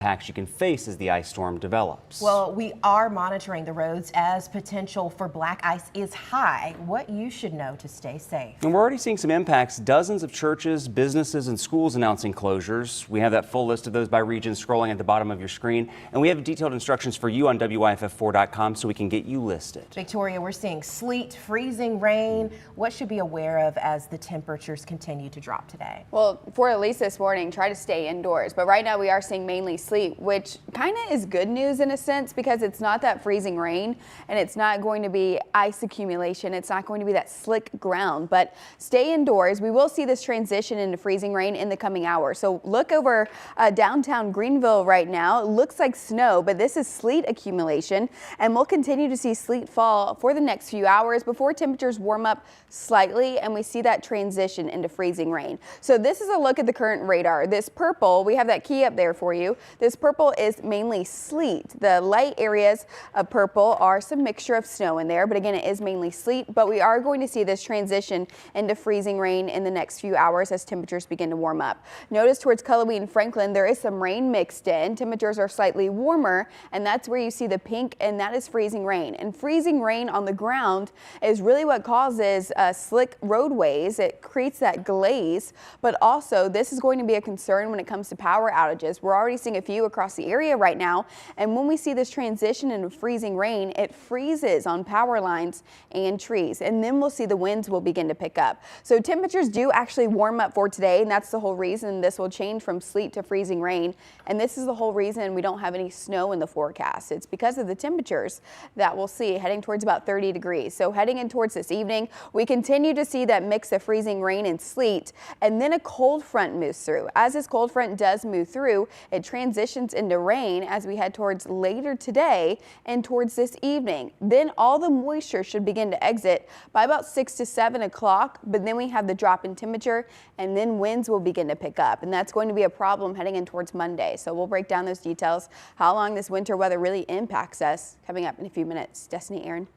impacts you can face as the ice storm develops. Well, we are monitoring the roads as potential for black ice is high. What you should know to stay safe. And we're already seeing some impacts. Dozens of churches, businesses, and schools announcing closures. We have that full list of those by region scrolling at the bottom of your screen. And we have detailed instructions for you on WYFF4.com so we can get you listed. Victoria, we're seeing sleet, freezing rain. What should be aware of as the temperatures continue to drop today? Well, for at least this morning, try to stay indoors. But right now we are seeing mainly sleet, which kind of is good news in a sense because it's not that freezing rain and it's not going to be ice accumulation. It's not going to be that slick ground, but stay indoors. We will see this transition into freezing rain in the coming hour. So look over downtown Greenville right now. It looks like snow, but this is sleet accumulation, and we'll continue to see sleet fall for the next few hours before temperatures warm up slightly and we see that transition into freezing rain. So this is a look at the current radar. This purple, we have that key up there for you. This purple is mainly sleet. The light areas of purple are some mixture of snow in there, but again, it is mainly sleet. But we are going to see this transition into freezing rain in the next few hours as temperatures begin to warm up. Notice towards Cullowhee and Franklin, there is some rain mixed in. Temperatures are slightly warmer, and that's where you see the pink, and that is freezing rain. And freezing rain on the ground is really what causes slick roadways. It creates that glaze, but also this is going to be a concern when it comes to power outages. We're already seeing a few across the area right now, and when we see this transition into freezing rain, it freezes on power lines and trees, and then we'll see the winds will begin to pick up. So temperatures do actually warm up for today, and that's the whole reason this will change from sleet to freezing rain, and this is the whole reason we don't have any snow in the forecast. It's because of the temperatures that we'll see heading towards about 30 degrees. So heading in towards this evening, we continue to see that mix of freezing rain and sleet, and then a cold front moves through. As this cold front does move through, it transitions into rain as we head towards later today and towards this evening. Then all the moisture should begin to exit by about 6 to 7 o'clock, but then we have the drop in temperature and then winds will begin to pick up, and that's going to be a problem heading in towards Monday. So we'll break down those details, how long this winter weather really impacts us, coming up in a few minutes. Destiny, Aaron.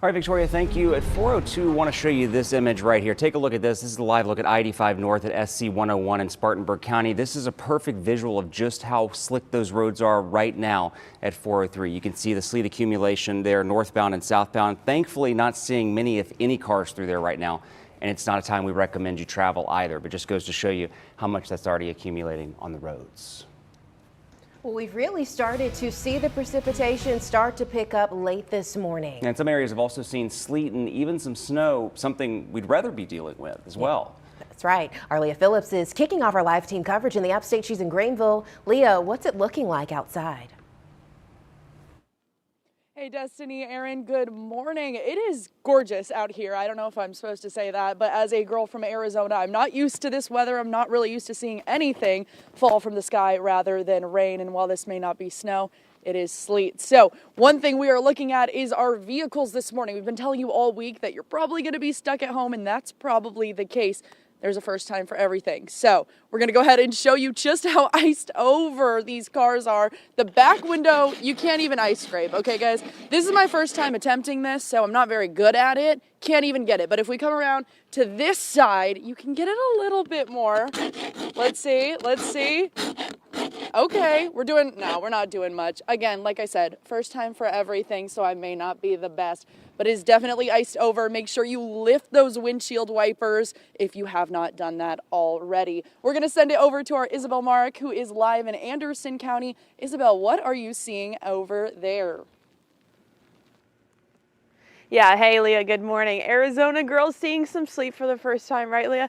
All right, Victoria, thank you. At 4:02, I want to show you this image right here. Take a look at this. This is a live look at I-85 North at SC 101 in Spartanburg County. This is a perfect visual of just how slick those roads are right now at 403. You can see the sleet accumulation there, northbound and southbound. Thankfully, not seeing many, if any, cars through there right now. And it's not a time we recommend you travel either, but just goes to show you how much that's already accumulating on the roads. Well, we've really started to see the precipitation start to pick up late this morning. And some areas have also seen sleet and even some snow, something we'd rather be dealing with as well. That's right. Our Leah Phillips is kicking off our live team coverage in the upstate. She's in Greenville. Leah, what's it looking like outside? Hey Destiny, Aaron, good morning. It is gorgeous out here. I don't know if I'm supposed to say that, but as a girl from Arizona, I'm not used to this weather. I'm not really used to seeing anything fall from the sky rather than rain. And while this may not be snow, it is sleet. So one thing we are looking at is our vehicles this morning. We've been telling you all week that you're probably going to be stuck at home, and that's probably the case. There's a first time for everything. So we're going to go ahead and show you just how iced over these cars are. The back window, you can't even ice scrape. Okay, guys, this is my first time attempting this, so I'm not very good at it. Can't even get it. But if we come around to this side, you can get it a little bit more. Let's see. Okay, we're not doing much. Again, like I said, first time for everything, so I may not be the best, but it is definitely iced over. Make sure you lift those windshield wipers if you have not done that already. We're going to send it over to our Isabel Marek, who is live in Anderson County. Isabel, what are you seeing over there? Yeah, hey Leah, good morning. Arizona girls seeing some sleet for the first time, right Leah?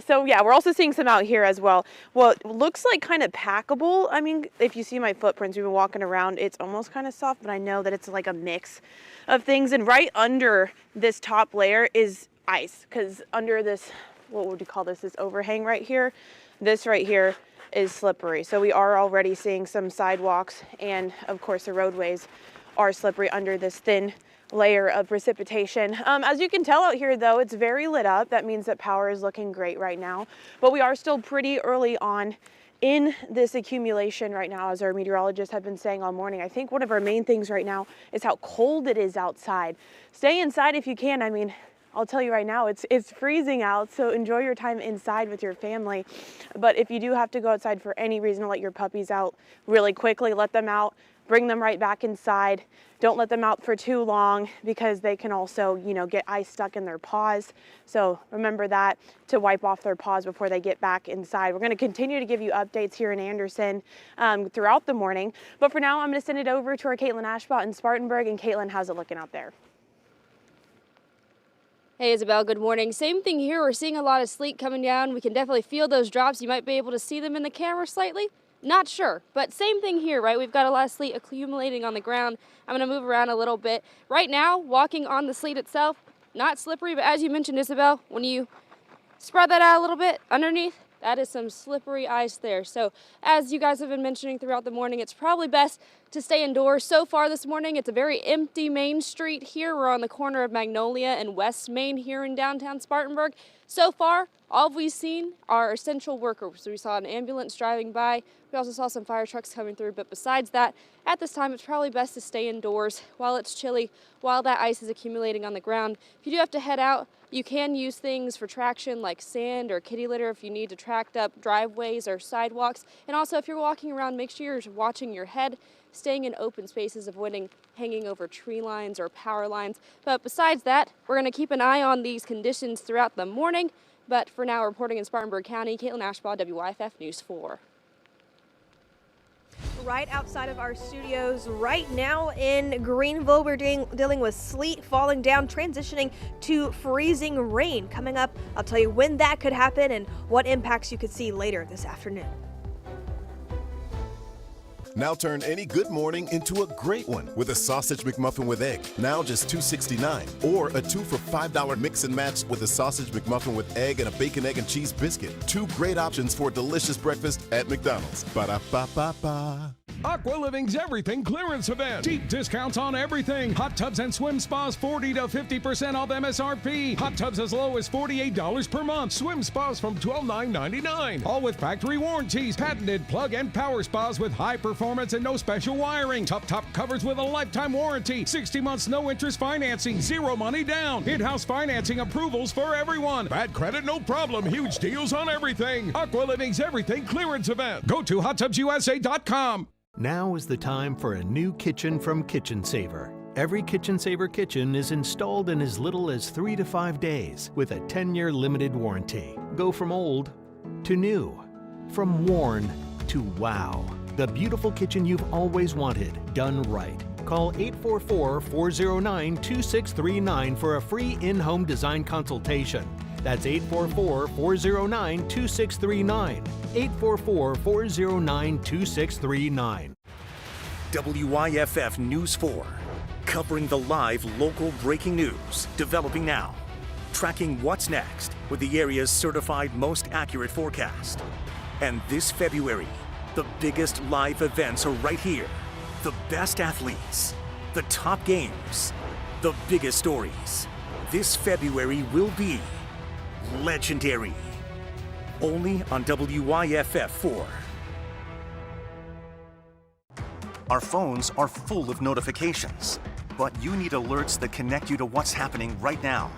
So yeah, we're also seeing some out here as well. Well, it looks like kind of packable. I mean, if you see my footprints, we've been walking around, it's almost kind of soft, but I know that it's like a mix of things. And right under this top layer is ice, because under this, what would you call this overhang right here, this right here is slippery. So we are already seeing some sidewalks, and of course the roadways are slippery under this thin layer of precipitation. As you can tell out here though, it's very lit up. That means that power is looking great right now, but we are still pretty early on in this accumulation right now, as our meteorologists have been saying all morning. I think one of our main things right now is how cold it is outside. Stay inside if you can. I mean, I'll tell you right now, it's freezing out, so enjoy your time inside with your family. But if you do have to go outside for any reason to let your puppies out really quickly, let them out, bring them right back inside. Don't let them out for too long because they can also, get ice stuck in their paws. So remember that, to wipe off their paws before they get back inside. We're going to continue to give you updates here in Anderson throughout the morning. But for now, I'm going to send it over to our Caitlin Ashbaugh in Spartanburg. And Caitlin, how's it looking out there? Hey Isabel, good morning. Same thing here. We're seeing a lot of sleet coming down. We can definitely feel those drops. You might be able to see them in the camera slightly. Not sure, but same thing here, right? We've got a lot of sleet accumulating on the ground. I'm gonna move around a little bit. Right now, walking on the sleet itself, not slippery, but as you mentioned, Isabel, when you spread that out a little bit underneath, that is some slippery ice there. So as you guys have been mentioning throughout the morning, it's probably best to stay indoors. So far this morning, it's a very empty Main Street here. We're on the corner of Magnolia and West Main here in downtown Spartanburg. So far, all we've seen are essential workers. We saw an ambulance driving by. We also saw some fire trucks coming through. But besides that, at this time, it's probably best to stay indoors while it's chilly, while that ice is accumulating on the ground. If you do have to head out, you can use things for traction like sand or kitty litter if you need to track up driveways or sidewalks. And also, if you're walking around, make sure you're watching your head, staying in open spaces, avoiding hanging over tree lines or power lines. But besides that, we're going to keep an eye on these conditions throughout the morning. But for now, reporting in Spartanburg County, Caitlin Ashbaugh, WYFF News 4. Right outside of our studios right now in Greenville, we're dealing with sleet falling down, transitioning to freezing rain coming up. I'll tell you when that could happen and what impacts you could see later this afternoon. Now turn any good morning into a great one with a sausage McMuffin with egg. Now just $2.69. Or a 2 for $5 mix and match with a sausage McMuffin with egg and a bacon, egg, and cheese biscuit. 2 great options for a delicious breakfast at McDonald's. Ba-da-ba-ba-ba. Aqua Living's Everything Clearance Event. Deep discounts on everything. Hot tubs and swim spas 40 to 50% off MSRP. Hot tubs as low as $48 per month. Swim spas from $12,999. All with factory warranties. Patented plug and power spas with high performance and no special wiring. Top covers with a lifetime warranty. 60 months no interest financing. 0 money down. In-house financing approvals for everyone. Bad credit, no problem. Huge deals on everything. Aqua Living's Everything Clearance Event. Go to hottubsusa.com. Now is the time for a new kitchen from Kitchen Saver. Every Kitchen Saver kitchen is installed in as little as 3 to 5 days with a 10-year limited warranty. Go from old to new, from worn to wow. The beautiful kitchen you've always wanted, done right. Call 844-409-2639 for a free in-home design consultation. That's 844-409-2639. 844-409-2639. WYFF News 4, covering the live local breaking news, developing now. Tracking what's next with the area's certified most accurate forecast. And this February, the biggest live events are right here. The best athletes, the top games, the biggest stories. This February will be legendary. Only on WYFF 4. Our phones are full of notifications, but you need alerts that connect you to what's happening right now.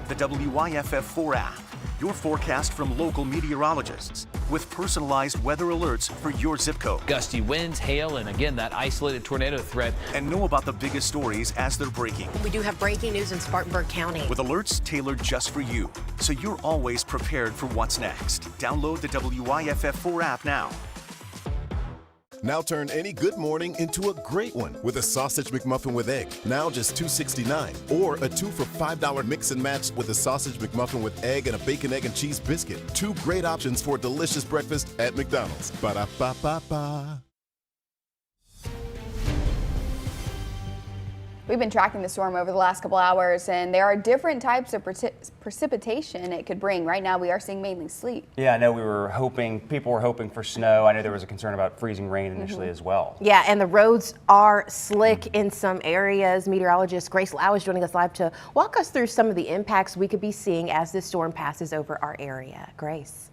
The WYFF 4 app, your forecast from local meteorologists, with personalized weather alerts for your zip code. Gusty winds, hail, and again, that isolated tornado threat. And know about the biggest stories as they're breaking. We do have breaking news in Spartanburg County. With alerts tailored just for you, so you're always prepared for what's next. Download the WYFF 4 app now. Now turn any good morning into a great one with a sausage McMuffin with egg. Now just $2.69. Or a 2 for $5 mix and match with a sausage McMuffin with egg and a bacon, egg, and cheese biscuit. 2 great options for a delicious breakfast at McDonald's. Ba-da-ba-ba-ba. We've been tracking the storm over the last couple hours, and there are different types of precipitation it could bring. Right now, we are seeing mainly sleet. Yeah, I know people were hoping for snow. I know there was a concern about freezing rain initially as well. Yeah, and the roads are slick in some areas. Meteorologist Grace Lau is joining us live to walk us through some of the impacts we could be seeing as this storm passes over our area. Grace.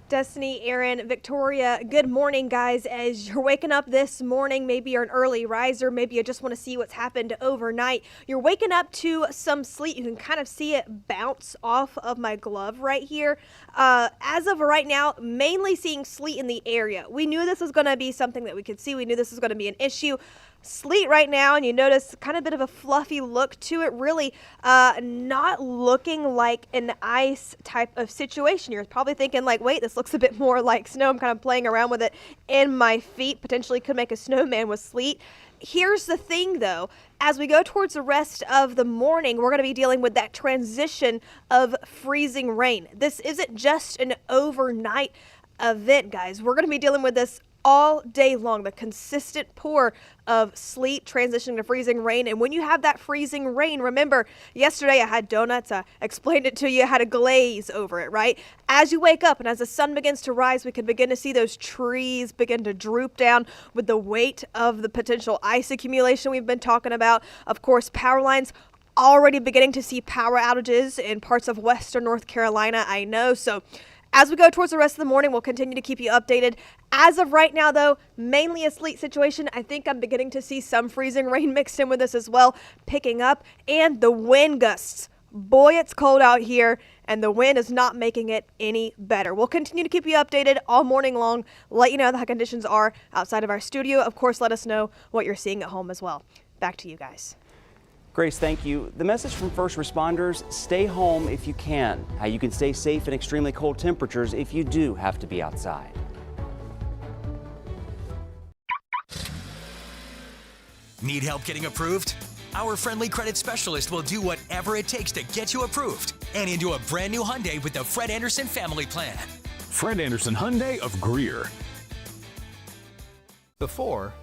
Destiny, Aaron, Victoria, good morning, guys. As you're waking up this morning, maybe you're an early riser, maybe you just want to see what's happened overnight. You're waking up to some sleet. You can kind of see it bounce off of my glove right here. As of right now, mainly seeing sleet in the area. We knew this was going to be something that we could see. We knew this was going to be an issue. Sleet right now, and you notice kind of a bit of a fluffy look to it, really not looking like an ice type of situation. You're probably thinking like, wait, this looks a bit more like snow. I'm kind of playing around with it in my feet, potentially could make a snowman with sleet. Here's the thing though, as we go towards the rest of the morning, we're going to be dealing with that transition of freezing rain. This isn't just an overnight event, guys. We're going to be dealing with this all day long, the consistent pour of sleet transitioning to freezing rain. And when you have that freezing rain, remember, yesterday I had donuts, I explained it to you, I had a glaze over it, right? As you wake up and as the sun begins to rise, we can begin to see those trees begin to droop down with the weight of the potential ice accumulation we've been talking about. Of course, power lines already beginning to see power outages in parts of western North Carolina, I know. So as we go towards the rest of the morning, we'll continue to keep you updated. As of right now, though, mainly a sleet situation. I think I'm beginning to see some freezing rain mixed in with this as well, picking up. And the wind gusts. Boy, it's cold out here, and the wind is not making it any better. We'll continue to keep you updated all morning long, let you know how conditions are outside of our studio. Of course, let us know what you're seeing at home as well. Back to you guys. Grace, thank you. The message from first responders, stay home if you can. How you can stay safe in extremely cold temperatures if you do have to be outside. Need help getting approved? Our friendly credit specialist will do whatever it takes to get you approved and into a brand new Hyundai with the Fred Anderson Family Plan. Fred Anderson Hyundai of Greer. Before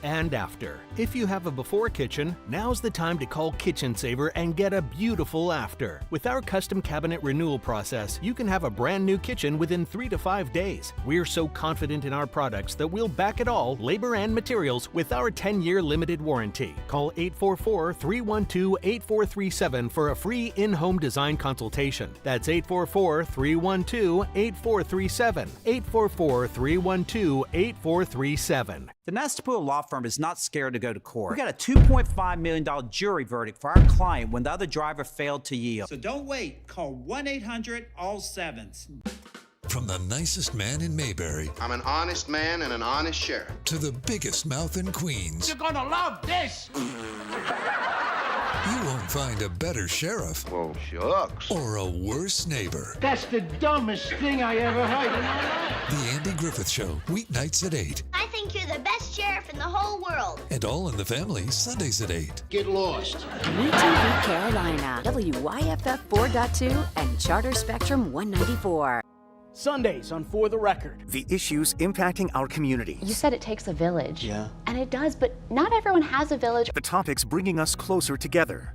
and after. If you have a before kitchen, now's the time to call Kitchen Saver and get a beautiful after. With our custom cabinet renewal process, you can have a brand new kitchen within 3 to 5 days. We're so confident in our products that we'll back it all, labor and materials, with our 10-year limited warranty. Call 844-312-8437 for a free in-home design consultation. That's 844-312-8437. 844-312-8437. The Nestapool Law Firm is not scared to go to court. We got a $2.5 million jury verdict for our client when the other driver failed to yield. So don't wait. Call 1-800-ALL-7s. From the nicest man in Mayberry. I'm an honest man and an honest sheriff. To the biggest mouth in Queens. You're gonna love this! You won't find a better sheriff. Well, shucks. Or a worse neighbor. That's the dumbest thing I ever heard in my life. The Andy Griffith Show, weeknights at 8. I think you're the best sheriff in the whole world. And All in the Family, Sundays at 8. Get lost. New TV Carolina, WYFF 4.2 and Charter Spectrum 194. Sundays on For the Record. The issues impacting our community. You said it takes a village. Yeah. And it does, but not everyone has a village. The topics bringing us closer together.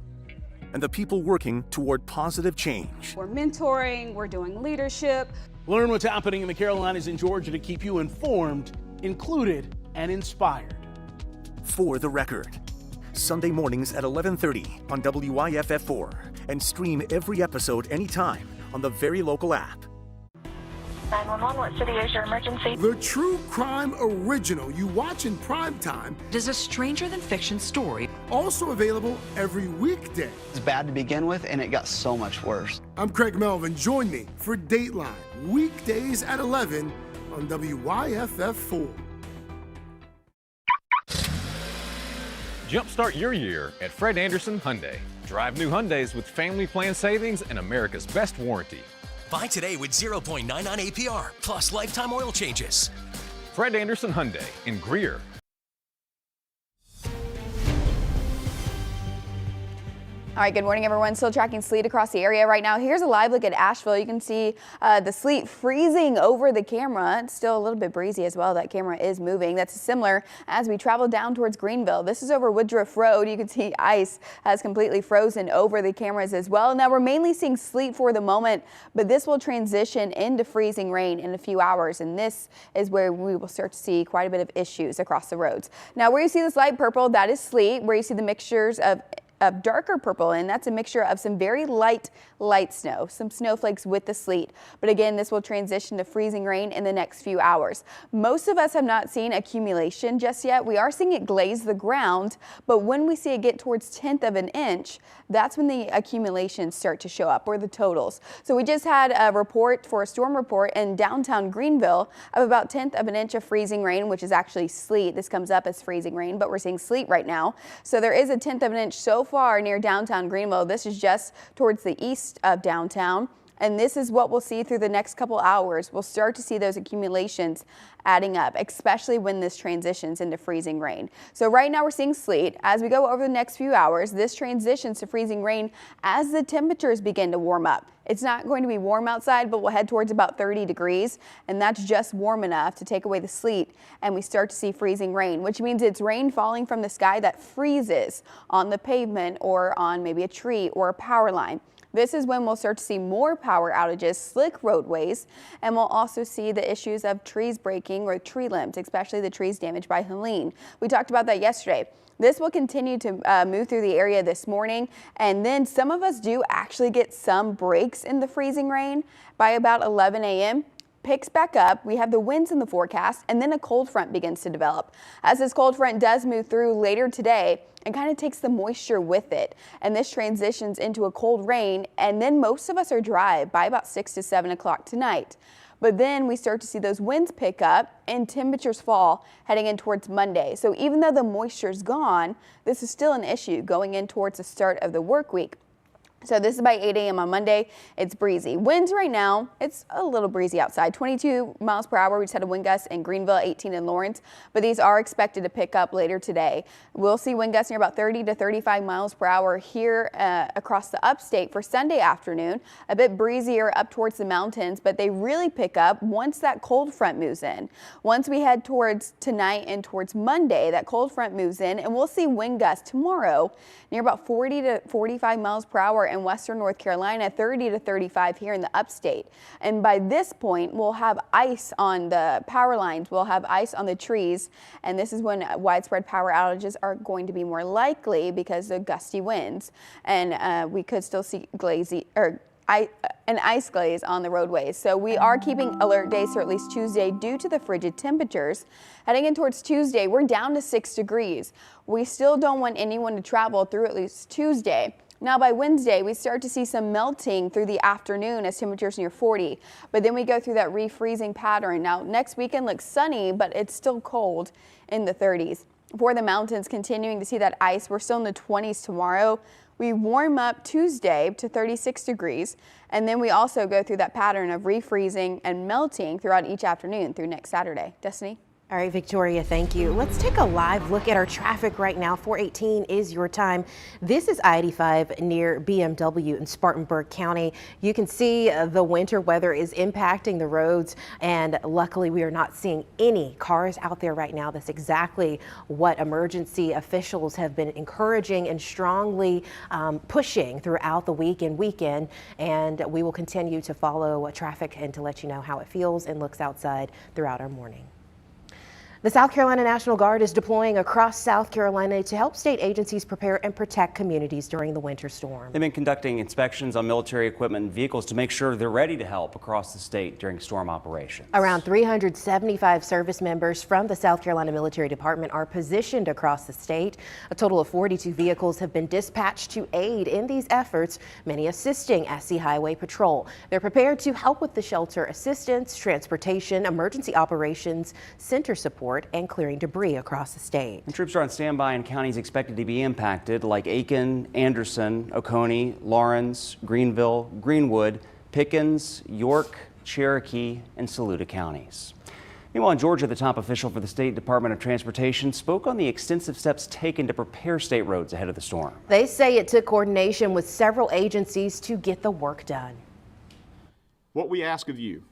And the people working toward positive change. We're mentoring, we're doing leadership. Learn what's happening in the Carolinas and Georgia to keep you informed, included, and inspired. For the Record. Sunday mornings at 11:30 on WYFF4. And stream every episode anytime on the Very Local app. 911, what city is your emergency? The true crime original you watch in prime time is a stranger than fiction story. Also available every weekday. It's bad to begin with, and it got so much worse. I'm Craig Melvin. Join me for Dateline, weekdays at 11 on WYFF4. Jumpstart your year at Fred Anderson Hyundai. Drive new Hyundais with family plan savings and America's best warranty. Buy today with 0.99 APR, plus lifetime oil changes. Fred Anderson Hyundai in Greer. All right, good morning, everyone. Still tracking sleet across the area right now. Here's a live look at Asheville. You can see the sleet freezing over the camera. It's still a little bit breezy as well. That camera is moving. That's similar as we travel down towards Greenville. This is over Woodruff Road. You can see ice has completely frozen over the cameras as well. Now, we're mainly seeing sleet for the moment, but this will transition into freezing rain in a few hours, and this is where we will start to see quite a bit of issues across the roads. Now, where you see this light purple, that is sleet. Where you see the mixtures of of darker purple, and that's a mixture of some very light snow, some snowflakes with the sleet. But again, this will transition to freezing rain in the next few hours. Most of us have not seen accumulation just yet. We are seeing it glaze the ground, but when we see it get towards 1/10 of an inch, that's when the accumulations start to show up, or the totals. So we just had a report for a storm report in downtown Greenville of about 1/10 of an inch of freezing rain, which is actually sleet. This comes up as freezing rain, but we're seeing sleet right now. So there is a 1/10 of an inch so far near downtown Greenville. This is just towards the east of downtown. And this is what we'll see through the next couple hours. We'll start to see those accumulations adding up, especially when this transitions into freezing rain. So right now we're seeing sleet. As we go over the next few hours, this transitions to freezing rain as the temperatures begin to warm up. It's not going to be warm outside, but we'll head towards about 30 degrees, and that's just warm enough to take away the sleet, and we start to see freezing rain, which means it's rain falling from the sky that freezes on the pavement or on maybe a tree or a power line. This is when we'll start to see more power outages, slick roadways, and we'll also see the issues of trees breaking or tree limbs, especially the trees damaged by Helene. We talked about that yesterday. This will continue to move through the area this morning, and then some of us do actually get some breaks in the freezing rain by about 11 a.m. Picks back up. We have the winds in the forecast, and then a cold front begins to develop. As this cold front does move through later today, it kind of takes the moisture with it, and this transitions into a cold rain, and then most of us are dry by about 6 to 7 o'clock tonight. But then we start to see those winds pick up and temperatures fall heading in towards Monday. So even though the moisture's gone, this is still an issue going in towards the start of the work week. So this is by 8 a.m. on Monday. It's breezy. Winds right now, it's a little breezy outside. 22 miles per hour. We just had a wind gust in Greenville, 18 in Lawrence, but these are expected to pick up later today. We'll see wind gusts near about 30 to 35 miles per hour here across the upstate for Sunday afternoon. A bit breezier up towards the mountains, but they really pick up once that cold front moves in. Once we head towards tonight and towards Monday, that cold front moves in, and we'll see wind gusts tomorrow near about 40 to 45 miles per hour in western North Carolina, 30 to 35 here in the upstate. And by this point, we'll have ice on the power lines, we'll have ice on the trees, and this is when widespread power outages are going to be more likely because of gusty winds. And we could still see an ice glaze on the roadways. So we are keeping alert days for at least Tuesday due to the frigid temperatures. Heading in towards Tuesday, we're down to 6 degrees. We still don't want anyone to travel through at least Tuesday. Now by Wednesday, we start to see some melting through the afternoon as temperatures near 40, but then we go through that refreezing pattern. Now next weekend looks sunny, but it's still cold in the 30s. For the mountains, continuing to see that ice, we're still in the 20s tomorrow. We warm up Tuesday to 36 degrees, and then we also go through that pattern of refreezing and melting throughout each afternoon through next Saturday. Destiny? All right, Victoria, thank you. Let's take a live look at our traffic right now. 418 is your time. This is I-85 near BMW in Spartanburg County. You can see the winter weather is impacting the roads, and luckily we are not seeing any cars out there right now. That's exactly what emergency officials have been encouraging and strongly pushing throughout the week and weekend, and we will continue to follow traffic and to let you know how it feels and looks outside throughout our morning. The South Carolina National Guard is deploying across South Carolina to help state agencies prepare and protect communities during the winter storm. They've been conducting inspections on military equipment and vehicles to make sure they're ready to help across the state during storm operations. Around 375 service members from the South Carolina Military Department are positioned across the state. A total of 42 vehicles have been dispatched to aid in these efforts, many assisting SC Highway Patrol. They're prepared to help with the shelter assistance, transportation, emergency operations, center support, and clearing debris across the state. And troops are on standby in counties expected to be impacted, like Aiken, Anderson, Oconee, Lawrence, Greenville, Greenwood, Pickens, York, Cherokee, and Saluda counties. Meanwhile, in Georgia, the top official for the State Department of Transportation spoke on the extensive steps taken to prepare state roads ahead of the storm. They say it took coordination with several agencies to get the work done. What we ask of you,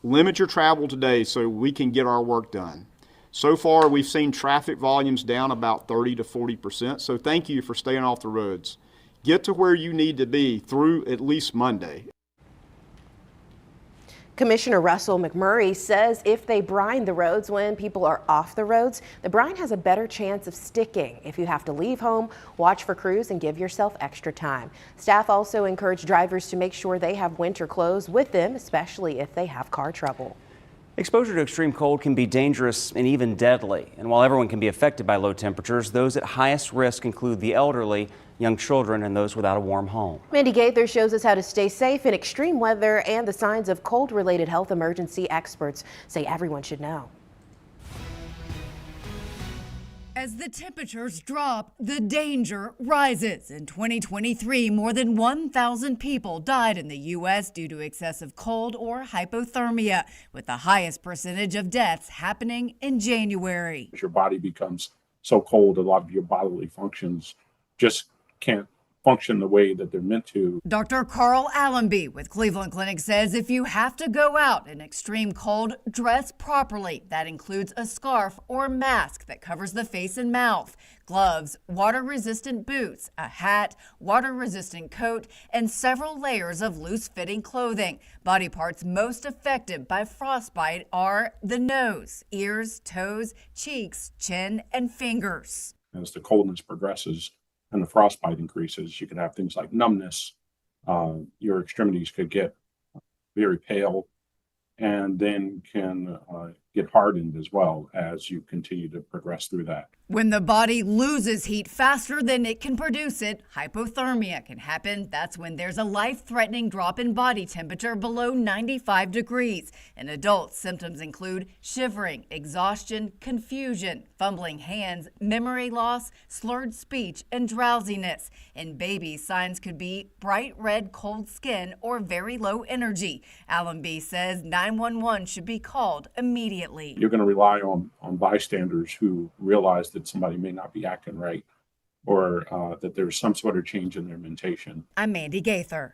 limit your travel today so we can get our work done. So far, we've seen traffic volumes down about 30 to 40%, so thank you for staying off the roads. Get to where you need to be through at least Monday. Commissioner Russell McMurray says if they brine the roads when people are off the roads, the brine has a better chance of sticking. If you have to leave home, watch for crews and give yourself extra time. Staff also encourage drivers to make sure they have winter clothes with them, especially if they have car trouble. Exposure to extreme cold can be dangerous and even deadly. And while everyone can be affected by low temperatures, those at highest risk include the elderly, young children, and those without a warm home. Mandy Gaither shows us how to stay safe in extreme weather and the signs of cold-related health emergency experts say everyone should know. As the temperatures drop, the danger rises. In 2023, more than 1,000 people died in the U.S. due to excessive cold or hypothermia, with the highest percentage of deaths happening in January. As your body becomes so cold, a lot of your bodily functions just can't function the way that they're meant to. Dr. Carl Allenby with Cleveland Clinic says if you have to go out in extreme cold, dress properly. That includes a scarf or mask that covers the face and mouth, gloves, water-resistant boots, a hat, water-resistant coat, and several layers of loose-fitting clothing. Body parts most affected by frostbite are the nose, ears, toes, cheeks, chin, and fingers. As the coldness progresses and the frostbite increases, you could have things like numbness. Your extremities could get very pale and then can get hardened as well as you continue to progress through that. When the body loses heat faster than it can produce it, hypothermia can happen. That's when there's a life-threatening drop in body temperature below 95 degrees. In adults, symptoms include shivering, exhaustion, confusion, fumbling hands, memory loss, slurred speech, and drowsiness. In babies, signs could be bright red cold skin or very low energy. Allenby says 911 should be called immediately. You're going to rely on bystanders who realize that somebody may not be acting right or that there's some sort of change in their mentation. I'm Mandy Gaither.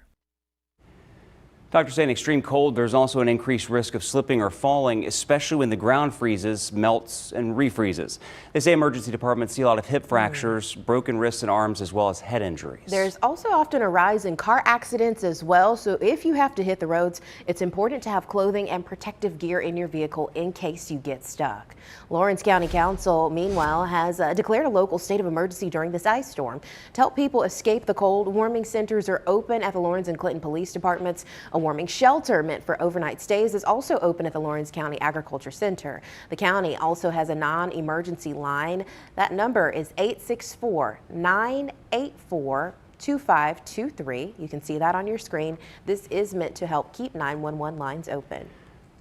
Doctors say in extreme cold, there's also an increased risk of slipping or falling, especially when the ground freezes, melts, and refreezes. They say emergency departments see a lot of hip fractures, broken wrists and arms, as well as head injuries. There's also often a rise in car accidents as well, so if you have to hit the roads, it's important to have clothing and protective gear in your vehicle in case you get stuck. Lawrence County Council, meanwhile, has declared a local state of emergency during this ice storm. To help people escape the cold, warming centers are open at the Lawrence and Clinton police departments. A warming shelter meant for overnight stays is also open at the Lawrence County Agriculture Center. The county also has a non-emergency line. That number is 864-984-2523. You can see that on your screen. This is meant to help keep 911 lines open.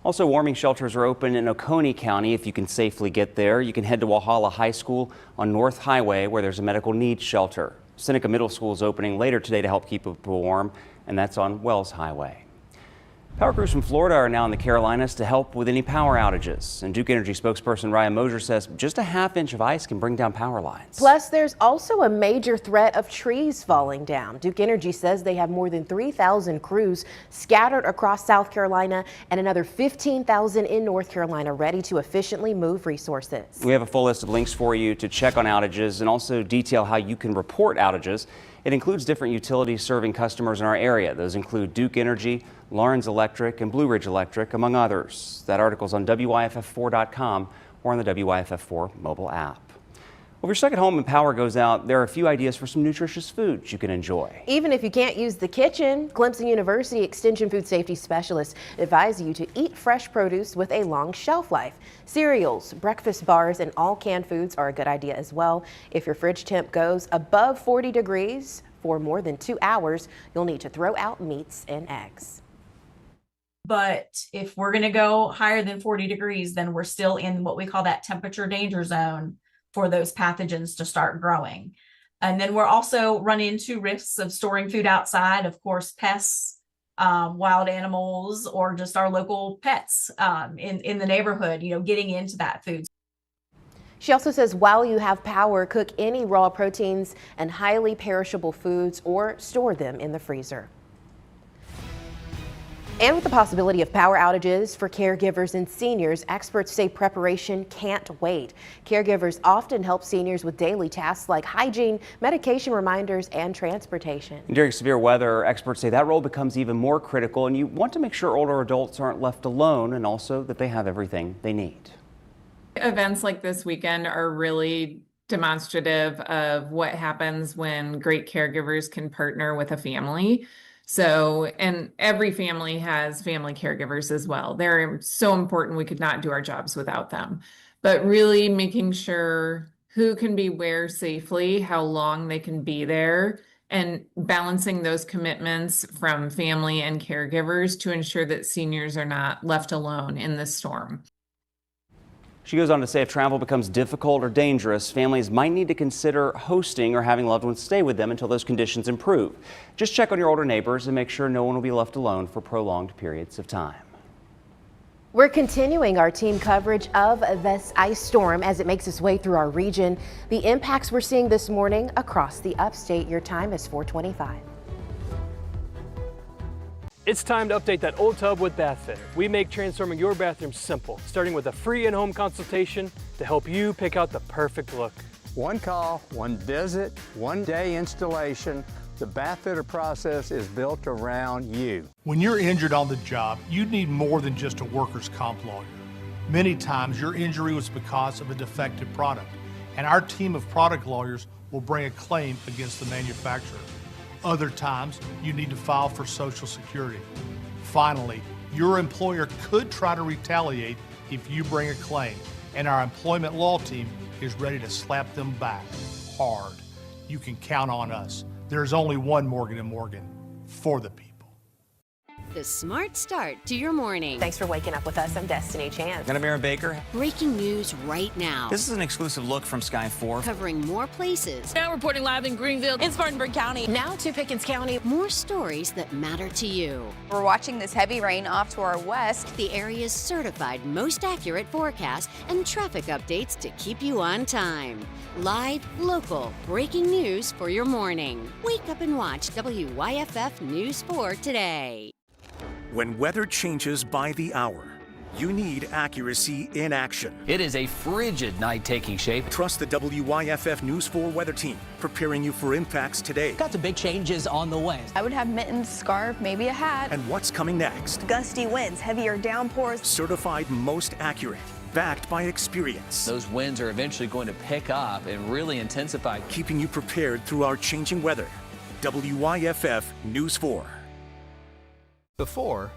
Also, warming shelters are open in Oconee County if you can safely get there. You can head to Walhalla High School on North Highway where there's a medical needs shelter. Seneca Middle School is opening later today to help keep people warm, and that's on Wells Highway. Power crews from Florida are now in the Carolinas to help with any power outages. And Duke Energy spokesperson Ryan Mosier says just a half-inch of ice can bring down power lines. Plus, there's also a major threat of trees falling down. Duke Energy says they have more than 3,000 crews scattered across South Carolina and another 15,000 in North Carolina ready to efficiently move resources. We have a full list of links for you to check on outages and also detail how you can report outages. It includes different utilities serving customers in our area. Those include Duke Energy, Lawrence Electric, and Blue Ridge Electric, among others. That article's on WYFF4.com or on the WYFF4 mobile app. Well, if you're stuck at home and power goes out, there are a few ideas for some nutritious foods you can enjoy. Even if you can't use the kitchen, Clemson University Extension Food Safety Specialists advise you to eat fresh produce with a long shelf life. Cereals, breakfast bars, and all canned foods are a good idea as well. If your fridge temp goes above 40 degrees for more than 2 hours, you'll need to throw out meats and eggs. But if we're going to go higher than 40 degrees, then we're still in what we call that temperature danger zone for those pathogens to start growing. And then we're also running into risks of storing food outside, of course, pests, wild animals, or just our local pets in the neighborhood, getting into that food. She also says while you have power, cook any raw proteins and highly perishable foods or store them in the freezer. And with the possibility of power outages for caregivers and seniors, experts say preparation can't wait. Caregivers often help seniors with daily tasks like hygiene, medication reminders, and transportation. During severe weather, experts say that role becomes even more critical, and you want to make sure older adults aren't left alone and also that they have everything they need. Events like this weekend are really demonstrative of what happens when great caregivers can partner with a family. So, and every family has family caregivers as well. They're so important. We could not do our jobs without them. But really making sure who can be where safely, how long they can be there, and balancing those commitments from family and caregivers to ensure that seniors are not left alone in this storm. She goes on to say if travel becomes difficult or dangerous, families might need to consider hosting or having loved ones stay with them until those conditions improve. Just check on your older neighbors and make sure no one will be left alone for prolonged periods of time. We're continuing our team coverage of this ice storm as it makes its way through our region. The impacts we're seeing this morning across the upstate. Your time is 4:25. It's time to update that old tub with Bath Fitter. We make transforming your bathroom simple, starting with a free in-home consultation to help you pick out the perfect look. One call, one visit, one day installation. The Bath Fitter process is built around you. When you're injured on the job, you need more than just a workers' comp lawyer. Many times your injury was because of a defective product, and our team of product lawyers will bring a claim against the manufacturer. Other times, you need to file for Social Security. Finally, your employer could try to retaliate if you bring a claim, and our employment law team is ready to slap them back hard. You can count on us. There's only one Morgan & Morgan for the people. The smart start to your morning. Thanks for waking up with us. I'm Destiny Chance. And I'm Aaron Baker. Breaking news right now. This is an exclusive look from Sky 4. Covering more places. Now reporting live in Greenville and Spartanburg County. Now to Pickens County. More stories that matter to you. We're watching this heavy rain off to our west. The area's certified most accurate forecast and traffic updates to keep you on time. Live, local, breaking news for your morning. Wake up and watch WYFF News 4 today. When weather changes by the hour, you need accuracy in action. It is a frigid night taking shape. Trust the WYFF News 4 weather team, preparing you for impacts today. Got some big changes on the way. I would have mittens, scarf, maybe a hat. And what's coming next? Gusty winds, heavier downpours. Certified most accurate, backed by experience. Those winds are eventually going to pick up and really intensify. Keeping you prepared through our changing weather. WYFF News 4. Before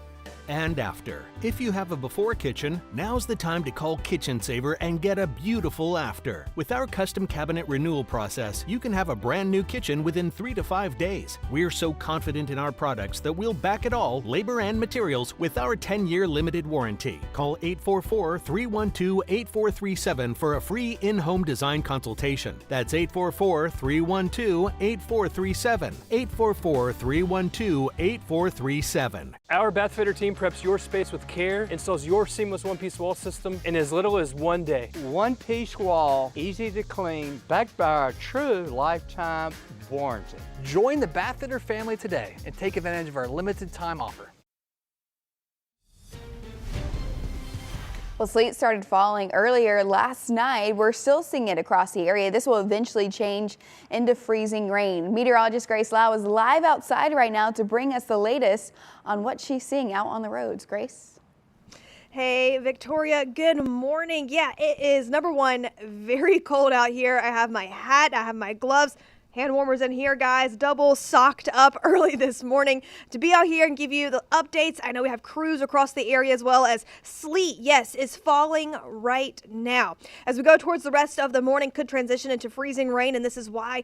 and after. If you have a before kitchen, now's the time to call Kitchen Saver and get a beautiful after. With our custom cabinet renewal process, you can have a brand new kitchen within 3 to 5 days. We're so confident in our products that we'll back it all, labor and materials, with our 10-year limited warranty. Call 844-312-8437 for a free in-home design consultation. That's 844-312-8437. 844-312-8437. Our Bath Fitter team preps your space with care, installs your seamless one-piece wall system in as little as 1 day. One-piece wall, easy to clean, backed by our true lifetime warranty. Join the Bath Fitter family today and take advantage of our limited time offer. Well, sleet started falling earlier last night. We're still seeing it across the area. This will eventually change into freezing rain. Meteorologist Grace Lau is live outside right now to bring us the latest on what she's seeing out on the roads. Grace? Hey, Victoria, good morning. Yeah, it is, number one, very cold out here. I have my hat, I have my gloves. Hand warmers in here, guys. Double socked up early this morning to be out here and give you the updates. I know we have crews across the area as well as sleet, yes, is falling right now. As we go towards the rest of the morning, could transition into freezing rain, and this is why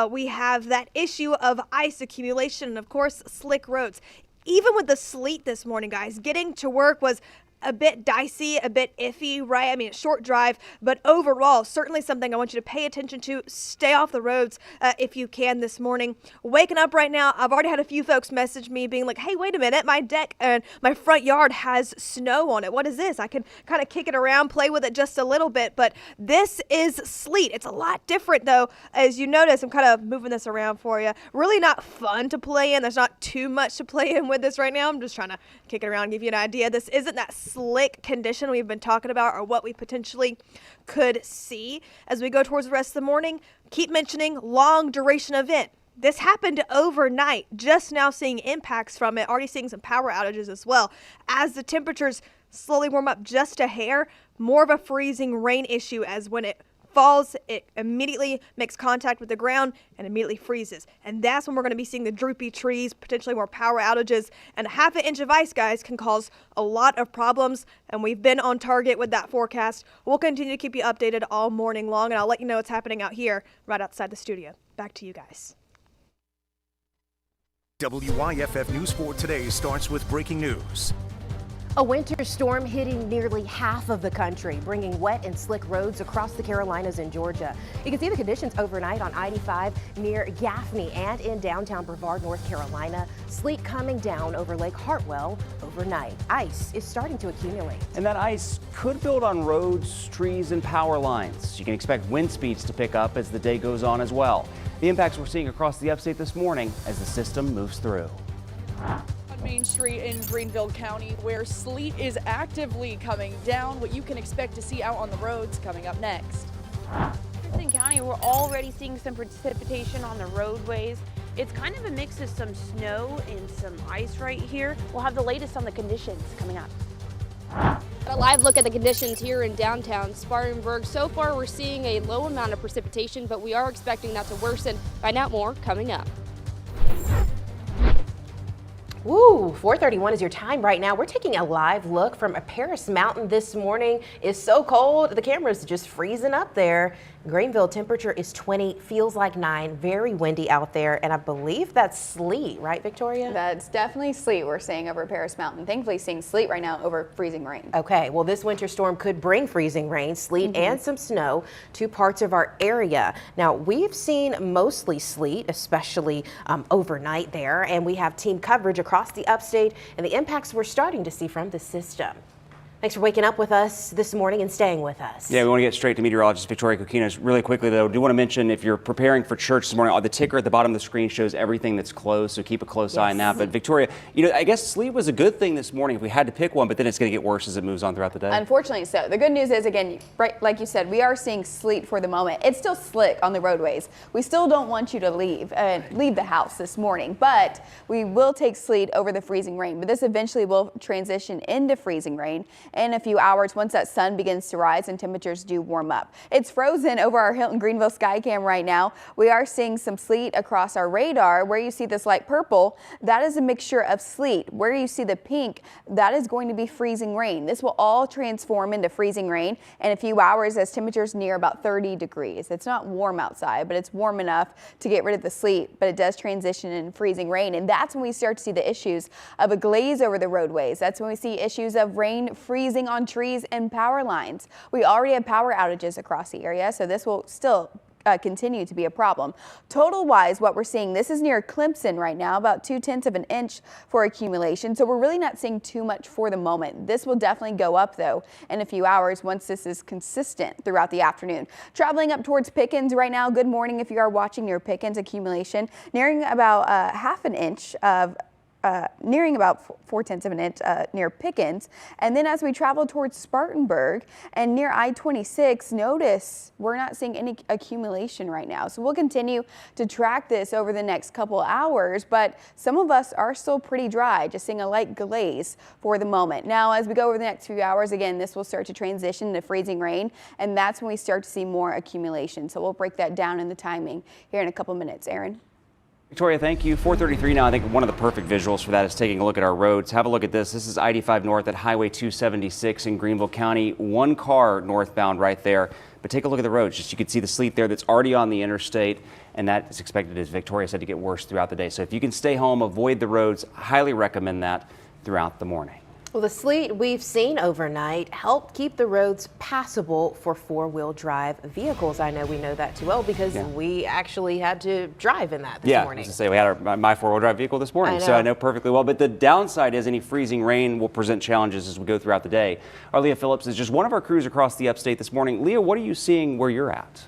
we have that issue of ice accumulation and, of course, slick roads. Even with the sleet this morning, guys, getting to work was a bit dicey, a bit iffy, right? I mean, it's short drive, but overall, certainly something I want you to pay attention to. Stay off the roads if you can this morning. Waking up right now, I've already had a few folks message me being like, hey, wait a minute, my deck and my front yard has snow on it. What is this? I can kind of kick it around, play with it just a little bit, but this is sleet. It's a lot different though. As you notice, I'm kind of moving this around for you. Really not fun to play in. There's not too much to play in with this right now. I'm just trying to kick it around and give you an idea. This isn't that slick condition we've been talking about or what we potentially could see as we go towards the rest of the morning. Keep mentioning long duration event. This happened overnight, just now seeing impacts from it, already seeing some power outages as well. As the temperatures slowly warm up just a hair, more of a freezing rain issue as when it falls, it immediately makes contact with the ground and immediately freezes. And that's when we're going to be seeing the droopy trees, potentially more power outages. And a half an inch of ice, guys, can cause a lot of problems. And we've been on target with that forecast. We'll continue to keep you updated all morning long, and I'll let you know what's happening out here right outside the studio. Back to you guys. WYFF News 4 Today starts with breaking news. A winter storm hitting nearly half of the country, bringing wet and slick roads across the Carolinas and Georgia. You can see the conditions overnight on I-85 near Gaffney and in downtown Brevard, North Carolina. Sleet coming down over Lake Hartwell overnight. Ice is starting to accumulate. And that ice could build on roads, trees, and power lines. You can expect wind speeds to pick up as the day goes on as well. The impacts we're seeing across the upstate this morning as the system moves through. Main Street in Greenville County, where sleet is actively coming down, what you can expect to see out on the roads coming up next. In County, we're already seeing some precipitation on the roadways. It's kind of a mix of some snow and some ice right here. We'll have the latest on the conditions coming up. A live look at the conditions here in downtown Spartanburg. So far, we're seeing a low amount of precipitation, but we are expecting that to worsen. Find out more coming up. Woo, 4:31 is your time right now. We're taking a live look from Paris Mountain this morning. It's so cold, the camera's just freezing up there. Greenville temperature is 20, feels like 9, very windy out there, and I believe that's sleet, right, Victoria? That's definitely sleet we're seeing over Paris Mountain. Thankfully seeing sleet right now over freezing rain. Okay, well this winter storm could bring freezing rain, sleet, and some snow to parts of our area. Now we've seen mostly sleet, especially overnight there, and we have team coverage across the upstate and the impacts we're starting to see from the system. Thanks for waking up with us this morning and staying with us. Yeah, we want to get straight to meteorologist Victoria Coquinos. Really quickly, though, I do want to mention if you're preparing for church this morning, the ticker at the bottom of the screen shows everything that's closed, so keep a close eye on that. But Victoria, you know, I guess sleet was a good thing this morning if we had to pick one, but then it's going to get worse as it moves on throughout the day. Unfortunately so. The good news is, again, right, like you said, we are seeing sleet for the moment. It's still slick on the roadways. We still don't want you to leave the house this morning, but we will take sleet over the freezing rain. But this eventually will transition into freezing rain in a few hours once that sun begins to rise and temperatures do warm up. It's frozen over our Hilton Greenville Skycam right now. We are seeing some sleet across our radar. Where you see this light purple, that is a mixture of sleet. Where you see the pink, that is going to be freezing rain. This will all transform into freezing rain in a few hours as temperatures near about 30 degrees. It's not warm outside, but it's warm enough to get rid of the sleet, but it does transition in freezing rain. And that's when we start to see the issues of a glaze over the roadways. That's when we see issues of rain freezing on trees and power lines. We already have power outages across the area, so this will still continue to be a problem. Total wise, what we're seeing, this is near Clemson right now, about 0.2 of an inch for accumulation. So we're really not seeing too much for the moment. This will definitely go up though in a few hours once this is consistent throughout the afternoon. Traveling up towards Pickens right now. Good morning if you are watching near Pickens, accumulation nearing about half an inch of nearing about 0.4 of an inch near Pickens. And then as we travel towards Spartanburg and near I-26, notice we're not seeing any accumulation right now. So we'll continue to track this over the next couple hours, but some of us are still pretty dry, just seeing a light glaze for the moment. Now, as we go over the next few hours, again, this will start to transition to freezing rain, and that's when we start to see more accumulation. So we'll break that down in the timing here in a couple minutes. Aaron? Victoria, thank you. 4:33 now. I think one of the perfect visuals for that is taking a look at our roads. Have a look at this. This is I-85 North at Highway 276 in Greenville County. One car northbound right there. But take a look at the roads. Just you can see the sleet there that's already on the interstate, and that is expected, as Victoria said, to get worse throughout the day. So if you can stay home, avoid the roads, highly recommend that throughout the morning. Well, the sleet we've seen overnight helped keep the roads passable for four-wheel drive vehicles. I know we know that too well because we actually had to drive in that this morning. I was to say we had my four-wheel drive vehicle this morning, so I know perfectly well. But the downside is any freezing rain will present challenges as we go throughout the day. Our Leah Phillips is just one of our crews across the upstate this morning. Leah, what are you seeing where you're at?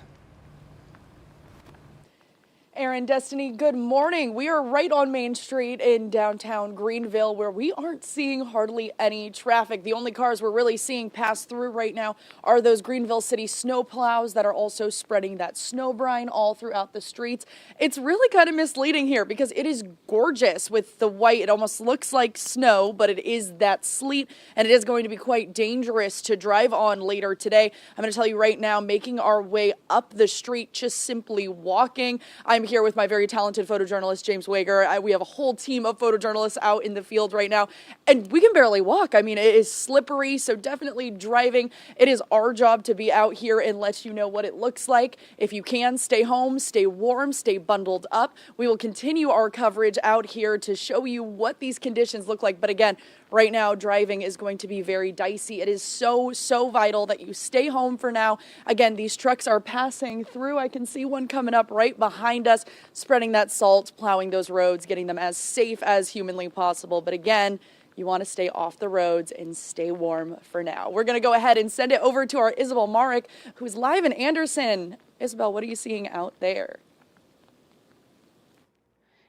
Aaron, Destiny, good morning. We are right on Main Street in downtown Greenville where we aren't seeing hardly any traffic. The only cars we're really seeing pass through right now are those Greenville City snow plows that are also spreading that snow brine all throughout the streets. It's really kind of misleading here because it is gorgeous with the white. It almost looks like snow, but it is that sleet, and it is going to be quite dangerous to drive on later today. I'm going to tell you right now, making our way up the street, just simply walking. I'm here with my very talented photojournalist, James Wager. We have a whole team of photojournalists out in the field right now, and we can barely walk. I mean, it is slippery, so definitely driving. It is our job to be out here and let you know what it looks like. If you can, stay home, stay warm, stay bundled up. We will continue our coverage out here to show you what these conditions look like. But again, right now, driving is going to be very dicey. It is so vital that you stay home for now. Again, these trucks are passing through. I can see one coming up right behind us, spreading that salt, plowing those roads, getting them as safe as humanly possible. But again, you want to stay off the roads and stay warm for now. We're going to go ahead and send it over to our Isabel Marek, who's live in Anderson. Isabel, what are you seeing out there?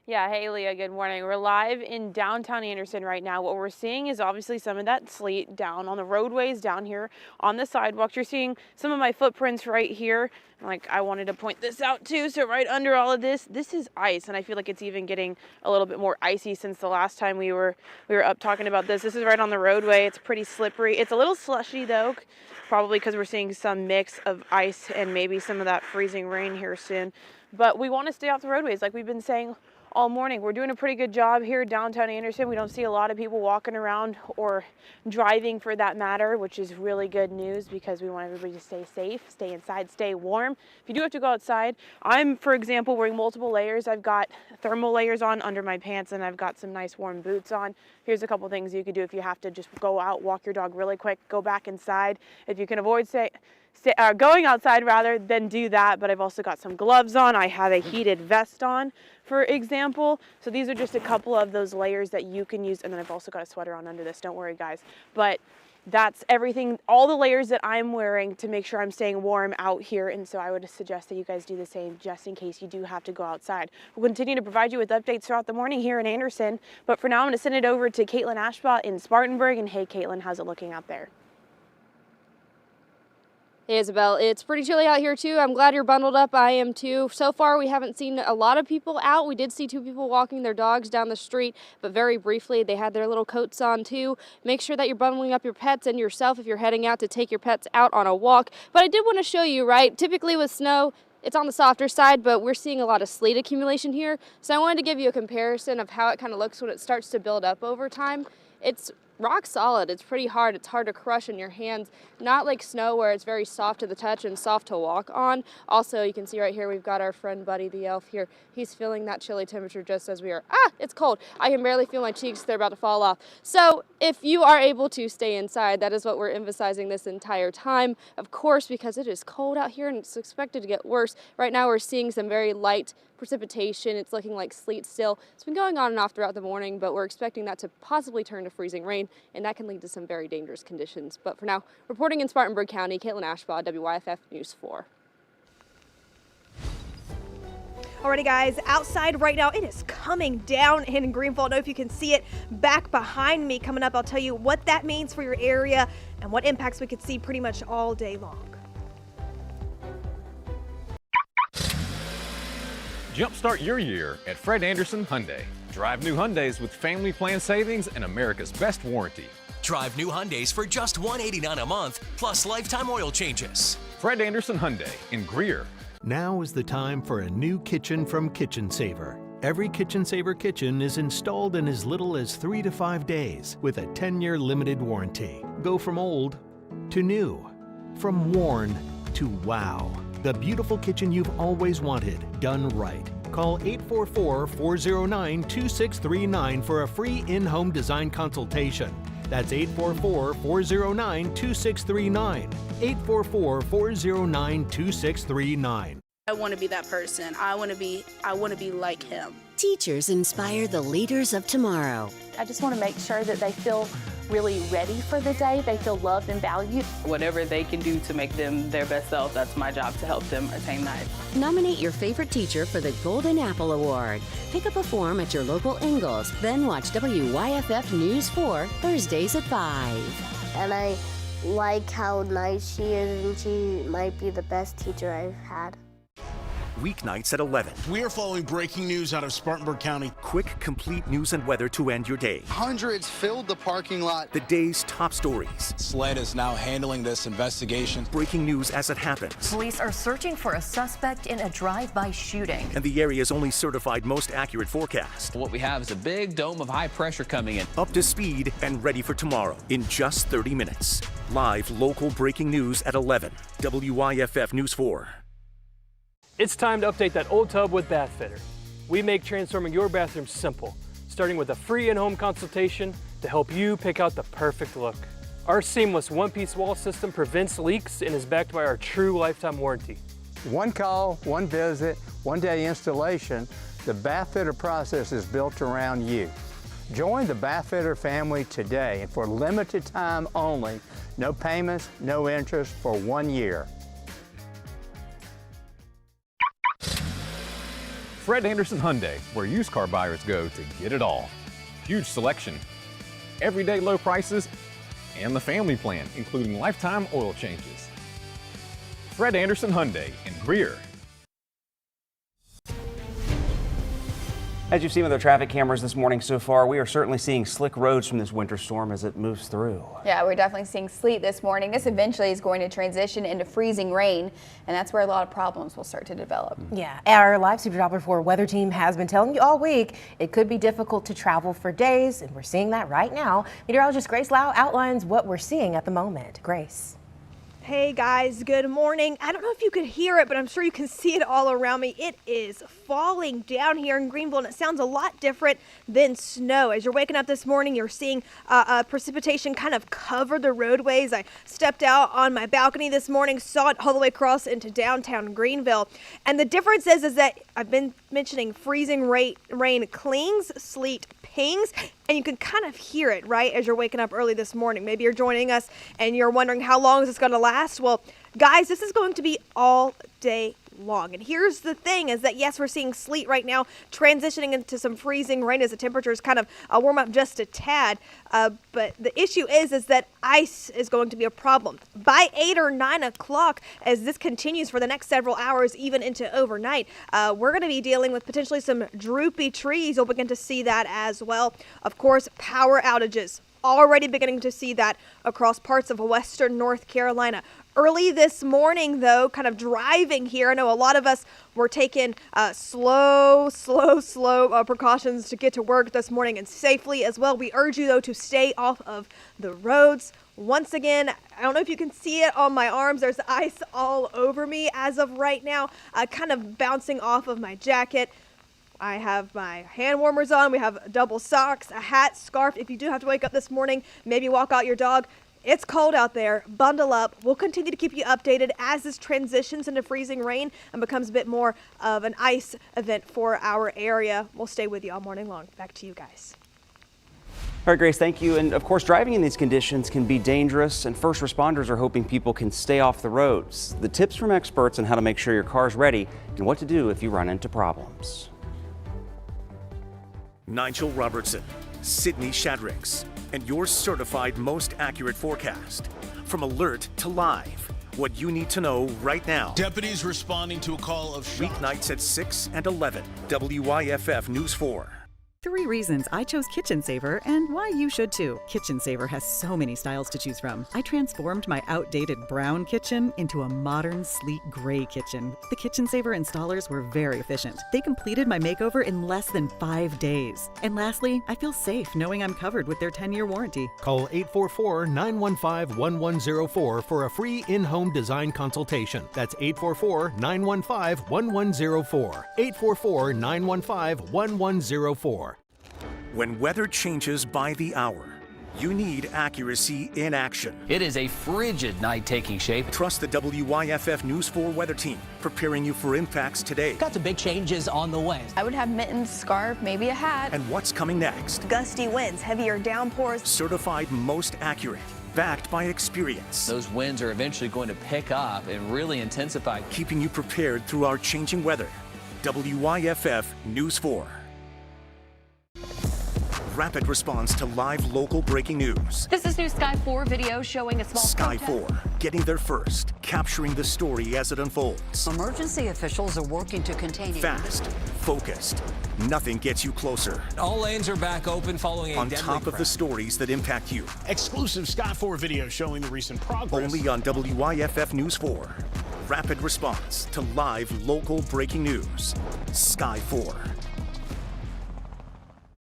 Yeah, hey Leah, good morning. We're live in downtown Anderson right now. What we're seeing is obviously some of that sleet down on the roadways, down here on the sidewalks. You're seeing some of my footprints right here. Like, I wanted to point this out too. So right under all of this is ice, and I feel like it's even getting a little bit more icy since the last time we were up talking about this. This is right on the roadway. It's pretty slippery. It's a little slushy though, probably because we're seeing some mix of ice and maybe some of that freezing rain here soon. But we want to stay off the roadways like we've been saying all morning. We're doing a pretty good job here downtown Anderson. We don't see a lot of people walking around or driving for that matter, which is really good news because we want everybody to stay safe, stay inside, stay warm. If you do have to go outside, I'm, for example, wearing multiple layers. I've got thermal layers on under my pants, and I've got some nice warm boots on. Here's a couple things you could do if you have to just go out, walk your dog really quick, go back inside. If you can avoid going outside rather, then do that. But I've also got some gloves on. I have a heated vest on, for example. So these are just a couple of those layers that you can use. And then I've also got a sweater on under this. Don't worry, guys. But that's everything, all the layers that I'm wearing to make sure I'm staying warm out here. And so I would suggest that you guys do the same just in case you do have to go outside. We'll continue to provide you with updates throughout the morning here in Anderson. But for now, I'm going to send it over to Caitlin Ashbaugh in Spartanburg. And hey, Caitlin, how's it looking out there? Hey Isabel, it's pretty chilly out here too. I'm glad you're bundled up. I am too. So far we haven't seen a lot of people out. We did see 2 people walking their dogs down the street, but very briefly they had their little coats on too. Make sure that you're bundling up your pets and yourself if you're heading out to take your pets out on a walk. But I did want to show you, right, typically with snow, it's on the softer side, but we're seeing a lot of sleet accumulation here. So I wanted to give you a comparison of how it kind of looks when it starts to build up over time. It's rock solid. It's pretty hard. It's hard to crush in your hands. Not like snow where it's very soft to the touch and soft to walk on. Also, you can see right here we've got our friend Buddy the elf here. He's feeling that chilly temperature just as we are. It's cold. I can barely feel my cheeks. They're about to fall off. So if you are able to stay inside, that is what we're emphasizing this entire time. Of course, because it is cold out here and it's expected to get worse. Right now we're seeing some very light precipitation. It's looking like sleet still. It's been going on and off throughout the morning, but we're expecting that to possibly turn to freezing rain, and that can lead to some very dangerous conditions. But for now, reporting in Spartanburg County, Caitlin Ashbaugh, WYFF News 4. Alrighty guys, outside right now, it is coming down in Greenville. I don't know if you can see it back behind me. Coming up, I'll tell you what that means for your area and what impacts we could see pretty much all day long. Jumpstart your year at Fred Anderson Hyundai. Drive new Hyundais with family plan savings and America's best warranty. Drive new Hyundais for just $189 a month, plus lifetime oil changes. Fred Anderson Hyundai in Greer. Now is the time for a new kitchen from Kitchen Saver. Every Kitchen Saver kitchen is installed in as little as 3 to 5 days with a 10-year limited warranty. Go from old to new, from worn to wow. The beautiful kitchen you've always wanted, done right. Call 844-409-2639 for a free in-home design consultation. That's 844-409-2639. 844-409-2639. I want to be that person. I want to be like him. Teachers inspire the leaders of tomorrow. I just want to make sure that they feel really ready for the day. They feel loved and valued. Whatever they can do to make them their best self, that's my job to help them attain that. Nominate your favorite teacher for the Golden Apple Award. Pick up a form at your local Ingalls, then watch WYFF News 4 Thursdays at 5. And I like how nice she is, and she might be the best teacher I've had. Weeknights at 11. We are following breaking news out of Spartanburg County. Quick, complete news and weather to end your day. Hundreds filled the parking lot. The day's top stories. SLED is now handling this investigation. Breaking news as it happens. Police are searching for a suspect in a drive-by shooting. And the area's only certified most accurate forecast. What we have is a big dome of high pressure coming in. Up to speed and ready for tomorrow in just 30 minutes. Live local breaking news at 11. WYFF News 4. It's time to update that old tub with Bath Fitter. We make transforming your bathroom simple, starting with a free in-home consultation to help you pick out the perfect look. Our seamless one-piece wall system prevents leaks and is backed by our true lifetime warranty. One call, one visit, one-day installation. The Bath Fitter process is built around you. Join the Bath Fitter family today, and for limited time only, no payments, no interest for 1 year. Fred Anderson Hyundai, where used car buyers go to get it all. Huge selection, everyday low prices, and the family plan, including lifetime oil changes. Fred Anderson Hyundai in Greer. As you've seen with our traffic cameras this morning so far, we are certainly seeing slick roads from this winter storm as it moves through. Yeah, we're definitely seeing sleet this morning. This eventually is going to transition into freezing rain, and that's where a lot of problems will start to develop. Yeah, our live Super Doppler 4 weather team has been telling you all week it could be difficult to travel for days, and we're seeing that right now. Meteorologist Grace Lau outlines what we're seeing at the moment. Grace. Hey guys, good morning. I don't know if you could hear it, but I'm sure you can see it all around me. It is falling down here in Greenville, and it sounds a lot different than snow. As you're waking up this morning, you're seeing precipitation kind of cover the roadways. I stepped out on my balcony this morning, saw it all the way across into downtown Greenville. And the difference is that I've been mentioning freezing rain clings, sleet pings, and you can kind of hear it, right, as you're waking up early this morning. Maybe you're joining us and you're wondering how long is this going to last? Well, guys, this is going to be all day long. And here's the thing is that, yes, we're seeing sleet right now transitioning into some freezing rain as the temperatures kind of warm up just a tad. But the issue is that ice is going to be a problem. By 8 or 9 o'clock, as this continues for the next several hours, even into overnight, we're going to be dealing with potentially some droopy trees. You'll begin to see that as well. Of course, power outages. Already beginning to see that across parts of western North Carolina. Early this morning, though, kind of driving here, I know a lot of us were taking slow precautions to get to work this morning and safely as well. We urge you, though, to stay off of the roads. Once again, I don't know if you can see it on my arms. There's ice all over me as of right now, kind of bouncing off of my jacket. I have my hand warmers on. We have double socks, a hat, scarf. If you do have to wake up this morning, maybe walk out your dog. It's cold out there. Bundle up. We'll continue to keep you updated as this transitions into freezing rain and becomes a bit more of an ice event for our area. We'll stay with you all morning long. Back to you guys. All right, Grace, thank you. And of course, driving in these conditions can be dangerous, and first responders are hoping people can stay off the roads. The tips from experts on how to make sure your car's ready and what to do if you run into problems. Nigel Robertson, Sydney Shadricks, and your certified most accurate forecast. From alert to live, what you need to know right now. Deputies responding to a call of shock. Weeknights at 6 and 11, WYFF News 4. 3 reasons I chose Kitchen Saver and why you should too. Kitchen Saver has so many styles to choose from. I transformed my outdated brown kitchen into a modern, sleek gray kitchen. The Kitchen Saver installers were very efficient. They completed my makeover in less than 5 days. And lastly, I feel safe knowing I'm covered with their 10-year warranty. Call 844-915-1104 for a free in-home design consultation. That's 844-915-1104. 844-915-1104. When weather changes by the hour, You need accuracy in action. It is a frigid night taking shape. Trust the WYFF News 4 weather team, preparing you for impacts today. Got some big changes on the way. I would have mittens, scarf, maybe a hat. And what's coming next? Gusty winds, heavier downpours. Certified most accurate, backed by experience. Those winds are eventually going to pick up and really intensify. Keeping you prepared through our changing weather. WYFF News 4. Rapid response to live local breaking news. This is new Sky 4 video showing a small Sky protest. 4, getting there first, capturing the story as it unfolds. Emergency officials are working to contain it. Fast, focused, nothing gets you closer. All lanes are back open following a On deadly top of the crash. stories that impact you. Exclusive Sky 4 video showing the recent progress. Only on WYFF News 4. Rapid response to live local breaking news. Sky 4.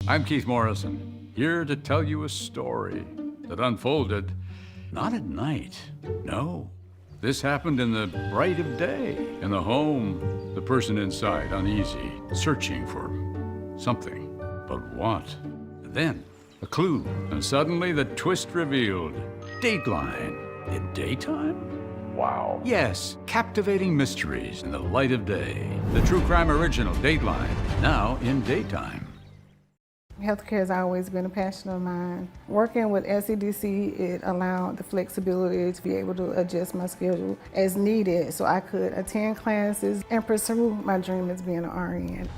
I'm Keith Morrison, here to tell you a story that unfolded not at night, no. This happened in the bright of day, in the home, the person inside uneasy, searching for something. But what? Then, a clue, and suddenly the twist revealed. Dateline in daytime? Wow. Yes, captivating mysteries in the light of day. The true crime original, Dateline, now in daytime. Healthcare has always been a passion of mine. Working with SCDC, it allowed the flexibility to be able to adjust my schedule as needed so I could attend classes and pursue my dream as being an RN.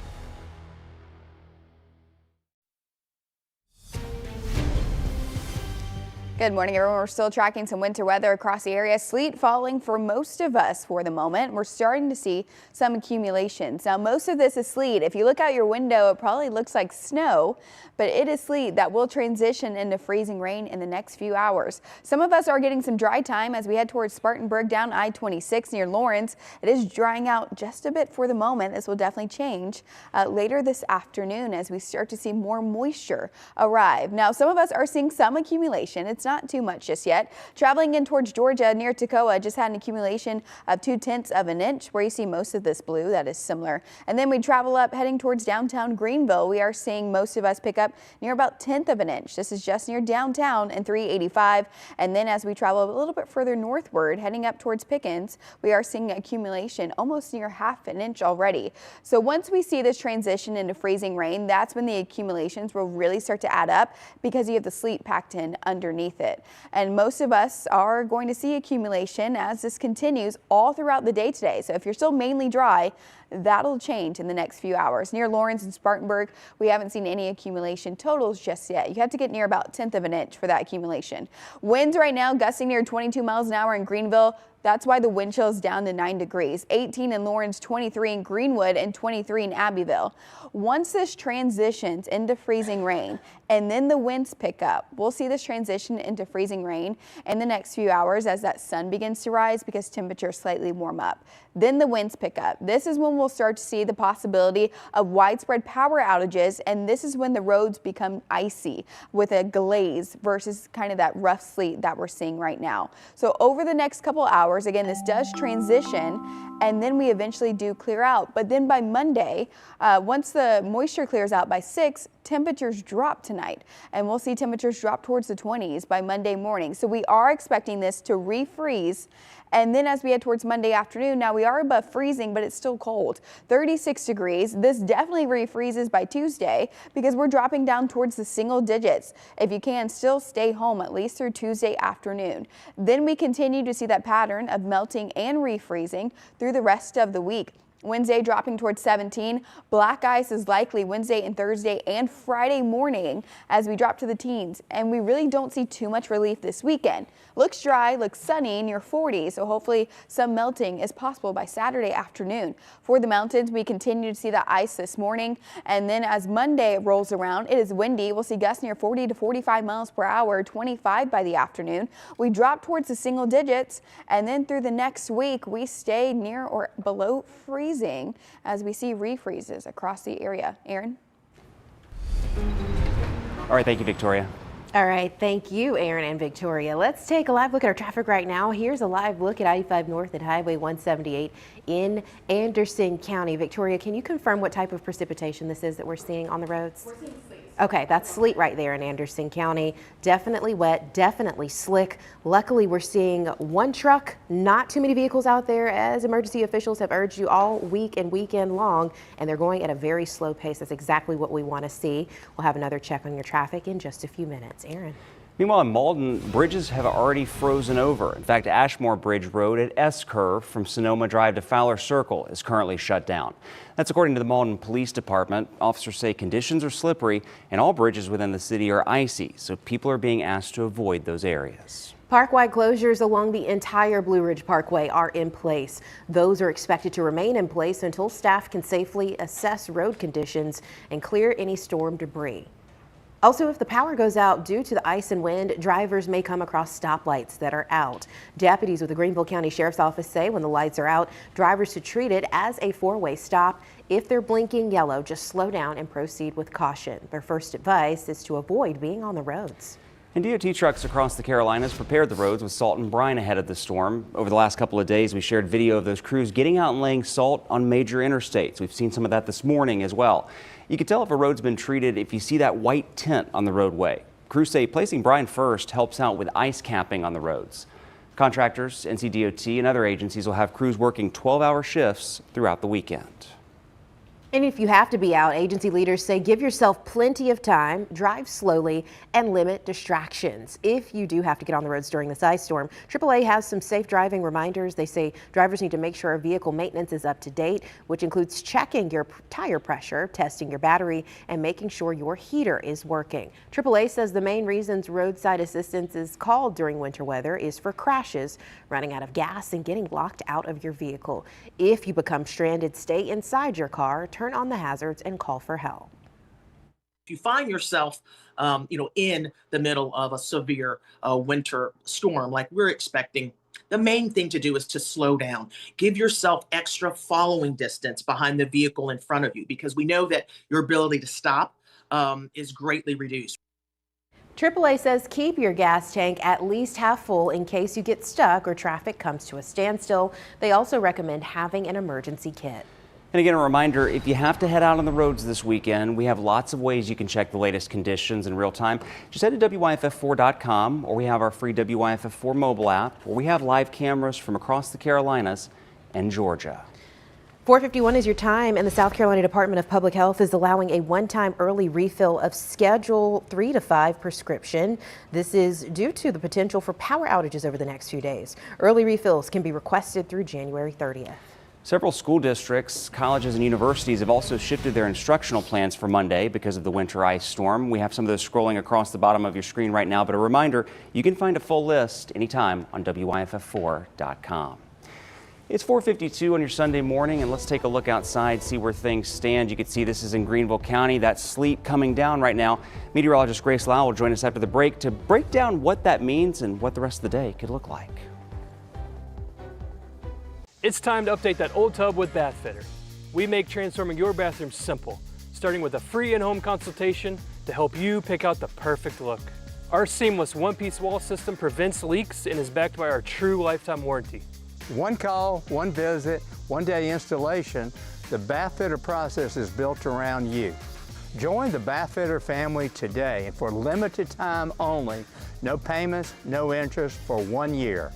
Good morning, everyone. We're still tracking some winter weather across the area. Sleet falling for most of us for the moment. We're starting to see some accumulations. Now, most of this is sleet. If you look out your window, it probably looks like snow, but it is sleet that will transition into freezing rain in the next few hours. Some of us are getting some dry time as we head towards Spartanburg down I-26 near Lawrence. It is drying out just a bit for the moment. This will definitely change later this afternoon as we start to see more moisture arrive. Now, some of us are seeing some accumulation. It's not too much just yet. Traveling in towards Georgia near Toccoa just had an accumulation of 0.2 of an inch where you see most of this blue. That is similar. And then we travel up heading towards downtown Greenville. We are seeing most of us pick up near about 1/10 of an inch. This is just near downtown and 385. And then as we travel a little bit further northward heading up towards Pickens, we are seeing accumulation almost near 1/2 an inch already. So once we see this transition into freezing rain, that's when the accumulations will really start to add up because you have the sleet packed in underneath it. And most of us are going to see accumulation as this continues all throughout the day today. So if you're still mainly dry, that'll change in the next few hours. Near Lawrence and Spartanburg, we haven't seen any accumulation totals just yet. You have to get near about 1/10 of an inch for that accumulation. Winds right now gusting near 22 miles an hour in Greenville. That's why the wind chill is down to 9 degrees. 18 in Lawrence, 23 in Greenwood, and 23 in Abbeville. Once this transitions into freezing rain and then the winds pick up, we'll see this transition into freezing rain in the next few hours as that sun begins to rise because temperatures slightly warm up. Then the winds pick up. This is when we'll start to see the possibility of widespread power outages, and this is when the roads become icy with a glaze versus kind of that rough sleet that we're seeing right now. So over the next couple hours, again, this does transition and then we eventually do clear out. But then by Monday, once the moisture clears out by 6, temperatures drop tonight, and we'll see temperatures drop towards the 20s by Monday morning. So we are expecting this to refreeze. And then as we head towards Monday afternoon, now we are above freezing, but it's still cold. 36 degrees. This definitely refreezes by Tuesday because we're dropping down towards the single digits. If you can, still stay home at least through Tuesday afternoon. Then we continue to see that pattern of melting and refreezing through the rest of the week. Wednesday dropping towards 17. Black ice is likely Wednesday and Thursday and Friday morning as we drop to the teens. And we really don't see too much relief this weekend. Looks dry, looks sunny, near 40. So hopefully some melting is possible by Saturday afternoon. For the mountains, we continue to see the ice this morning. And then as Monday rolls around, it is windy. We'll see gusts near 40 to 45 miles per hour, 25 by the afternoon. We drop towards the single digits. And then through the next week, we stay near or below freezing as we see refreezes across the area. Aaron? All right, thank you, Victoria. All right, thank you, Aaron and Victoria. Let's take a live look at our traffic right now. Here's a live look at I-5 North and Highway 178 in Anderson County. Victoria, can you confirm what type of precipitation this is that we're seeing on the roads? We're seeing sleet. Okay, that's sleet right there in Anderson County. Definitely wet, definitely slick. Luckily, we're seeing one truck, not too many vehicles out there, as emergency officials have urged you all week and weekend long, and they're going at a very slow pace. That's exactly what we want to see. We'll have another check on your traffic in just a few minutes. Aaron. Meanwhile, in Malden, bridges have already frozen over. In fact, Ashmore Bridge Road at S-Curve from Sonoma Drive to Fowler Circle is currently shut down. That's according to the Malden Police Department. Officers say conditions are slippery and all bridges within the city are icy, so people are being asked to avoid those areas. Parkwide closures along the entire Blue Ridge Parkway are in place. Those are expected to remain in place until staff can safely assess road conditions and clear any storm debris. Also, if the power goes out due to the ice and wind, drivers may come across stoplights that are out. Deputies with the Greenville County Sheriff's Office say when the lights are out, drivers should treat it as a four-way stop. If they're blinking yellow, just slow down and proceed with caution. Their first advice is to avoid being on the roads. And DOT trucks across the Carolinas prepared the roads with salt and brine ahead of the storm. Over the last couple of days, we shared video of those crews getting out and laying salt on major interstates. We've seen some of that this morning as well. You can tell if a road's been treated if you see that white tint on the roadway. Crews say placing brine first helps out with ice capping on the roads. Contractors, NCDOT, and other agencies will have crews working 12-hour shifts throughout the weekend. And if you have to be out, agency leaders say give yourself plenty of time, drive slowly, and limit distractions. If you do have to get on the roads during this ice storm, AAA has some safe driving reminders. They say drivers need to make sure vehicle maintenance is up to date, which includes checking your tire pressure, testing your battery, and making sure your heater is working. AAA says the main reasons roadside assistance is called during winter weather is for crashes, running out of gas, and getting locked out of your vehicle. If you become stranded, stay inside your car, turn on the hazards, and call for help. If you find yourself, in the middle of a severe winter storm like we're expecting, the main thing to do is to slow down. Give yourself extra following distance behind the vehicle in front of you, because we know that your ability to stop is greatly reduced. AAA says keep your gas tank at least half full in case you get stuck or traffic comes to a standstill. They also recommend having an emergency kit. And again, a reminder, if you have to head out on the roads this weekend, we have lots of ways you can check the latest conditions in real time. Just head to WYFF4.com, or we have our free WYFF4 mobile app, or we have live cameras from across the Carolinas and Georgia. 4:51 is your time, and the South Carolina Department of Public Health is allowing a one-time early refill of Schedule 3 to 5 prescription. This is due to the potential for power outages over the next few days. Early refills can be requested through January 30th. Several school districts, colleges, and universities have also shifted their instructional plans for Monday because of the winter ice storm. We have some of those scrolling across the bottom of your screen right now, but a reminder, you can find a full list anytime on WYFF4.com. It's 4:52 on your Sunday morning, and let's take a look outside, see where things stand. You can see this is in Greenville County. That sleet coming down right now. Meteorologist Grace Lau will join us after the break to break down what that means and what the rest of the day could look like. It's time to update that old tub with Bath Fitter. We make transforming your bathroom simple, starting with a free in-home consultation to help you pick out the perfect look. Our seamless one-piece wall system prevents leaks and is backed by our true lifetime warranty. One call, one visit, one-day installation. The Bath Fitter process is built around you. Join the Bath Fitter family today, and for limited time only, no payments, no interest for 1 year.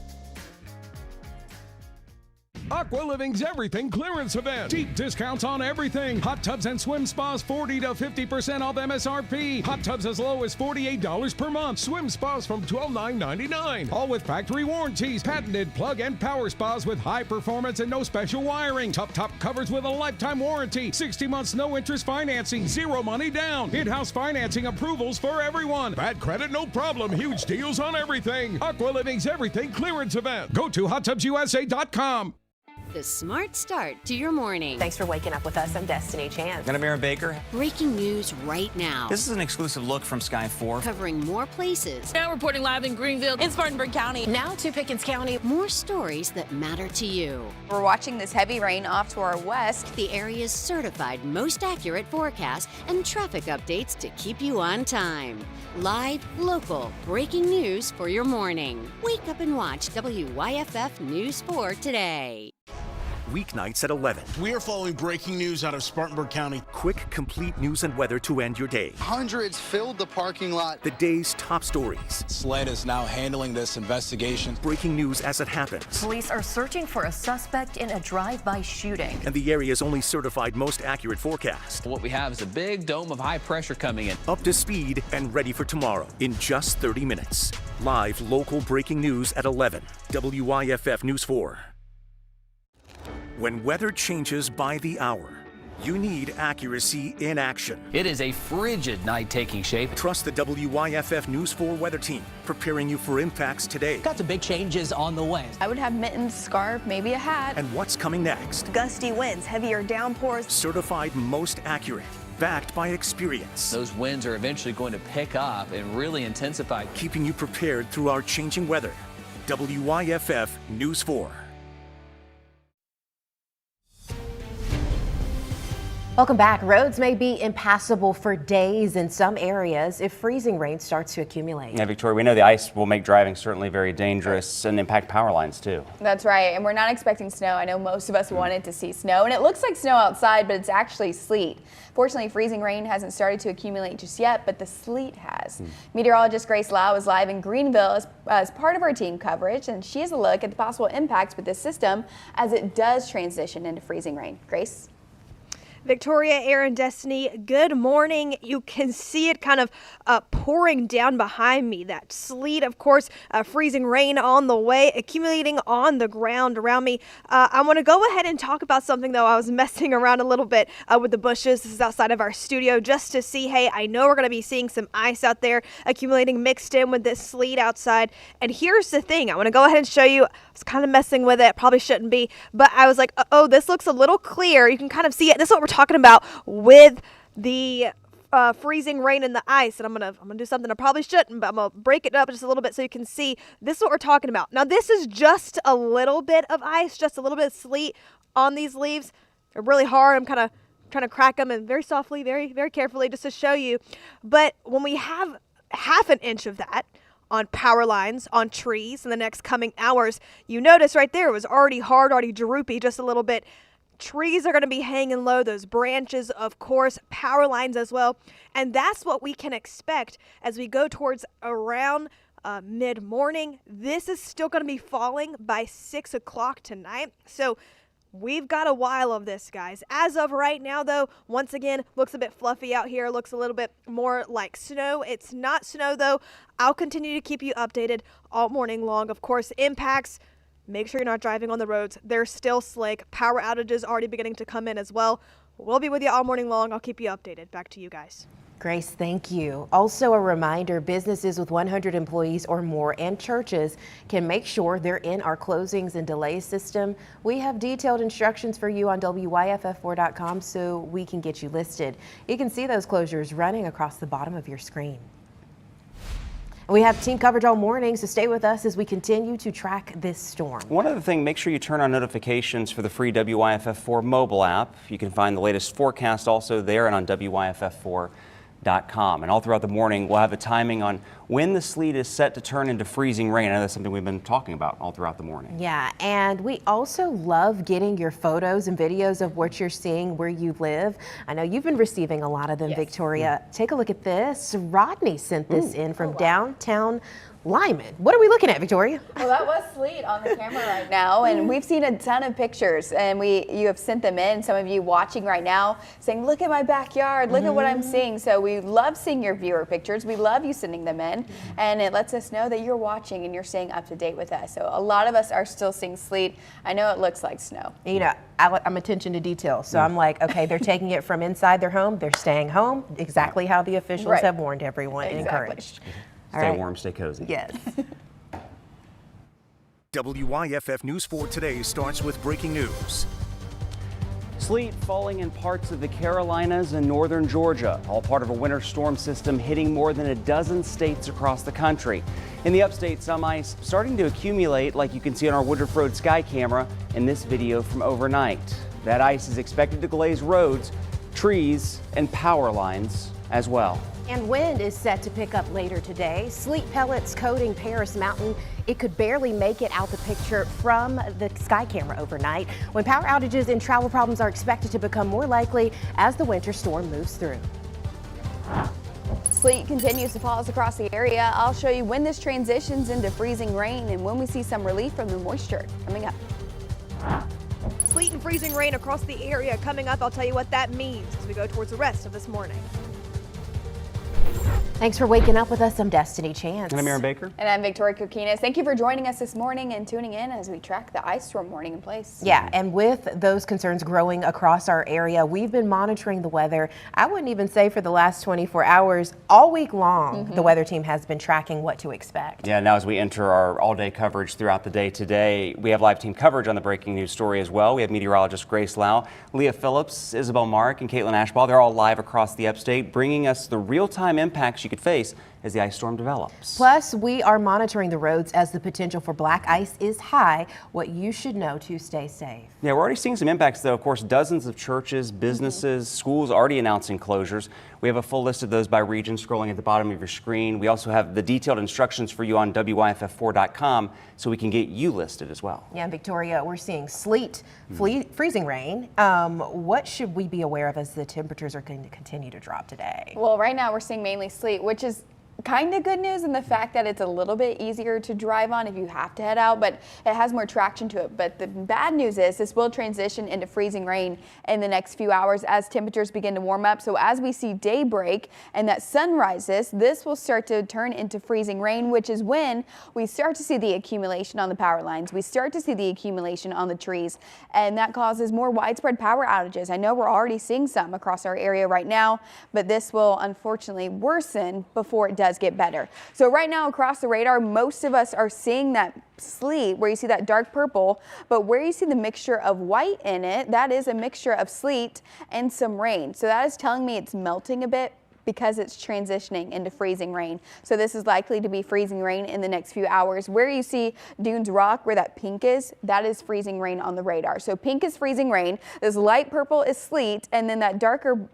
Aqua Living's Everything Clearance Event. Deep discounts on everything. Hot tubs and swim spas 40 to 50% off MSRP. Hot tubs as low as $48 per month. Swim spas from $12,999. All with factory warranties. Patented plug and power spas with high performance and no special wiring. Top covers with a lifetime warranty. 60 months no interest financing. Zero money down. In-house financing approvals for everyone. Bad credit, no problem. Huge deals on everything. Aqua Living's Everything Clearance Event. Go to hottubsusa.com. The smart start to your morning. Thanks for waking up with us. I'm Destiny Chance. And I'm Aaron Baker. Breaking news right now. This is an exclusive look from Sky 4. Covering more places. Now reporting live in Greenville, in Spartanburg County. Now to Pickens County. More stories that matter to you. We're watching this heavy rain off to our west. The area's certified most accurate forecast and traffic updates to keep you on time. Live, local, breaking news for your morning. Wake up and watch WYFF News 4 today. weeknights at 11. We are following breaking news out of Spartanburg County. Quick, complete news and weather to end your day. Hundreds filled the parking lot. The day's top stories. SLED is now handling this investigation. Breaking news as it happens. Police are searching for a suspect in a drive-by shooting. And the area's only certified most accurate forecast. What we have is a big dome of high pressure coming in. Up to speed and ready for tomorrow in just 30 minutes. Live local breaking news at 11. WYFF News 4. When weather changes by the hour, you need accuracy in action. It is a frigid night taking shape. Trust the WYFF News 4 weather team, preparing you for impacts today. Got some big changes on the way. I would have mittens, scarf, maybe a hat. And what's coming next? Gusty winds, heavier downpours. Certified most accurate, backed by experience. Those winds are eventually going to pick up and really intensify. Keeping you prepared through our changing weather. WYFF News 4. Welcome back. Roads may be impassable for days in some areas if freezing rain starts to accumulate. Yeah, Victoria, we know the ice will make driving certainly very dangerous and impact power lines too. That's right, and we're not expecting snow. I know most of us wanted to see snow, and it looks like snow outside, but it's actually sleet. Fortunately, freezing rain hasn't started to accumulate just yet, but the sleet has. Meteorologist Grace Lau is live in Greenville as part of our team coverage, and she has a look at the possible impacts with this system as it does transition into freezing rain. Grace? Victoria, Aaron, Destiny, good morning. You can see it kind of pouring down behind me. That sleet, of course, freezing rain on the way, accumulating on the ground around me. I want to go ahead and talk about something, though. I was messing around a little bit with the bushes. This is outside of our studio just to see, hey, I know we're going to be seeing some ice out there accumulating mixed in with this sleet outside. And here's the thing. I want to go ahead and show you. I was kind of messing with it. Probably shouldn't be. But I was like, oh, this looks a little clear. You can kind of see it. This is what we're talking about with the freezing rain and the ice. And I'm gonna do something I probably shouldn't, but I'm gonna break it up just a little bit so you can see. This is what we're talking about. Now this is just a little bit of ice, just a little bit of sleet on these leaves. They're really hard. I'm kind of trying to crack them and very softly, very, very carefully just to show you. But when we have half an inch of that on power lines, on trees in the next coming hours, you notice right there it was already hard, already droopy just a little bit. Trees are going to be hanging low, those branches, of course, power lines as well. And that's what we can expect as we go towards around mid-morning. This is still going to be falling by 6 o'clock tonight. So we've got a while of this, guys. As of right now, though, once again, looks a bit fluffy out here. Looks a little bit more like snow. It's not snow, though. I'll continue to keep you updated all morning long. Of course, impacts. Make sure you're not driving on the roads. They're still slick. Power outages already beginning to come in as well. We'll be with you all morning long. I'll keep you updated. Back to you guys. Grace, thank you. Also a reminder, businesses with 100 employees or more and churches can make sure they're in our closings and delays system. We have detailed instructions for you on WYFF4.com so we can get you listed. You can see those closures running across the bottom of your screen. We have team coverage all morning, so stay with us as we continue to track this storm. One other thing, make sure you turn on notifications for the free WYFF4 mobile app. You can find the latest forecast also there and on WYFF4.com. And all throughout the morning, we'll have a timing on when the sleet is set to turn into freezing rain. I know that's something we've been talking about all throughout the morning. Yeah, and we also love getting your photos and videos of what you're seeing where you live. I know you've been receiving a lot of them, yes. Victoria. Take a look at this. Rodney sent this in from downtown Lyman. What are we looking at, Victoria? Well, that was sleet on the camera right now, and we've seen a ton of pictures, and you have sent them in. Some of you watching right now saying, look at my backyard, look at what I'm seeing. So we love seeing your viewer pictures. We love you sending them in, and it lets us know that you're watching and you're staying up to date with us. So a lot of us are still seeing sleet. I know it looks like snow. You know, I'm attention to detail. So I'm like, okay, they're taking it from inside their home. They're staying home, exactly how the officials have warned everyone and encouraged. Stay warm, stay cozy. Yes. WYFF News 4 today starts with breaking news. Sleet falling in parts of the Carolinas and northern Georgia, all part of a winter storm system hitting more than a dozen states across the country. In the upstate, some ice starting to accumulate, like you can see on our Woodruff Road sky camera in this video from overnight. That ice is expected to glaze roads, trees, and power lines as well. And wind is set to pick up later today. Sleet pellets coating Paris Mountain. It could barely make it out the picture from the sky camera overnight, when power outages and travel problems are expected to become more likely as the winter storm moves through. Sleet continues to fall across the area. I'll show you when this transitions into freezing rain and when we see some relief from the moisture coming up. Sleet and freezing rain across the area coming up. I'll tell you what that means as we go towards the rest of this morning. Thanks for waking up with us. I'm Destiny Chance. And I'm Aaron Baker. And I'm Victoria Kokinas. Thank you for joining us this morning and tuning in as we track the ice storm warning in place. Yeah, and with those concerns growing across our area, we've been monitoring the weather. I wouldn't even say for the last 24 hours, all week long, the weather team has been tracking what to expect. Yeah, now as we enter our all-day coverage throughout the day today, we have live team coverage on the breaking news story as well. We have meteorologist Grace Lau, Leah Phillips, Isabel Mark, and Caitlin Ashball. They're all live across the upstate, bringing us the real-time impacts you could face as the ice storm develops. Plus, we are monitoring the roads as the potential for black ice is high, what you should know to stay safe. Yeah, we're already seeing some impacts, though. Of course, dozens of churches, businesses, schools already announcing closures. We have a full list of those by region scrolling at the bottom of your screen. We also have the detailed instructions for you on WYFF4.com so we can get you listed as well. Yeah, in Victoria, we're seeing sleet, freezing rain. What should we be aware of as the temperatures are going to continue to drop today? Well, right now we're seeing mainly sleet, which is kind of good news in the fact that it's a little bit easier to drive on if you have to head out, but it has more traction to it. But the bad news is this will transition into freezing rain in the next few hours as temperatures begin to warm up. So as we see daybreak and that sun rises, this will start to turn into freezing rain, which is when we start to see the accumulation on the power lines. We start to see the accumulation on the trees, and that causes more widespread power outages. I know we're already seeing some across our area right now, but this will unfortunately worsen before it does get better. So right now across the radar, most of us are seeing that sleet where you see that dark purple, but where you see the mixture of white in it, that is a mixture of sleet and some rain. So that is telling me it's melting a bit because it's transitioning into freezing rain. So this is likely to be freezing rain in the next few hours. Where you see Dunes Rock, where that pink is, that is freezing rain on the radar. So pink is freezing rain, this light purple is sleet, and then that darker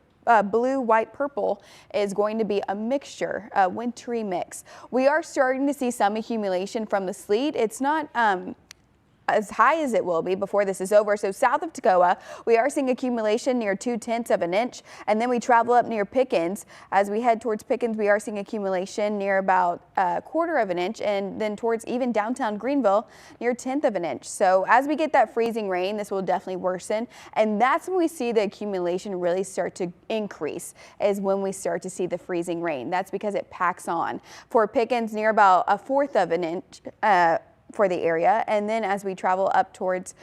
blue, white, purple is going to be a mixture, a wintry mix. We are starting to see some accumulation from the sleet. It's not as high as it will be before this is over. So south of Toccoa, we are seeing accumulation near 2/10 of an inch, and then we travel up near Pickens. As we head towards Pickens, we are seeing accumulation near about 1/4 of an inch, and then towards even downtown Greenville near 1/10 of an inch. So as we get that freezing rain, this will definitely worsen, and that's when we see the accumulation really start to increase, is when we start to see the freezing rain. That's because it packs on. For Pickens, near about 1/4 of an inch for the area, and then as we travel up towards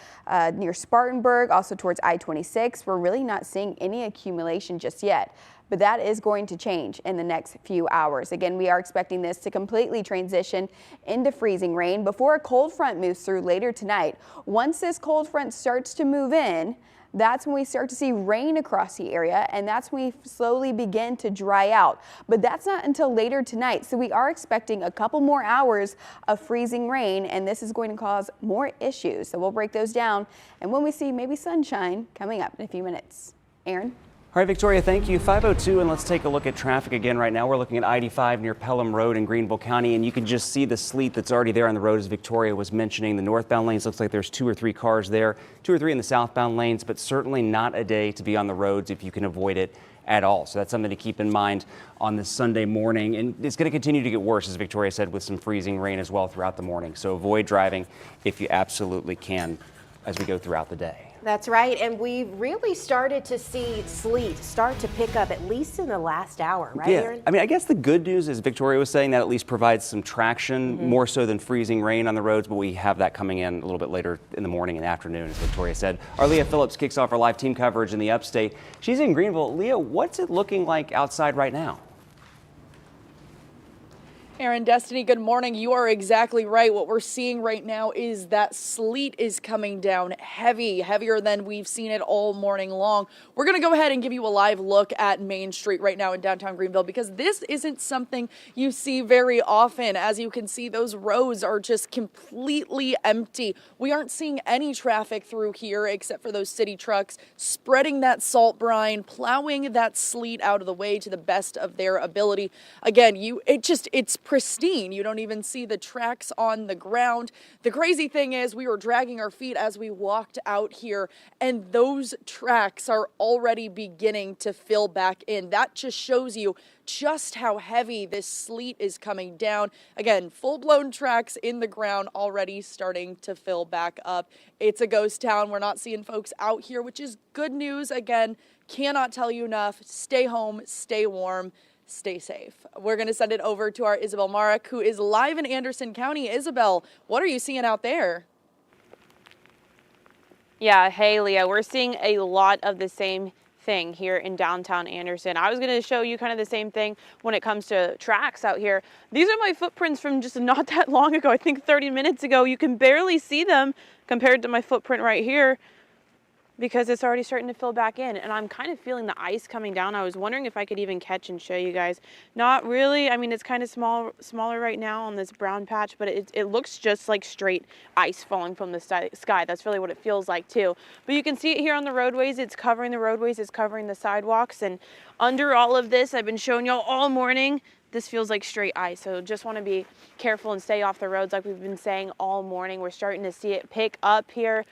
near Spartanburg, also towards I-26, we're really not seeing any accumulation just yet. But that is going to change in the next few hours. Again, we are expecting this to completely transition into freezing rain before a cold front moves through later tonight. Once this cold front starts to move in, that's when we start to see rain across the area, and that's when we slowly begin to dry out. But that's not until later tonight. So we are expecting a couple more hours of freezing rain, and this is going to cause more issues. So we'll break those down, and when we see maybe sunshine coming up in a few minutes. Aaron? All right, Victoria, thank you. 5:02, and let's take a look at traffic again right now. We're looking at I-85 near Pelham Road in Greenville County, and you can just see the sleet that's already there on the road, as Victoria was mentioning. The northbound lanes, looks like there's 2 or 3 cars there, 2 or 3 in the southbound lanes, but certainly not a day to be on the roads if you can avoid it at all. So that's something to keep in mind on this Sunday morning, and it's going to continue to get worse, as Victoria said, with some freezing rain as well throughout the morning. So avoid driving if you absolutely can as we go throughout the day. That's right, and we've really started to see sleet start to pick up, at least in the last hour, right, Aaron? I mean, I guess the good news is Victoria was saying that at least provides some traction, more so than freezing rain on the roads, but we have that coming in a little bit later in the morning and afternoon, as Victoria said. Our Leah Phillips kicks off our live team coverage in the upstate. She's in Greenville. Leah, what's it looking like outside right now? Aaron, Destiny, good morning. You are exactly right. What we're seeing right now is that sleet is coming down heavier than we've seen it all morning long. We're going to go ahead and give you a live look at Main Street right now in downtown Greenville because this isn't something you see very often. As you can see, those roads are just completely empty. We aren't seeing any traffic through here except for those city trucks spreading that salt brine, plowing that sleet out of the way to the best of their ability. Again, it's pristine. You don't even see the tracks on the ground. The crazy thing is we were dragging our feet as we walked out here, and those tracks are already beginning to fill back in. That just shows you just how heavy this sleet is coming down. Again, full-blown tracks in the ground already starting to fill back up. It's a ghost town. We're not seeing folks out here, which is good news. Again, cannot tell you enough. Stay home, stay warm, stay safe. We're going to send it over to our Isabel Marek, who is live in Anderson County. Isabel, what are you seeing out there? Yeah, hey, Leah, we're seeing a lot of the same thing here in downtown Anderson. I was going to show you kind of the same thing when it comes to tracks out here. These are my footprints from just not that long ago, I think 30 minutes ago. You can barely see them compared to my footprint right here, because it's already starting to fill back in, and I'm kind of feeling the ice coming down. I was wondering if I could even catch and show you guys. Not really. I mean, it's kind of smaller right now on this brown patch, but it looks just like straight ice falling from the sky. That's really what it feels like too. But you can see it here on the roadways. It's covering the roadways, it's covering the sidewalks, and under all of this, I've been showing y'all all morning, this feels like straight ice. So just want to be careful and stay off the roads like we've been saying all morning. We're starting to see it pick up here.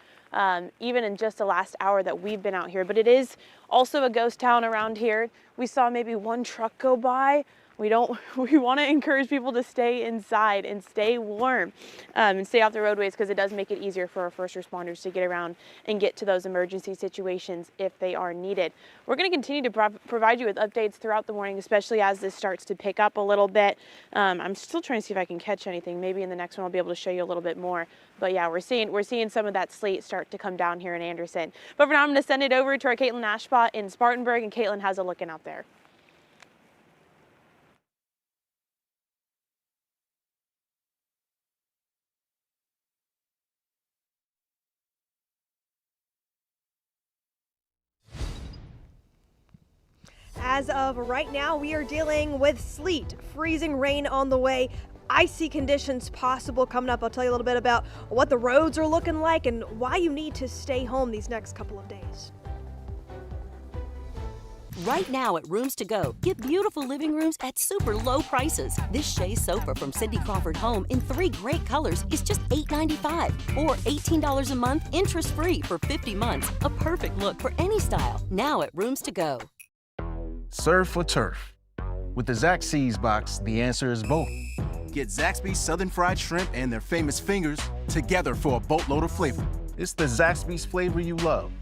Even in just the last hour that we've been out here. But it is also a ghost town around here. We saw maybe one truck go by. We want to encourage people to stay inside and stay warm and stay off the roadways, because it does make it easier for our first responders to get around and get to those emergency situations if they are needed. We're going to continue to provide you with updates throughout the morning, especially as this starts to pick up a little bit. I'm still trying to see if I can catch anything. Maybe in the next one I'll be able to show you a little bit more. But yeah, we're seeing some of that sleet start to come down here in Anderson. But for now, I'm going to send it over to our Caitlin Ashbaugh in Spartanburg, and Caitlin has a look in out there. As of right now, we are dealing with sleet, freezing rain on the way, icy conditions possible coming up. I'll tell you a little bit about what the roads are looking like and why you need to stay home these next couple of days. Right now at Rooms To Go, get beautiful living rooms at super low prices. This Shea sofa from Cindy Crawford Home in 3 great colors is just $8.95 or $18 a month, interest-free for 50 months. A perfect look for any style. Now at Rooms To Go. Surf or turf? With the Zaxby's box, the answer is both. Get Zaxby's Southern Fried Shrimp and their famous fingers together for a boatload of flavor. It's the Zaxby's flavor you love.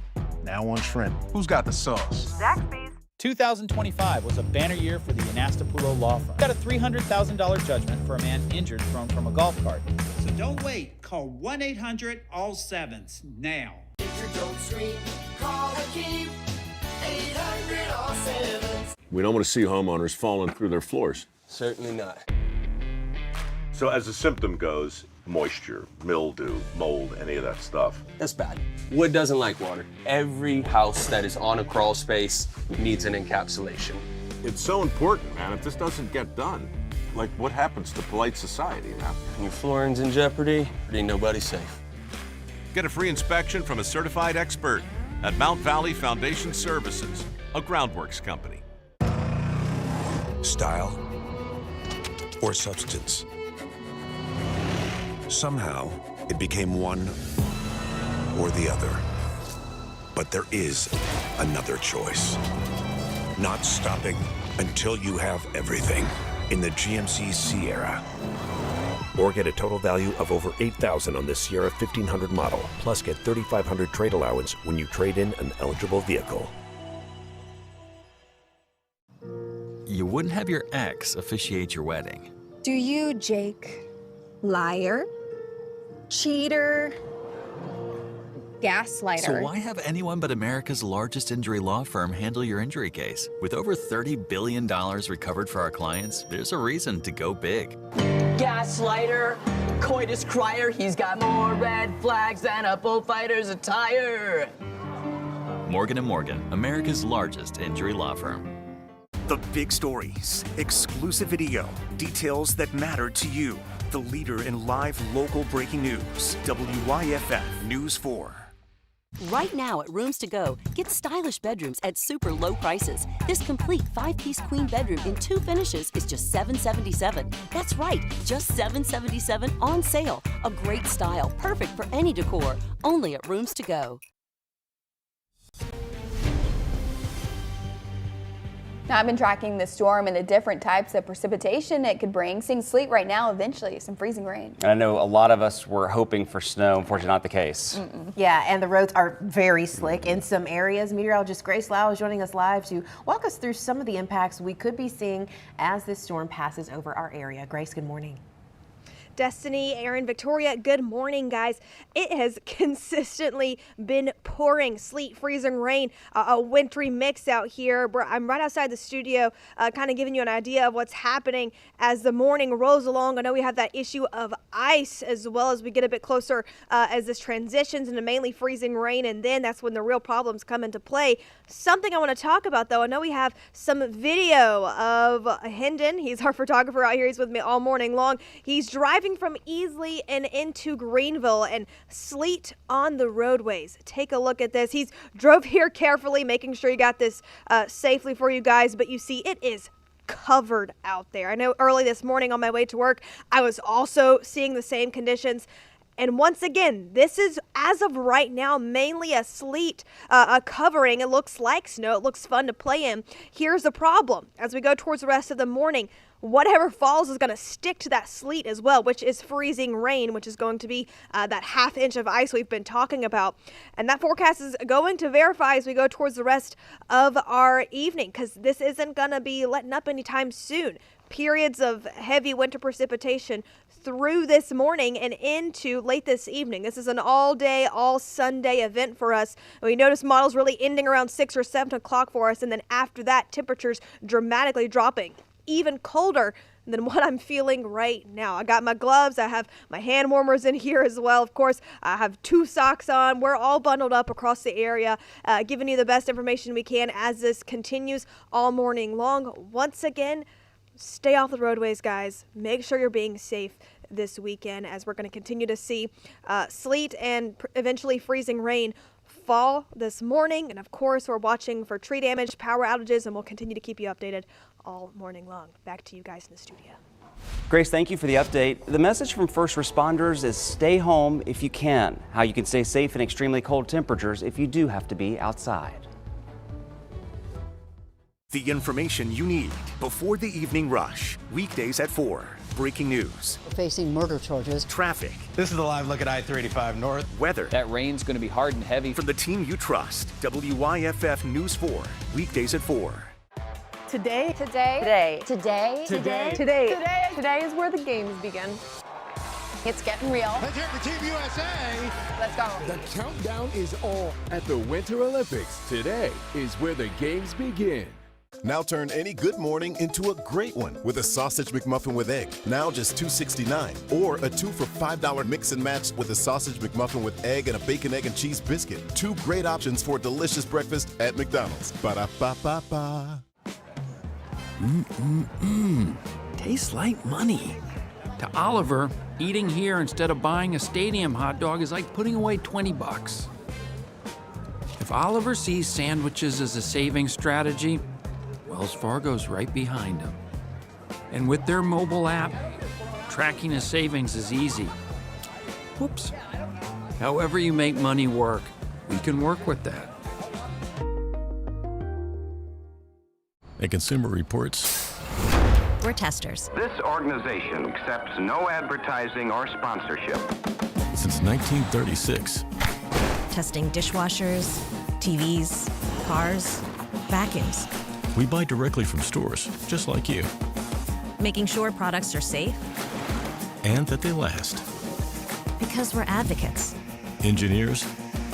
Now on shrimp. Who's got the sauce? Zaxby's. 2025 was a banner year for the Anastapulo Law Firm. Got a $300,000 judgment for a man injured thrown from a golf cart. So don't wait. Call 1-800-ALL-7s now. If you don't scream, call and keep 800-ALL-7s. We don't want to see homeowners falling through their floors. Certainly not. So as the symptom goes, moisture, mildew, mold, any of that stuff. That's bad. Wood doesn't like water. Every house that is on a crawl space needs an encapsulation. It's so important, man. If this doesn't get done, like what happens to polite society, man? Your flooring's in jeopardy, ain't nobody safe. Get a free inspection from a certified expert at Mount Valley Foundation Services, a groundworks company. Style or substance. Somehow, it became one or the other. But there is another choice. Not stopping until you have everything in the GMC Sierra. Or get a total value of over $8,000 on this Sierra 1500 model. Plus get $3,500 trade allowance when you trade in an eligible vehicle. You wouldn't have your ex officiate your wedding. Do you, Jake? Liar? Cheater? gaslighter. So why have anyone but America's largest injury law firm handle your injury case? With over $30 billion recovered for our clients, there's a reason to go big. Gaslighter, coitus crier, he's got more red flags than a bullfighter's attire. Morgan & Morgan, America's largest injury law firm. The big stories, exclusive video, details that matter to you. The leader in live local breaking news, WYFF News 4. Right now at Rooms To Go, get stylish bedrooms at super low prices. This complete 5-piece queen bedroom in 2 finishes is just $777. That's right, just $777 on sale. A great style, perfect for any decor. Only at Rooms To Go. Now, I've been tracking the storm and the different types of precipitation it could bring. Seeing sleet right now, eventually some freezing rain. And I know a lot of us were hoping for snow. Unfortunately, not the case. Yeah, and the roads are very slick in some areas. Meteorologist Grace Lau is joining us live to walk us through some of the impacts we could be seeing as this storm passes over our area. Grace, good morning. Destiny, Aaron, Victoria, good morning, guys. It has consistently been pouring sleet, freezing rain, a wintry mix out here. I'm right outside the studio, kind of giving you an idea of what's happening as the morning rolls along. I know we have that issue of ice as well as we get a bit closer as this transitions into mainly freezing rain, and then that's when the real problems come into play. Something I want to talk about, though, I know we have some video of Hendon. He's our photographer out here. He's with me all morning long. He's driving from Easley and into Greenville, and sleet on the roadways. Take a look at this. He's drove here carefully, making sure he got this safely for you guys, but you see it is covered out there. I know early this morning on my way to work, I was also seeing the same conditions. And once again, this is, as of right now, mainly a sleet covering. It looks like snow. It looks fun to play in. Here's the problem. As we go towards the rest of the morning, whatever falls is going to stick to that sleet as well, which is freezing rain, which is going to be that ½ inch of ice we've been talking about. And that forecast is going to verify as we go towards the rest of our evening, because this isn't going to be letting up anytime soon. Periods of heavy winter precipitation through this morning and into late this evening. This is an all-day, all-Sunday event for us. We notice models really ending around 6 or 7 o'clock for us, and then after that, temperatures dramatically dropping, even colder than what I'm feeling right now. I got my gloves. I have my hand warmers in here as well. Of course, I have 2 socks on. We're all bundled up across the area, giving you the best information we can as this continues all morning long. Once again, stay off the roadways, guys. Make sure you're being safe this weekend, as we're going to continue to see sleet and eventually freezing rain fall this morning. And of course, we're watching for tree damage, power outages, and we'll continue to keep you updated all morning long. Back to you guys in the studio. Grace, thank you for the update. The message from first responders is stay home if you can. How you can stay safe in extremely cold temperatures if you do have to be outside. The information you need before the evening rush. Weekdays at 4. Breaking news. Facing murder charges. Traffic. This is the live look at I-35 North. Weather. That rain's going to be hard and heavy. From the team you trust. WYFF News 4. Weekdays at 4. Today is where the games begin. It's getting real. Let's hear it for Team USA. Let's go. The countdown is on. At the Winter Olympics, today is where the games begin. Now turn any good morning into a great one with a Sausage McMuffin with egg. Now just $2.69. Or a 2 for $5 mix and match with a Sausage McMuffin with egg and a bacon, egg, and cheese biscuit. 2 great options for a delicious breakfast at McDonald's. Ba-da-ba-ba-ba. Tastes like money. To Oliver, eating here instead of buying a stadium hot dog is like putting away $20. If Oliver sees sandwiches as a saving strategy, Wells Fargo's right behind him. And with their mobile app, tracking his savings is easy. Whoops. However you make money work, we can work with that. At Consumer Reports, we're testers. This organization accepts no advertising or sponsorship. Since 1936. Testing dishwashers, TVs, cars, vacuums. We buy directly from stores, just like you. Making sure products are safe. And that they last. Because we're advocates. Engineers.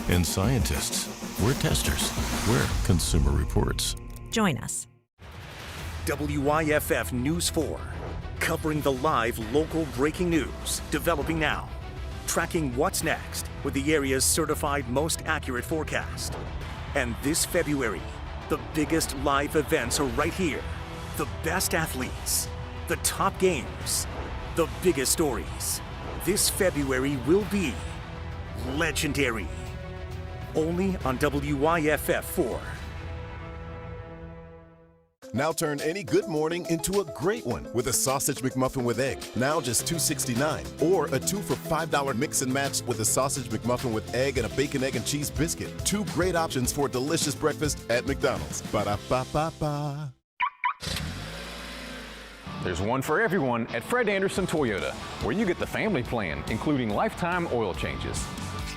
and scientists. We're testers. We're Consumer Reports. Join us. WYFF News 4, covering the live local breaking news developing now. Tracking what's next with the area's certified most accurate forecast. And this February, the biggest live events are right here. The best athletes, the top games, the biggest stories. This February will be legendary. Only on WYFF 4. Now turn any good morning into a great one with a sausage McMuffin with egg. Now just $2.69. Or a 2 for $5 mix and match with a sausage McMuffin with egg and a bacon, egg, and cheese biscuit. 2 great options for a delicious breakfast at McDonald's. Ba-da-ba-ba-ba. There's one for everyone at Fred Anderson Toyota, where you get the family plan, including lifetime oil changes.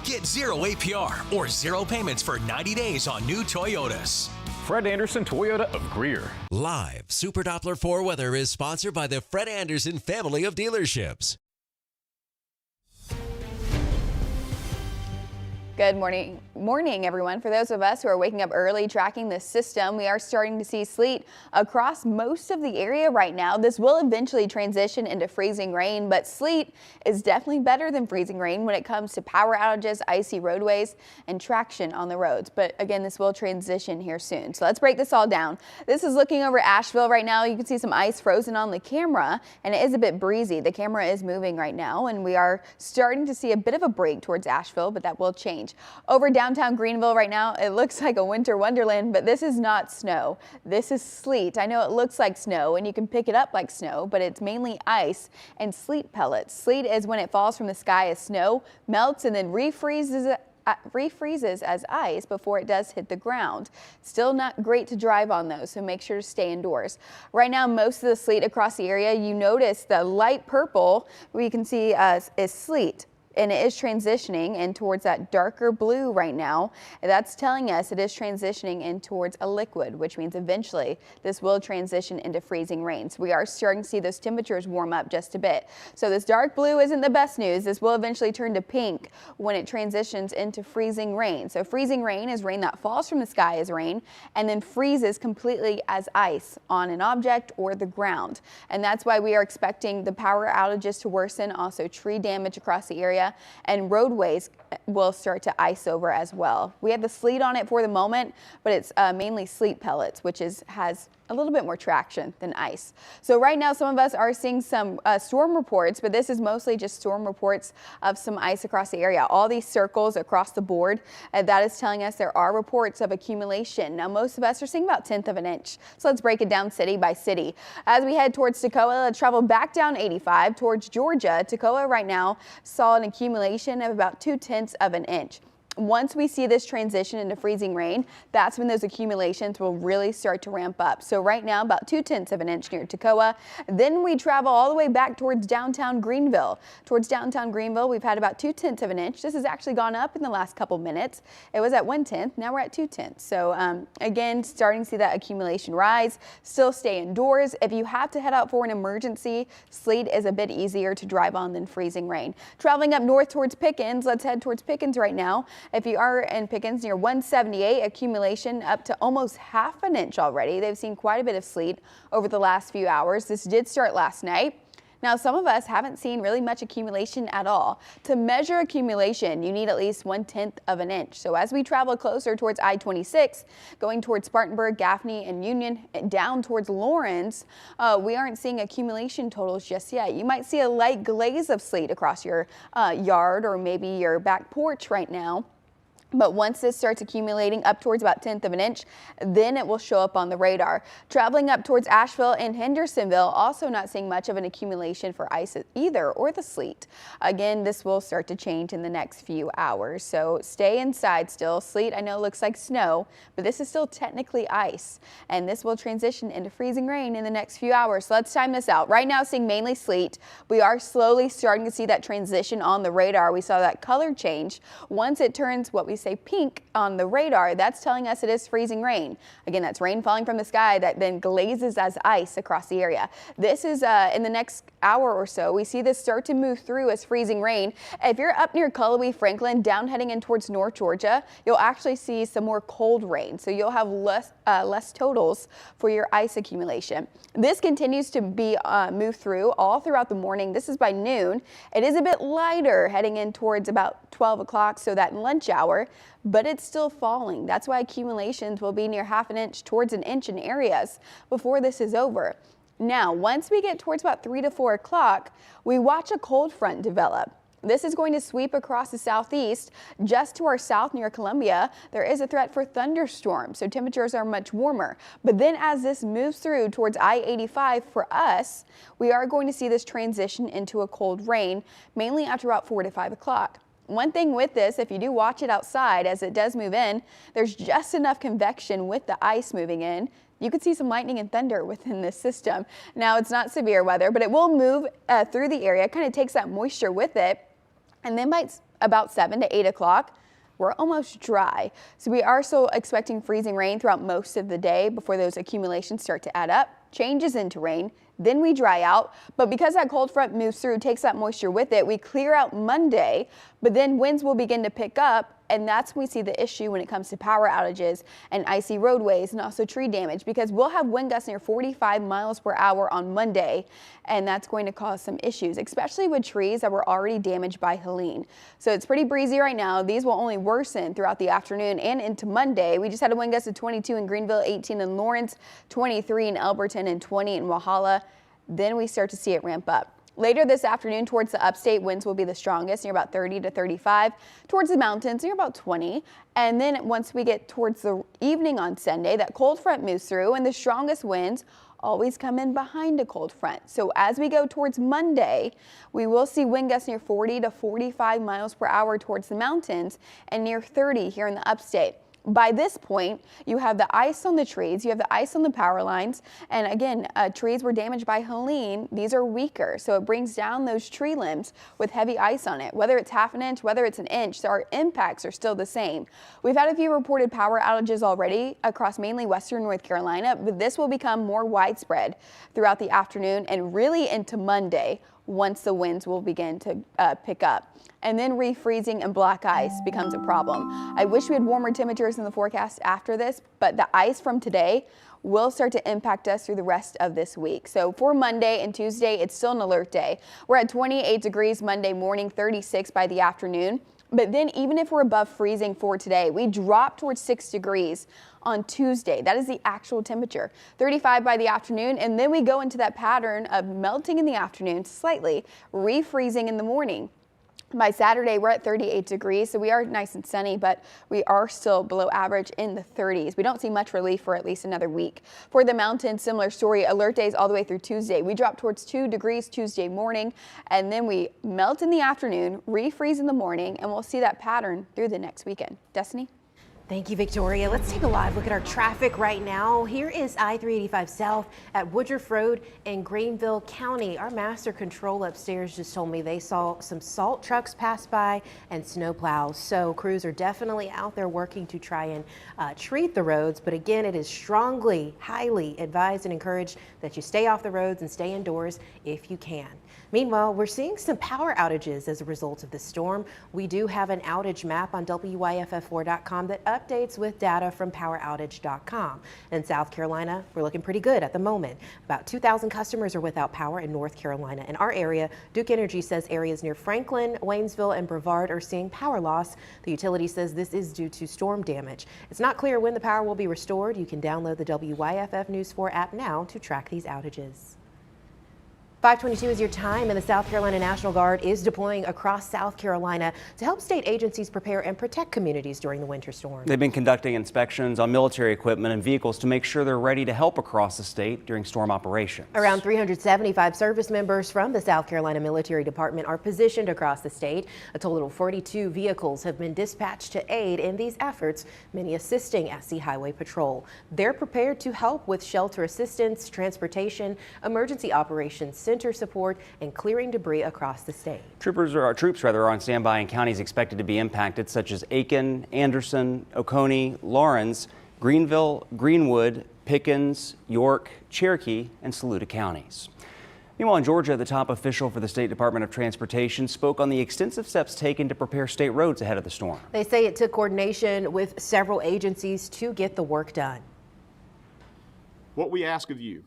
Get 0 APR or 0 payments for 90 days on new Toyotas. Fred Anderson Toyota of Greer. Live Super Doppler 4 weather is sponsored by the Fred Anderson family of dealerships. Good morning, everyone. For those of us who are waking up early tracking this system, we are starting to see sleet across most of the area right now. This will eventually transition into freezing rain, but sleet is definitely better than freezing rain when it comes to power outages, icy roadways, and traction on the roads. But again, this will transition here soon. So let's break this all down. This is looking over Asheville right now. You can see some ice frozen on the camera, and it is a bit breezy. The camera is moving right now, and we are starting to see a bit of a break towards Asheville, but that will change. Over downtown Greenville right now, it looks like a winter wonderland, but this is not snow. This is sleet. I know it looks like snow and you can pick it up like snow, but it's mainly ice and sleet pellets. Sleet is when it falls from the sky as snow, melts, and then refreezes as ice before it does hit the ground. Still not great to drive on those, so make sure to stay indoors. Right now, most of the sleet across the area, you notice the light purple we can see is sleet. And it is transitioning in towards that darker blue right now. That's telling us it is transitioning in towards a liquid, which means eventually this will transition into freezing rain. So we are starting to see those temperatures warm up just a bit. So this dark blue isn't the best news. This will eventually turn to pink when it transitions into freezing rain. So freezing rain is rain that falls from the sky as rain and then freezes completely as ice on an object or the ground. And that's why we are expecting the power outages to worsen, also tree damage across the area, and roadways will start to ice over as well. We have the sleet on it for the moment, but it's mainly sleet pellets, which has a little bit more traction than ice. So right now, some of us are seeing some storm reports, but this is mostly just storm reports of some ice across the area. All these circles across the board, that is telling us there are reports of accumulation. Now, most of us are seeing about 1/10 of an inch. So let's break it down city by city. As we head towards Toccoa, let's travel back down 85 towards Georgia. Toccoa right now saw an accumulation of about 2/10 of an inch. Once we see this transition into freezing rain, that's when those accumulations will really start to ramp up. So right now, about 2/10 of an inch near Toccoa. Then we travel all the way back towards downtown Greenville. Towards downtown Greenville, we've had about 2/10 of an inch. This has actually gone up in the last couple minutes. It was at 1/10. Now we're at 2/10. So again, starting to see that accumulation rise. Still stay indoors. If you have to head out for an emergency, sleet is a bit easier to drive on than freezing rain. Traveling up north towards Pickens, let's head towards Pickens right now. If you are in Pickens near 178, accumulation up to almost 1/2 an inch already. They've seen quite a bit of sleet over the last few hours. This did start last night. Now, some of us haven't seen really much accumulation at all. To measure accumulation, you need at least 1/10 of an inch. So as we travel closer towards I-26, going towards Spartanburg, Gaffney, and Union, and down towards Lawrence, we aren't seeing accumulation totals just yet. You might see a light glaze of sleet across your yard or maybe your back porch right now. But once this starts accumulating up towards about 1/10 of an inch, then it will show up on the radar. Traveling up towards Asheville and Hendersonville, also not seeing much of an accumulation for ice either, or the sleet. Again, this will start to change in the next few hours. So stay inside still. Sleet, I know, looks like snow, but this is still technically ice. And this will transition into freezing rain in the next few hours. So let's time this out. Right now, seeing mainly sleet. We are slowly starting to see that transition on the radar. We saw that color change. Once it turns what we we say pink on the radar, that's telling us it is freezing rain. Again, that's rain falling from the sky that then glazes as ice across the area. This is in the next hour or so, we see this start to move through as freezing rain. If you're up near Cullowhee, Franklin, down heading in towards North Georgia, you'll actually see some more cold rain. So you'll have less totals for your ice accumulation. This continues to be moved through all throughout the morning. This is by noon. It is a bit lighter heading in towards about 12 o'clock, so that lunch hour, but it's still falling. That's why accumulations will be near ½ an inch towards an inch in areas before this is over. Now, once we get towards about 3 to 4 o'clock, we watch a cold front develop. This is going to sweep across the southeast. Just to our south near Columbia, there is a threat for thunderstorms, so temperatures are much warmer. But then as this moves through towards I-85 for us, we are going to see this transition into a cold rain, mainly after about 4 to 5 o'clock. One thing with this, if you do watch it outside as it does move in, there's just enough convection with the ice moving in. You could see some lightning and thunder within this system. Now, it's not severe weather, but it will move through the area, kind of takes that moisture with it. And then by about 7 to 8 o'clock, we're almost dry. So we are still expecting freezing rain throughout most of the day before those accumulations start to add up, changes into rain. Then we dry out, but because that cold front moves through, takes that moisture with it, we clear out Monday, but then winds will begin to pick up, and that's when we see the issue when it comes to power outages and icy roadways and also tree damage, because we'll have wind gusts near 45 miles per hour on Monday, and that's going to cause some issues, especially with trees that were already damaged by Helene. So it's pretty breezy right now. These will only worsen throughout the afternoon and into Monday. We just had a wind gust of 22 in Greenville, 18 in Lawrence, 23 in Elberton, and 20 in Walhalla. Then we start to see it ramp up. Later this afternoon towards the upstate, winds will be the strongest, near about 30 to 35. Towards the mountains, near about 20. And then once we get towards the evening on Sunday, that cold front moves through, and the strongest winds always come in behind a cold front. So as we go towards Monday, we will see wind gusts near 40 to 45 miles per hour towards the mountains and near 30 here in the upstate. By this point, you have the ice on the trees, you have the ice on the power lines, and again, trees were damaged by Helene. These are weaker, so it brings down those tree limbs with heavy ice on it. Whether it's ½ an inch, whether it's an inch, so our impacts are still the same. We've had a few reported power outages already across mainly western North Carolina, but this will become more widespread throughout the afternoon and really into Monday once the winds will begin to pick up. And then refreezing and black ice becomes a problem. I wish we had warmer temperatures in the forecast after this, but the ice from today will start to impact us through the rest of this week. So for Monday and Tuesday, it's still an alert day. We're at 28 degrees Monday morning, 36 by the afternoon. But then even if we're above freezing for today, we drop towards 6 degrees on Tuesday. That is the actual temperature. 35 by the afternoon, and then we go into that pattern of melting in the afternoon slightly, refreezing in the morning. By Saturday, we're at 38 degrees, so we are nice and sunny, but we are still below average in the 30s. We don't see much relief for at least another week. For the mountains, similar story, alert days all the way through Tuesday. We drop towards 2 degrees Tuesday morning, and then we melt in the afternoon, refreeze in the morning, and we'll see that pattern through the next weekend. Destiny? Thank you, Victoria. Let's take a live look at our traffic right now. Here is I-385 South at Woodruff Road in Greenville County. Our master control upstairs just told me they saw some salt trucks pass by and snow plows. So crews are definitely out there working to try and treat the roads. But again, it is strongly, highly advised and encouraged that you stay off the roads and stay indoors if you can. Meanwhile, we're seeing some power outages as a result of this storm. We do have an outage map on WYFF4.com that updates with data from poweroutage.com. In South Carolina, we're looking pretty good at the moment. About 2,000 customers are without power in North Carolina. In our area, Duke Energy says areas near Franklin, Waynesville, and Brevard are seeing power loss. The utility says this is due to storm damage. It's not clear when the power will be restored. You can download the WYFF News 4 app now to track these outages. 5:22 is your time, and the South Carolina National Guard is deploying across South Carolina to help state agencies prepare and protect communities during the winter storm. They've been conducting inspections on military equipment and vehicles to make sure they're ready to help across the state during storm operations. Around 375 service members from the South Carolina Military Department are positioned across the state. A total of 42 vehicles have been dispatched to aid in these efforts, many assisting SC Highway Patrol. They're prepared to help with shelter assistance, transportation, emergency operations, winter support and clearing debris across the state. Troops are on standby in counties expected to be impacted, such as Aiken, Anderson, Oconee, Lawrence, Greenville, Greenwood, Pickens, York, Cherokee, and Saluda counties. Meanwhile, in Georgia, the top official for the State Department of Transportation spoke on the extensive steps taken to prepare state roads ahead of the storm. They say it took coordination with several agencies to get the work done. What we ask of you,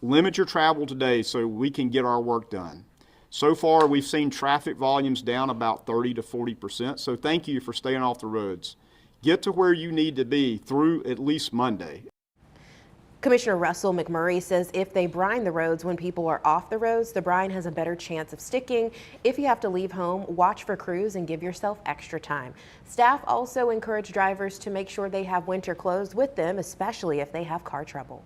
limit your travel today so we can get our work done. So far, we've seen traffic volumes down about 30 to 40%, so thank you for staying off the roads. Get to where you need to be through at least Monday. Commissioner Russell McMurray says if they brine the roads when people are off the roads, the brine has a better chance of sticking. If you have to leave home, watch for crews and give yourself extra time. Staff also encourage drivers to make sure they have winter clothes with them, especially if they have car trouble.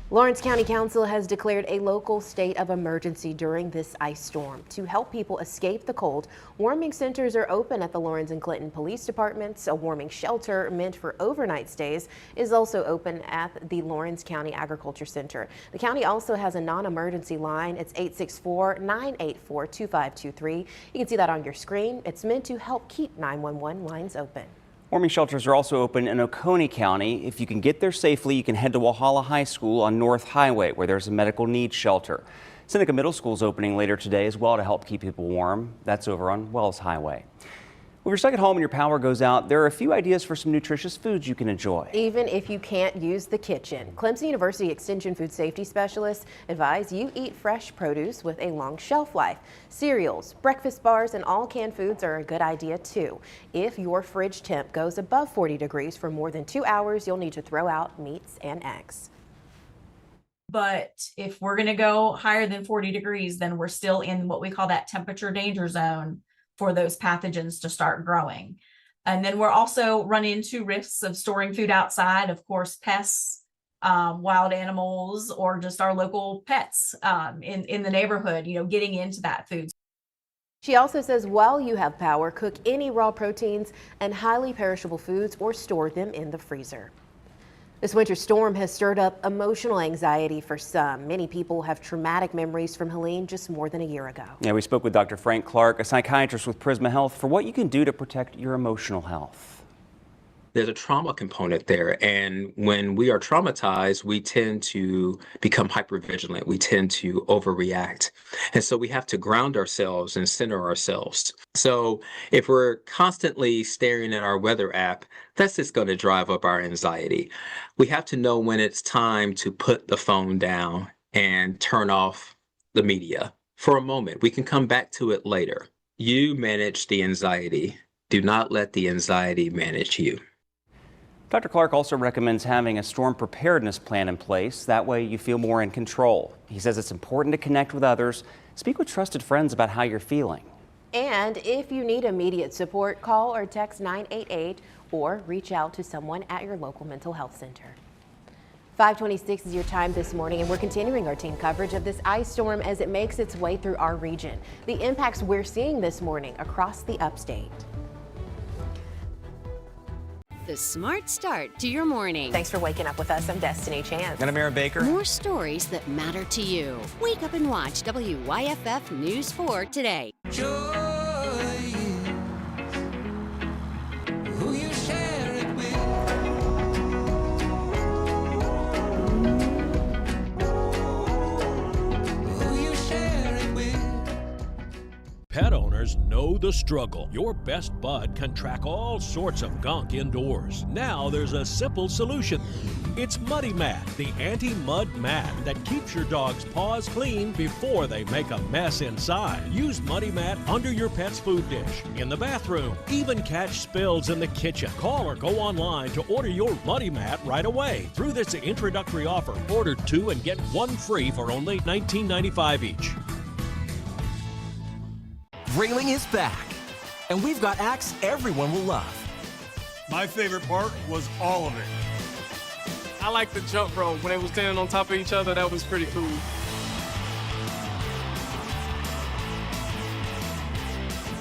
Lawrence County Council has declared a local state of emergency during this ice storm. To help people escape the cold, warming centers are open at the Lawrence and Clinton Police Departments. A warming shelter meant for overnight stays is also open at the Lawrence County Agriculture Center. The county also has a non-emergency line. It's 864-984-2523. You can see that on your screen. It's meant to help keep 911 lines open. Warming shelters are also open in Oconee County. If you can get there safely, you can head to Walhalla High School on North Highway, where there's a medical needs shelter. Seneca Middle School is opening later today as well to help keep people warm. That's over on Wells Highway. If you're stuck at home and your power goes out, there are a few ideas for some nutritious foods you can enjoy. Even if you can't use the kitchen. Clemson University Extension Food Safety Specialists advise you eat fresh produce with a long shelf life. Cereals, breakfast bars, and all canned foods are a good idea too. If your fridge temp goes above 40 degrees for more than 2 hours, you'll need to throw out meats and eggs. But if we're going to go higher than 40 degrees, then we're still in what we call that temperature danger zone for those pathogens to start growing. And then we're also running into risks of storing food outside, of course, pests, wild animals, or just our local pets in the neighborhood, getting into that food. She also says while you have power, cook any raw proteins and highly perishable foods or store them in the freezer. This winter storm has stirred up emotional anxiety for some. Many people have traumatic memories from Helene just more than a year ago. Yeah, we spoke with Dr. Frank Clark, a psychiatrist with Prisma Health, for what you can do to protect your emotional health. There's a trauma component there, and when we are traumatized, we tend to become hypervigilant. We tend to overreact, and so we have to ground ourselves and center ourselves. So if we're constantly staring at our weather app, that's just going to drive up our anxiety. We have to know when it's time to put the phone down and turn off the media for a moment. We can come back to it later. You manage the anxiety. Do not let the anxiety manage you. Dr. Clark also recommends having a storm preparedness plan in place. That way you feel more in control. He says it's important to connect with others, speak with trusted friends about how you're feeling. And if you need immediate support, call or text 988 or reach out to someone at your local mental health center. 5:26 is your time this morning, and we're continuing our team coverage of this ice storm as it makes its way through our region. The impacts we're seeing this morning across the upstate. The smart start to your morning. Thanks for waking up with us. I'm Destiny Chance. And I'm Aaron Baker. More stories that matter to you. Wake up and watch WYFF News 4 today. Who you share it with. Who you share it with. Pet owners know the struggle. Your best bud can track all sorts of gunk indoors. Now there's a simple solution. It's Muddy Mat, the anti-mud mat that keeps your dog's paws clean before they make a mess inside. Use Muddy Mat under your pet's food dish, in the bathroom, even catch spills in the kitchen. Call or go online to order your Muddy Mat right away. Through this introductory offer, order 2 and get 1 free for only $19.95 each. Railing is back, and we've got acts everyone will love. My favorite part was all of it. I like the jump rope when they were standing on top of each other. That was pretty cool.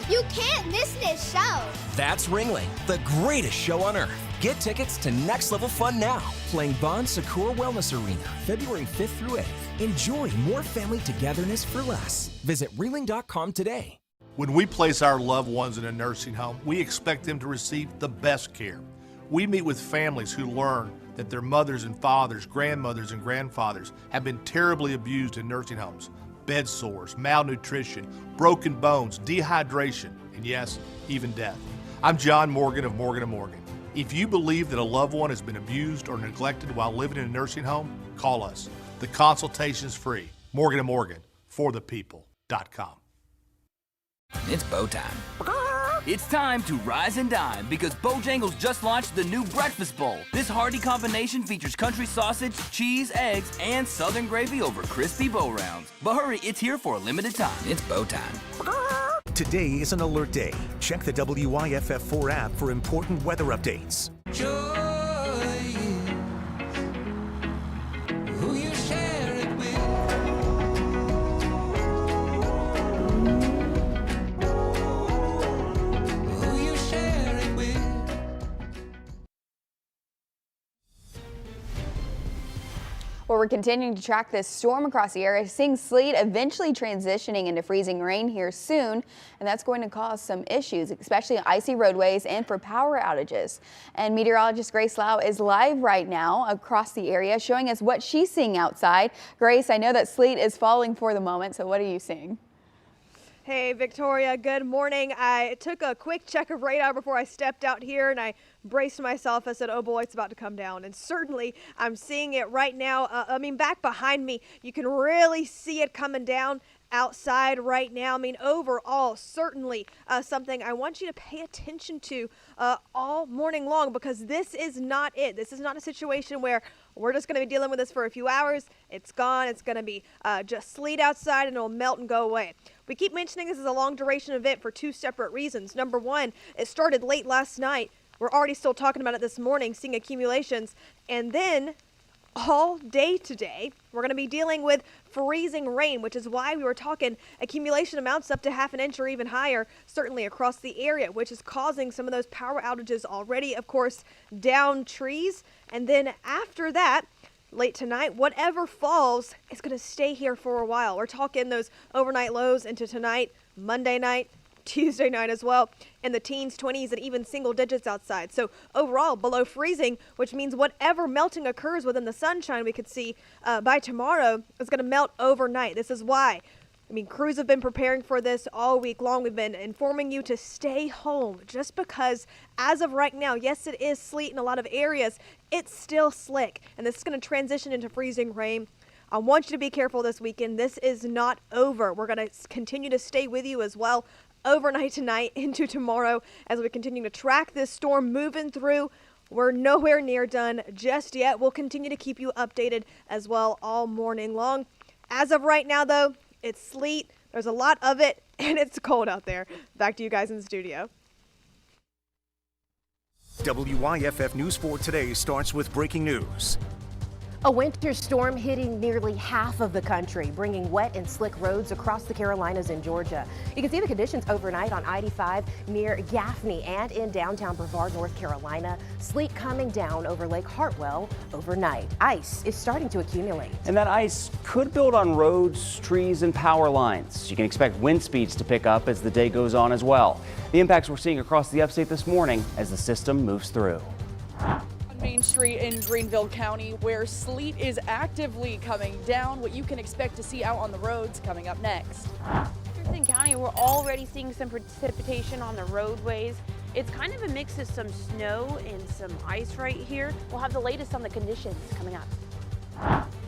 You can't miss this show. That's Ringling, the greatest show on earth. Get tickets to Next Level Fun now, playing Bon Secours Wellness Arena, February 5th through 8th. Enjoy more family togetherness for less. Visit Reeling.com today. When we place our loved ones in a nursing home, we expect them to receive the best care. We meet with families who learn that their mothers and fathers, grandmothers and grandfathers have been terribly abused in nursing homes. Bed sores, malnutrition, broken bones, dehydration, and yes, even death. I'm John Morgan of Morgan & Morgan. If you believe that a loved one has been abused or neglected while living in a nursing home, call us. The consultation is free. Morgan & Morgan, forthepeople.com. It's bow time. It's time to rise and dine because Bojangles just launched the new Breakfast Bowl. This hearty combination features country sausage, cheese, eggs, and southern gravy over crispy bow rounds. But hurry, it's here for a limited time. It's bow time. Today is an alert day. Check the WYFF4 app for important weather updates. Who you share it with. Who you share it with. Well, we're continuing to track this storm across the area, seeing sleet eventually transitioning into freezing rain here soon, and that's going to cause some issues, especially on icy roadways and for power outages. And meteorologist Grace Lau is live right now across the area, showing us what she's seeing outside. Grace, I know that sleet is falling for the moment, so what are you seeing? Hey Victoria, good morning. I took a quick check of radar before I stepped out here and I braced myself. I said, oh boy, it's about to come down. And certainly I'm seeing it right now. Back behind me, you can really see it coming down outside right now. Overall, certainly something I want you to pay attention to all morning long, because this is not it. This is not a situation where we're just going to be dealing with this for a few hours. It's gone. It's going to be just sleet outside and it'll melt and go away. We keep mentioning this is a long duration event for two separate reasons. Number one, it started late last night. We're already still talking about it this morning, seeing accumulations. And then all day today, we're going to be dealing with freezing rain, which is why we were talking accumulation amounts up to half an inch or even higher, certainly across the area, which is causing some of those power outages already, of course, down trees. And then after that, late tonight, whatever falls is going to stay here for a while. We're talking those overnight lows into tonight, Monday night, Tuesday night as well, in the teens, 20s, and even single digits outside. So overall, below freezing, which means whatever melting occurs within the sunshine we could see by tomorrow is going to melt overnight. This is why. Crews have been preparing for this all week long. We've been informing you to stay home just because as of right now, yes, it is sleet in a lot of areas. It's still slick, and this is going to transition into freezing rain. I want you to be careful this weekend. This is not over. We're going to continue to stay with you as well overnight tonight into tomorrow as we continue to track this storm moving through. We're nowhere near done just yet. We'll continue to keep you updated as well all morning long. As of right now, though, it's sleet. There's a lot of it, and it's cold out there. Back to you guys in the studio. WYFF News 4 Today starts with breaking news. A winter storm hitting nearly half of the country, bringing wet and slick roads across the Carolinas and Georgia. You can see the conditions overnight on I-85 near Gaffney and in downtown Brevard, North Carolina. Sleet coming down over Lake Hartwell overnight. Ice is starting to accumulate. And that ice could build on roads, trees, and power lines. You can expect wind speeds to pick up as the day goes on as well. The impacts we're seeing across the upstate this morning as the system moves through. Main Street in Greenville County, where sleet is actively coming down, what you can expect to see out on the roads coming up next. Jefferson County, we're already seeing some precipitation on the roadways. It's kind of a mix of some snow and some ice right here. We'll have the latest on the conditions coming up.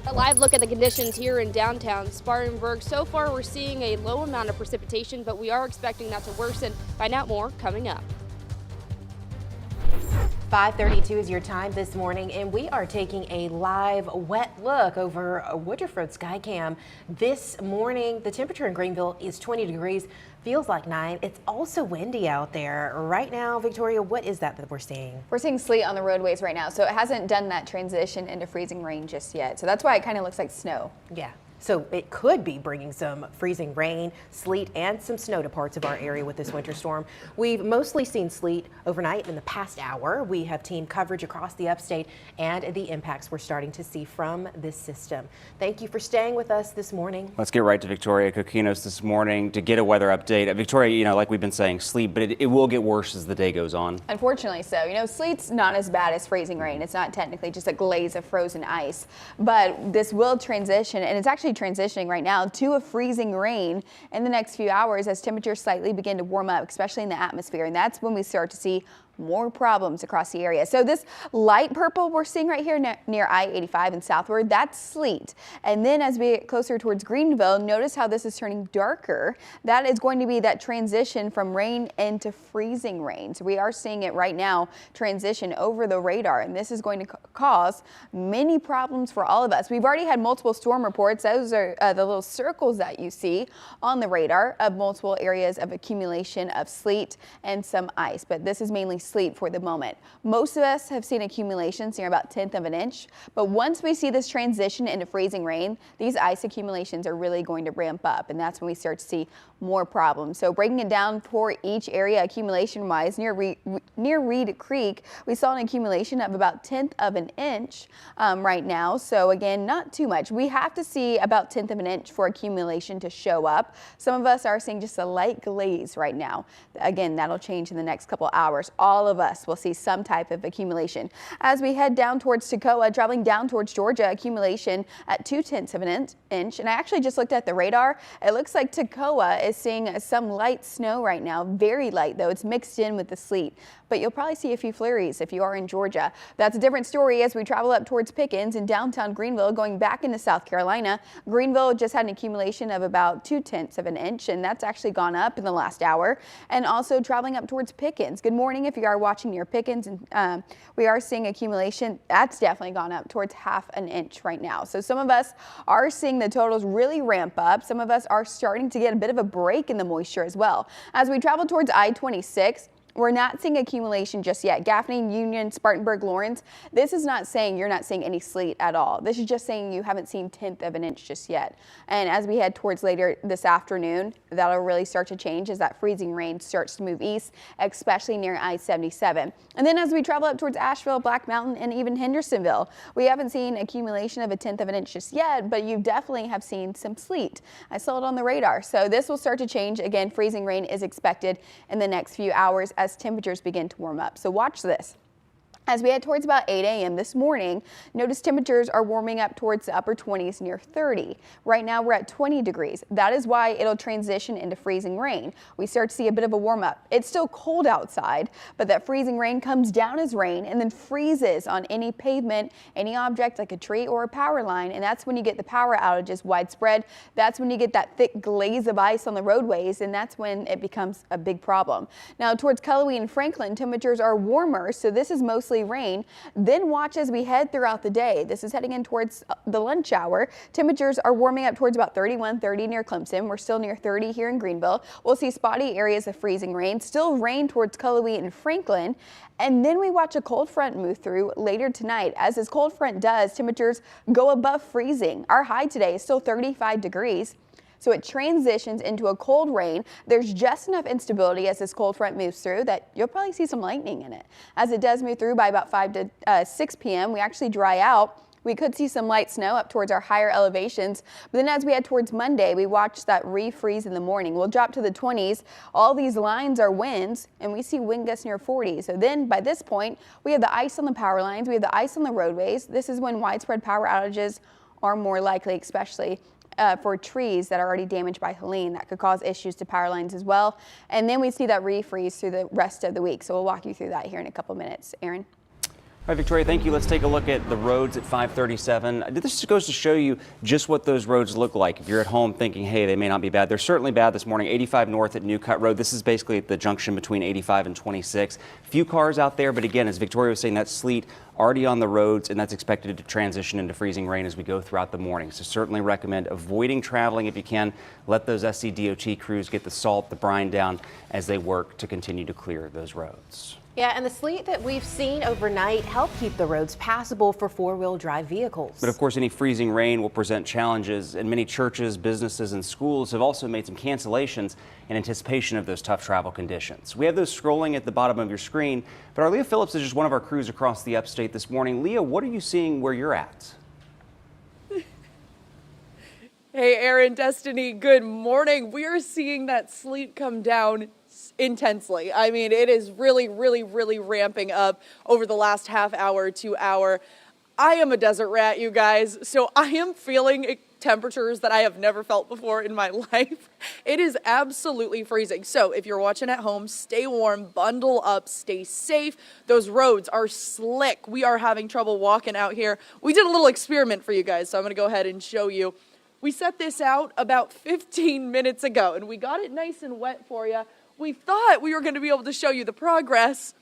A live look at the conditions here in downtown Spartanburg. So far, we're seeing a low amount of precipitation, but we are expecting that to worsen. Find out more coming up. 5:32 is your time this morning, and we are taking a live wet look over Woodruff Skycam. This morning, the temperature in Greenville is 20 degrees, feels like 9. It's also windy out there right now. Victoria, what is that we're seeing? We're seeing sleet on the roadways right now, so it hasn't done that transition into freezing rain just yet. So that's why it kind of looks like snow. Yeah. So it could be bringing some freezing rain, sleet, and some snow to parts of our area with this winter storm. We've mostly seen sleet overnight in the past hour. We have team coverage across the upstate and the impacts we're starting to see from this system. Thank you for staying with us this morning. Let's get right to Victoria Coquinos this morning to get a weather update. Victoria, you know, like we've been saying, sleet, but it will get worse as the day goes on. Unfortunately so. You know, sleet's not as bad as freezing rain. It's not technically just a glaze of frozen ice, but this will transition, and it's actually transitioning right now to a freezing rain in the next few hours as temperatures slightly begin to warm up, especially in the atmosphere. And that's when we start to see more problems across the area. So this light purple we're seeing right here near I-85 and southward, that's sleet. And then as we get closer towards Greenville, notice how this is turning darker. That is going to be that transition from rain into freezing rain. So we are seeing it right now transition over the radar, and this is going to cause many problems for all of us. We've already had multiple storm reports. Those are the little circles that you see on the radar of multiple areas of accumulation of sleet and some ice, but this is mainly sleet for the moment. Most of us have seen accumulations near about 1/10 of an inch, but once we see this transition into freezing rain, these ice accumulations are really going to ramp up, and that's when we start to see more problems. So breaking it down for each area accumulation wise, near Reed Creek, we saw an accumulation of about 1/10 of an inch right now. So again, not too much. We have to see about 1/10 of an inch for accumulation to show up. Some of us are seeing just a light glaze right now. Again, that'll change in the next couple hours. All of us will see some type of accumulation. As we head down towards Toccoa, traveling down towards Georgia, accumulation at 2/10 of an inch. And I actually just looked at the radar. It looks like Toccoa is seeing some light snow right now. Very light though. It's mixed in with the sleet. But you'll probably see a few flurries if you are in Georgia. That's a different story as we travel up towards Pickens and downtown Greenville, going back into South Carolina. Greenville just had an accumulation of about 2/10 of an inch, and that's actually gone up in the last hour. And also traveling up towards Pickens. Good morning if you are watching near Pickens, and we are seeing accumulation. That's definitely gone up towards 1/2 an inch right now. So some of us are seeing the totals really ramp up. Some of us are starting to get a bit of a break in the moisture as well. As we travel towards I-26, we're not seeing accumulation just yet. Gaffney, Union, Spartanburg, Lawrence, this is not saying you're not seeing any sleet at all. This is just saying you haven't seen 1/10 of an inch just yet. And as we head towards later this afternoon, that'll really start to change as that freezing rain starts to move east, especially near I-77. And then as we travel up towards Asheville, Black Mountain, and even Hendersonville, we haven't seen accumulation of a 1/10 of an inch just yet, but you definitely have seen some sleet. I saw it on the radar. So this will start to change. Again, freezing rain is expected in the next few hours as temperatures begin to warm up. So watch this. As we head towards about 8 a.m. this morning, notice temperatures are warming up towards the upper 20s near 30. Right now we're at 20 degrees. That is why it'll transition into freezing rain. We start to see a bit of a warm up. It's still cold outside, but that freezing rain comes down as rain and then freezes on any pavement, any object like a tree or a power line. And that's when you get the power outages widespread. That's when you get that thick glaze of ice on the roadways, and that's when it becomes a big problem. Now towards Cullowhee and Franklin, temperatures are warmer, so this is mostly rain. Then watch as we head throughout the day. This is heading in towards the lunch hour. Temperatures are warming up towards about 31, 30 near Clemson. We're still near 30 here in Greenville. We'll see spotty areas of freezing rain, still rain towards Cullowhee and Franklin. And then we watch a cold front move through later tonight. As this cold front does, temperatures go above freezing. Our high today is still 35 degrees. So it transitions into a cold rain. There's just enough instability as this cold front moves through that you'll probably see some lightning in it. As it does move through by about 5 to 6 p.m., we actually dry out. We could see some light snow up towards our higher elevations. But then as we head towards Monday, we watch that refreeze in the morning. We'll drop to the 20s. All these lines are winds, and we see wind gusts near 40. So then by this point, we have the ice on the power lines. We have the ice on the roadways. This is when widespread power outages are more likely, especially for trees that are already damaged by Helene. That could cause issues to power lines as well. And then we see that refreeze through the rest of the week. So we'll walk you through that here in a couple minutes. Aaron? All right, Victoria, thank you. Let's take a look at the roads at 537. This just goes to show you just what those roads look like. If you're at home thinking, hey, they may not be bad, they're certainly bad this morning. 85 north at New Cut Road. This is basically at the junction between 85 and 26. Few cars out there, but again, as Victoria was saying, that sleet already on the roads, and that's expected to transition into freezing rain as we go throughout the morning. So certainly recommend avoiding traveling if you can. Let those SCDOT crews get the salt, the brine down as they work to continue to clear those roads. Yeah, and the sleet that we've seen overnight helped keep the roads passable for four-wheel drive vehicles. But of course, any freezing rain will present challenges, and many churches, businesses, and schools have also made some cancellations in anticipation of those tough travel conditions. We have those scrolling at the bottom of your screen, but our Leah Phillips is just one of our crews across the upstate this morning. Leah, what are you seeing where you're at? Hey, Aaron, Destiny, good morning. We are seeing that sleet come down intensely. I mean, it is really ramping up over the last half hour to hour. I am a desert rat, you guys, so I am feeling temperatures that I have never felt before in my life. It is absolutely freezing. So if you're watching at home, stay warm, bundle up, stay safe. Those roads are slick. We are having trouble walking out here. We did a little experiment for you guys, so I'm going to go ahead and show you. We set this out about 15 minutes ago, and we got it nice and wet for you. We thought we were going to be able to show you the progress.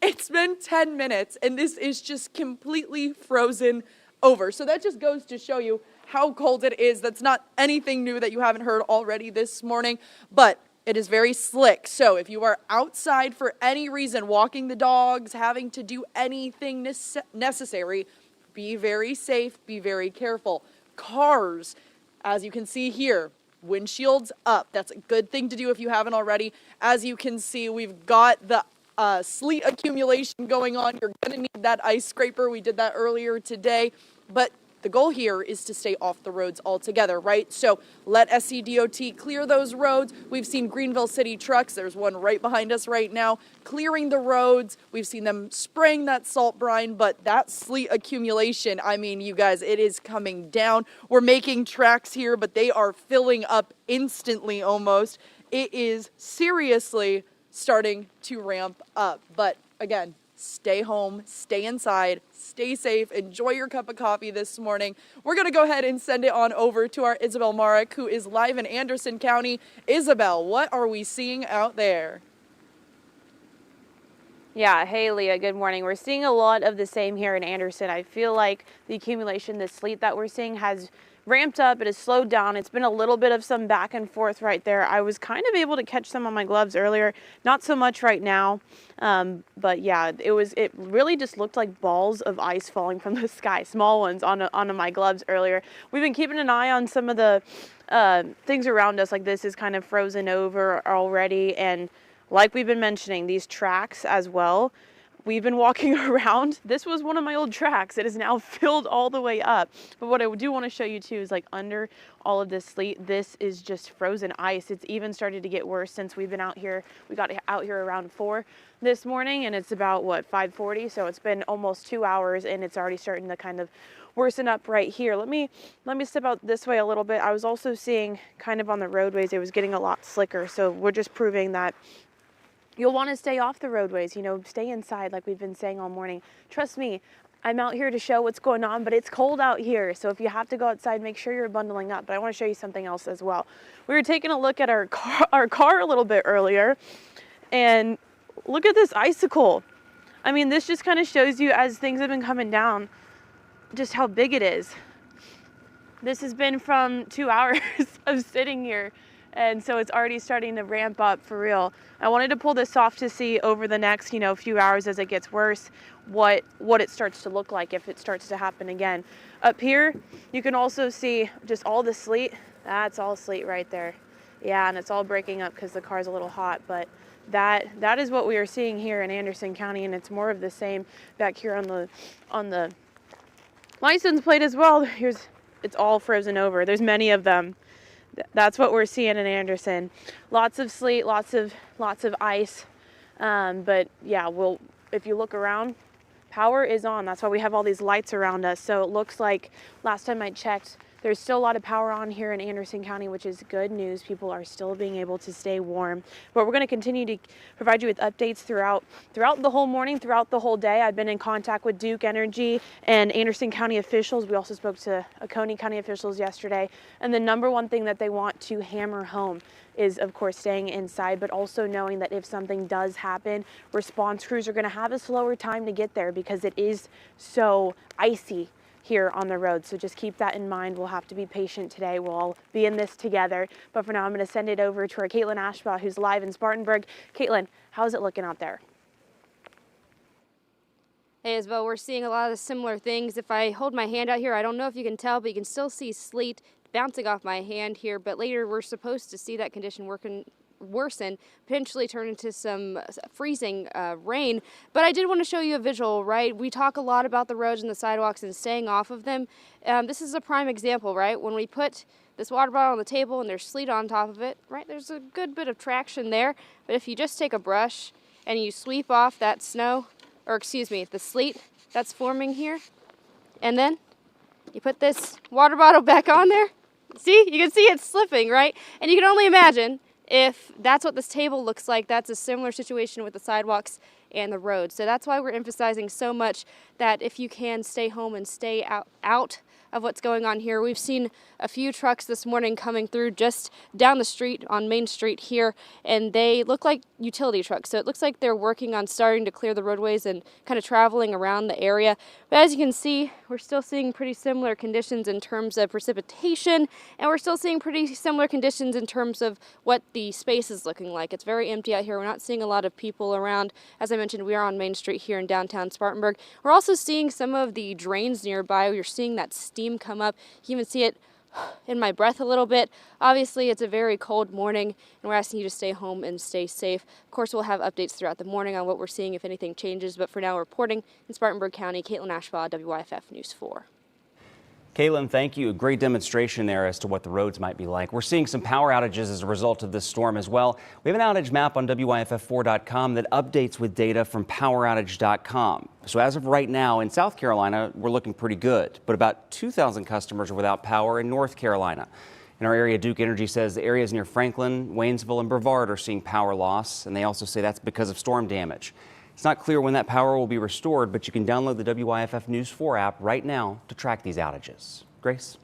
It's been 10 minutes, and this is just completely frozen over. So that just goes to show you how cold it is. That's not anything new that you haven't heard already this morning, but it is very slick. So if you are outside for any reason, walking the dogs, having to do anything necessary, be very safe, be very careful. Cars, as you can see here, windshields up. That's a good thing to do if you haven't already. As you can see, we've got the sleet accumulation going on. You're going to need that ice scraper. We did that earlier today. But the goal here is to stay off the roads altogether, right? So let SCDOT clear those roads. We've seen Greenville City trucks. There's one right behind us right now, clearing the roads. We've seen them spraying that salt brine, but that sleet accumulation, I mean, you guys, it is coming down. We're making tracks here, but they are filling up instantly almost. It is seriously starting to ramp up. But again, stay home, stay inside, stay safe, enjoy your cup of coffee this morning. We're going to go ahead and send it on over to our Isabel Marek, who is live in Anderson County. Isabel, what are we seeing out there? Yeah, hey Leah, good morning. We're seeing a lot of the same here in Anderson. I feel like the accumulation, the sleet that we're seeing has ramped up, it has slowed down. It's been a little bit of some back and forth right there. I was kind of able to catch some on my gloves earlier, not so much right now. But yeah, it really just looked like balls of ice falling from the sky, small ones onto my gloves earlier. We've been keeping an eye on some of the things around us, like this is kind of frozen over already. And like we've been mentioning, these tracks as well, we've been walking around. This was one of my old tracks. It is now filled all the way up. But what I do want to show you too is like under all of this sleet, this is just frozen ice. It's even started to get worse since we've been out here. We got out here around 4 this morning and it's about what, 5:40. So it's been almost 2 hours and it's already starting to kind of worsen up right here. Let me step out this way a little bit. I was also seeing kind of on the roadways, it was getting a lot slicker. So we're just proving that you'll want to stay off the roadways, you know, stay inside like we've been saying all morning. Trust me, I'm out here to show what's going on, but it's cold out here. So if you have to go outside, make sure you're bundling up. But I want to show you something else as well. We were taking a look at our car a little bit earlier, and look at this icicle. I mean, this just kind of shows you as things have been coming down, just how big it is. This has been from 2 hours of sitting here. And so it's already starting to ramp up for real. I wanted to pull this off to see over the next, few hours as it gets worse, what it starts to look like if it starts to happen again. Up here, you can also see just all the sleet. That's all sleet right there. Yeah, and it's all breaking up because the car's a little hot, but that is what we are seeing here in Anderson County, and it's more of the same back here on the license plate as well. It's all frozen over. There's many of them. That's what we're seeing in Anderson. Lots of sleet, lots of ice. But yeah, if you look around, power is on. That's why we have all these lights around us. So it looks like last time I checked, there's still a lot of power on here in Anderson County, which is good news. People are still being able to stay warm. But we're going to continue to provide you with updates throughout the whole morning, throughout the whole day. I've been in contact with Duke Energy and Anderson County officials. We also spoke to Oconee County officials yesterday. And the number one thing that they want to hammer home is, of course, staying inside, but also knowing that if something does happen, response crews are going to have a slower time to get there because it is so icy here on the road. So just keep that in mind. We'll have to be patient today. We'll all be in this together. But for now, I'm going to send it over to our Caitlin Ashbaugh, who's live in Spartanburg. Caitlin, how's it looking out there? Hey, Isabel, we're seeing a lot of similar things. If I hold my hand out here, I don't know if you can tell, but you can still see sleet bouncing off my hand here. But later, we're supposed to see that condition worsen, potentially turn into some freezing rain. But I did want to show you a visual, right? We talk a lot about the roads and the sidewalks and staying off of them. This is a prime example, right? When we put this water bottle on the table and there's sleet on top of it, right? There's a good bit of traction there. But if you just take a brush and you sweep off that snow, or excuse me, the sleet that's forming here, and then you put this water bottle back on there, see, you can see it's slipping, right? And you can only imagine if that's what this table looks like. That's a similar situation with the sidewalks and the roads. So that's why we're emphasizing so much that if you can, stay home and stay out of what's going on here. We've seen a few trucks this morning coming through just down the street on Main Street here, and they look like utility trucks. So it looks like they're working on starting to clear the roadways and kind of traveling around the area. But as you can see, we're still seeing pretty similar conditions in terms of precipitation, and we're still seeing pretty similar conditions in terms of what the space is looking like. It's very empty out here. We're not seeing a lot of people around. As I mentioned, we are on Main Street here in downtown Spartanburg. We're also seeing some of the drains nearby. You're seeing that steam come up. You can even see it in my breath a little bit. Obviously, it's a very cold morning, and we're asking you to stay home and stay safe. Of course, we'll have updates throughout the morning on what we're seeing if anything changes, but for now, reporting in Spartanburg County, Caitlin Ashbaugh, WYFF News 4. Caitlin, thank you. A great demonstration there as to what the roads might be like. We're seeing some power outages as a result of this storm as well. We have an outage map on WYFF4.com that updates with data from poweroutage.com. So as of right now in South Carolina, we're looking pretty good, but about 2,000 customers are without power in North Carolina. In our area, Duke Energy says the areas near Franklin, Waynesville, and Brevard are seeing power loss, and they also say that's because of storm damage. It's not clear when that power will be restored, but you can download the WYFF News 4 app right now to track these outages. Grace?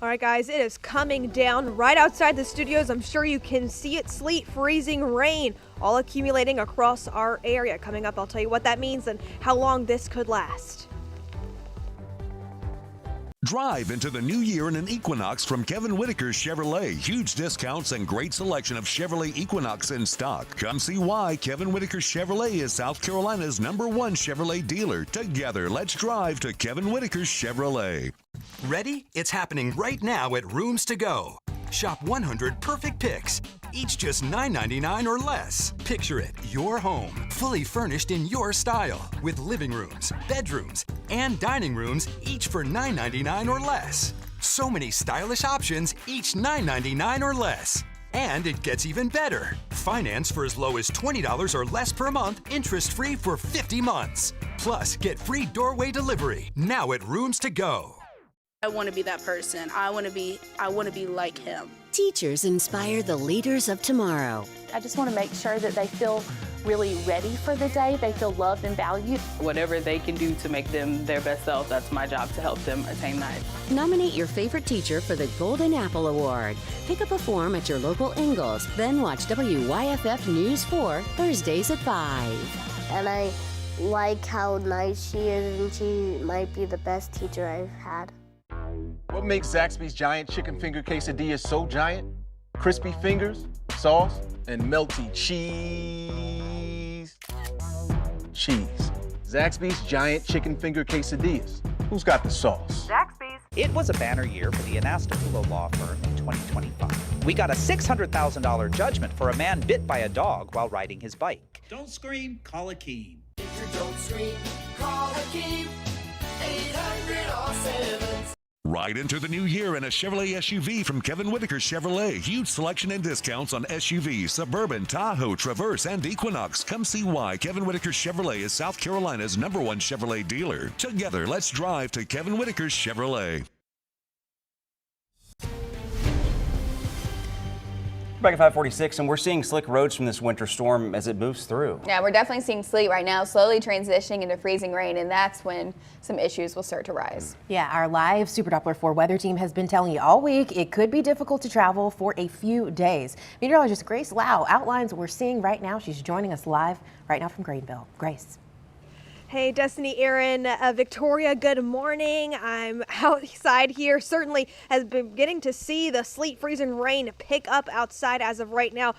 All right, guys, it is coming down right outside the studios. I'm sure you can see it. Sleet, freezing rain, all accumulating across our area. Coming up, I'll tell you what that means and how long this could last. Drive into the new year in an Equinox from Kevin Whitaker's Chevrolet. Huge discounts and great selection of Chevrolet Equinox in stock. Come see why Kevin Whitaker's Chevrolet is South Carolina's #1 Chevrolet dealer. Together, let's drive to Kevin Whitaker's Chevrolet. Ready? It's happening right now at Rooms To Go. Shop 100 perfect picks, each just $9.99 or less. Picture it, your home, fully furnished in your style, with living rooms, bedrooms, and dining rooms, each for $9.99 or less. So many stylish options, each $9.99 or less. And it gets even better. Finance for as low as $20 or less per month, interest-free for 50 months. Plus, get free doorway delivery, now at Rooms To Go. I want to be that person. I want to be like him. Teachers inspire the leaders of tomorrow. I just want to make sure that they feel really ready for the day. They feel loved and valued. Whatever they can do to make them their best self, that's my job to help them attain that. Nominate your favorite teacher for the Golden Apple Award. Pick up a form at your local Ingalls, then watch WYFF News 4 Thursdays at 5. And I like how nice she is, and she might be the best teacher I've had. What makes Zaxby's Giant Chicken Finger Quesadilla so giant? Crispy fingers, sauce, and melty cheese. Zaxby's Giant Chicken Finger Quesadillas. Who's got the sauce? Zaxby's. It was a banner year for the Anastapulo law firm in 2025. We got a $600,000 judgment for a man bit by a dog while riding his bike. Don't scream, call Akeem. If you don't scream, call Akeem. 800-ALL-7. Ride into the new year in a Chevrolet SUV from Kevin Whitaker's Chevrolet. Huge selection and discounts on SUVs, Suburban, Tahoe, Traverse, and Equinox. Come see why Kevin Whitaker's Chevrolet is South Carolina's #1 Chevrolet dealer. Together, let's drive to Kevin Whitaker's Chevrolet. Back at 546, and we're seeing slick roads from this winter storm as it moves through. Yeah, we're definitely seeing sleet right now, slowly transitioning into freezing rain, and that's when some issues will start to rise. Yeah, our live Super Doppler 4 weather team has been telling you all week it could be difficult to travel for a few days. Meteorologist Grace Lau outlines what we're seeing right now. She's joining us live right now from Greenville. Grace. Hey, Destiny, Aaron, Victoria, good morning. I'm outside here. Certainly has been getting to see the sleet, freezing rain pick up outside as of right now.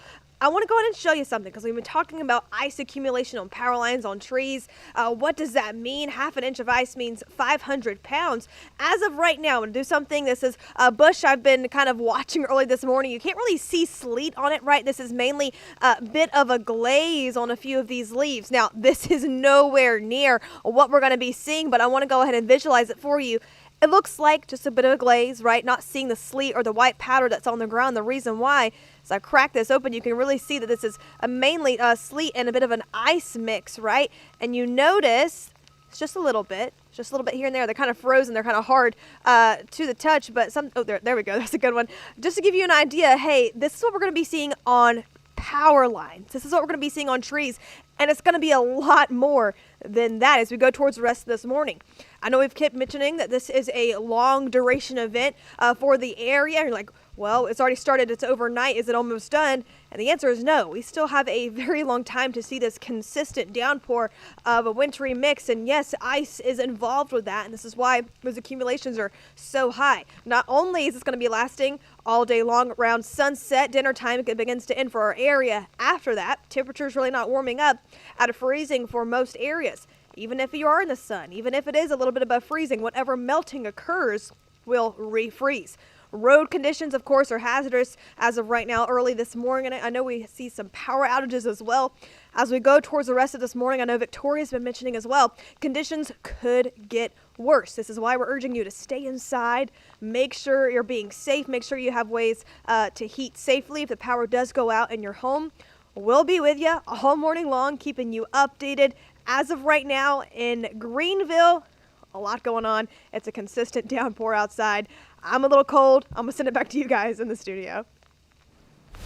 I want to go ahead and show you something because we've been talking about ice accumulation on power lines, on trees. What does that mean? Half an inch of ice means 500 pounds. As of right now, I'm going to do something. This is a bush I've been kind of watching early this morning. You can't really see sleet on it, right? This is mainly a bit of a glaze on a few of these leaves. Now, this is nowhere near what we're going to be seeing, but I want to go ahead and visualize it for you. It looks like just a bit of a glaze, right? Not seeing the sleet or the white powder that's on the ground. The reason why, as I crack this open, you can really see that this is mainly sleet and a bit of an ice mix, right? And you notice it's just a little bit here and there. They're kind of frozen. They're kind of hard to the touch, but there we go. That's a good one. Just to give you an idea, hey, this is what we're going to be seeing on power lines. This is what we're going to be seeing on trees, and it's going to be a lot more than that as we go towards the rest of this morning. I know we've kept mentioning that this is a long duration event for the area. You're like, well, it's already started. It's overnight. Is it almost done? And the answer is no. We still have a very long time to see this consistent downpour of a wintry mix. And yes, ice is involved with that. And this is why those accumulations are so high. Not only is this going to be lasting all day long around sunset, dinner time, it begins to end for our area. After that, temperatures really not warming up out of freezing for most areas. Even if you are in the sun, even if it is a little bit above freezing, whatever melting occurs will refreeze. Road conditions, of course, are hazardous as of right now, early this morning. And I know we see some power outages as well. As we go towards the rest of this morning, I know Victoria's been mentioning as well, conditions could get worse. This is why we're urging you to stay inside, make sure you're being safe, make sure you have ways to heat safely if the power does go out in your home. We'll be with you all morning long, keeping you updated. As of right now in Greenville, a lot going on. It's a consistent downpour outside. I'm a little cold. I'm going to send it back to you guys in the studio.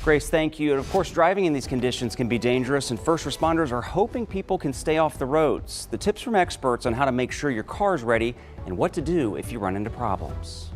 Grace, thank you. And of course, driving in these conditions can be dangerous, and first responders are hoping people can stay off the roads. The tips from experts on how to make sure your car's ready and what to do if you run into problems.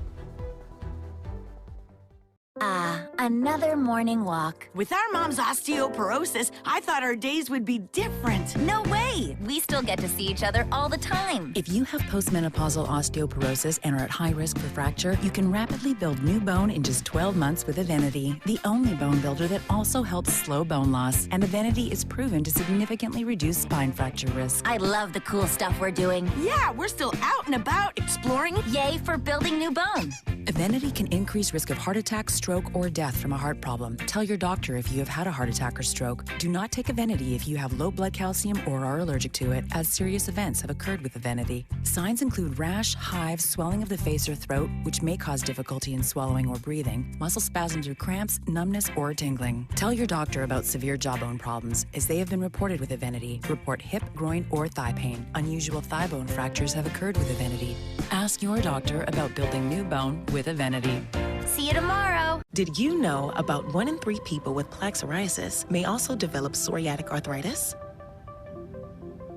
Another morning walk. With our mom's osteoporosis, I thought our days would be different. No way! We still get to see each other all the time. If you have postmenopausal osteoporosis and are at high risk for fracture, you can rapidly build new bone in just 12 months with Evenity, the only bone builder that also helps slow bone loss. And Evenity is proven to significantly reduce spine fracture risk. I love the cool stuff we're doing. Yeah, we're still out and about exploring. Yay for building new bone. Evenity can increase risk of heart attack, stroke, or death from a heart problem. Tell your doctor if you have had a heart attack or stroke. Do not take Evenity if you have low blood calcium or are allergic to it, as serious events have occurred with Evenity. Signs include rash, hives, swelling of the face or throat, which may cause difficulty in swallowing or breathing, muscle spasms or cramps, numbness, or tingling. Tell your doctor about severe jawbone problems, as they have been reported with Evenity. Report hip, groin, or thigh pain. Unusual thigh bone fractures have occurred with Evenity. Ask your doctor about building new bone with Evenity. See you tomorrow. Did you know about 1 in 3 people with plaque psoriasis may also develop psoriatic arthritis?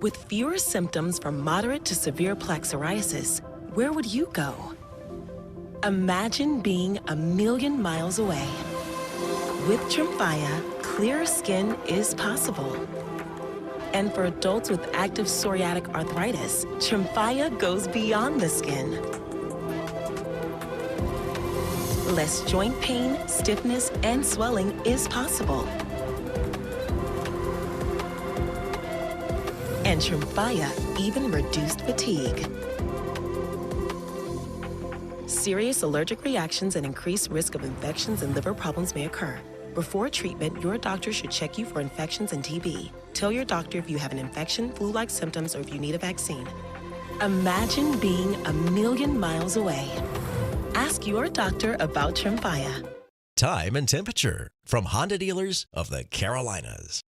With fewer symptoms from moderate to severe plaque psoriasis, where would you go? Imagine being 1,000,000 miles away. With Tremfya, clearer skin is possible. And for adults with active psoriatic arthritis, Tremfya goes beyond the skin. Less joint pain, stiffness, and swelling is possible. And Tremfya even reduced fatigue. Serious allergic reactions and increased risk of infections and liver problems may occur. Before treatment, your doctor should check you for infections and TB. Tell your doctor if you have an infection, flu-like symptoms, or if you need a vaccine. Imagine being 1,000,000 miles away. Ask your doctor about Tremfya. Time and temperature from Honda dealers of the Carolinas.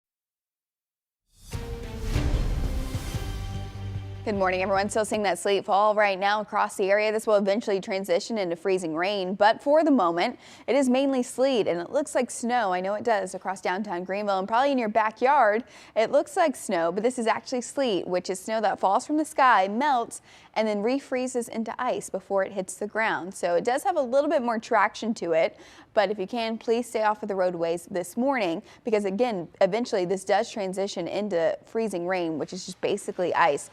Good morning, everyone. Still seeing that sleet fall right now across the area. This will eventually transition into freezing rain, but for the moment, it is mainly sleet, and it looks like snow. I know it does across downtown Greenville, and probably in your backyard, it looks like snow, but this is actually sleet, which is snow that falls from the sky, melts, and then refreezes into ice before it hits the ground. So it does have a little bit more traction to it, but if you can, please stay off of the roadways this morning, because again, eventually this does transition into freezing rain, which is just basically ice.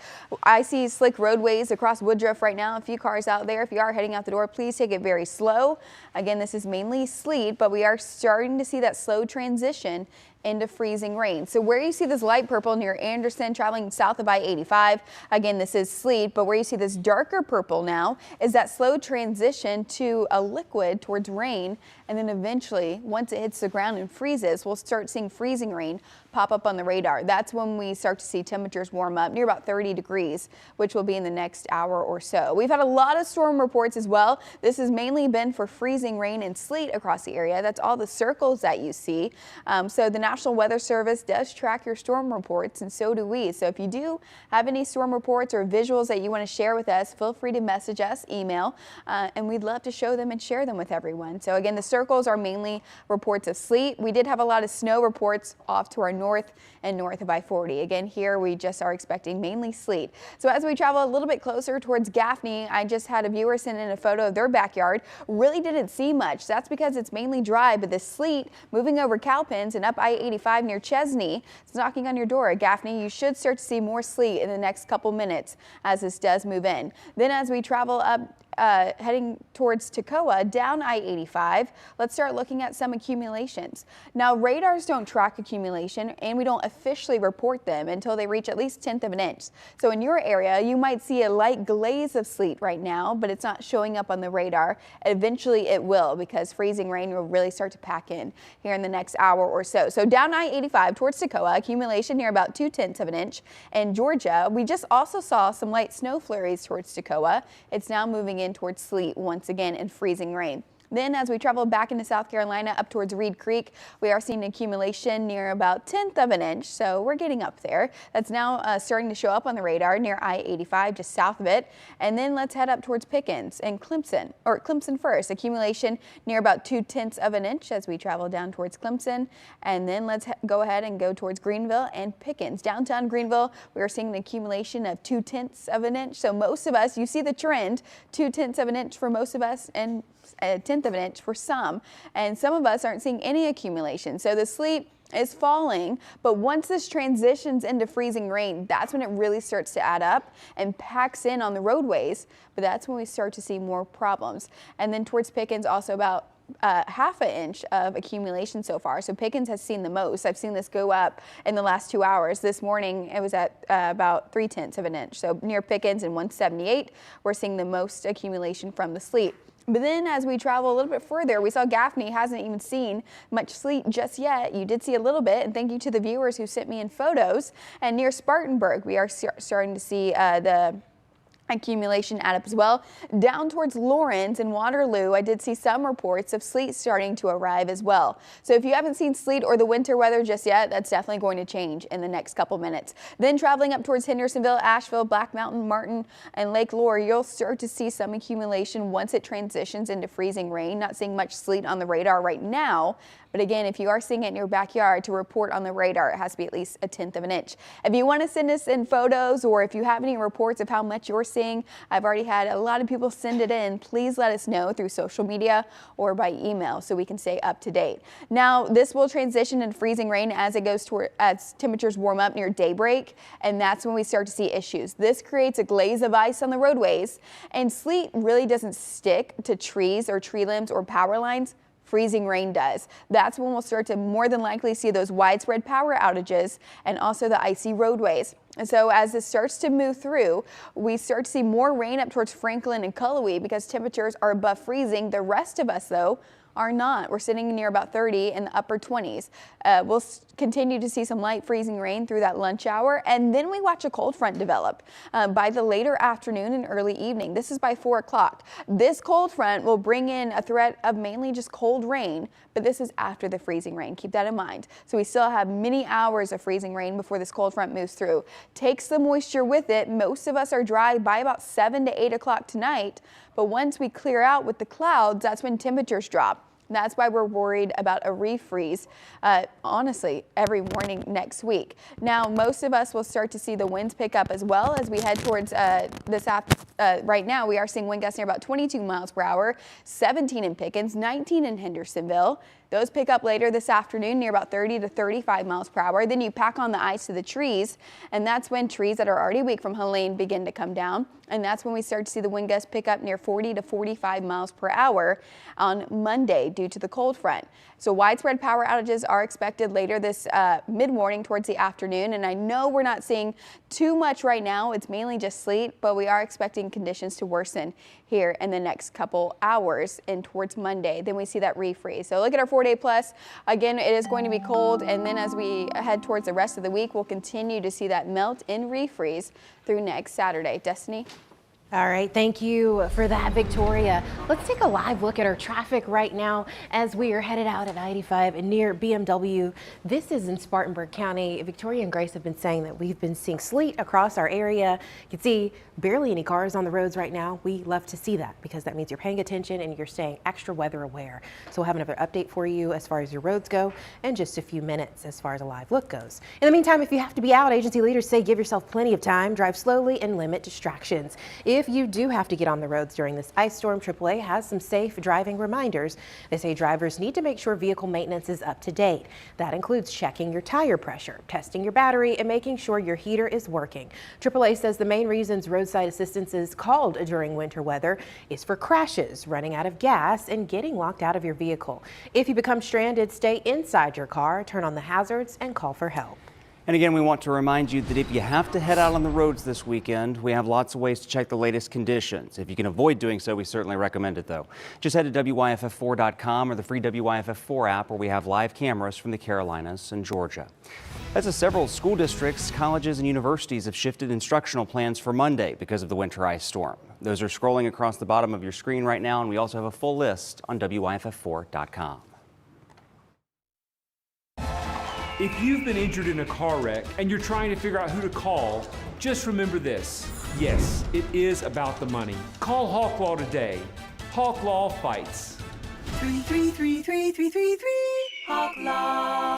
I see slick roadways across Woodruff right now. A few cars out there. If you are heading out the door, please take it very slow. Again, this is mainly sleet, but we are starting to see that slow transition into freezing rain. So where you see this light purple near Anderson traveling south of I-85, again, this is sleet, but where you see this darker purple now is that slow transition to a liquid towards rain. And then eventually, once it hits the ground and freezes, we'll start seeing freezing rain pop up on the radar. That's when we start to see temperatures warm up near about 30 degrees, which will be in the next hour or so. We've had a lot of storm reports as well. This has mainly been for freezing rain and sleet across the area. That's all the circles that you see. So the National Weather Service does track your storm reports, and so do we. So if you do have any storm reports or visuals that you want to share with us, feel free to message us, email, and we'd love to show them and share them with everyone. So again, the circles are mainly reports of sleet. We did have a lot of snow reports off to our north and north of I-40. Again, here we just are expecting mainly sleet. So as we travel a little bit closer towards Gaffney, I just had a viewer send in a photo of their backyard. Really didn't see much. That's because it's mainly dry, but the sleet moving over Cowpens and up I-85 near Chesney, it's knocking on your door at Gaffney. You should start to see more sleet in the next couple minutes as this does move in. Then as we travel up heading towards Toccoa down I-85, let's start looking at some accumulations. Now, radars don't track accumulation, and we don't officially report them until they reach at least 1/10 of an inch. So in your area, you might see a light glaze of sleet right now, but it's not showing up on the radar. Eventually it will, because freezing rain will really start to pack in here in the next hour or so. So down I-85 towards Toccoa, accumulation near about 2/10 of an inch. In Georgia, we just also saw some light snow flurries towards Toccoa. It's now moving in towards sleet once again and freezing rain. Then as we travel back into South Carolina up towards Reed Creek, we are seeing accumulation near about 1/10 of an inch. So we're getting up there. That's now starting to show up on the radar near I-85 just south of it. And then let's head up towards Pickens and Clemson, or Clemson first. Accumulation near about 2/10 of an inch as we travel down towards Clemson. And then let's go ahead and go towards Greenville and Pickens. Downtown Greenville, we are seeing an accumulation of 2/10 of an inch. So most of us, you see the trend, 2/10 of an inch for most of us and 1/10 of an inch for some, and some of us aren't seeing any accumulation. So the sleet is falling, but once this transitions into freezing rain, that's when it really starts to add up and packs in on the roadways, but that's when we start to see more problems. And then towards Pickens, also about 1/2 inch of accumulation so far. So Pickens has seen the most. I've seen this go up in the last 2 hours. This morning it was at about 3/10 of an inch. So near Pickens and 178, we're seeing the most accumulation from the sleet. But then as we travel a little bit further, we saw Gaffney hasn't even seen much sleet just yet. You did see a little bit, and thank you to the viewers who sent me in photos. And near Spartanburg, we are starting to see the accumulation add up as well. Down towards Lawrence and Waterloo, I did see some reports of sleet starting to arrive as well. So if you haven't seen sleet or the winter weather just yet, that's definitely going to change in the next couple minutes. Then traveling up towards Hendersonville, Asheville, Black Mountain, Martin, and Lake Lure, you'll start to see some accumulation once it transitions into freezing rain. Not seeing much sleet on the radar right now. But again, if you are seeing it in your backyard, to report on the radar, it has to be at least 1/10 of an inch. If you want to send us in photos, or if you have any reports of how much you're seeing, I've already had a lot of people send it in. Please let us know through social media or by email so we can stay up to date. Now, this will transition into freezing rain as it goes toward, as temperatures warm up near daybreak, and that's when we start to see issues. This creates a glaze of ice on the roadways, and sleet really doesn't stick to trees or tree limbs or power lines. Freezing rain does. That's when we'll start to more than likely see those widespread power outages and also the icy roadways. And so as this starts to move through, we start to see more rain up towards Franklin and Cullowhee because temperatures are above freezing. The rest of us, though, are not. We're sitting near about 30 in the upper 20s. We'll continue to see some light freezing rain through that lunch hour, and then we watch a cold front develop by the later afternoon and early evening. This is by 4 o'clock. This cold front will bring in a threat of mainly just cold rain, but this is after the freezing rain. Keep that in mind. So we still have many hours of freezing rain before this cold front moves through. Takes the moisture with it. Most of us are dry by about 7 to 8 o'clock tonight, but once we clear out with the clouds, that's when temperatures drop. That's why we're worried about a refreeze, honestly, every morning next week. Now, most of us will start to see the winds pick up as well as we head towards the south. Right now, we are seeing wind gusts near about 22 miles per hour, 17 in Pickens, 19 in Hendersonville. Those pick up later this afternoon near about 30 to 35 miles per hour. Then you pack on the ice to the trees, and that's when trees that are already weak from Helene begin to come down. And that's when we start to see the wind gusts pick up near 40 to 45 miles per hour on Monday due to the cold front. So widespread power outages are expected later this mid-morning towards the afternoon. And I know we're not seeing too much right now. It's mainly just sleet, but we are expecting conditions to worsen here in the next couple hours and towards Monday. Then we see that refreeze. So look at our 4-day plus. Again, it is going to be cold. And then as we head towards the rest of the week, we'll continue to see that melt and refreeze through next Saturday. Destiny? All right, thank you for that, Victoria. Let's take a live look at our traffic right now as we are headed out at I-85 near BMW. This is in Spartanburg County. Victoria and Grace have been saying that we've been seeing sleet across our area. You can see barely any cars on the roads right now. We love to see that because that means you're paying attention and you're staying extra weather aware. So we'll have another update for you as far as your roads go in just a few minutes as far as a live look goes. In the meantime, if you have to be out, agency leaders say give yourself plenty of time, drive slowly and limit distractions. If you do have to get on the roads during this ice storm, AAA has some safe driving reminders. They say drivers need to make sure vehicle maintenance is up to date. That includes checking your tire pressure, testing your battery, and making sure your heater is working. AAA says the main reasons roadside assistance is called during winter weather is for crashes, running out of gas, and getting locked out of your vehicle. If you become stranded, stay inside your car, turn on the hazards, and call for help. And again, we want to remind you that if you have to head out on the roads this weekend, we have lots of ways to check the latest conditions. If you can avoid doing so, we certainly recommend it, though. Just head to WYFF4.com or the free WYFF4 app, where we have live cameras from the Carolinas and Georgia. As several school districts, colleges, and universities have shifted instructional plans for Monday because of the winter ice storm. Those are scrolling across the bottom of your screen right now, and we also have a full list on WYFF4.com. If you've been injured in a car wreck and you're trying to figure out who to call, just remember this. Yes, it is about the money. Call Hawk Law today. Hawk Law fights. 3333333 Hawk Law.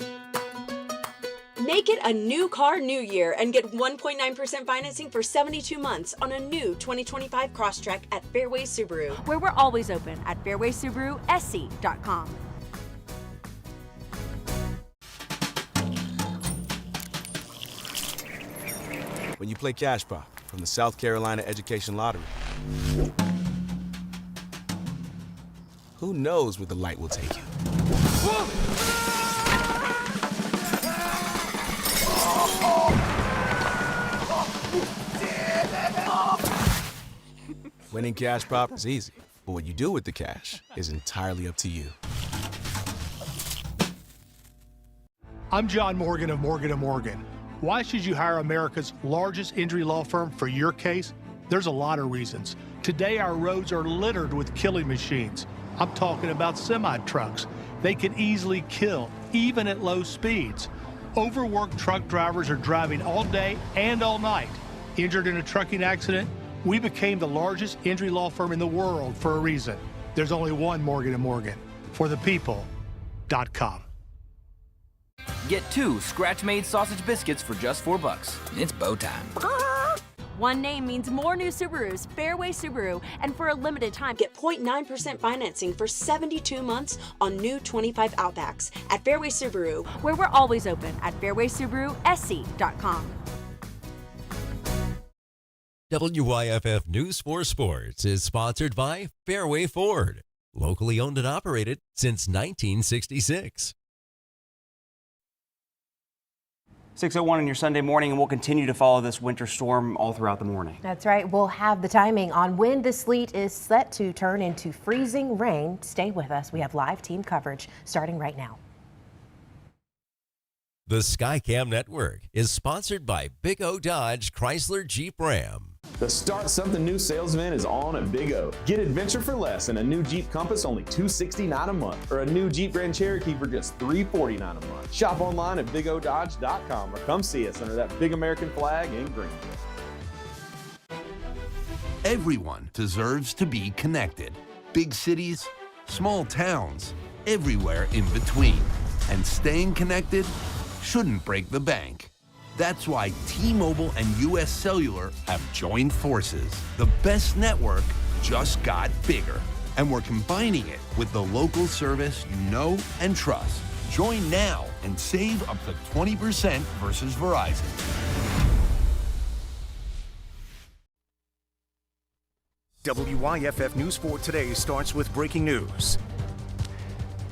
Make it a new car, new year, and get 1.9% financing for 72 months on a new 2025 Crosstrek at Fairway Subaru, where we're always open at fairwaysubarusc.com. When you play Cash Pop from the South Carolina Education Lottery, who knows where the light will take you? Winning Cash Pop is easy, but what you do with the cash is entirely up to you. I'm John Morgan of Morgan & Morgan. Why should you hire America's largest injury law firm for your case? There's a lot of reasons. Today, our roads are littered with killing machines. I'm talking about semi-trucks. They can easily kill, even at low speeds. Overworked truck drivers are driving all day and all night. Injured in a trucking accident? We became the largest injury law firm in the world for a reason. There's only one Morgan & Morgan. ForThePeople.com. Get 2 scratch-made sausage biscuits for just $4. It's bow time. One name means more new Subarus, Fairway Subaru, and for a limited time, get 0.9% financing for 72 months on new 25 Outbacks at Fairway Subaru, where we're always open at fairwaysubarusc.com. WYFF News 4 Sports is sponsored by Fairway Ford, locally owned and operated since 1966. 6:01 on your Sunday morning, and we'll continue to follow this winter storm all throughout the morning. That's right. We'll have the timing on when the sleet is set to turn into freezing rain. Stay with us. We have live team coverage starting right now. The Skycam Network is sponsored by Big O Dodge Chrysler Jeep Ram. The Start Something New sales event is on at Big O. Get adventure for less and a new Jeep Compass only $269 a month, or a new Jeep Grand Cherokee for just $349 a month. Shop online at bigododge.com or come see us under that big American flag in Greenville. Everyone deserves to be connected. Big cities, small towns, everywhere in between. And staying connected shouldn't break the bank. That's why T-Mobile and US Cellular have joined forces. The best network just got bigger. And we're combining it with the local service you know and trust. Join now and save up to 20% versus Verizon. WYFF News 4 Today starts with breaking news.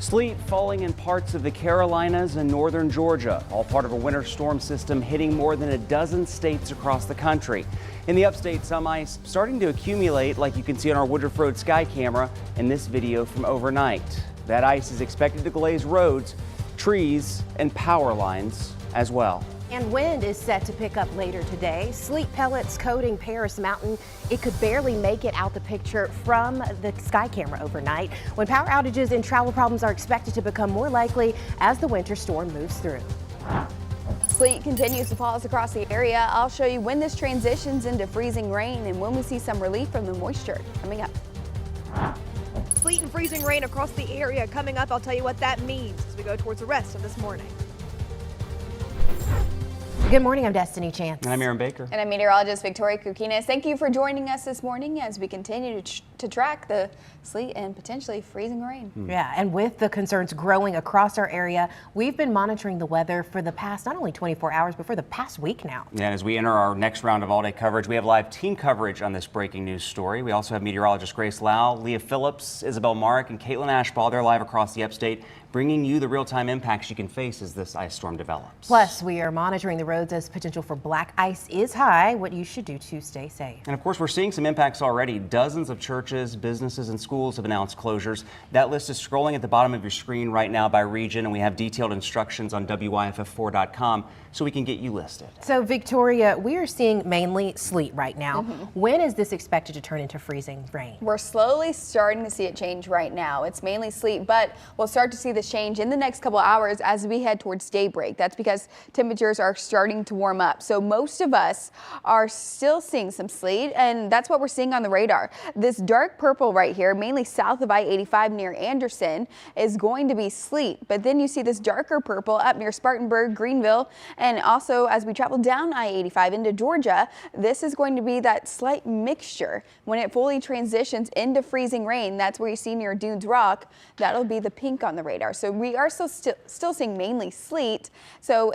Sleet falling in parts of the Carolinas and northern Georgia, all part of a winter storm system hitting more than a dozen states across the country. In the upstate, some ice starting to accumulate, like you can see on our Woodruff Road sky camera in this video from overnight. That ice is expected to glaze roads, trees, and power lines as well. And wind is set to pick up later today. Sleet pellets coating Paris Mountain. It could barely make it out the picture from the sky camera overnight, when power outages and travel problems are expected to become more likely as the winter storm moves through. Sleet continues to fall across the area. I'll show you when this transitions into freezing rain and when we see some relief from the moisture coming up. Sleet and freezing rain across the area coming up. I'll tell you what that means as we go towards the rest of this morning. Good morning, I'm Destiny Chance. And I'm Aaron Baker. And I'm meteorologist Victoria Kukinas. Thank you for joining us this morning as we continue to track the sleet and potentially freezing rain. Yeah, and with the concerns growing across our area, we've been monitoring the weather for the past not only 24 hours, but for the past week now. Yeah, and as we enter our next round of all-day coverage, we have live team coverage on this breaking news story. We also have meteorologist Grace Lau, Leah Phillips, Isabel Mark, and Caitlin Ashball. They're live across the upstate, bringing you the real-time impacts you can face as this ice storm develops. Plus, we are monitoring the roads as potential for black ice is high, what you should do to stay safe. And of course, we're seeing some impacts already. Dozens of churches, businesses, and schools have announced closures. That list is scrolling at the bottom of your screen right now by region, and we have detailed instructions on WYFF4.com so we can get you listed. So, Victoria, we are seeing mainly sleet right now. When is this expected to turn into freezing rain? We're slowly starting to see it change right now. It's mainly sleet, but we'll start to see the change in the next couple hours as we head towards daybreak. That's because temperatures are starting to warm up. So most of us are still seeing some sleet, and that's what we're seeing on the radar. This dark purple right here, mainly south of I-85 near Anderson, is going to be sleet. But then you see this darker purple up near Spartanburg, Greenville, and also as we travel down I-85 into Georgia, this is going to be that slight mixture. When it fully transitions into freezing rain, that's where you see near Dunes Rock, that'll be the pink on the radar. So we are still seeing mainly sleet. So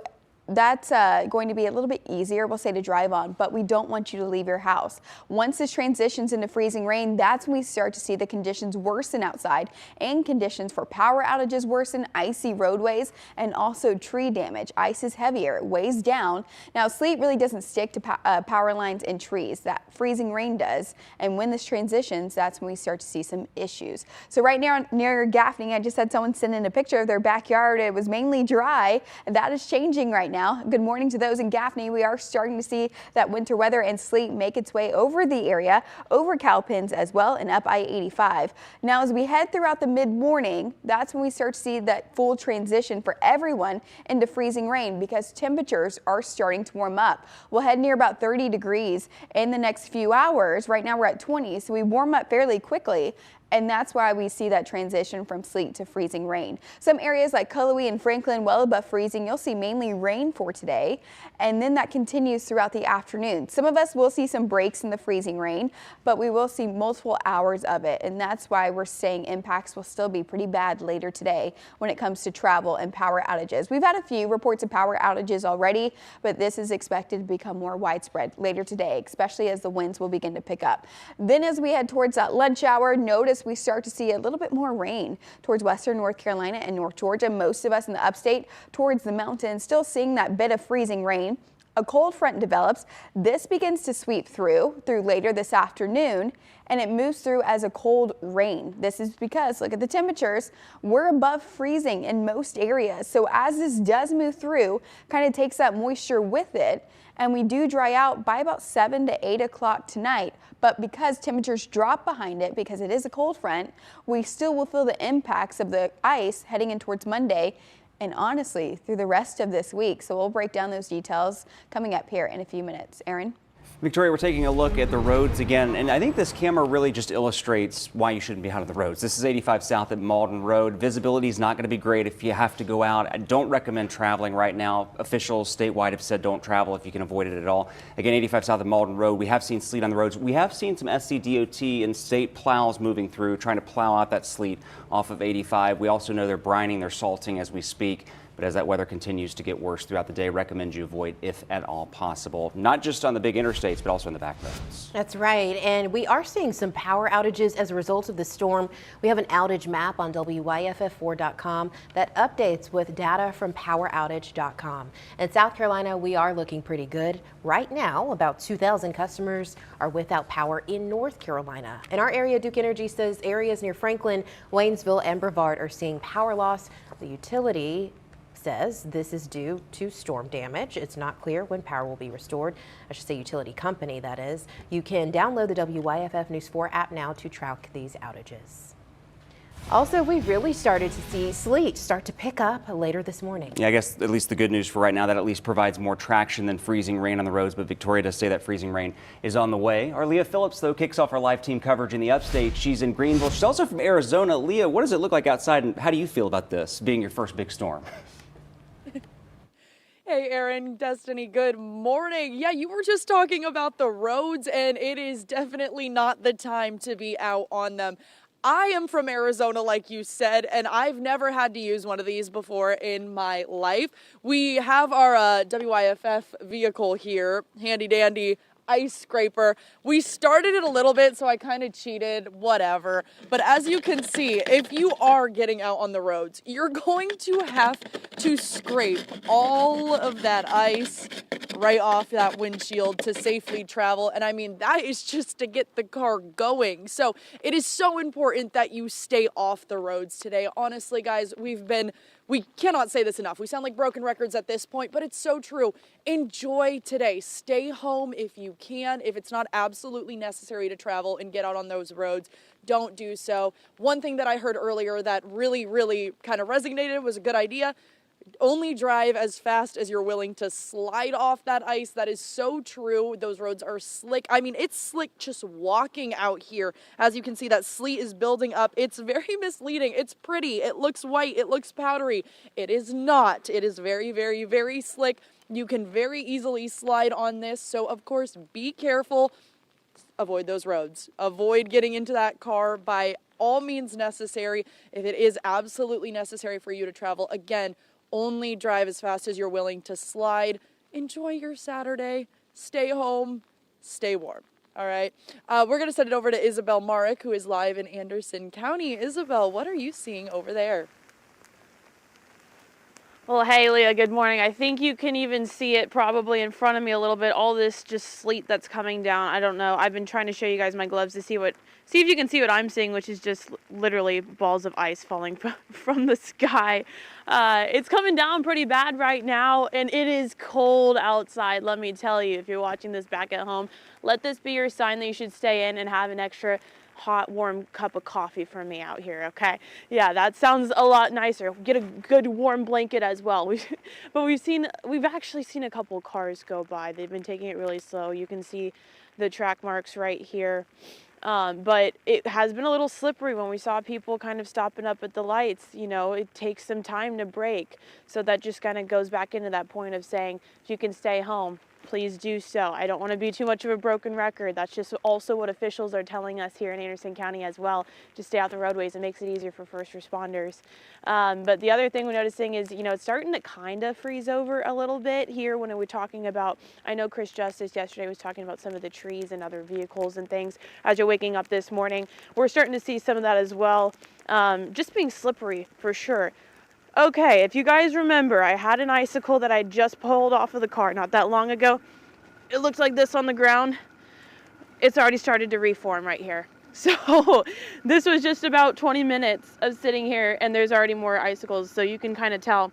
that's going to be a little bit easier, we'll say, to drive on, but we don't want you to leave your house. Once this transitions into freezing rain, that's when we start to see the conditions worsen outside and conditions for power outages worsen, icy roadways, and also tree damage. Ice is heavier, it weighs down. Now, sleet really doesn't stick to power lines and trees. That freezing rain does, and when this transitions, that's when we start to see some issues. So right now near Gaffney, I just had someone send in a picture of their backyard. It was mainly dry, and that is changing right now. Good morning to those in Gaffney. We are starting to see that winter weather and sleet make its way over the area, over Cowpens as well, and up I-85. Now, as we head throughout the mid-morning, that's when we start to see that full transition for everyone into freezing rain because temperatures are starting to warm up. We'll head near about 30 degrees in the next few hours. Right now we're at 20, so we warm up fairly quickly. And that's why we see that transition from sleet to freezing rain. Some areas like Cullowhee and Franklin well above freezing, you'll see mainly rain for today. And then that continues throughout the afternoon. Some of us will see some breaks in the freezing rain, but we will see multiple hours of it. And that's why we're saying impacts will still be pretty bad later today when it comes to travel and power outages. We've had a few reports of power outages already, but this is expected to become more widespread later today, especially as the winds will begin to pick up. Then as we head towards that lunch hour, notice we start to see a little bit more rain towards western North Carolina and North Georgia. Most of us in the upstate towards the mountains still seeing that bit of freezing rain. A cold front develops. This begins to sweep through later this afternoon, and it moves through as a cold rain. This is because, look at the temperatures, we're above freezing in most areas. So as this does move through, kind of takes that moisture with it, and we do dry out by about 7 to 8 o'clock tonight. But because temperatures drop behind it, because it is a cold front, we still will feel the impacts of the ice heading in towards Monday and honestly through the rest of this week. So we'll break down those details coming up here in a few minutes. Aaron? Victoria, we're taking a look at the roads again, and I think this camera really just illustrates why you shouldn't be out on the roads. This is 85 South at Malden Road. Visibility is not going to be great if you have to go out. I don't recommend traveling right now. Officials statewide have said don't travel if you can avoid it at all. Again, 85 South at Malden Road, we have seen sleet on the roads. We have seen some SCDOT and state plows moving through, trying to plow out that sleet off of 85. We also know they're brining, they're salting as we speak. But as that weather continues to get worse throughout the day, recommend you avoid if at all possible. Not just on the big interstates, but also in the back roads. That's right. And we are seeing some power outages as a result of the storm. We have an outage map on WYFF4.com that updates with data from poweroutage.com. In South Carolina, we are looking pretty good. Right now, about 2,000 customers are without power in North Carolina. In our area, Duke Energy says areas near Franklin, Waynesville, and Brevard are seeing power loss. The utility says this is due to storm damage. It's not clear when power will be restored. I should say utility company, that is. You can download the WYFF News 4 app now to track these outages. Also, we really started to see sleet start to pick up later this morning. Yeah, I guess at least the good news for right now, that at least provides more traction than freezing rain on the roads. But Victoria does say that freezing rain is on the way. Our Leah Phillips, though, kicks off our live team coverage in the upstate. She's in Greenville. She's also from Arizona. Leah, what does it look like outside, and how do you feel about this being your first big storm? Hey, Aaron, Destiny, good morning. Yeah, you were just talking about the roads, and it is definitely not the time to be out on them. I am from Arizona, like you said, and I've never had to use one of these before in my life. We have our WYFF vehicle here, handy dandy ice scraper. We started it a little bit, so I kind of cheated, whatever. But as you can see, if you are getting out on the roads, you're going to have to scrape all of that ice right off that windshield to safely travel. And I mean, that is just to get the car going. So it is so important that you stay off the roads today. Honestly, guys, we cannot say this enough. We sound like broken records at this point, but it's so true. Enjoy today. Stay home if you can. If it's not absolutely necessary to travel and get out on those roads, don't do so. One thing that I heard earlier that really, really kind of resonated, was a good idea. Only drive as fast as you're willing to slide off that ice. That is so true. Those roads are slick. I mean, it's slick just walking out here. As you can see, that sleet is building up. It's very misleading. It's pretty. It looks white. It looks powdery. It is not. It is very, very, very slick. You can very easily slide on this. So, of course, be careful. Avoid those roads. Avoid getting into that car by all means necessary. If it is absolutely necessary for you to travel, again, only drive as fast as you're willing to slide. Enjoy your Saturday. Stay home. Stay warm. All right. We're going to send it over to Isabel Marek, who is live in Anderson County. Isabel, what are you seeing over there? Well, hey, Leah, good morning. I think you can even see it probably in front of me a little bit. All this just sleet that's coming down. I don't know. I've been trying to show you guys my gloves to see if you can see what I'm seeing, which is just literally balls of ice falling from the sky. It's coming down pretty bad right now, and it is cold outside, let me tell you. If you're watching this back at home, let this be your sign that you should stay in and have an extra hot, warm cup of coffee for me out here, okay? Yeah, that sounds a lot nicer. Get a good warm blanket as well. We've actually seen a couple cars go by. They've been taking it really slow. You can see the track marks right here. But it has been a little slippery when we saw people kind of stopping up at the lights. You know, it takes some time to brake. So that just kind of goes back into that point of saying, if you can stay home, please do so. I don't want to be too much of a broken record. That's just also what officials are telling us here in Anderson County as well. Just stay off the roadways. It makes it easier for first responders. But the other thing we're noticing is, you know, it's starting to kind of freeze over a little bit here when we're talking about, I know Chris Justice yesterday was talking about some of the trees and other vehicles and things. As you're waking up this morning, we're starting to see some of that as well. Just being slippery for sure. Okay, if you guys remember, I had an icicle that I just pulled off of the car not that long ago. It looks like this on the ground. It's already started to reform right here. So this was just about 20 minutes of sitting here, and there's already more icicles. So you can kind of tell,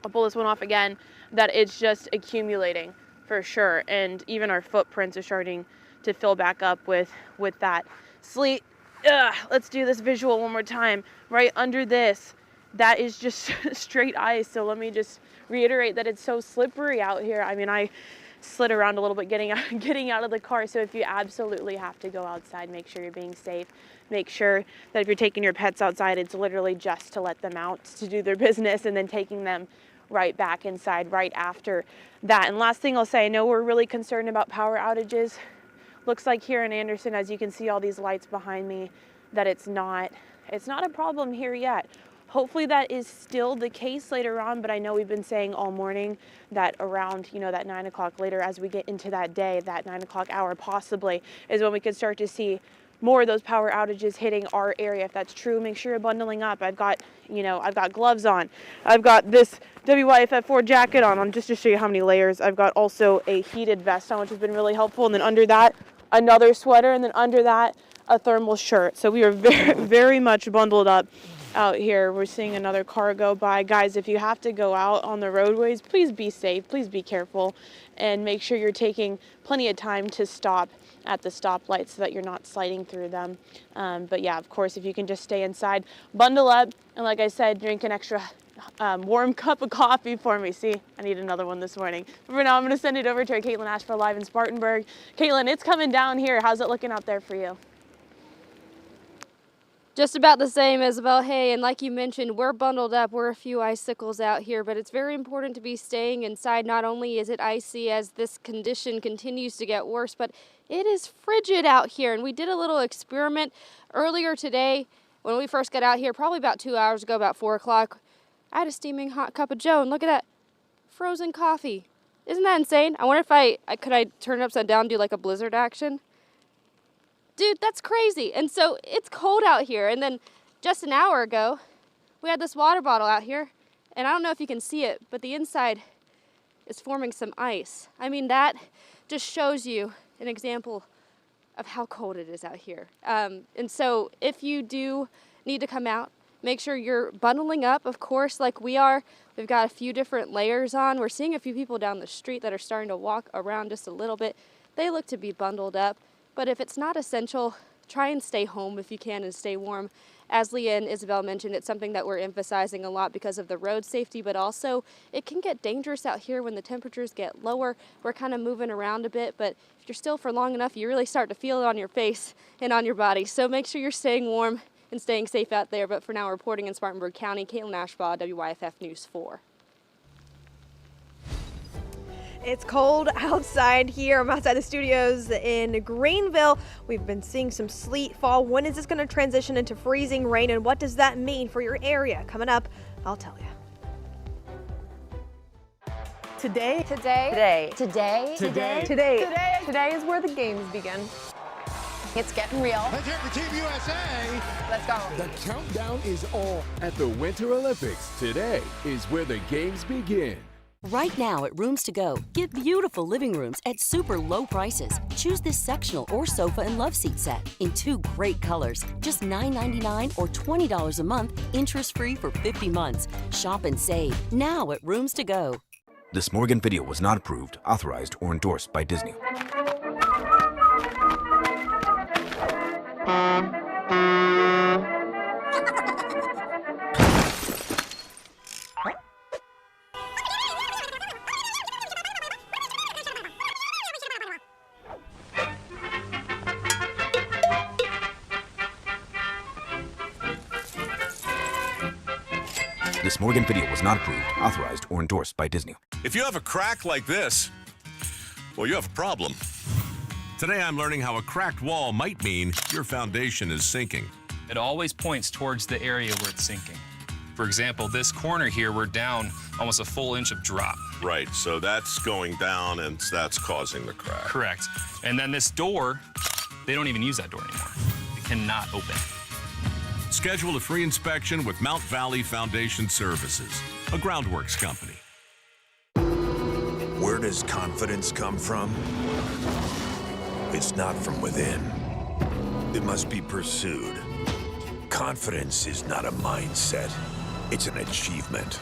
I'll pull this one off again, that it's just accumulating for sure. And even our footprints are starting to fill back up with that sleet. Let's do this visual one more time. Right under this, that is just straight ice. So let me just reiterate that it's so slippery out here. I mean, I slid around a little bit getting out of the car. So if you absolutely have to go outside, make sure you're being safe. Make sure that if you're taking your pets outside, it's literally just to let them out to do their business and then taking them right back inside right after that. And last thing I'll say, I know we're really concerned about power outages. Looks like here in Anderson, as you can see all these lights behind me, that it's not a problem here yet. Hopefully that is still the case later on, but I know we've been saying all morning that around, that 9 o'clock later as we get into that day, that 9 o'clock hour possibly is when we could start to see more of those power outages hitting our area. If that's true, make sure you're bundling up. I've got gloves on. I've got this WYFF4 jacket on, just to show you how many layers. I've got also a heated vest on, which has been really helpful. And then under that, another sweater, and then under that, a thermal shirt. So we are very, very much bundled up out here. We're seeing another car go by. Guys, if you have to go out on the roadways, please be safe, please be careful, and make sure you're taking plenty of time to stop at the stoplights so that you're not sliding through them. But yeah, of course, if you can just stay inside, bundle up, and like I said, drink an extra warm cup of coffee for me. See, I need another one this morning. But for now, I'm going to send it over to our Caitlin Ashford live in Spartanburg. Caitlin, it's coming down here. How's it looking out there for you? Just about the same, Isabel. Hey, and like you mentioned, we're bundled up. We're a few icicles out here, but it's very important to be staying inside. Not only is it icy as this condition continues to get worse, but it is frigid out here. And we did a little experiment earlier today when we first got out here, probably about 2 hours ago, about 4 o'clock. I had a steaming hot cup of Joe, and look at that, frozen coffee. Isn't that insane? I wonder if I could turn it upside down and do like a blizzard action? Dude, that's crazy. And so it's cold out here. And then just an hour ago, we had this water bottle out here. And I don't know if you can see it, but the inside is forming some ice. I mean, that just shows you an example of how cold it is out here. And so if you do need to come out, make sure you're bundling up, of course, like we are. We've got a few different layers on. We're seeing a few people down the street that are starting to walk around just a little bit. They look to be bundled up. But if it's not essential, try and stay home if you can and stay warm. As Leah and Isabel mentioned, it's something that we're emphasizing a lot because of the road safety, but also it can get dangerous out here when the temperatures get lower. We're kind of moving around a bit, but if you're still for long enough, you really start to feel it on your face and on your body. So make sure you're staying warm and staying safe out there. But for now, reporting in Spartanburg County, Caitlin Ashbaugh, WYFF News 4. It's cold outside here. I'm outside the studios in Greenville. We've been seeing some sleet fall. When is this going to transition into freezing rain, and what does that mean for your area? Coming up, I'll tell you. Today is where the games begin. It's getting real. Let's hear it for Team USA. Let's go. The countdown is on. At the Winter Olympics, today is where the games begin. Right now at Rooms To Go, get beautiful living rooms at super low prices. Choose this sectional or sofa and love seat set in 2 great colors. Just $9.99 or $20 a month, interest-free for 50 months. Shop and save now at Rooms To Go. This Morgan video was not approved, authorized, or endorsed by Disney. This Morgan video was not approved, authorized, or endorsed by Disney. If you have a crack like this, well, you have a problem. Today I'm learning how a cracked wall might mean your foundation is sinking. It always points towards the area where it's sinking. For example, this corner here, we're down almost a full inch of drop. Right, so that's going down and that's causing the crack. Correct. And then this door, they don't even use that door anymore. It cannot open. Schedule a free inspection with Mount Valley Foundation Services, a groundworks company. Where does confidence come from? It's not from within. It must be pursued. Confidence is not a mindset, it's an achievement.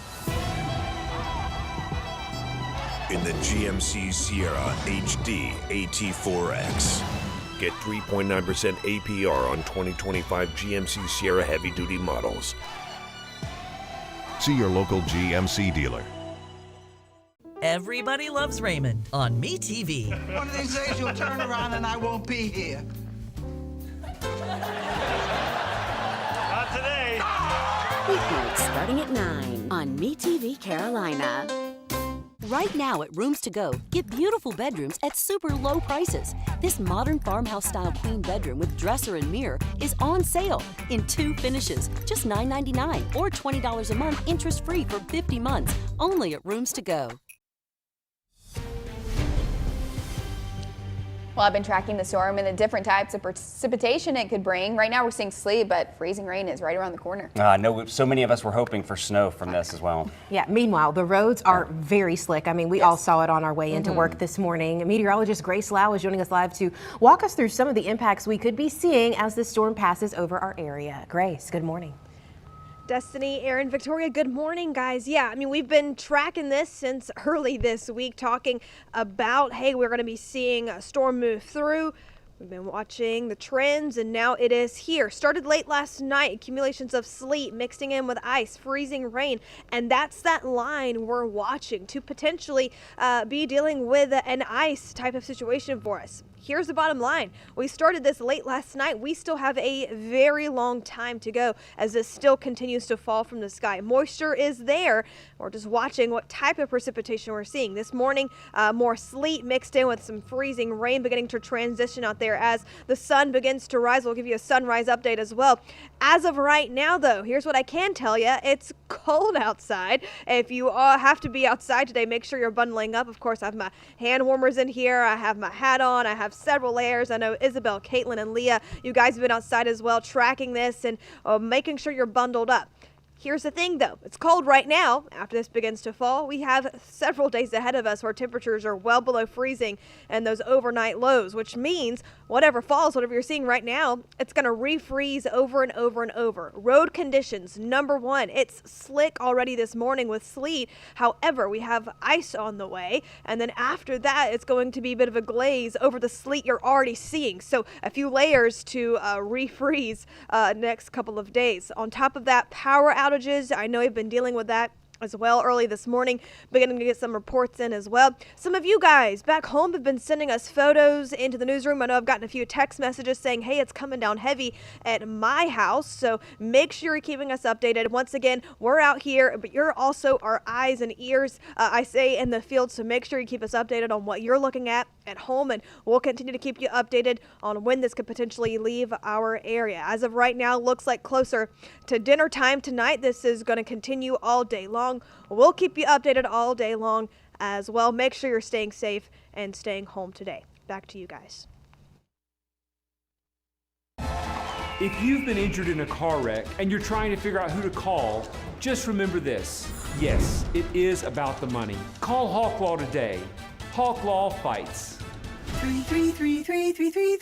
In the GMC Sierra HD AT4X. Get 3.9% APR on 2025 GMC Sierra heavy-duty models. See your local GMC dealer. Everybody Loves Raymond on MeTV. One of these days you'll turn around and I won't be here. Not today. Weeknights starting at 9 on MeTV Carolina. Right now at Rooms To Go, get beautiful bedrooms at super low prices. This modern farmhouse-style queen bedroom with dresser and mirror is on sale in 2 finishes, just $9.99 or $20 a month, interest-free for 50 months, only at Rooms To Go. Well, I've been tracking the storm and the different types of precipitation it could bring. Right now we're seeing sleet, but freezing rain is right around the corner. I know so many of us were hoping for snow from this as well. Yeah, meanwhile, the roads are very slick. I mean, we all saw it on our way into work this morning. Meteorologist Grace Lau is joining us live to walk us through some of the impacts we could be seeing as this storm passes over our area. Grace, good morning. Destiny, Aaron, Victoria, good morning, guys. Yeah, I mean, we've been tracking this since early this week, talking about, hey, we're going to be seeing a storm move through. We've been watching the trends, and now it is here. Started late last night, accumulations of sleet mixing in with ice, freezing rain, and that's that line we're watching to potentially be dealing with an ice type of situation for us. Here's the bottom line. We started this late last night. We still have a very long time to go as this still continues to fall from the sky. Moisture is there. We're just watching what type of precipitation we're seeing. This morning, more sleet mixed in with some freezing rain beginning to transition out there as the sun begins to rise. We'll give you a sunrise update as well. As of right now, though, here's what I can tell you. It's cold outside. If you have to be outside today, make sure you're bundling up. Of course, I have my hand warmers in here. I have my hat on. I have several layers. I know Isabel, Caitlin, and Leah, you guys have been outside as well tracking this and making sure you're bundled up. Here's the thing, though. It's cold right now. After this begins to fall, we have several days ahead of us where temperatures are well below freezing and those overnight lows, which means whatever falls, whatever you're seeing right now, it's going to refreeze over and over and over. Road conditions, number one. It's slick already this morning with sleet. However, we have ice on the way. And then after that, it's going to be a bit of a glaze over the sleet you're already seeing. So a few layers to refreeze next couple of days. On top of that, power outages. I know you've been dealing with that as well early this morning, beginning to get some reports in as well. Some of you guys back home have been sending us photos into the newsroom. I know I've gotten a few text messages saying, hey, it's coming down heavy at my house. So make sure you're keeping us updated. Once again, we're out here, but you're also our eyes and ears, I say, in the field. So make sure you keep us updated on what you're looking at home, and we'll continue to keep you updated on when this could potentially leave our area. As of right now, looks like closer to dinner time tonight. This is going to continue all day long. We'll keep you updated all day long as well. Make sure you're staying safe and staying home today. Back to you guys. If you've been injured in a car wreck and you're trying to figure out who to call, just remember this. Yes, it is about the money. Call Hawk Law today. Hawk Law fights. 3333333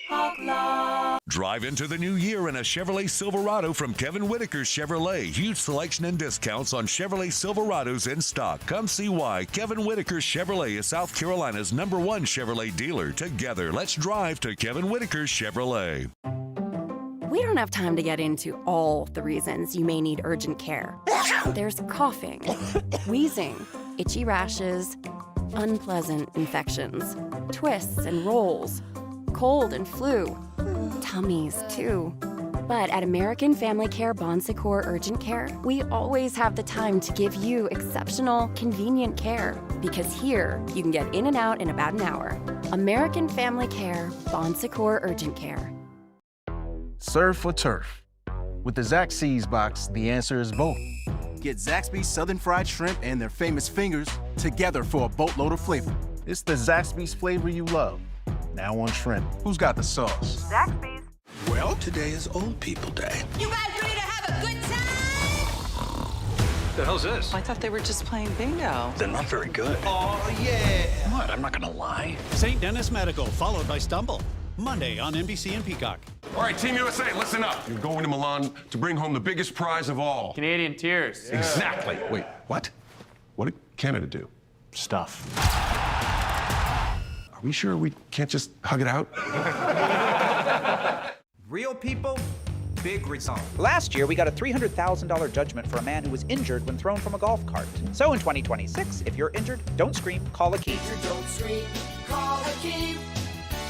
Hawk Law. Drive into the new year in a Chevrolet Silverado from Kevin Whitaker's Chevrolet. Huge selection and discounts on Chevrolet Silverados in stock. Come see why Kevin Whitaker's Chevrolet is South Carolina's #1 Chevrolet dealer. Together, let's drive to Kevin Whitaker's Chevrolet. We don't have time to get into all the reasons you may need urgent care. There's coughing, wheezing, itchy rashes, unpleasant infections, twists and rolls, cold and flu, tummies too. But at American Family Care Bon Secours Urgent Care, we always have the time to give you exceptional, convenient care. Because here, you can get in and out in about an hour. American Family Care Bon Secours Urgent Care. Surf or turf? With the Zaxby's box, the answer is both. Get Zaxby's Southern Fried Shrimp and their famous fingers together for a boatload of flavor. It's the Zaxby's flavor you love. Now on shrimp. Who's got the sauce? Zaxby's. Well, today is Old People Day. You guys ready to have a good time? The hell's this? I thought they were just playing bingo. They're not very good. Oh, yeah. What? I'm not gonna lie. St. Dennis Medical, followed by Stumble. Monday on NBC and Peacock. All right, Team USA, listen up. You're going to Milan to bring home the biggest prize of all. Canadian Tears. Yeah. Exactly. Wait, what? What did Canada do? Stuff. Are we sure we can't just hug it out? Real people, big result. Last year, we got a $300,000 judgment for a man who was injured when thrown from a golf cart. So in 2026, if you're injured, don't scream, call a key. Don't scream, call a key.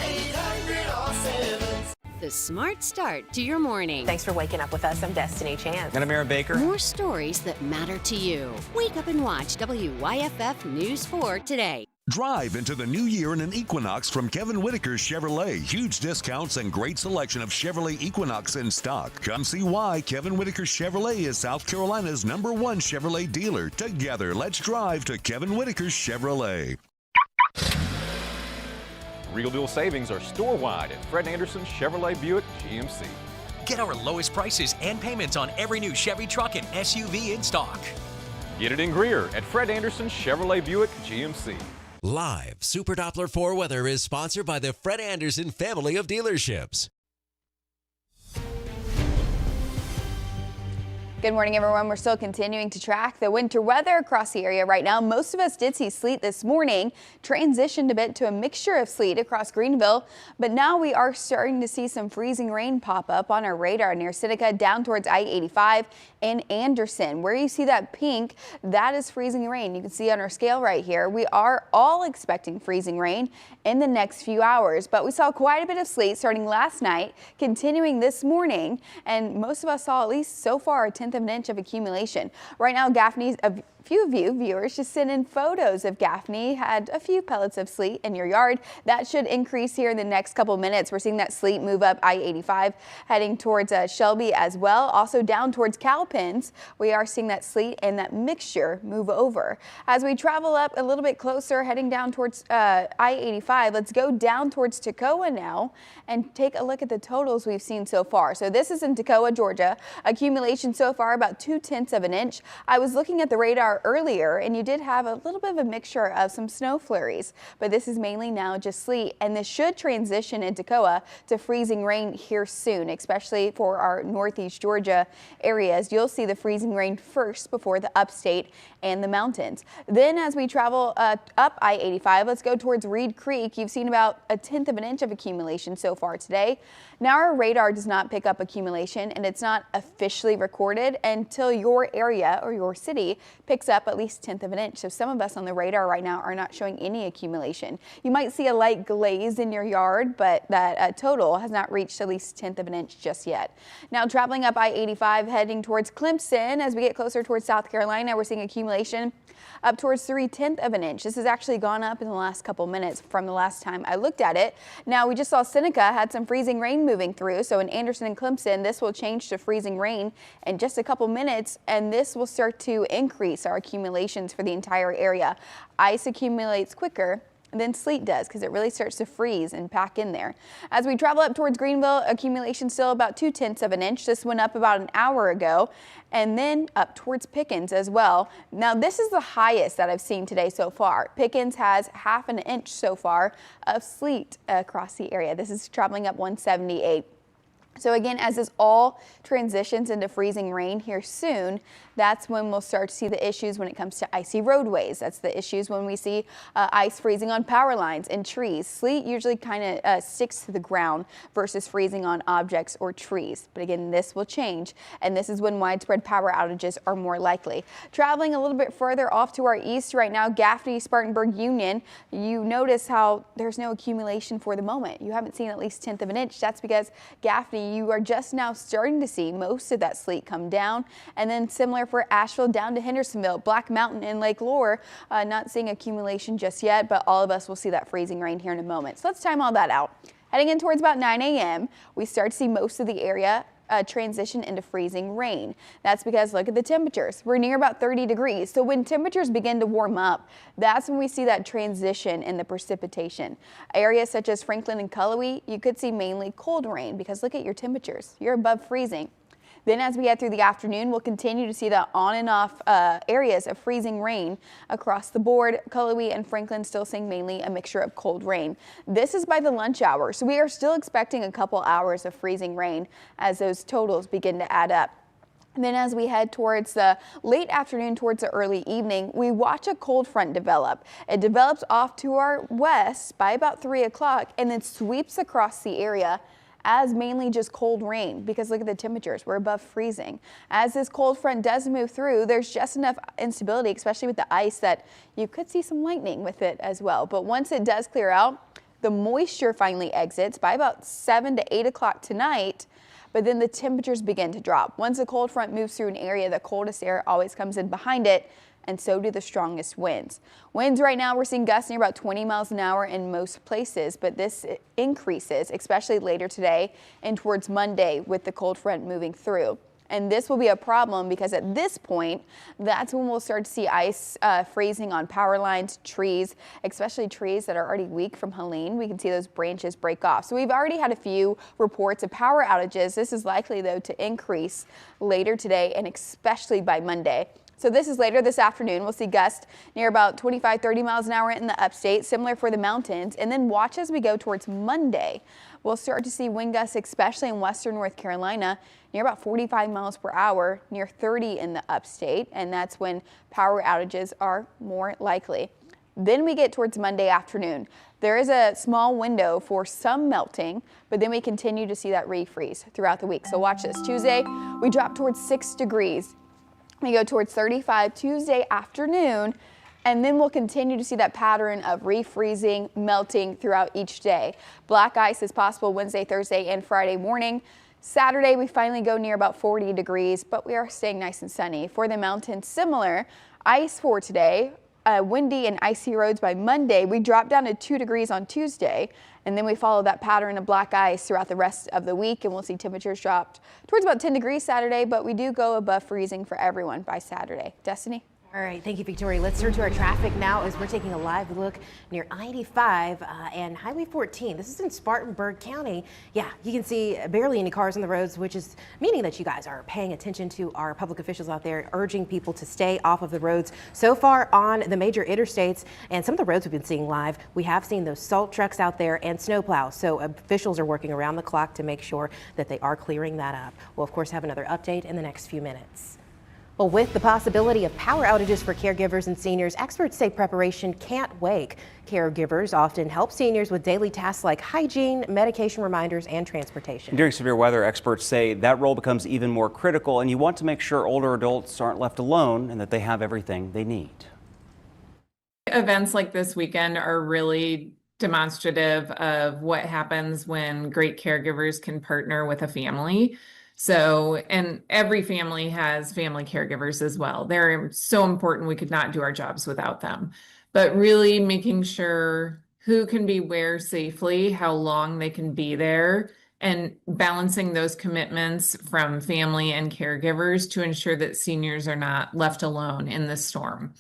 800-ALL-7. The smart start to your morning. Thanks for waking up with us. I'm Destiny Chance. And I'm Aaron Baker. More stories that matter to you. Wake up and watch WYFF News 4 today. Drive into the new year in an Equinox from Kevin Whitaker's Chevrolet. Huge discounts and great selection of Chevrolet Equinox in stock. Come see why Kevin Whitaker's Chevrolet is South Carolina's #1 Chevrolet dealer. Together, let's drive to Kevin Whitaker's Chevrolet. Real deal savings are store-wide at Fred Anderson Chevrolet Buick GMC. Get our lowest prices and payments on every new Chevy truck and SUV in stock. Get it in Greer at Fred Anderson Chevrolet Buick GMC. Live Super Doppler 4 weather is sponsored by the Fred Anderson family of dealerships. Good morning, everyone. We're still continuing to track the winter weather across the area right now. Most of us did see sleet this morning, transitioned a bit to a mixture of sleet across Greenville, but now we are starting to see some freezing rain pop up on our radar near Seneca down towards I-85 and Anderson. Where you see that pink, that is freezing rain. You can see on our scale right here, we are all expecting freezing rain in the next few hours, but we saw quite a bit of sleet starting last night, continuing this morning, and most of us saw at least so far a 1/10 of an inch of accumulation. Right now, Gaffney's a few of you viewers just sent in photos of Gaffney had a few pellets of sleet in your yard. That should increase here in the next couple minutes. We're seeing that sleet move up I-85 heading towards Shelby as well. Also down towards Cowpens, we are seeing that sleet and that mixture move over. As we travel up a little bit closer heading down towards I-85, let's go down towards Toccoa now and take a look at the totals we've seen so far. So this is in Toccoa, Georgia. Accumulation so far about 2/10 of an inch. I was looking at the radar earlier and you did have a little bit of a mixture of some snow flurries, but this is mainly now just sleet, and this should transition in Toccoa to freezing rain here soon, especially for our northeast Georgia areas. You'll see the freezing rain first before the upstate and the mountains. Then as we travel up I-85, let's go towards Reed Creek. You've seen about 1/10 of an inch of accumulation so far today. Now our radar does not pick up accumulation, and it's not officially recorded until your area or your city picks up at least 1/10 of an inch. So some of us on the radar right now are not showing any accumulation. You might see a light glaze in your yard, but that total has not reached at least 1/10 of an inch just yet. Now traveling up I-85 heading towards Clemson, as we get closer towards South Carolina, we're seeing accumulation up towards 3/10 of an inch. This has actually gone up in the last couple minutes from the last time I looked at it. Now we just saw Seneca had some freezing rain moving through, so in Anderson and Clemson this will change to freezing rain in just a couple minutes, and this will start to increase our accumulations for the entire area. Ice accumulates quicker than sleet does because it really starts to freeze and pack in there. As we travel up towards Greenville, accumulation still about 2/10 of an inch. This went up about an hour ago, and then up towards Pickens as well. Now this is the highest that I've seen today so far. Pickens has 1/2 inch so far of sleet across the area. This is traveling up 178. So again, as this all transitions into freezing rain here soon, that's when we'll start to see the issues when it comes to icy roadways. That's the issues when we see ice freezing on power lines and trees. Sleet usually kind of sticks to the ground versus freezing on objects or trees. But again, this will change, and this is when widespread power outages are more likely. Traveling a little bit further off to our east right now, Gaffney, Spartanburg, Union, you notice how there's no accumulation for the moment. You haven't seen at least 1/10 of an inch. That's because Gaffney, you are just now starting to see most of that sleet come down, and then similar for Asheville down to Hendersonville, Black Mountain and Lake Lure, not seeing accumulation just yet, but all of us will see that freezing rain here in a moment. So let's time all that out. Heading in towards about 9 a.m., we start to see most of the area transition into freezing rain. That's because look at the temperatures. We're near about 30 degrees. So when temperatures begin to warm up, that's when we see that transition in the precipitation. Areas such as Franklin and Cullowhee, you could see mainly cold rain because look at your temperatures. You're above freezing. Then as we head through the afternoon, we'll continue to see the on and off areas of freezing rain across the board. Cullowhee and Franklin still seeing mainly a mixture of cold rain. This is by the lunch hour, so we are still expecting a couple hours of freezing rain as those totals begin to add up. And then as we head towards the late afternoon, towards the early evening, we watch a cold front develop. It develops off to our west by about 3 o'clock and then sweeps across the area as mainly just cold rain, because look at the temperatures, we're above freezing. As this cold front does move through, there's just enough instability, especially with the ice, that you could see some lightning with it as well. But once it does clear out, the moisture finally exits by about 7 to 8 o'clock tonight. But then the temperatures begin to drop. Once the cold front moves through an area, the coldest air always comes in behind it, and so do the strongest winds. Winds right now, we're seeing gusts near about 20 miles an hour in most places, but this increases, especially later today and towards Monday with the cold front moving through. And this will be a problem because at this point, that's when we'll start to see ice freezing on power lines, trees, especially trees that are already weak from Helene. We can see those branches break off. So we've already had a few reports of power outages. This is likely, though, to increase later today and especially by Monday. So this is later this afternoon. We'll see gusts near about 25-30 miles an hour in the upstate, similar for the mountains. And then watch as we go towards Monday. We'll start to see wind gusts, especially in western North Carolina, near about 45 miles per hour, near 30 in the upstate. And that's when power outages are more likely. Then we get towards Monday afternoon. There is a small window for some melting, but then we continue to see that refreeze throughout the week. So watch this. Tuesday, we drop towards 6 degrees. We go towards 35 Tuesday afternoon, and then we'll continue to see that pattern of refreezing, melting throughout each day. Black ice is possible Wednesday, Thursday, and Friday morning. Saturday, we finally go near about 40 degrees, but we are staying nice and sunny. For the mountains, similar ice for today. Windy and icy roads by Monday. We drop down to 2 degrees on Tuesday, and then we follow that pattern of black ice throughout the rest of the week, and we'll see temperatures dropped towards about 10 degrees Saturday, but we do go above freezing for everyone by Saturday. Destiny? All right, thank you, Victoria. Let's turn to our traffic now as we're taking a live look near I-85 and Highway 14. This is in Spartanburg County. Yeah, you can see barely any cars on the roads, which is meaning that you guys are paying attention to our public officials out there, urging people to stay off of the roads. So far on the major interstates and some of the roads we've been seeing live, we have seen those salt trucks out there and snowplows. So officials are working around the clock to make sure that they are clearing that up. We'll, of course, have another update in the next few minutes. Well, with the possibility of power outages for caregivers and seniors, experts say preparation can't wait. Caregivers often help seniors with daily tasks like hygiene, medication reminders, and transportation. During severe weather, experts say that role becomes even more critical, and you want to make sure older adults aren't left alone and that they have everything they need. Events like this weekend are really demonstrative of what happens when great caregivers can partner with a family. So, and every family has family caregivers as well. They're so important. We could not do our jobs without them. But really making sure who can be where safely, how long they can be there, and balancing those commitments from family and caregivers to ensure that seniors are not left alone in this storm.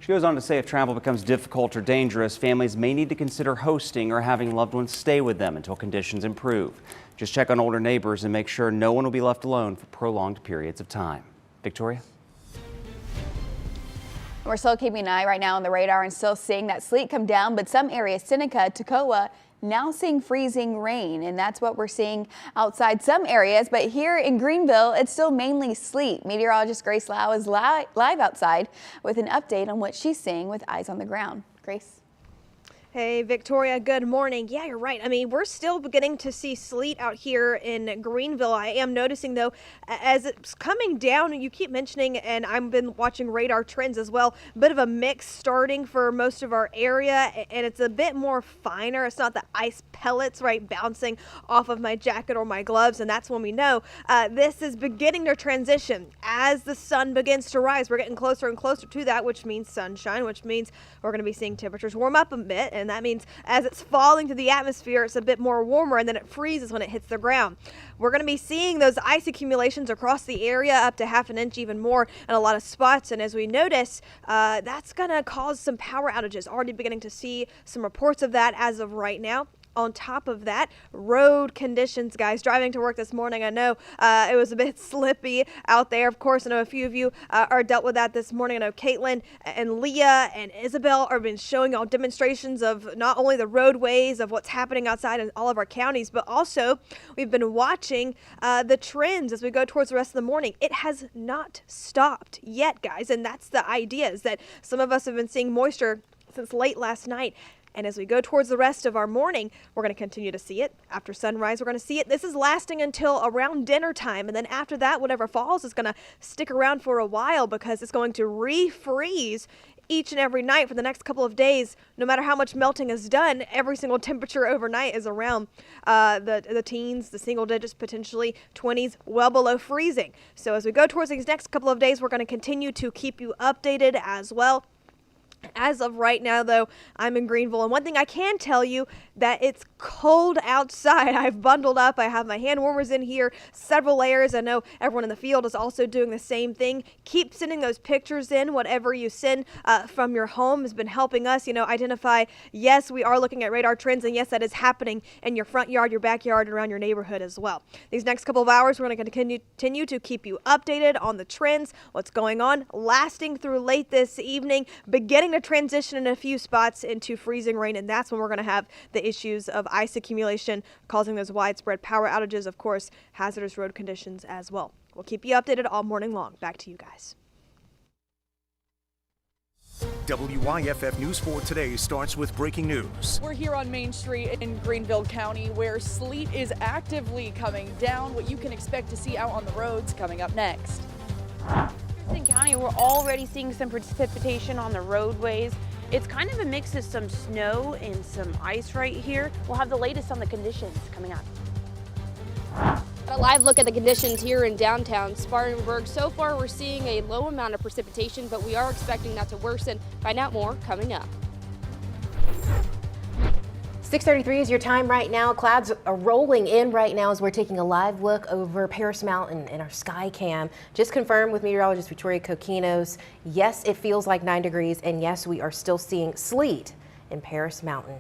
She goes on to say if travel becomes difficult or dangerous, families may need to consider hosting or having loved ones stay with them until conditions improve. Just check on older neighbors and make sure no one will be left alone for prolonged periods of time. Victoria? We're still keeping an eye right now on the radar and still seeing that sleet come down, but some areas, Seneca, Toccoa, now seeing freezing rain, and that's what we're seeing outside some areas. But here in Greenville, it's still mainly sleet. Meteorologist Grace Lau is live outside with an update on what she's seeing with eyes on the ground. Grace? Hey, Victoria, good morning. Yeah, you're right. I mean, we're still beginning to see sleet out here in Greenville. I am noticing, though, as it's coming down, you keep mentioning, and I've been watching radar trends as well, a bit of a mix starting for most of our area, and it's a bit more finer. It's not the ice pellets, right, bouncing off of my jacket or my gloves, and that's when we know this is beginning to transition. As the sun begins to rise, we're getting closer and closer to that, which means sunshine, which means we're going to be seeing temperatures warm up a bit. And that means as it's falling to the atmosphere, it's a bit more warmer, and then it freezes when it hits the ground. We're going to be seeing those ice accumulations across the area up to ½ an inch, even more in a lot of spots. And as we notice, that's going to cause some power outages. Already beginning to see some reports of that as of right now. On top of that, road conditions, guys. Driving to work this morning, I know it was a bit slippy out there. Of course, I know a few of you are dealt with that this morning. I know Caitlin and Leah and Isabel have been showing y'all demonstrations of not only the roadways, of what's happening outside in all of our counties, but also we've been watching the trends as we go towards the rest of the morning. It has not stopped yet, guys, and that's the idea, is that some of us have been seeing moisture since late last night. And as we go towards the rest of our morning, we're going to continue to see it. After sunrise, we're going to see it. This is lasting until around dinner time. And then after that, whatever falls is going to stick around for a while because it's going to refreeze each and every night for the next couple of days. No matter how much melting is done, every single temperature overnight is around the teens, the single digits, potentially 20s, well below freezing. So as we go towards these next couple of days, we're going to continue to keep you updated as well. As of right now, though, I'm in Greenville, and one thing I can tell you that it's cold outside. I've bundled up. I have my hand warmers in here, several layers. I know everyone in the field is also doing the same thing. Keep sending those pictures in. Whatever you send from your home has been helping us, identify, yes, we are looking at radar trends, and yes, that is happening in your front yard, your backyard, and around your neighborhood as well. These next couple of hours, we're going to continue to keep you updated on the trends, what's going on, lasting through late this evening, beginning to transition in a few spots into freezing rain, and that's when we're going to have the issues of ice accumulation causing those widespread power outages, of course, hazardous road conditions as well. We'll keep you updated all morning long. Back to you guys. WYFF News 4 Today starts with breaking news. We're here on Main Street in Greenville County where sleet is actively coming down, what you can expect to see out on the roads coming up next. In County, we're already seeing some precipitation on the roadways. It's kind of a mix of some snow and some ice right here. We'll have the latest on the conditions coming up. A live look at the conditions here in downtown Spartanburg. So far, we're seeing a low amount of precipitation, but we are expecting that to worsen. Find out more coming up. 6:33 is your time right now. Clouds are rolling in right now as we're taking a live look over Paris Mountain in our sky cam. Just confirmed with meteorologist Victoria Coquinos. Yes, it feels like 9 degrees, and yes, we are still seeing sleet in Paris Mountain.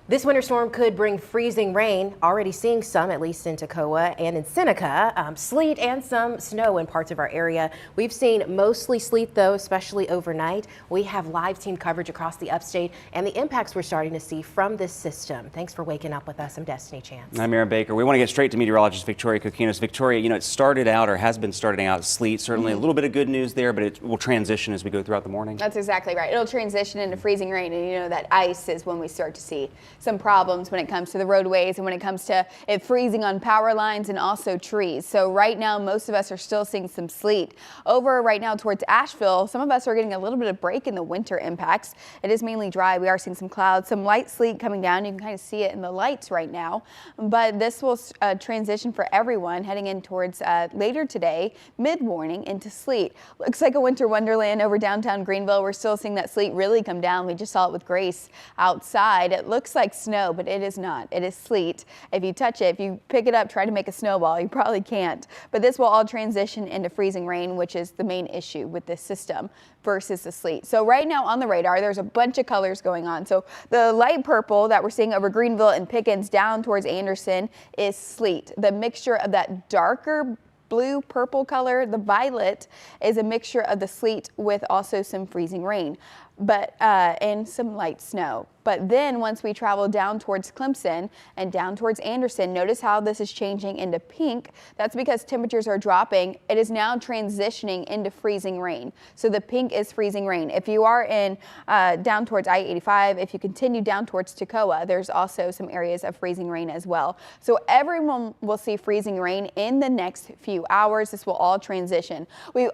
This winter storm could bring freezing rain, already seeing some, at least in Toccoa and in Seneca, sleet and some snow in parts of our area. We've seen mostly sleet, though, especially overnight. We have live team coverage across the upstate and the impacts we're starting to see from this system. Thanks for waking up with us. I'm Destiny Chance. I'm Aaron Baker. We want to get straight to meteorologist Victoria Coquinos. Victoria, it started out or has been starting out sleet. Certainly a little bit of good news there, but it will transition as we go throughout the morning. That's exactly right. It'll transition into freezing rain, and that ice is when we start to see some problems when it comes to the roadways and when it comes to it freezing on power lines and also trees. So right now, most of us are still seeing some sleet. Over right now towards Asheville, some of us are getting a little bit of break in the winter impacts. It is mainly dry. We are seeing some clouds, some light sleet coming down. You can kind of see it in the lights right now. But this will transition for everyone heading in towards later today, mid-morning into sleet. Looks like a winter wonderland over downtown Greenville. We're still seeing that sleet really come down. We just saw it with Grace outside. It looks like snow, but it is not. It is sleet. If you touch it, if you pick it up, try to make a snowball, you probably can't. But this will all transition into freezing rain, which is the main issue with this system versus the sleet. So right now on the radar, there's a bunch of colors going on. So the light purple that we're seeing over Greenville and Pickens down towards Anderson is sleet. The mixture of that darker blue purple color, the violet, is a mixture of the sleet with also some freezing rain, but and some light snow. But then once we travel down towards Clemson and down towards Anderson, notice how this is changing into pink. That's because temperatures are dropping. It is now transitioning into freezing rain. So the pink is freezing rain. If you are in down towards I-85, if you continue down towards Toccoa, there's also some areas of freezing rain as well. So everyone will see freezing rain in the next few hours. This will all transition. We've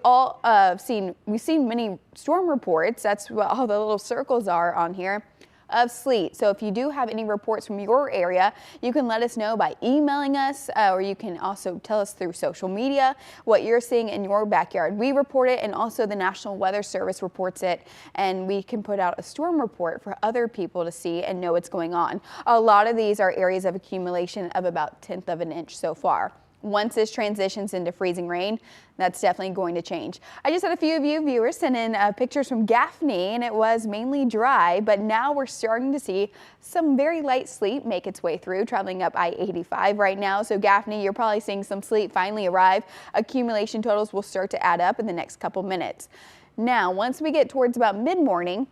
seen many storm reports. That's what all the little circles are on here of sleet. So if you do have any reports from your area, you can let us know by emailing us, or you can also tell us through social media what you're seeing in your backyard. We report it, and also the National Weather Service reports it, and we can put out a storm report for other people to see and know what's going on. A lot of these are areas of accumulation of about 1/10 of an inch so far. Once this transitions into freezing rain, that's definitely going to change. I just had a few of you viewers send in pictures from Gaffney, and it was mainly dry, but now we're starting to see some very light sleet make its way through, traveling up I-85 right now. So Gaffney, you're probably seeing some sleet finally arrive. Accumulation totals will start to add up in the next couple minutes. Now, once we get towards about mid-morning,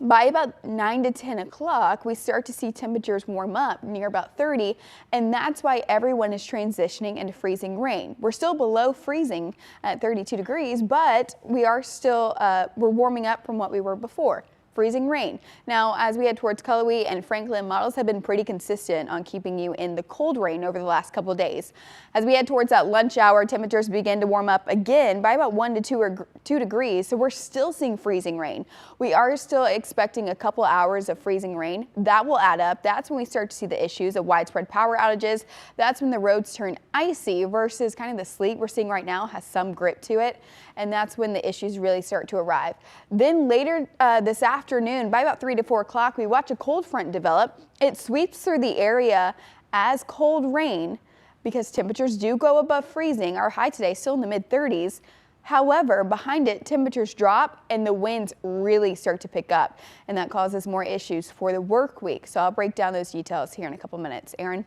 by about 9 to 10 o'clock, we start to see temperatures warm up near about 30, and that's why everyone is transitioning into freezing rain. We're still below freezing at 32 degrees, but we are still, we're warming up from what we were before. freezing rain. Now, as we head towards Cullowhee and Franklin, models have been pretty consistent on keeping you in the cold rain over the last couple of days. As we head towards that lunch hour, temperatures begin to warm up again by about 1 to 2 degrees, so we're still seeing freezing rain. We are still expecting a couple hours of freezing rain. That will add up. That's when we start to see the issues of widespread power outages. That's when the roads turn icy versus kind of the sleet we're seeing right now has some grip to it, and that's when the issues really start to arrive. Then later this afternoon, by about 3 to 4 o'clock, we watch a cold front develop. It sweeps through the area as cold rain because temperatures do go above freezing. Our high today still in the mid-30s. However, behind it, temperatures drop and the winds really start to pick up, and that causes more issues for the work week. So I'll break down those details here in a couple minutes. Aaron?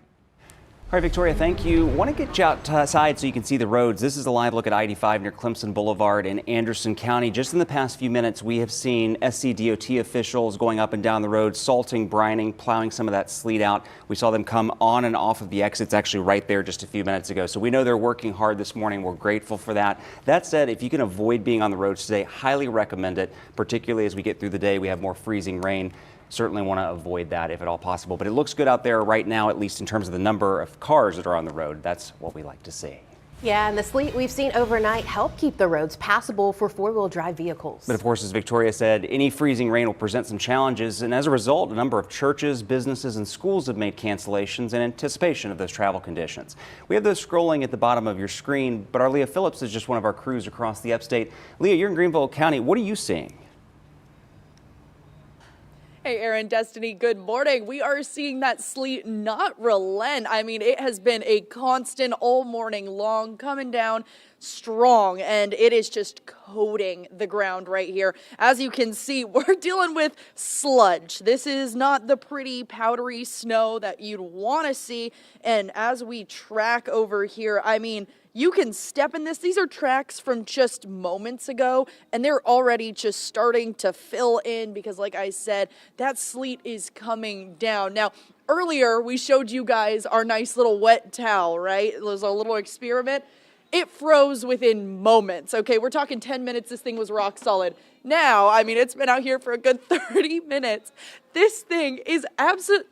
All right, Victoria, thank you. Want to get you outside so you can see the roads. This is a live look at I-85 near Clemson Boulevard in Anderson County. Just in the past few minutes, we have seen SCDOT officials going up and down the road, salting, brining, plowing some of that sleet out. We saw them come on and off of the exits actually right there just a few minutes ago. So we know they're working hard this morning. We're grateful for that. That said, if you can avoid being on the roads today, highly recommend it, particularly as we get through the day. We have more freezing rain. Certainly want to avoid that if at all possible. But it looks good out there right now, at least in terms of the number of cars that are on the road. That's what we like to see. Yeah, and the sleet we've seen overnight help keep the roads passable for four-wheel drive vehicles. But of course, as Victoria said, any freezing rain will present some challenges. And as a result, a number of churches, businesses, and schools have made cancellations in anticipation of those travel conditions. We have those scrolling at the bottom of your screen, but our Leah Phillips is just one of our crews across the upstate. Leah, you're in Greenville County. What are you seeing? Hey, Aaron, Destiny, good morning. We are seeing that sleet not relent. I mean, it has been a constant all morning long, coming down strong, and it is just coating the ground right here. As you can see, we're dealing with sludge. This is not the pretty powdery snow that you'd want to see. And as we track over here, I mean, you can step in this. These are tracks from just moments ago, and they're already just starting to fill in because, like I said, that sleet is coming down. Now, earlier we showed you guys our nice little wet towel, right? It was a little experiment. It froze within moments, okay? We're talking 10 minutes. This thing was rock solid. Now, I mean, it's been out here for a good 30 minutes. This thing is absolute.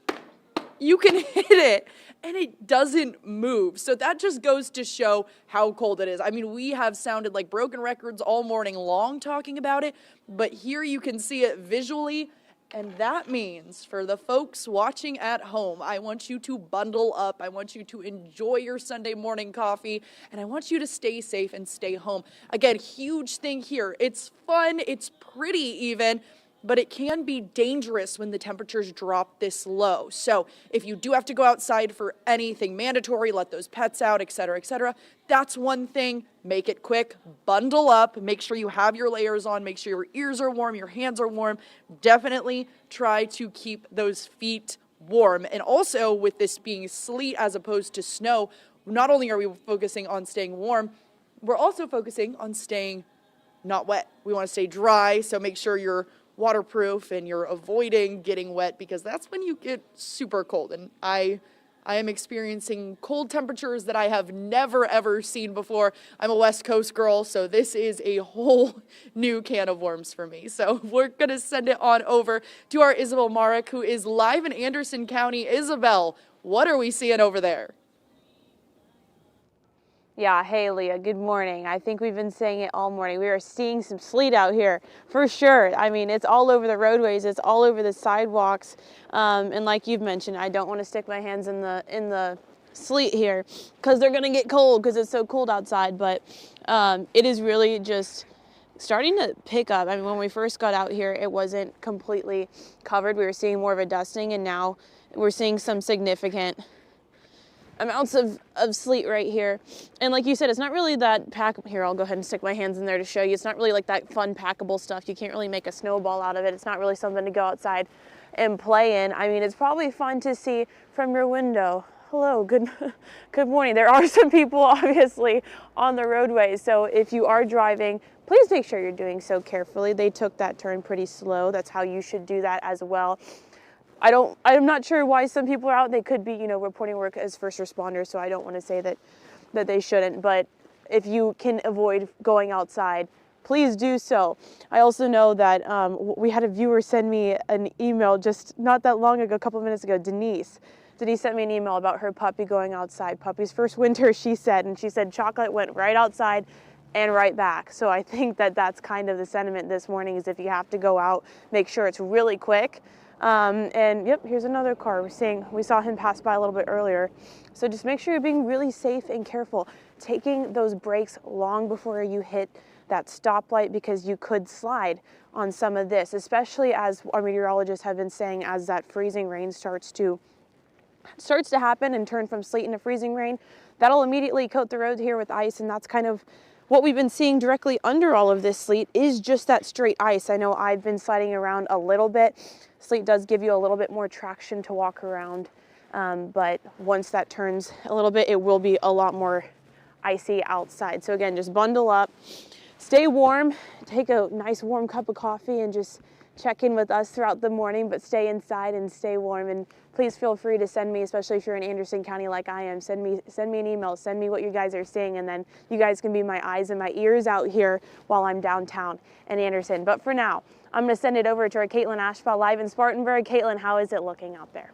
You can hit it and it doesn't move. So that just goes to show how cold it is. I mean, we have sounded like broken records all morning long talking about it, but here you can see it visually. And that means for the folks watching at home, I want you to bundle up. I want you to enjoy your Sunday morning coffee, and I want you to stay safe and stay home. Again, huge thing here. It's fun. It's pretty even. But it can be dangerous when the temperatures drop this low. So if you do have to go outside for anything mandatory, let those pets out, etc., that's one thing. Make it quick, bundle up, make sure you have your layers on, make sure your ears are warm, your hands are warm. Definitely try to keep those feet warm. And also with this being sleet as opposed to snow, not only are we focusing on staying warm, we're also focusing on staying not wet. We want to stay dry, so make sure you're waterproof and you're avoiding getting wet because that's when you get super cold. And I am experiencing cold temperatures that I have never ever seen before. I'm a West Coast girl, so this is a whole new can of worms for me. So we're gonna send it on over to our Isabel Marek, who is live in Anderson County. Isabel, what are we seeing over there? Yeah, hey Leah, good morning. I think we've been saying it all morning. We are seeing some sleet out here for sure. I mean, it's all over the roadways, it's all over the sidewalks. And like you've mentioned, I don't want to stick my hands in the sleet here because they're gonna get cold because it's so cold outside. But it is really just starting to pick up. I mean, when we first got out here, it wasn't completely covered. We were seeing more of a dusting, and now we're seeing some significant amounts of sleet right here. And like you said, it's not really that here, I'll go ahead and stick my hands in there to show you. It's not really like that fun packable stuff. You can't really make a snowball out of it. It's not really something to go outside and play in. I mean, it's probably fun to see from your window. Hello, good morning. There are some people obviously on the roadways. So if you are driving, please make sure you're doing so carefully. They took that turn pretty slow. That's how you should do that as well. I'm not sure why some people are out. They could be, reporting work as first responders, so I don't want to say that they shouldn't. But if you can avoid going outside, please do so. I also know that we had a viewer send me an email just not that long ago, a couple of minutes ago, Denise sent me an email about her puppy going outside. Puppy's first winter, she said, and she said Chocolate went right outside and right back. So I think that that's kind of the sentiment this morning, is if you have to go out, make sure it's really quick. And yep, here's another car. We saw him pass by a little bit earlier. So just make sure you're being really safe and careful, taking those brakes long before you hit that stoplight, because you could slide on some of this, especially as our meteorologists have been saying, as that freezing rain starts to happen and turn from sleet into freezing rain. That'll immediately coat the road here with ice, and that's kind of what we've been seeing directly under all of this sleet, is just that straight ice. I know I've been sliding around a little bit. Sleet does give you a little bit more traction to walk around, but once that turns a little bit, it will be a lot more icy outside. So again, just bundle up, stay warm, take a nice warm cup of coffee, and just check in with us throughout the morning, but stay inside and stay warm. And please feel free to send me, especially if you're in Anderson County like I am, send me an email, send me what you guys are seeing, and then you guys can be my eyes and my ears out here while I'm downtown in Anderson. But for now, I'm going to send it over to our Caitlin Ashbaugh live in Spartanburg. Caitlin, how is it looking out there?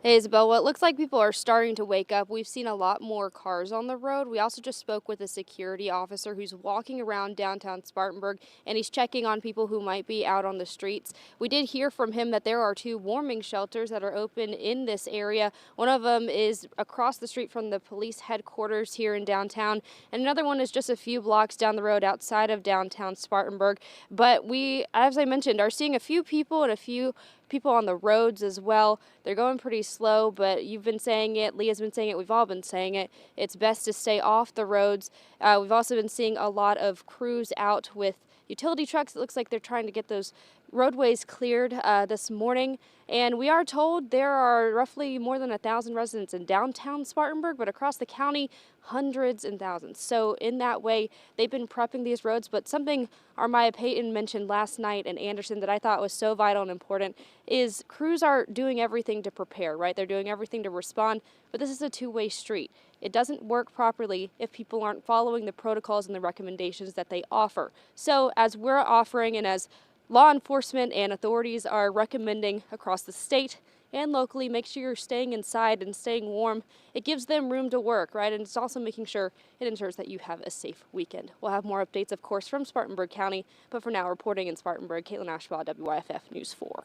Hey, Isabel, well, it looks like people are starting to wake up. We've seen a lot more cars on the road. We also just spoke with a security officer who's walking around downtown Spartanburg, and he's checking on people who might be out on the streets. We did hear from him that there are 2 warming shelters that are open in this area. One of them is across the street from the police headquarters here in downtown, and another one is just a few blocks down the road outside of downtown Spartanburg. But we, as I mentioned, are seeing a few people and a few people on the roads as well. They're going pretty slow, but you've been saying it, Leah's been saying it, we've all been saying it. It's best to stay off the roads. We've also been seeing a lot of crews out with utility trucks. It looks like they're trying to get those roadways cleared this morning. And we are told there are roughly more than 1,000 residents in downtown Spartanburg, but across the county, hundreds and thousands. So in that way, they've been prepping these roads. But something Armaya Payton mentioned last night in Anderson that I thought was so vital and important is crews are doing everything to prepare, right? They're doing everything to respond, but this is a two-way street. It doesn't work properly if people aren't following the protocols and the recommendations that they offer. So as we're offering, and as law enforcement and authorities are recommending across the state and locally, make sure you're staying inside and staying warm. It gives them room to work, right? And it's also making sure it ensures that you have a safe weekend. We'll have more updates, of course, from Spartanburg County, but for now, reporting in Spartanburg, Caitlin Ashbaugh, WYFF News 4.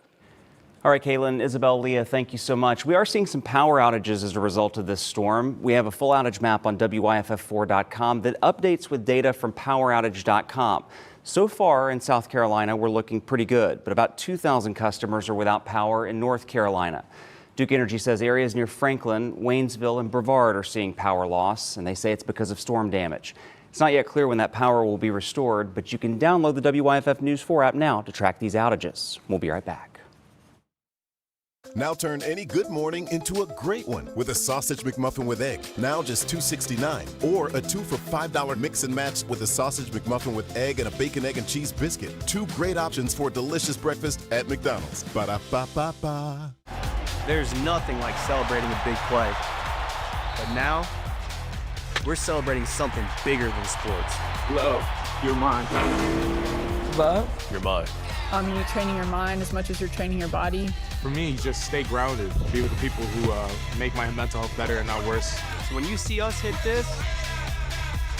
All right, Caitlin, Isabel, Leah, thank you so much. We are seeing some power outages as a result of this storm. We have a full outage map on WYFF4.com that updates with data from poweroutage.com. So far in South Carolina, we're looking pretty good, but about 2,000 customers are without power in North Carolina. Duke Energy says areas near Franklin, Waynesville, and Brevard are seeing power loss, and they say it's because of storm damage. It's not yet clear when that power will be restored, but you can download the WYFF News 4 app now to track these outages. We'll be right back. Now turn any good morning into a great one with a sausage McMuffin with egg, now just $2.69. Or a 2 for $5 mix and match with a sausage McMuffin with egg and a bacon, egg, and cheese biscuit. 2 great options for a delicious breakfast at McDonald's. Ba-da-ba-ba-ba. There's nothing like celebrating a big play. But now, we're celebrating something bigger than sports. Love your mind. Love your mind. You're training your mind as much as you're training your body. For me, just stay grounded, be with the people who make my mental health better and not worse. So when you see us hit this,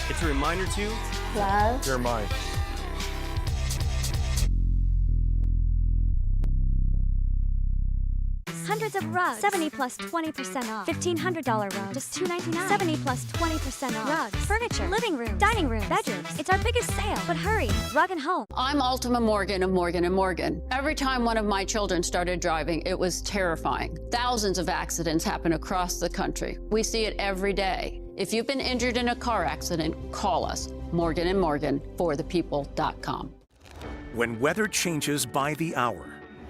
it's a reminder to love your mind. Hundreds of rugs. 70 plus 20% off. $1,500 rug. Just $299. 70 plus 20% off. Rugs. Furniture. Living room. Dining room. Bedrooms. It's our biggest sale. But hurry. Rug and Home. I'm Ultima Morgan of Morgan & Morgan. Every time one of my children started driving, it was terrifying. Thousands of accidents happen across the country. We see it every day. If you've been injured in a car accident, call us. Morgan & Morgan, forthepeople.com. When weather changes by the hour,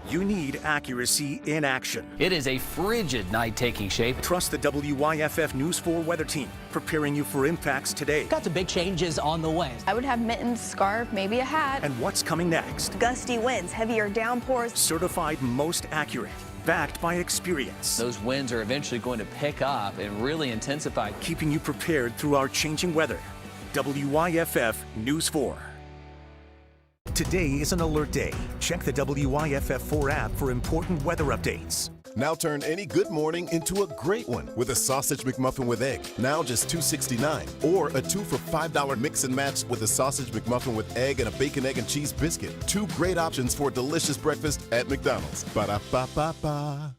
you need accuracy in action. It is a frigid night taking shape. Trust the WYFF News 4 weather team, preparing you for impacts today. Got some big changes on the way. I would have mittens, scarf, maybe a hat. And what's coming next? Gusty winds, heavier downpours. Certified most accurate, backed by experience. Those winds are eventually going to pick up and really intensify. Keeping you prepared through our changing weather. WYFF News 4. Today is an alert day. Check the WYFF 4 app for important weather updates. Now turn any good morning into a great one with a sausage McMuffin with egg. Now just $2.69. Or a 2 for $5 mix and match with a sausage McMuffin with egg and a bacon, egg, and cheese biscuit. 2 great options for a delicious breakfast at McDonald's. Ba-da-ba-ba-ba.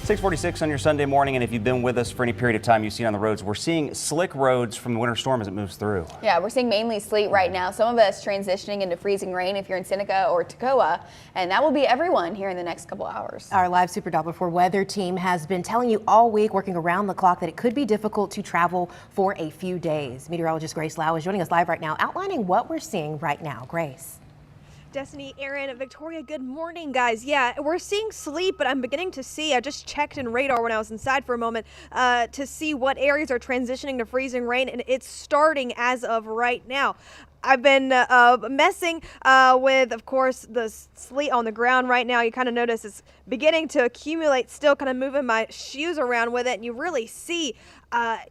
6:46 on your Sunday morning, and if you've been with us for any period of time, you've seen on the roads, we're seeing slick roads from the winter storm as it moves through. Yeah, we're seeing mainly sleet right now. Some of us transitioning into freezing rain if you're in Seneca or Toccoa, and that will be everyone here in the next couple hours. Our live Super Doppler 4 weather team has been telling you all week, working around the clock, that it could be difficult to travel for a few days. Meteorologist Grace Lau is joining us live right now, outlining what we're seeing right now. Grace. Destiny, Aaron, Victoria, good morning, guys. Yeah, we're seeing sleet, but I'm beginning to see, I just checked in radar when I was inside for a moment to see what areas are transitioning to freezing rain, and it's starting as of right now. I've been messing with, of course, the sleet on the ground right now. You kind of notice it's beginning to accumulate, still kind of moving my shoes around with it, and you really see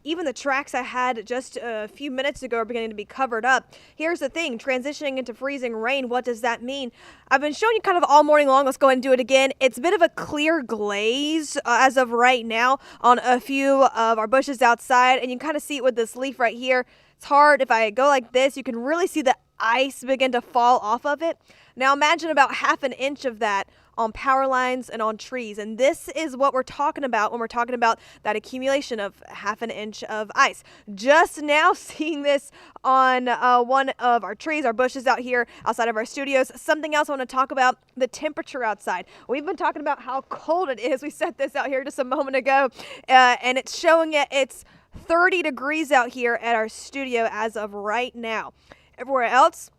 even the tracks I had just a few minutes ago are beginning to be covered up. Here's the thing, transitioning into freezing rain, what does that mean? I've been showing you kind of all morning long. Let's go ahead and do it again. It's a bit of a clear glaze as of right now on a few of our bushes outside, and you can kind of see it with this leaf right here. It's hard. If I go like this, you can really see the ice begin to fall off of it. Now imagine about half an inch of that on power lines and on trees. And this is what we're talking about when we're talking about that accumulation of half an inch of ice. Just now seeing this on one of our trees, our bushes out here outside of our studios. Something else I want to talk about, the temperature outside. We've been talking about how cold it is. We set this out here just a moment ago, and it's showing it's 30 degrees out here at our studio as of right now. Everywhere else,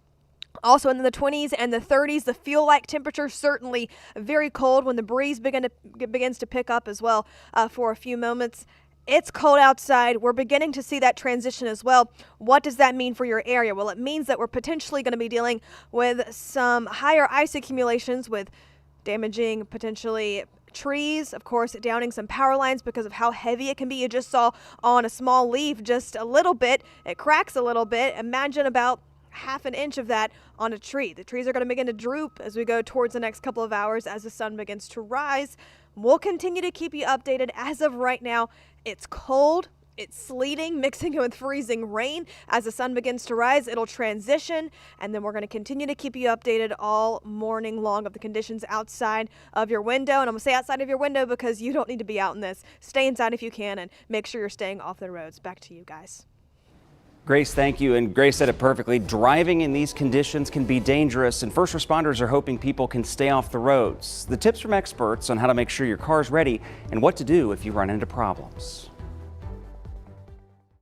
also in the 20s and the 30s. The feel-like temperature certainly very cold when the breeze begins to pick up as well for a few moments. It's cold outside. We're beginning to see that transition as well. What does that mean for your area? Well, it means that we're potentially going to be dealing with some higher ice accumulations with damaging potentially trees, of course, downing some power lines because of how heavy it can be. You just saw on a small leaf just a little bit. It cracks a little bit. Imagine about half an inch of that on a tree. The trees are going to begin to droop as we go towards the next couple of hours as the sun begins to rise. We'll continue to keep you updated. As of right now, it's cold. It's sleeting, mixing with freezing rain. As the sun begins to rise, it'll transition, and then we're going to continue to keep you updated all morning long of the conditions outside of your window. And I'm going to say outside of your window because you don't need to be out in this. Stay inside if you can, and make sure you're staying off the roads. Back to you guys. Grace, thank you. And Grace said it perfectly. Driving in these conditions can be dangerous, and first responders are hoping people can stay off the roads. The tips from experts on how to make sure your car's ready and what to do if you run into problems.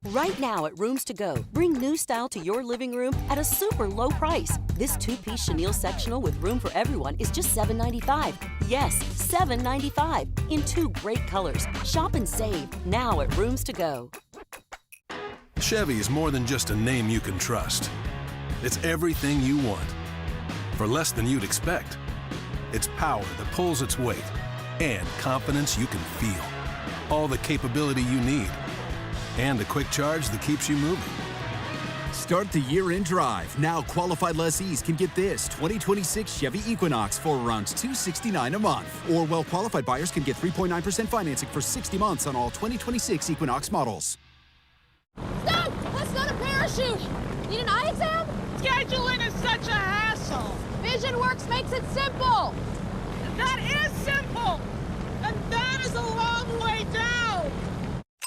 Right now at Rooms to Go, bring new style to your living room at a super low price. This two-piece chenille sectional with room for everyone is just $7.95. Yes, $7.95 in 2 great colors. Shop and save now at Rooms to Go. Chevy is more than just a name you can trust. It's everything you want for less than you'd expect. It's power that pulls its weight and confidence you can feel. All the capability you need and a quick charge that keeps you moving. Start the year in drive. Now qualified lessees can get this 2026 Chevy Equinox for around $269 a month. Or well-qualified buyers can get 3.9% financing for 60 months on all 2026 Equinox models. Stop! That's not a parachute! Need an eye exam? Scheduling is such a hassle! VisionWorks makes it simple! That is simple! And that is a long way down!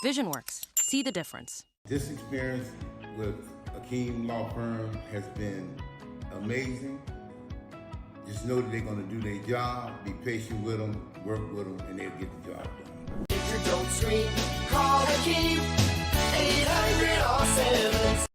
VisionWorks. See the difference. This experience with Akeem Law Firm has been amazing. Just know that they're going to do their job, be patient with them, work with them, and they'll get the job done. If you don't scream, call Akeem, 800-ALL-7.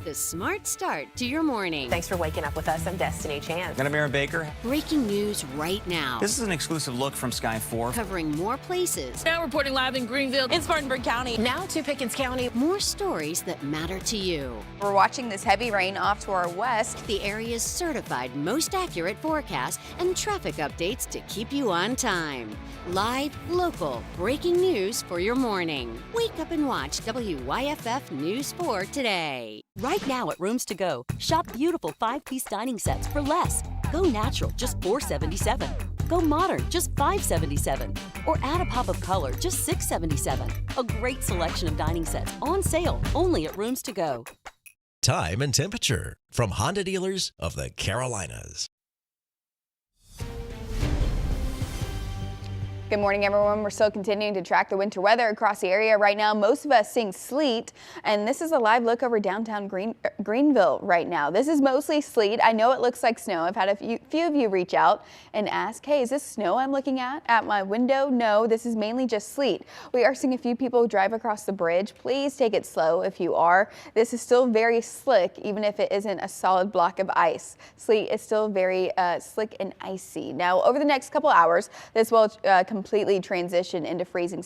a smart start to your morning. Thanks for waking up with us. I'm Destiny Chan. And I'm Aaron Baker. Breaking news right now. This is an exclusive look from Sky 4. Covering more places. Now reporting live in Greenville, in Spartanburg County. Now to Pickens County. More stories that matter to you. We're watching this heavy rain off to our west. The area's certified most accurate forecast and traffic updates to keep you on time. Live, local, breaking news for your morning. Wake up and watch WYFF News 4 today. Right now at Rooms to Go, shop beautiful 5-piece dining sets for less. Go natural, just $4.77. Go modern, just $5.77. Or add a pop of color, just $6.77. A great selection of dining sets on sale only at Rooms to Go. Time and temperature from Honda dealers of the Carolinas. Good morning, everyone. We're still continuing to track the winter weather across the area right now. Most of us seeing sleet, and this is a live look over downtown Greenville right now. This is mostly sleet. I know it looks like snow. I've had a few of you reach out and ask, hey, is this snow I'm looking at my window? No, this is mainly just sleet. We are seeing a few people drive across the bridge. Please take it slow if you are. This is still very slick, even if it isn't a solid block of ice. Sleet is still very slick and icy. Now, over the next couple hours, this will completely transition into freezing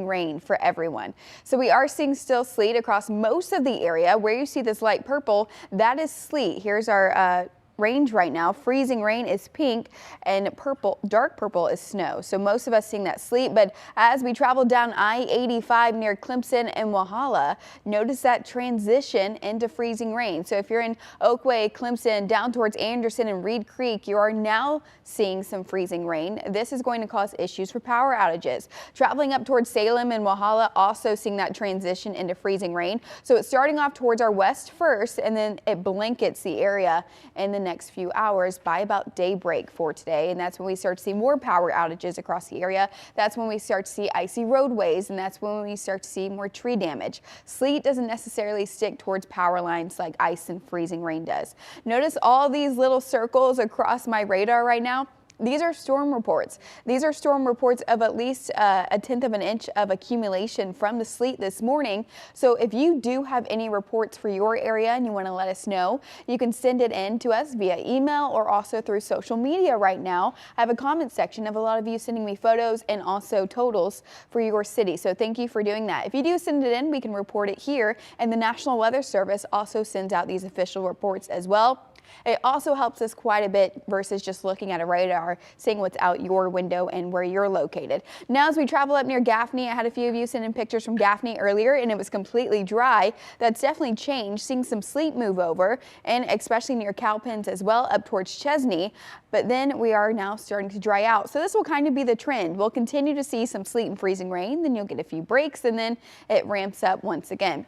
rain for everyone. So we are seeing still sleet across most of the area. Where you see this light purple, that is sleet. Here's our range right now. Freezing rain is pink and purple, dark purple is snow. So most of us seeing that sleet, but as we travel down I-85 near Clemson and Walhalla, notice that transition into freezing rain. So if you're in Oakway, Clemson, down towards Anderson and Reed Creek, you are now seeing some freezing rain. This is going to cause issues for power outages. Traveling up towards Salem and Walhalla, also seeing that transition into freezing rain. So it's starting off towards our west first, and then it blankets the area in the next few hours by about daybreak for today, and that's when we start to see more power outages across the area. That's when we start to see icy roadways, and that's when we start to see more tree damage. Sleet doesn't necessarily stick towards power lines like ice and freezing rain does. Notice all these little circles across my radar right now. These are storm reports. These are storm reports of at least a tenth of an inch of accumulation from the sleet this morning. So if you do have any reports for your area and you want to let us know, you can send it in to us via email or also through social media right now. I have a comment section of a lot of you sending me photos and also totals for your city. So thank you for doing that. If you do send it in, we can report it here, and the National Weather Service also sends out these official reports as well. It also helps us quite a bit versus just looking at a radar, seeing what's out your window and where you're located. Now, as we travel up near Gaffney, I had a few of you send in pictures from Gaffney earlier, and it was completely dry. That's definitely changed, seeing some sleet move over, and especially near Cowpens as well, up towards Chesney. But then we are now starting to dry out. So this will kind of be the trend. We'll continue to see some sleet and freezing rain, then you'll get a few breaks, and then it ramps up once again.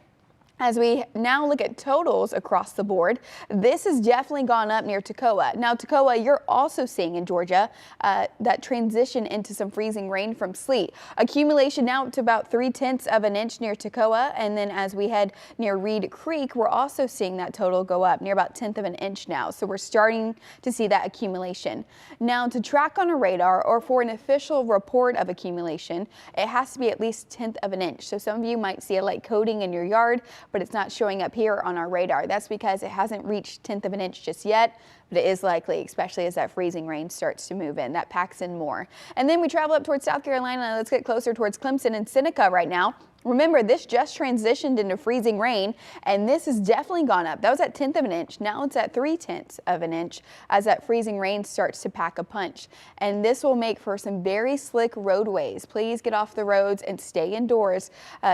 As we now look at totals across the board, this has definitely gone up near Toccoa. Now, Toccoa, you're also seeing in Georgia that transition into some freezing rain from sleet. Accumulation now up to about 3/10 of an inch near Toccoa, and then as we head near Reed Creek, we're also seeing that total go up near about 1/10 of an inch now. So we're starting to see that accumulation. Now, to track on a radar or for an official report of accumulation, it has to be at least 1/10 of an inch. So some of you might see a light coating in your yard, but it's not showing up here on our radar. That's because it hasn't reached 1/10 of an inch just yet, but it is likely, especially as that freezing rain starts to move in. That packs in more. And then we travel up towards South Carolina. Let's get closer towards Clemson and Seneca right now. Remember, this just transitioned into freezing rain, and this has definitely gone up. That was at 1/10 of an inch. Now it's at 3/10 of an inch as that freezing rain starts to pack a punch. And this will make for some very slick roadways. Please get off the roads and stay indoors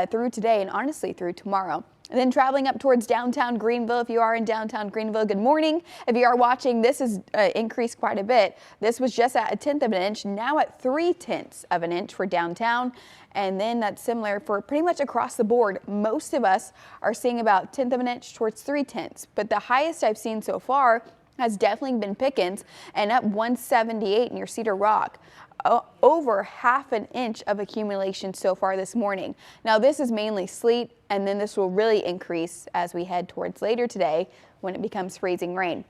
through today and honestly through tomorrow. And then traveling up towards downtown Greenville. If you are in downtown Greenville, good morning. If you are watching, this has increased quite a bit. This was just at 1/10 of an inch, now at 3/10 of an inch for downtown. And then that's similar for pretty much across the board. Most of us are seeing about 1/10 of an inch towards 3/10. But the highest I've seen so far has definitely been Pickens and up 178 near Cedar Rock. Over 1/2 an inch of accumulation so far this morning. Now this is mainly sleet, and then this will really increase as we head towards later today when it becomes freezing rain.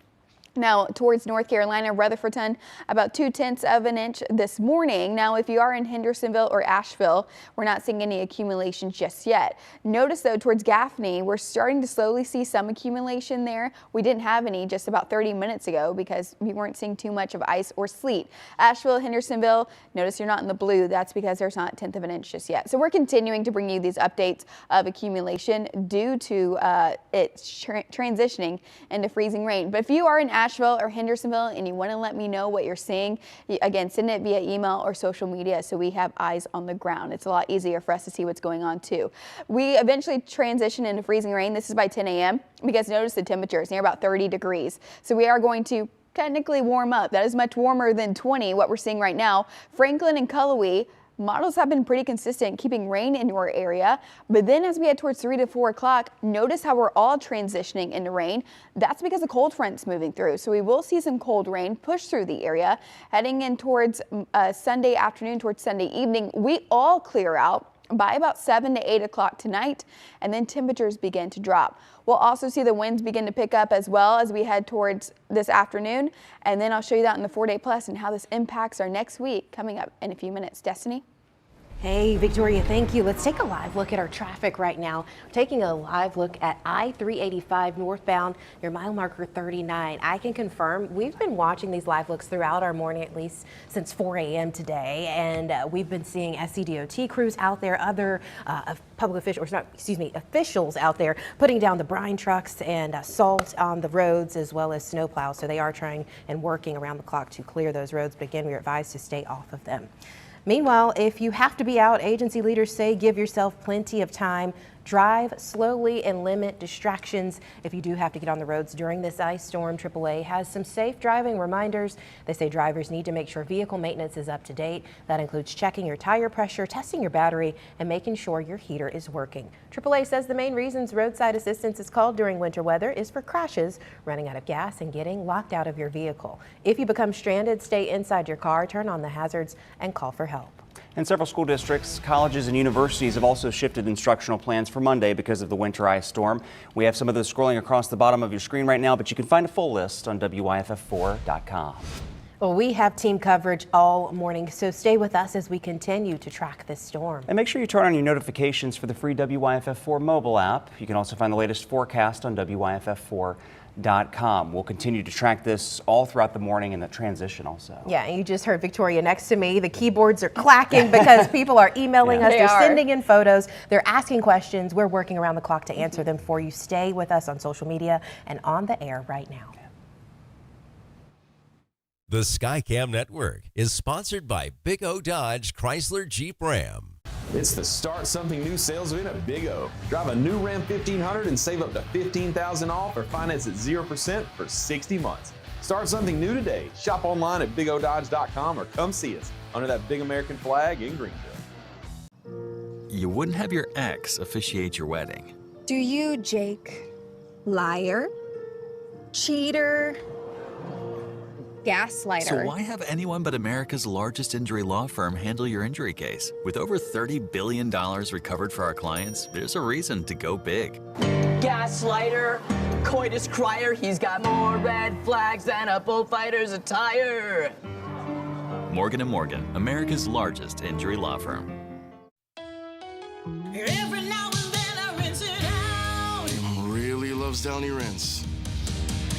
Now, towards North Carolina, Rutherfordton, about 0.2 of an inch this morning. Now, if you are in Hendersonville or Asheville, we're not seeing any accumulation just yet. Notice, though, towards Gaffney, we're starting to slowly see some accumulation there. We didn't have any just about 30 minutes ago because we weren't seeing too much of ice or sleet. Asheville, Hendersonville, notice you're not in the blue. That's because there's not 1/10 of an inch just yet. So we're continuing to bring you these updates of accumulation due to it transitioning into freezing rain. But if you are in Asheville or Hendersonville and you want to let me know what you're seeing, again, send it via email or social media so we have eyes on the ground. It's a lot easier for us to see what's going on too. We eventually transition into freezing rain. This is by 10 a.m. because notice the temperature is near about 30 degrees. So we are going to technically warm up. That is much warmer than 20, what we're seeing right now. Franklin and Cullowhee, models have been pretty consistent keeping rain in your area, but then as we head towards 3 to 4 o'clock, notice how we're all transitioning into rain. That's because the cold front's moving through, so we will see some cold rain push through the area. Heading in towards Sunday afternoon, towards Sunday evening, we all clear out by about 7 to 8 o'clock tonight, and then temperatures begin to drop. We'll also see the winds begin to pick up as well as we head towards this afternoon, and then I'll show you that in the 4-day plus and how this impacts our next week coming up in a few minutes. Destiny? Hey, Victoria, thank you. Let's take a live look at our traffic right now. We're taking a live look at I-385 northbound near mile marker 39. I can confirm we've been watching these live looks throughout our morning, at least since 4 a.m. today, and we've been seeing SCDOT crews out there, other public officials, officials out there putting down the brine trucks and salt on the roads as well as snow plows. So they are trying and working around the clock to clear those roads, but again, we're advised to stay off of them. Meanwhile, if you have to be out, agency leaders say give yourself plenty of time. Drive slowly and limit distractions if you do have to get on the roads during this ice storm. AAA has some safe driving reminders. They say drivers need to make sure vehicle maintenance is up to date. That includes checking your tire pressure, testing your battery, and making sure your heater is working. AAA says the main reasons roadside assistance is called during winter weather is for crashes, running out of gas, and getting locked out of your vehicle. If you become stranded, stay inside your car, turn on the hazards, and call for help. And several school districts, colleges, and universities have also shifted instructional plans for Monday because of the winter ice storm. We have some of those scrolling across the bottom of your screen right now, but you can find a full list on WYFF4.com. Well, we have team coverage all morning, so stay with us as we continue to track this storm. And make sure you turn on your notifications for the free WYFF4 mobile app. You can also find the latest forecast on WYFF4.com. We'll continue to track this all throughout the morning and the transition also. Yeah, and you just heard Victoria next to me. The keyboards are clacking because people are emailing us. They're sending in photos. They're asking questions. We're working around the clock to answer them for you. Stay with us on social media and on the air right now. The Skycam Network is sponsored by Big O Dodge Chrysler Jeep Ram. It's the Start Something New sales event at Big O. Drive a new Ram 1500 and save up to $15,000 off or finance at 0% for 60 months. Start something new today. Shop online at bigododge.com or come see us under that big American flag in Greenville. You wouldn't have your ex officiate your wedding. Do you, Jake? Liar? Cheater? Gaslighter. So why have anyone but America's largest injury law firm handle your injury case? With over $30 billion recovered for our clients, there's a reason to go big. Gaslighter, coitus crier, he's got more red flags than a bullfighter's attire. Morgan & Morgan, America's largest injury law firm. Every now and then I rinse it out. Really loves Downy Rinse.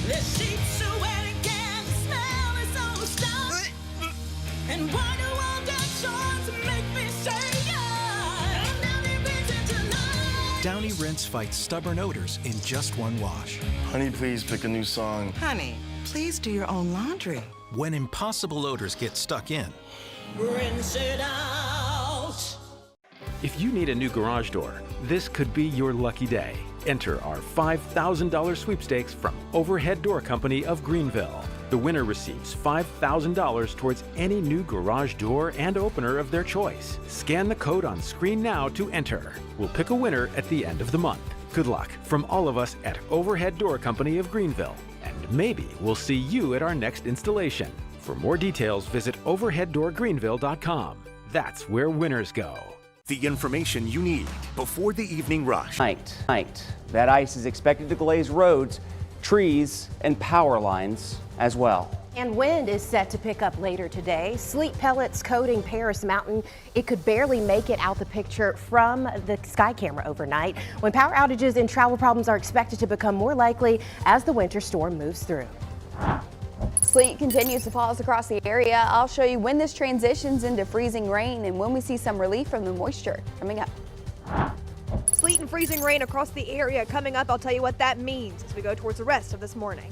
The sheets are wet again, the smell is so stuck. And why do all that chores make me say yeah? I'm Downy rinsing tonight. Downy Rinse fights stubborn odors in just one wash. Honey, please pick a new song. Honey, please do your own laundry. When impossible odors get stuck in, Rinse it out. If you need a new garage door, this could be your lucky day. Enter our $5,000 sweepstakes from Overhead Door Company of Greenville. The winner receives $5,000 towards any new garage door and opener of their choice. Scan the code on screen now to enter. We'll pick a winner at the end of the month. Good luck from all of us at Overhead Door Company of Greenville. And maybe we'll see you at our next installation. For more details, visit overheaddoorgreenville.com. That's where winners go. the information you need before the evening rush. Tonight, that ice is expected to glaze roads trees, and power lines as well. And wind is set to pick up later today. Sleet pellets coating Paris Mountain. It could barely make it out the picture from the sky camera overnight, when power outages and travel problems are expected to become more likely as the winter storm moves through. Sleet continues to fall across the area. I'll show you when this transitions into freezing rain and when we see some relief from the moisture coming up. Sleet and freezing rain across the area coming up. I'll tell you what that means as we go towards the rest of this morning.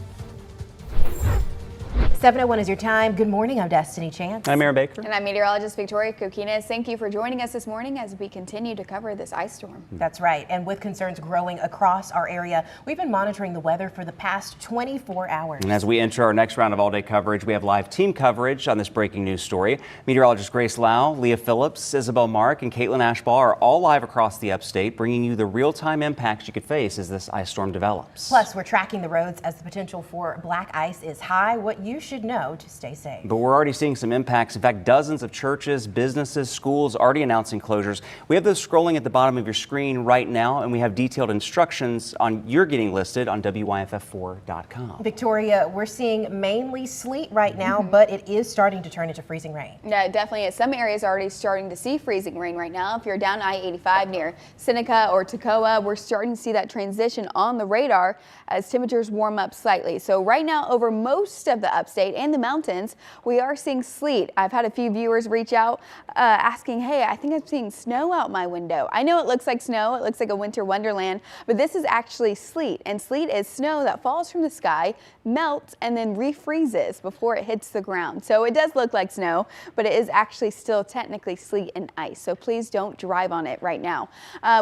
7:01 is your time. Good morning. I'm Destiny Chance. I'm Aaron Baker. And I'm meteorologist Victoria Kokines. Thank you for joining us this morning as we continue to cover this ice storm. That's right. And with concerns growing across our area, we've been monitoring the weather for the past 24 hours. And as we enter our next round of all-day coverage, we have live team coverage on this breaking news story. Meteorologist Grace Lau, Leah Phillips, Isabel Mark, and Caitlin Ashbaugh are all live across the upstate, bringing you the real-time impacts you could face as this ice storm develops. Plus, we're tracking the roads as the potential for black ice is high. What you should know to stay safe. But we're already seeing some impacts. In fact, dozens of churches, businesses, schools already announcing closures. We have those scrolling at the bottom of your screen right now, and we have detailed instructions on you're getting listed on WYFF4.com. Victoria, we're seeing mainly sleet right now, but it is starting to turn into freezing rain. Yeah, it definitely is. Some areas are already starting to see freezing rain right now. If you're down I-85 near Seneca or Toccoa, we're starting to see that transition on the radar as temperatures warm up slightly. So right now, over most of the upstate and the mountains, we are seeing sleet. I've had a few viewers reach out asking, hey, I think I'm seeing snow out my window. I know it looks like snow, it looks like a winter wonderland, but this is actually sleet. And sleet is snow that falls from the sky, melts, and then refreezes before it hits the ground. So it does look like snow, but it is actually still technically sleet and ice. So please don't drive on it right now.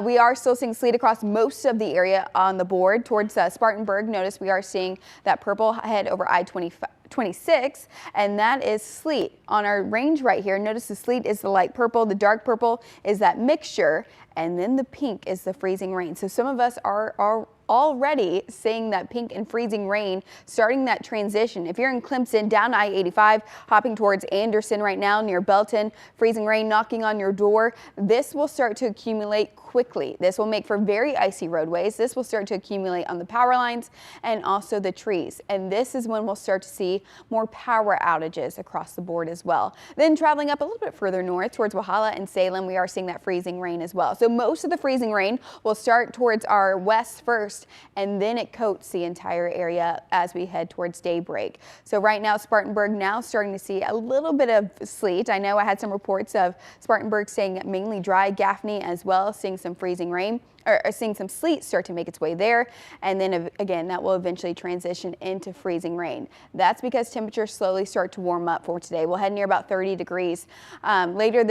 We are still seeing sleet across most of the area on the board towards Spartanburg. Notice we are seeing that purple head over I-26, and that is sleet on our range right here. Notice the sleet is the light purple, the dark purple is that mixture, and then the pink is the freezing rain. So some of us are already seeing that pink and freezing rain starting that transition. If you're in Clemson, down I-85, hopping towards Anderson right now near Belton, freezing rain knocking on your door, this will start to accumulate quickly. This will make for very icy roadways. This will start to accumulate on the power lines and also the trees. And this is when we'll start to see more power outages across the board as well. Then traveling up a little bit further north towards Walhalla and Salem, we are seeing that freezing rain as well. So most of the freezing rain will start towards our west first, and then it coats the entire area as we head towards daybreak. So right now, Spartanburg now starting to see a little bit of sleet. I know I had some reports of Spartanburg staying mainly dry, Gaffney as well, seeing some freezing rain, or seeing some sleet start to make its way there. And then again, that will eventually transition into freezing rain. That's because temperatures slowly start to warm up for today. We'll head near about 30 degrees. Later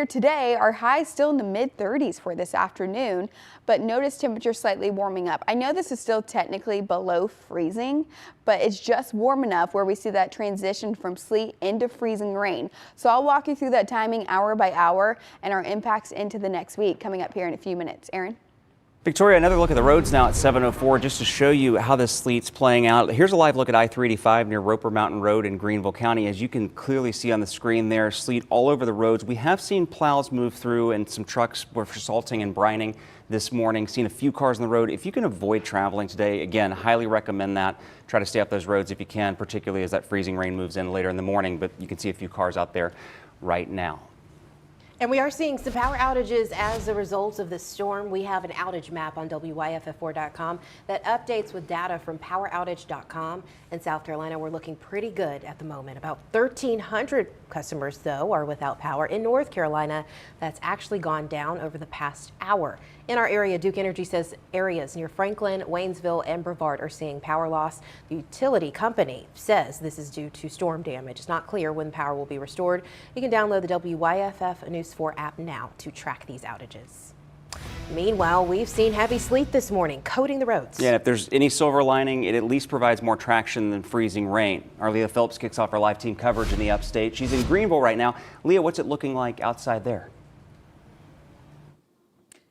today, our high still in the mid-30s for this afternoon, but notice temperatures slightly warming up. I know this is still technically below freezing, but it's just warm enough where we see that transition from sleet into freezing rain. So I'll walk you through that timing hour by hour and our impacts into the next week coming up here in a few minutes. Aaron? Victoria, another look at the roads now at 7:04 just to show you how this sleet's playing out. Here's a live look at I-385 near Roper Mountain Road in Greenville County. As you can clearly see on the screen there, sleet all over the roads. We have seen plows move through and some trucks were for salting and brining this morning. Seen a few cars on the road. If you can avoid traveling today, again, highly recommend that. Try to stay off those roads if you can, particularly as that freezing rain moves in later in the morning. But you can see a few cars out there right now. And we are seeing some power outages as a result of this storm. We have an outage map on WYFF4.com that updates with data from poweroutage.com. In South Carolina, we're looking pretty good at the moment. About 1,300 customers, though, are without power. In North Carolina, that's actually gone down over the past hour. In our area, Duke Energy says areas near Franklin, Waynesville, and Brevard are seeing power loss. The utility company says this is due to storm damage. It's not clear when power will be restored. You can download the WYFF News 4 app now to track these outages. Meanwhile, we've seen heavy sleet this morning coating the roads. Yeah, if there's any silver lining, it at least provides more traction than freezing rain. Our Leah Phillips kicks off our live team coverage in the upstate. She's in Greenville right now. Leah, what's it looking like outside there?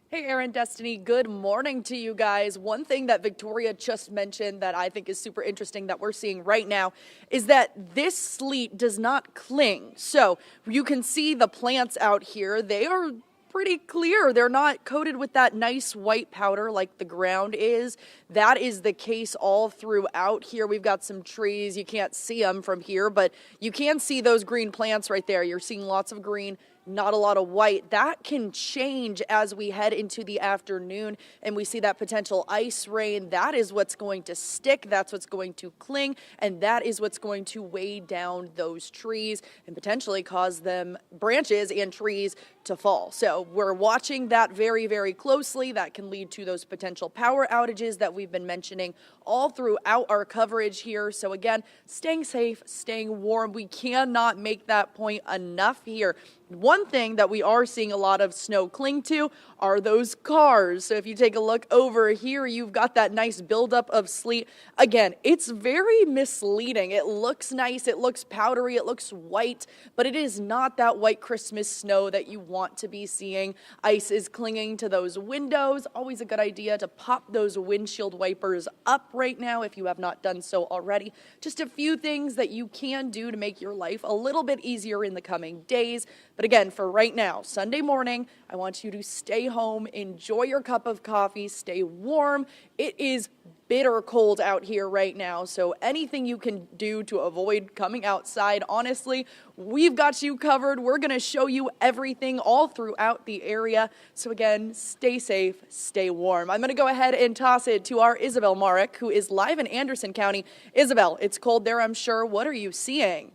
Hey, Aaron, Destiny, good morning to you guys. One thing that Victoria just mentioned that I think is super interesting that we're seeing right now is that this sleet does not cling. So you can see the plants out here. They are pretty clear. They're not coated with that nice white powder like the ground is. That is the case all throughout here. We've got some trees. You can't see them from here, but you can see those green plants right there. You're seeing lots of green, not a lot of white. That can change as we head into the afternoon and we see that potential ice rain. That is what's going to stick. That's what's going to cling. And that is what's going to weigh down those trees and potentially cause them branches and trees to fall. So we're watching that very, very closely. That can lead to those potential power outages that we've been mentioning all throughout our coverage here. So again, staying safe, staying warm. We cannot make that point enough here. One thing that we are seeing a lot of snow cling to are those cars. So if you take a look over here, you've got that nice buildup of sleet. Again, it's very misleading. It looks nice, it looks powdery, it looks white, but it is not that white Christmas snow that you want to be seeing. Ice is clinging to those windows. Always a good idea to pop those windshield wipers up right now if you have not done so already. Just a few things that you can do to make your life a little bit easier in the coming days. But again, for right now, Sunday morning, I want you to stay home, enjoy your cup of coffee, stay warm. It is bitter cold out here right now, so anything you can do to avoid coming outside, honestly, we've got you covered. We're going to show you everything all throughout the area. So again, stay safe, stay warm. I'm going to go ahead and toss it to our Isabel Marek, who is live in Anderson County. Isabel, it's cold there, I'm sure. What are you seeing?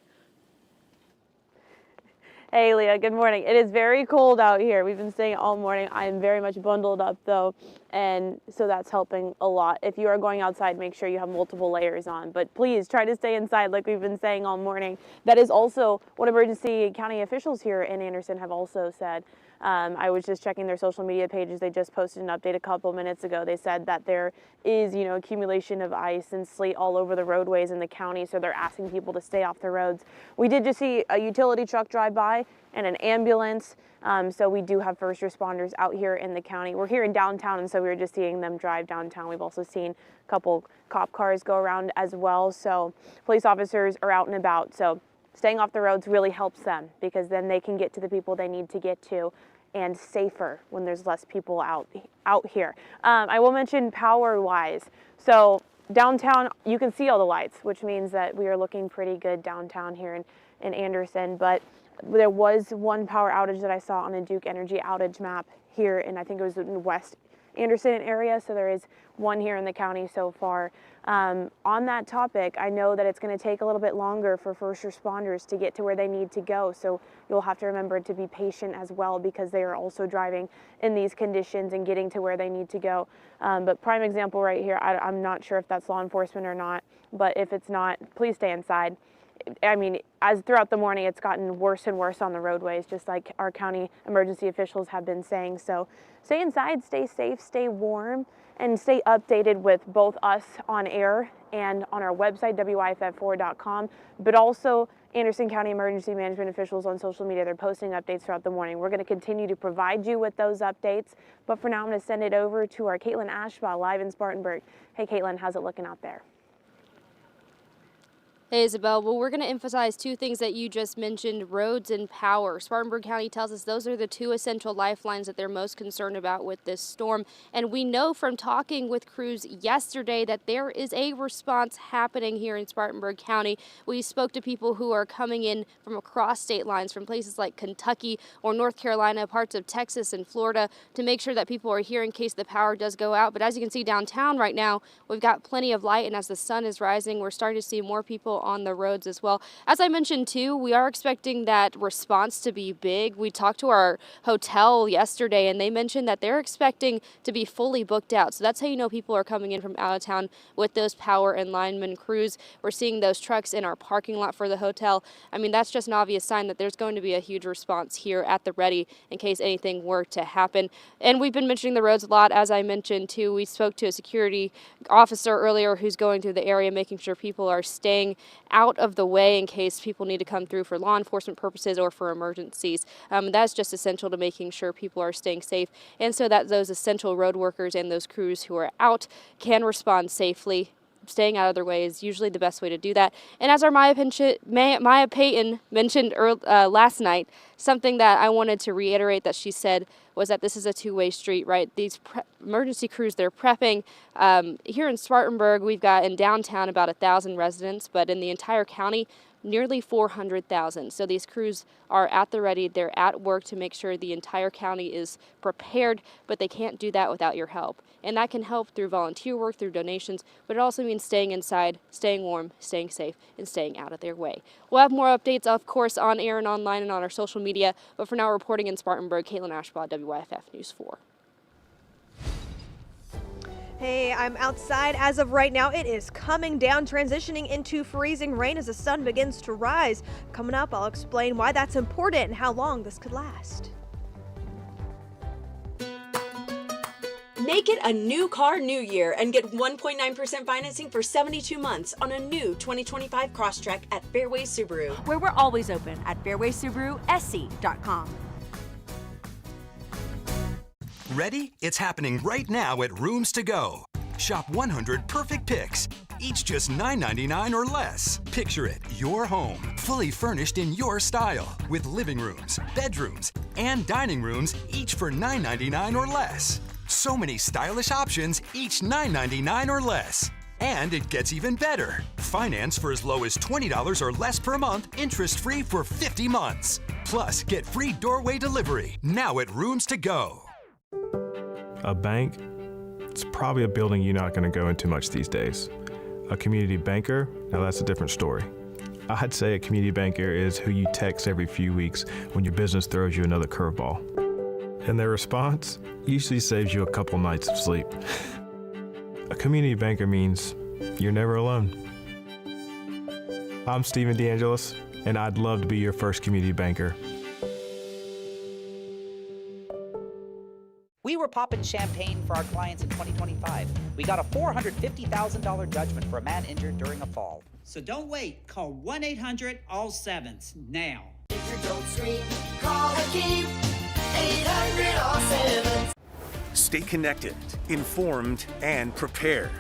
Hey, Leah, good morning. It is very cold out here. We've been staying all morning. I am very much bundled up, though, and so that's helping a lot. If you are going outside, make sure you have multiple layers on, but please try to stay inside like we've been saying all morning. That is also what emergency county officials here in Anderson have also said. I was just checking their social media pages. They just posted an update a couple minutes ago. They said that there is, accumulation of ice and sleet all over the roadways in the county, so they're asking people to stay off the roads. We did just see a utility truck drive by and an ambulance, so we do have first responders out here in the county. We're here in downtown, and so we were just seeing them drive downtown. We've also seen a couple cop cars go around as well, so police officers are out and about. So staying off the roads really helps them because then they can get to the people they need to get to and safer when there's less people out here. I will mention power-wise. So downtown, you can see all the lights, which means that we are looking pretty good downtown here in Anderson. But there was one power outage that I saw on a Duke Energy outage map here, and I think it was in West Anderson area, so there is one here in the county so far. On that topic, I know that it's going to take a little bit longer for first responders to get to where they need to go, so you'll have to remember to be patient as well because they are also driving in these conditions and getting to where they need to go. But prime example right here, I'm not sure if that's law enforcement or not, but if it's not, please stay inside. I mean, as throughout the morning, it's gotten worse and worse on the roadways, just like our county emergency officials have been saying. So stay inside, stay safe, stay warm, and stay updated with both us on air and on our website, WYFF4.com, but also Anderson County emergency management officials on social media. They're posting updates throughout the morning. We're going to continue to provide you with those updates, but for now, I'm going to send it over to our Caitlin Ashbaugh live in Spartanburg. Hey, Caitlin, how's it looking out there? Hey, Isabel. Well, we're going to emphasize two things that you just mentioned, roads and power. Spartanburg County tells us those are the two essential lifelines that they're most concerned about with this storm. And we know from talking with crews yesterday that there is a response happening here in Spartanburg County. We spoke to people who are coming in from across state lines, from places like Kentucky or North Carolina, parts of Texas and Florida, to make sure that people are here in case the power does go out. But as you can see downtown right now, we've got plenty of light, and as the sun is rising, we're starting to see more people on the roads as well. As I mentioned too, we are expecting that response to be big. We talked to our hotel yesterday and they mentioned that they're expecting to be fully booked out. So that's how you know people are coming in from out of town with those power and lineman crews. We're seeing those trucks in our parking lot for the hotel. I mean, that's just an obvious sign that there's going to be a huge response here at the ready in case anything were to happen. And we've been mentioning the roads a lot, as I mentioned too. We spoke to a security officer earlier who's going through the area, making sure people are staying out of the way in case people need to come through for law enforcement purposes or for emergencies. That's just essential to making sure people are staying safe, and so that those essential road workers and those crews who are out can respond safely staying out of their way is usually the best way to do that. And as our Maya Payton mentioned last night, something that I wanted to reiterate that she said was that this is a two-way street, right? These emergency crews, they're prepping. Here in Spartanburg, we've got in downtown about 1,000 residents, but in the entire county, nearly 400,000. So these crews are at the ready. They're at work to make sure the entire county is prepared, but they can't do that without your help. And that can help through volunteer work, through donations, but it also means staying inside, staying warm, staying safe, and staying out of their way. We'll have more updates, of course, on air and online and on our social media. But for now, reporting in Spartanburg, Caitlin Ashbaugh, WYFF News 4. Hey, I'm outside as of right now. It is coming down, transitioning into freezing rain as the sun begins to rise. Coming up, I'll explain why that's important and how long this could last. Make it a new car, new year, and get 1.9% financing for 72 months on a new 2025 Crosstrek at Fairway Subaru, where we're always open at fairwaysubarusc.com. Ready? It's happening right now at Rooms To Go. Shop 100 perfect picks, each just $9.99 or less. Picture it, your home, fully furnished in your style, with living rooms, bedrooms, and dining rooms, each for $9.99 or less. So many stylish options, each $9.99 or less. And it gets even better. Finance for as low as $20 or less per month, interest-free for 50 months. Plus, get free doorway delivery, now at Rooms To Go. A bank, it's probably a building you're not going to go into much these days. A community banker, now that's a different story. I'd say a community banker is who you text every few weeks when your business throws you another curveball. And their response usually saves you a couple nights of sleep. A community banker means you're never alone. I'm Stephen DeAngelis, and I'd love to be your first community banker. We were popping champagne for our clients in 2025. We got a $450,000 judgment for a man injured during a fall. So don't wait. Call 1-800-ALL-SEVENS now. If you don't scream, call the key. 800-ALL-SEVENS. Stay connected, informed, and prepared.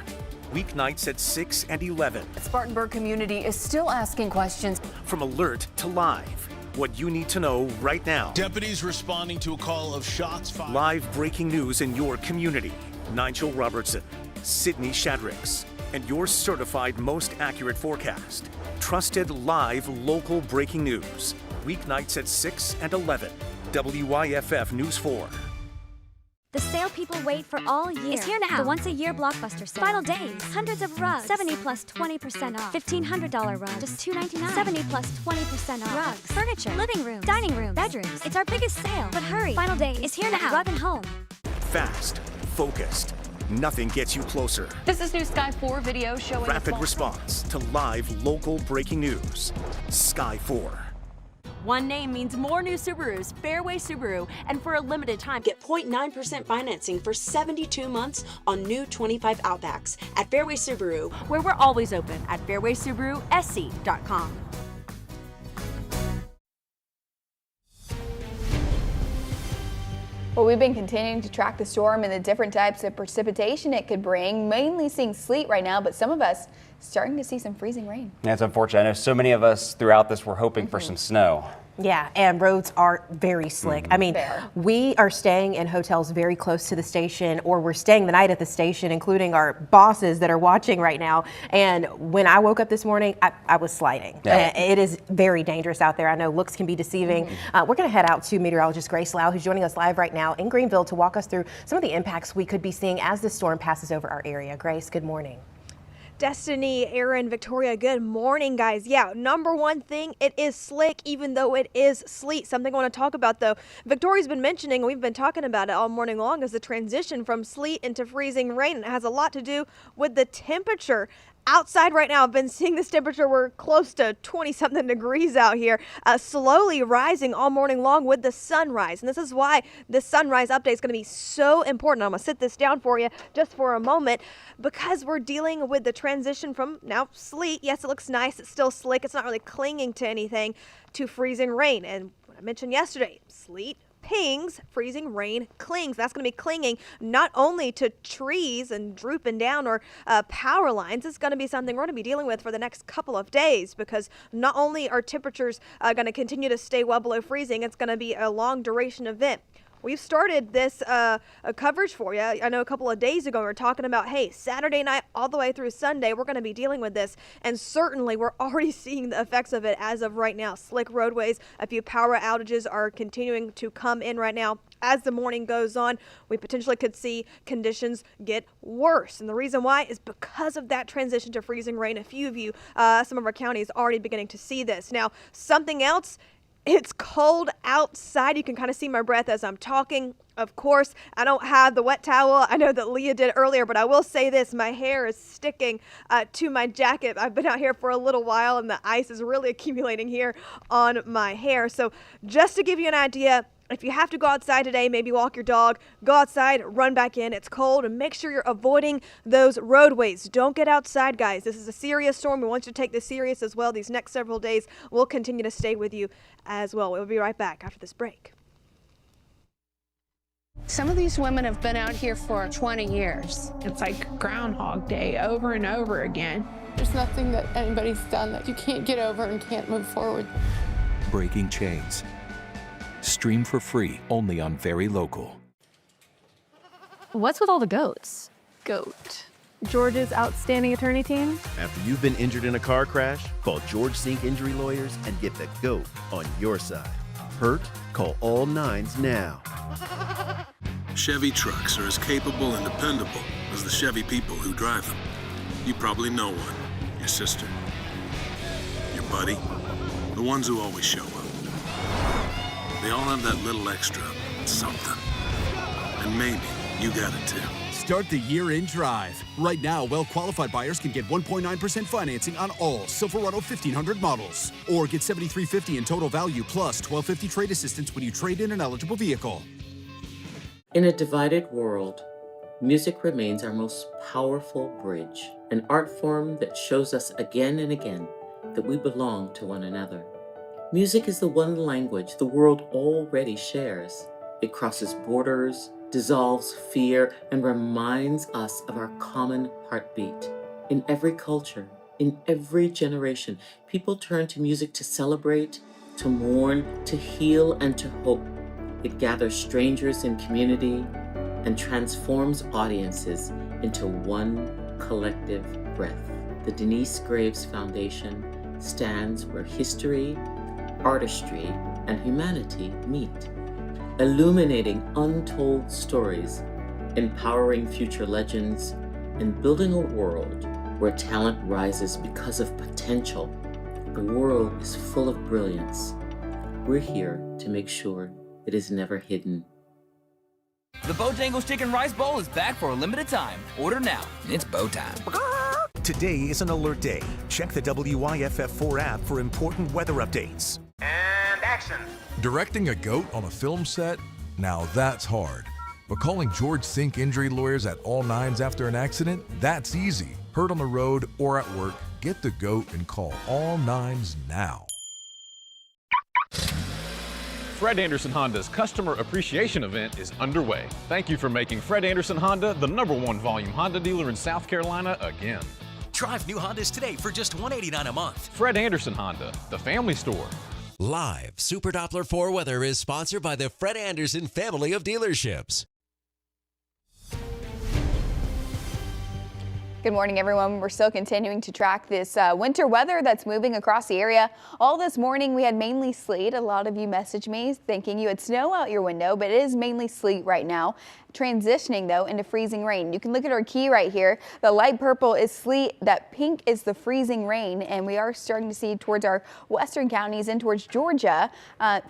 Weeknights at 6 and 11. The Spartanburg community is still asking questions. From alert to live. What you need to know right now. Deputies responding to a call of shots fired. Live breaking news in your community. Nigel Robertson, Sydney Shadricks, and your certified most accurate forecast. Trusted live local breaking news. Weeknights at 6 and 11. WYFF News 4. The sale people wait for all year is here now. The once-a-year blockbuster sale. Final days. Hundreds of rugs. 70 plus 20% off. $1,500 rugs. Just $299. 70 plus 20% off. Rugs. Furniture. Living room. Dining room. Bedrooms. It's our biggest sale. But hurry. Final days is here now. Rug and Home. Fast. Focused. Nothing gets you closer. This is new Sky 4 video showing Rapid response to live local breaking news. Sky 4. One name means more new Subarus, Fairway Subaru, and for a limited time, get 0.9% financing for 72 months on new 25 Outbacks at Fairway Subaru, where we're always open at fairwaysubarusc.com. Well, we've been continuing to track the storm and the different types of precipitation it could bring, mainly seeing sleet right now, but some of us starting to see some freezing rain. That's unfortunate. I know so many of us throughout this were hoping for some snow. Yeah, and roads are very slick. I mean, we are staying in hotels very close to the station, or we're staying the night at the station, including our bosses that are watching right now. And when I woke up this morning, I was sliding. Yeah. It is very dangerous out there. I know looks can be deceiving. We're going to head out to meteorologist Grace Lau, who's joining us live right now in Greenville to walk us through some of the impacts we could be seeing as the storm passes over our area. Grace, good morning. Destiny, Aaron, Victoria, good morning, guys. Yeah, number one thing, it is slick, even though it is sleet. Something I want to talk about, though. Victoria's been mentioning, we've been talking about it all morning long, is the transition from sleet into freezing rain. It has a lot to do with the temperature. Outside right now, I've been seeing this temperature. We're close to 20-something degrees out here, slowly rising all morning long with the sunrise. And this is why this sunrise update is going to be so important. I'm going to sit this down for you just for a moment because we're dealing with the transition from now sleet. Yes, it looks nice. It's still slick. It's not really clinging to anything, to freezing rain. And what I mentioned yesterday, sleet, pings, freezing rain clings. That's going to be clinging not only to trees and drooping down or power lines. It's going to be something we're going to be dealing with for the next couple of days, because not only are temperatures going to continue to stay well below freezing, it's going to be a long duration event. We've started this coverage for you. I know a couple of days ago we were talking about, hey, Saturday night all the way through Sunday, we're going to be dealing with this. And certainly we're already seeing the effects of it as of right now. Slick roadways, a few power outages are continuing to come in right now. As the morning goes on, we potentially could see conditions get worse. And the reason why is because of that transition to freezing rain. A few of you, some of our counties already beginning to see this. Now, something else, it's cold outside. You can kind of see my breath as I'm talking. Of course, I don't have the wet towel. I know that Leah did earlier, but I will say this. My hair is sticking to my jacket. I've been out here for a little while, and the ice is really accumulating here on my hair. So just to give you an idea, if you have to go outside today, maybe walk your dog, go outside, run back in. It's cold, and make sure you're avoiding those roadways. Don't get outside, guys. This is a serious storm. We want you to take this serious as well. These next several days will continue to stay with you as well. We'll be right back after this break. Some of these women have been out here for 20 years. It's like Groundhog Day over and over again. There's nothing that anybody's done that you can't get over and can't move forward. Breaking Chains. Stream for free only on Very Local. What's with all the goats? GOAT. George's outstanding attorney team. After you've been injured in a car crash, call George Sink Injury Lawyers and get the GOAT on your side. Hurt? Call all nines now. Chevy trucks are as capable and dependable as the Chevy people who drive them. You probably know one. Your sister. Your buddy. The ones who always show up. They all have that little extra something. And maybe you got it too. Start the year in drive. Right now, well-qualified buyers can get 1.9% financing on all Silverado 1500 models. Or get $7,350 in total value plus $1,250 trade assistance when you trade in an eligible vehicle. In a divided world, music remains our most powerful bridge, an art form that shows us again and again that we belong to one another. Music is the one language the world already shares. It crosses borders, dissolves fear, and reminds us of our common heartbeat. In every culture, in every generation, people turn to music to celebrate, to mourn, to heal, and to hope. It gathers strangers in community and transforms audiences into one collective breath. The Denise Graves Foundation stands where history, artistry, and humanity meet, illuminating untold stories, empowering future legends, and building a world where talent rises because of potential. The world is full of brilliance. We're here to make sure it is never hidden. The Bojangles Chicken Rice Bowl is back for a limited time. Order now. It's bow time. Today is an alert day. Check the WYFF4 app for important weather updates. And action. Directing a goat on a film set? Now that's hard. But calling George Sink Injury Lawyers at all nines after an accident? That's easy. Hurt on the road or at work? Get the goat and call all nines now. Fred Anderson Honda's Customer Appreciation Event is underway. Thank you for making Fred Anderson Honda the #1 volume Honda dealer in South Carolina again. Drive new Hondas today for just $189 a month. Fred Anderson Honda, the family store. Live Super Doppler 4 weather is sponsored by the Fred Anderson family of dealerships. Good morning, everyone. We're still continuing to track this winter weather that's moving across the area. All this morning, we had mainly sleet. A lot of you messaged me thinking you had snow out your window, but it is mainly sleet right now. Transitioning, though, into freezing rain. You can look at our key right here. The light purple is sleet. That pink is the freezing rain, and we are starting to see towards our western counties and towards Georgia,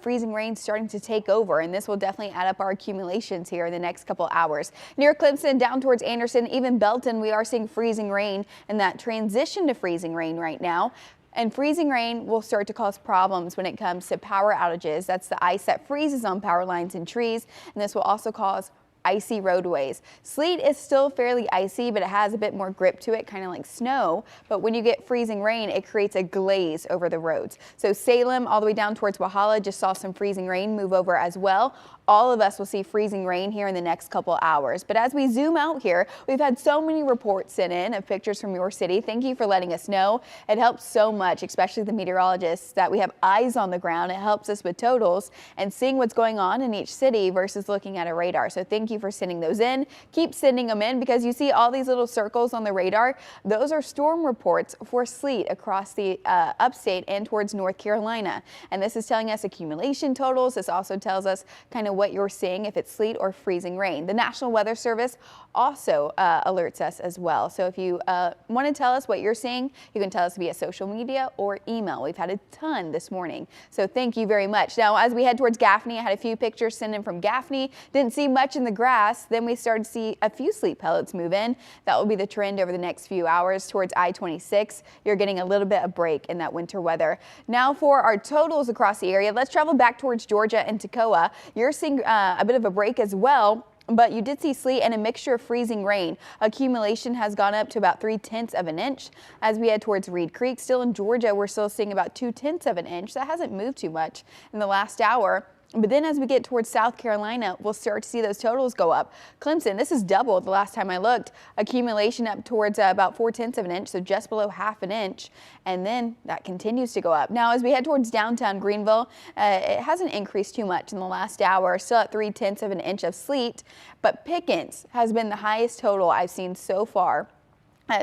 freezing rain starting to take over, and this will definitely add up our accumulations here in the next couple hours. Near Clemson, down towards Anderson, even Belton, we are seeing freezing rain and that transition to freezing rain right now. And freezing rain will start to cause problems when it comes to power outages. That's the ice that freezes on power lines and trees, and this will also cause icy roadways. Sleet is still fairly icy, but it has a bit more grip to it, kind of like snow. But when you get freezing rain, it creates a glaze over the roads. So Salem all the way down towards Walhalla just saw some freezing rain move over as well. all of us will see freezing rain here in the next couple hours. But as we zoom out here, we've had so many reports sent in of pictures from your city. Thank you for letting us know. It helps so much, especially the meteorologists, that we have eyes on the ground. It helps us with totals and seeing what's going on in each city versus looking at a radar. So thank you for sending those in. Keep sending them in because you see all these little circles on the radar. Those are storm reports for sleet across the upstate and towards North Carolina. And this is telling us accumulation totals. This also tells us kind of what you're seeing, if it's sleet or freezing rain. The National Weather Service also alerts us as well. So if you want to tell us what you're seeing, you can tell us via social media or email. We've had a ton this morning. So thank you very much. Now, as we head towards Gaffney, I had a few pictures sent in from Gaffney. Didn't see much in the grass. Then we started to see a few sleet pellets move in. That will be the trend over the next few hours towards I-26. You're getting a little bit of break in that winter weather. Now for our totals across the area, let's travel back towards Georgia and Toccoa. You're seeing a bit of a break as well. But you did see sleet and a mixture of freezing rain. Accumulation has gone up to about 3/10 of an inch. As we head towards Reed Creek, still in Georgia, we're still seeing about 2/10 of an inch. That hasn't moved too much in the last hour. But then as we get towards South Carolina, we'll start to see those totals go up. Clemson, this is double the last time I looked. Accumulation up towards about 4/10 of an inch, so just below half an inch. And then that continues to go up. Now, as we head towards downtown Greenville, it hasn't increased too much in the last hour, still at 3/10 of an inch of sleet. But Pickens has been the highest total I've seen so far.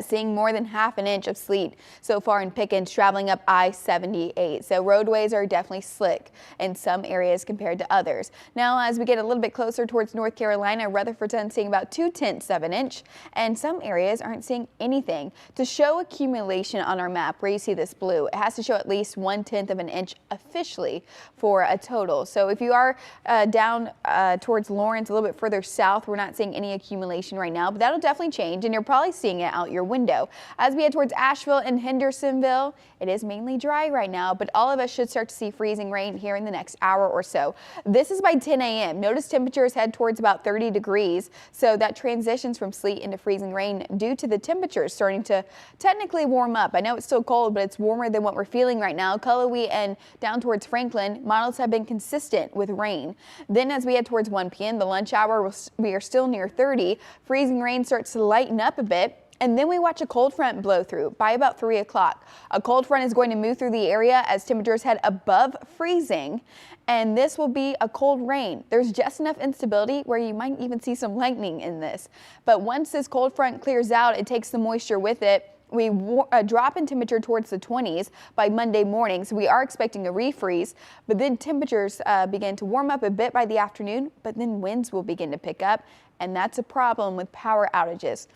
Seeing more than half an inch of sleet so far in Pickens, traveling up I-78. So roadways are definitely slick in some areas compared to others. Now, as we get a little bit closer towards North Carolina, Rutherford's seeing about 2/10 of an inch, and some areas aren't seeing anything. To show accumulation on our map, where you see this blue, it has to show at least 1/10 of an inch officially for a total. So if you are down towards Lawrence, a little bit further south, we're not seeing any accumulation right now, but that'll definitely change, and you're probably seeing it out your window. As we head towards Asheville and Hendersonville, it is mainly dry right now, but all of us should start to see freezing rain here in the next hour or so. This is by 10 a.m. Notice temperatures head towards about 30 degrees, so that transitions from sleet into freezing rain due to the temperatures starting to technically warm up. I know it's still cold, but it's warmer than what we're feeling right now. Cullowhee and down towards Franklin, models have been consistent with rain. Then as we head towards 1 p.m., the lunch hour, we are still near 30. Freezing rain starts to lighten up a bit. And then we watch a cold front blow through by about 3 o'clock. A cold front is going to move through the area as temperatures head above freezing, and this will be a cold rain. There's just enough instability where you might even see some lightning in this. But once this cold front clears out, it takes the moisture with it. We drop in temperature towards the 20s by Monday morning, so we are expecting a refreeze, but then temperatures begin to warm up a bit by the afternoon, but then winds will begin to pick up, and that's a problem with power outages.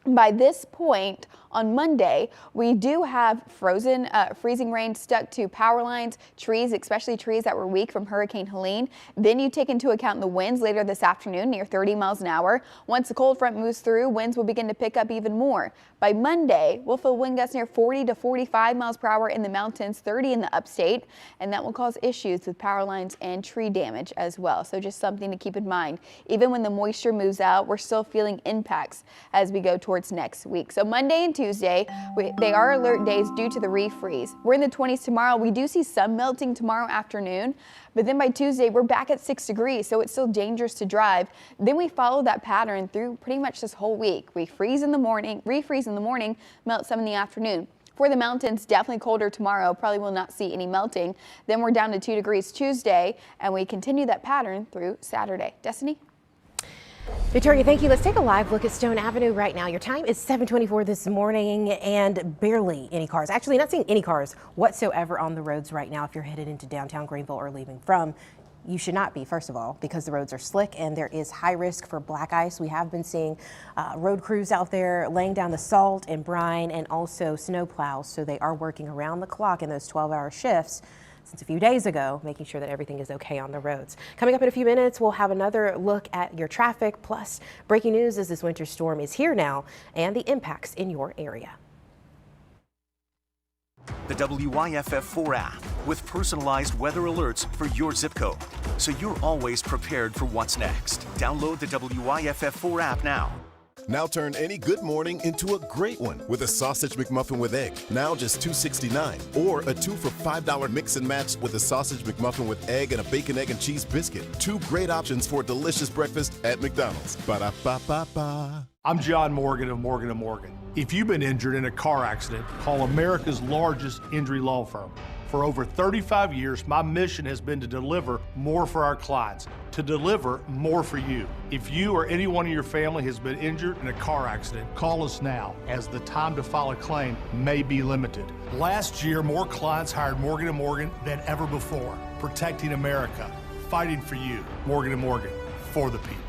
By this point on Monday, we do have freezing rain stuck to power lines, trees, especially trees that were weak from Hurricane Helene. Then you take into account the winds later this afternoon near 30 miles an hour. Once the cold front moves through, winds will begin to pick up even more. By Monday, we'll feel wind gusts near 40 to 45 miles per hour in the mountains, 30 in the upstate, and that will cause issues with power lines and tree damage as well. So just something to keep in mind. Even when the moisture moves out, we're still feeling impacts as we go towards next week. So Monday and Tuesday, they are alert days due to the refreeze. We're in the 20s tomorrow. We do see some melting tomorrow afternoon, but then by Tuesday, we're back at 6 degrees, so it's still dangerous to drive. Then we follow that pattern through pretty much this whole week. We freeze in the morning, refreeze in the morning, melt some in the afternoon. For the mountains, definitely colder tomorrow. Probably will not see any melting. Then we're down to 2 degrees Tuesday, and we continue that pattern through Saturday. Destiny? Victoria, thank you. Let's take a live look at Stone Avenue right now. Your time is 7:24 this morning and barely any cars. Actually, not seeing any cars whatsoever on the roads right now if you're headed into downtown Greenville or leaving from. You should not be, first of all, because the roads are slick and there is high risk for black ice. We have been seeing road crews out there laying down the salt and brine and also snow plows. So they are working around the clock in those 12-hour shifts since a few days ago, making sure that everything is okay on the roads. Coming up in a few minutes, we'll have another look at your traffic, plus breaking news as this winter storm is here now and the impacts in your area. The WYFF 4 app with personalized weather alerts for your zip code, so you're always prepared for what's next. Download the WYFF 4 app now. Now turn any good morning into a great one with a sausage McMuffin with egg, now just $2.69. Or a 2 for $5 mix and match with a sausage McMuffin with egg and a bacon, egg, and cheese biscuit. 2 great options for a delicious breakfast at McDonald's. Ba-da-ba-ba-ba. I'm John Morgan of Morgan & Morgan. If you've been injured in a car accident, call America's largest injury law firm. For over 35 years, my mission has been to deliver more for our clients, to deliver more for you. If you or anyone in your family has been injured in a car accident, call us now, as the time to file a claim may be limited. Last year, more clients hired Morgan & Morgan than ever before, protecting America, fighting for you. Morgan & Morgan, for the people.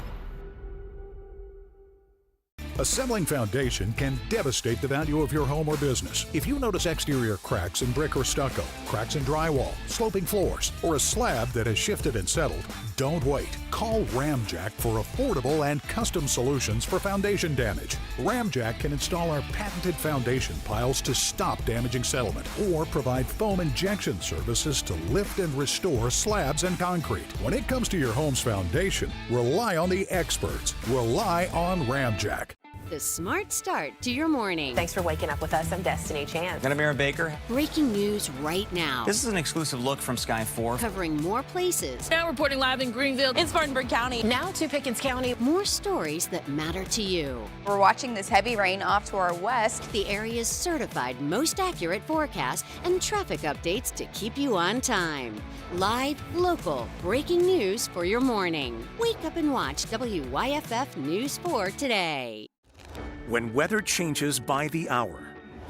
Assembling foundation can devastate the value of your home or business. If you notice exterior cracks in brick or stucco, cracks in drywall, sloping floors, or a slab that has shifted and settled, don't wait. Call Ramjack for affordable and custom solutions for foundation damage. Ramjack can install our patented foundation piles to stop damaging settlement or provide foam injection services to lift and restore slabs and concrete. When it comes to your home's foundation, rely on the experts. Rely on Ramjack. The smart start to your morning. Thanks for waking up with us. I'm Destiny Chance. And I'm Aaron Baker. Breaking news right now. This is an exclusive look from Sky 4. Covering more places. Now reporting live in Greenville, in Spartanburg County. Now to Pickens County. More stories that matter to you. We're watching this heavy rain off to our west. The area's certified most accurate forecast and traffic updates to keep you on time. Live, local, breaking news for your morning. Wake up and watch WYFF News 4 today. When weather changes by the hour,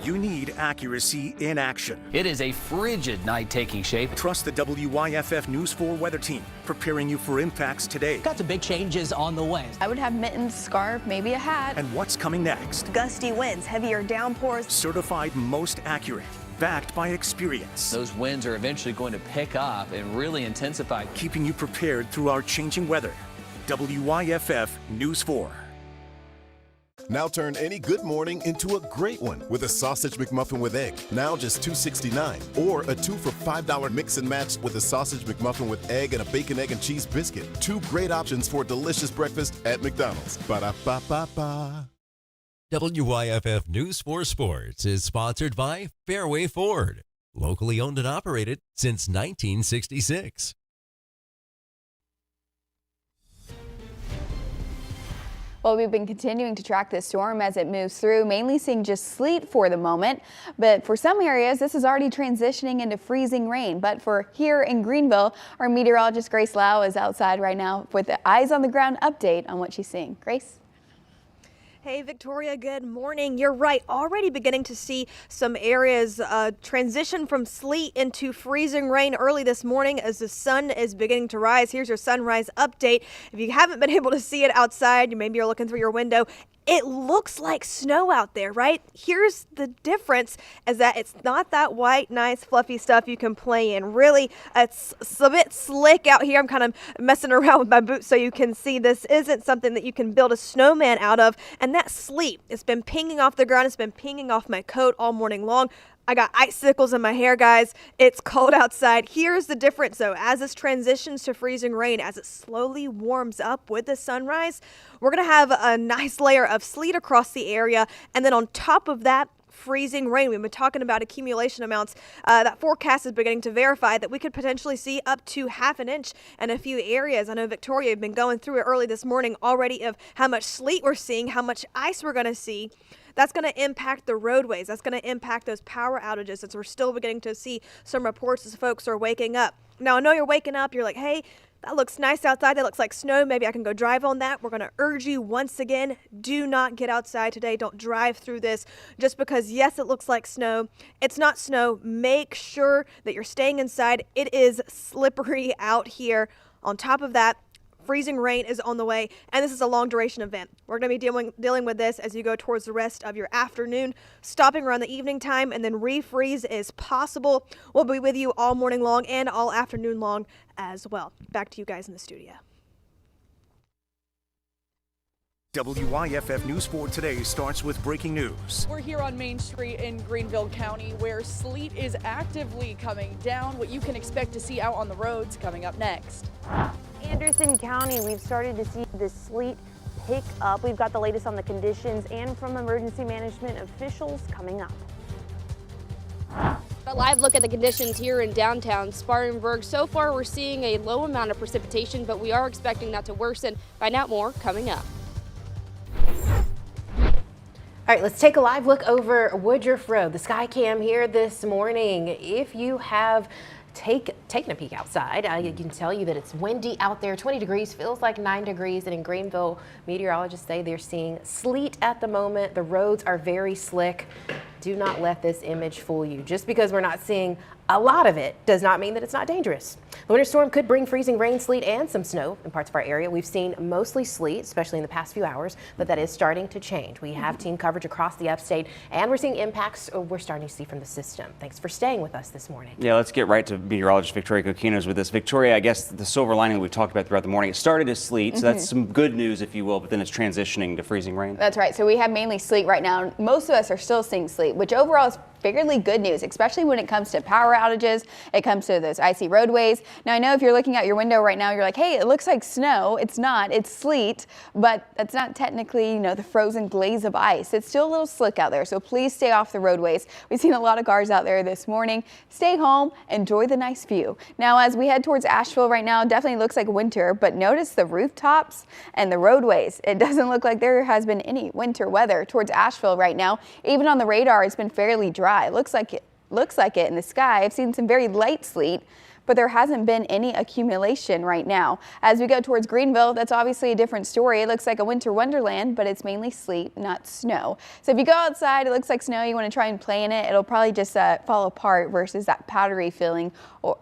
you need accuracy in action. It is a frigid night taking shape. Trust the WYFF News 4 weather team, preparing you for impacts today. Got some big changes on the way. I would have mittens, scarf, maybe a hat. And what's coming next? Gusty winds, heavier downpours. Certified most accurate, backed by experience. Those winds are eventually going to pick up and really intensify. Keeping you prepared through our changing weather. WYFF News 4. Now turn any good morning into a great one with a sausage McMuffin with egg, now just $2.69. Or a 2 for $5 mix and match with a sausage McMuffin with egg and a bacon, egg, and cheese biscuit. 2 great options for a delicious breakfast at McDonald's. Ba-da-ba-ba-ba. WYFF News 4 Sports is sponsored by Fairway Ford, locally owned and operated since 1966. Well, we've been continuing to track this storm as it moves through, mainly seeing just sleet for the moment. But for some areas, this is already transitioning into freezing rain. But for here in Greenville, our meteorologist Grace Lau is outside right now with the eyes on the ground update on what she's seeing. Grace? Hey, Victoria, good morning. You're right, already beginning to see some areas transition from sleet into freezing rain early this morning as the sun is beginning to rise. Here's your sunrise update. If you haven't been able to see it outside, maybe you're looking through your window, it looks like snow out there, right? Here's the difference, is that it's not that white, nice, fluffy stuff you can play in. Really, it's a bit slick out here. I'm kind of messing around with my boots so you can see this isn't something that you can build a snowman out of. And that sleet, it's been pinging off the ground. It's been pinging off my coat all morning long. I got icicles in my hair, guys. It's cold outside. Here's the difference, though. As this transitions to freezing rain, as it slowly warms up with the sunrise, we're going to have a nice layer of sleet across the area. And then on top of that, freezing rain. We've been talking about accumulation amounts. That forecast is beginning to verify that we could potentially see up to ½ an inch in a few areas. I know Victoria have been going through it early this morning already of how much sleet we're seeing, how much ice we're going to see. That's going to impact the roadways. That's going to impact those power outages, as we're still beginning to see some reports as folks are waking up. Now, I know you're waking up. You're like, hey, that looks nice outside. That looks like snow. Maybe I can go drive on that. We're going to urge you once again, do not get outside today. Don't drive through this just because, yes, it looks like snow. It's not snow. Make sure that you're staying inside. It is slippery out here. On top of that, freezing rain is on the way, and this is a long duration event. We're going to be dealing with this as you go towards the rest of your afternoon, stopping around the evening time, and then refreeze is possible. We'll be with you all morning long and all afternoon long as well. Back to you guys in the studio. WYFF News 4 today starts with breaking news. We're here on Main Street in Greenville County, where sleet is actively coming down. What you can expect to see out on the roads coming up next. Anderson County, we've started to see the sleet pick up. We've got the latest on the conditions and from emergency management officials coming up. A live look at the conditions here in downtown Spartanburg. So far, we're seeing a low amount of precipitation, but we are expecting that to worsen. Find out more coming up. All right, let's take a live look over Woodruff Road. The sky cam here this morning. If you have taken a peek outside, I can tell you that it's windy out there. 20 degrees, feels like 9 degrees. And in Greenville, meteorologists say they're seeing sleet at the moment. The roads are very slick. Do not let this image fool you. Just because we're not seeing a lot of it does not mean that it's not dangerous. The winter storm could bring freezing rain, sleet, and some snow in parts of our area. We've seen mostly sleet, especially in the past few hours, but that is starting to change. We have team coverage across the upstate, and we're seeing impacts we're starting to see from the system. Thanks for staying with us this morning. Yeah, let's get right to meteorologist Victoria Coquinos with this. Victoria, I guess the silver lining that we've talked about throughout the morning, it started as sleet, so that's some good news, if you will, but then it's transitioning to freezing rain. That's right. So we have mainly sleet right now. Most of us are still seeing sleet, which overall is fairly good news, especially when it comes to power outages. It comes to those icy roadways. Now, I know if you're looking out your window right now, you're like, hey, it looks like snow. It's not. It's sleet, but that's not technically, the frozen glaze of ice. It's still a little slick out there, so please stay off the roadways. We've seen a lot of cars out there this morning. Stay home. Enjoy the nice view. Now, as we head towards Asheville right now, it definitely looks like winter, but notice the rooftops and the roadways. It doesn't look like there has been any winter weather towards Asheville right now. Even on the radar, it's been fairly dry. It looks like it in the sky. I've seen some very light sleet, but there hasn't been any accumulation right now. As we go towards Greenville, that's obviously a different story. It looks like a winter wonderland, but it's mainly sleet, not snow. So if you go outside, it looks like snow, you want to try and play in it, it'll probably just fall apart versus that powdery feeling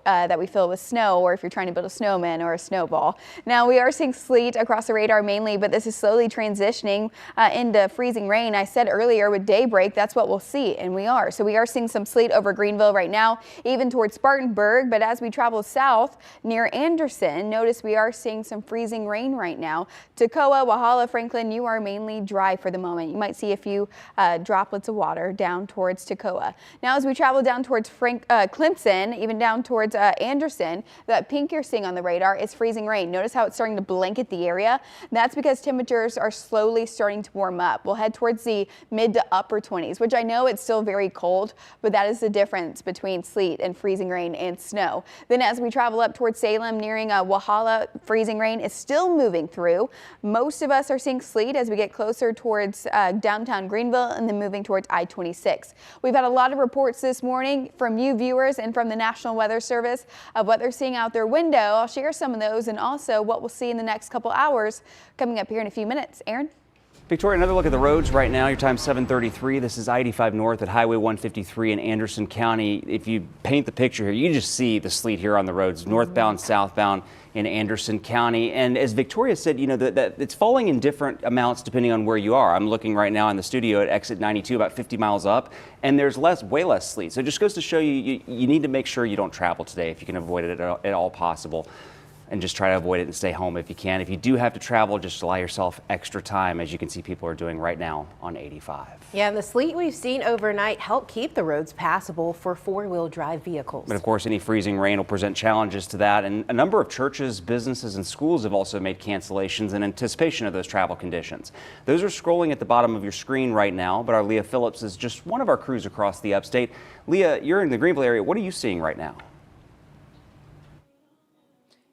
that we feel with snow, or if you're trying to build a snowman or a snowball. Now, we are seeing sleet across the radar mainly, but this is slowly transitioning into freezing rain. I said earlier with daybreak, that's what we'll see, and we are. So we are seeing some sleet over Greenville right now, even towards Spartanburg, but as we travel south near Anderson, notice we are seeing some freezing rain right now. Toccoa, Walhalla, Franklin, you are mainly dry for the moment. You might see a few droplets of water down towards Toccoa. Now, as we travel down towards Clemson, even down towards Anderson, that pink you're seeing on the radar is freezing rain. Notice how it's starting to blanket the area. That's because temperatures are slowly starting to warm up. We'll head towards the mid to upper 20s, which I know it's still very cold, but that is the difference between sleet and freezing rain and snow. Then as we travel up towards Salem, nearing Walhalla, freezing rain is still moving through. Most of us are seeing sleet as we get closer towards downtown Greenville and then moving towards I-26. We've had a lot of reports this morning from you viewers and from the National Weather Service of what they're seeing out their window. I'll share some of those and also what we'll see in the next couple hours coming up here in a few minutes. Aaron? Victoria, another look at the roads right now. Your time 7:33. This is I-85 North at Highway 153 in Anderson County. If you paint the picture here, you just see the sleet here on the roads, northbound, southbound in Anderson County. And as Victoria said, that it's falling in different amounts depending on where you are. I'm looking right now in the studio at exit 92, about 50 miles up, and there's way less sleet. So it just goes to show you need to make sure you don't travel today if you can avoid it at all possible. And just try to avoid it and stay home if you can. If you do have to travel, just allow yourself extra time, as you can see people are doing right now on 85. Yeah, and the sleet we've seen overnight helped keep the roads passable for four-wheel drive vehicles. But of course, any freezing rain will present challenges to that. And a number of churches, businesses, and schools have also made cancellations in anticipation of those travel conditions. Those are scrolling at the bottom of your screen right now, but our Leah Phillips is just one of our crews across the upstate. Leah, you're in the Greenville area. What are you seeing right now?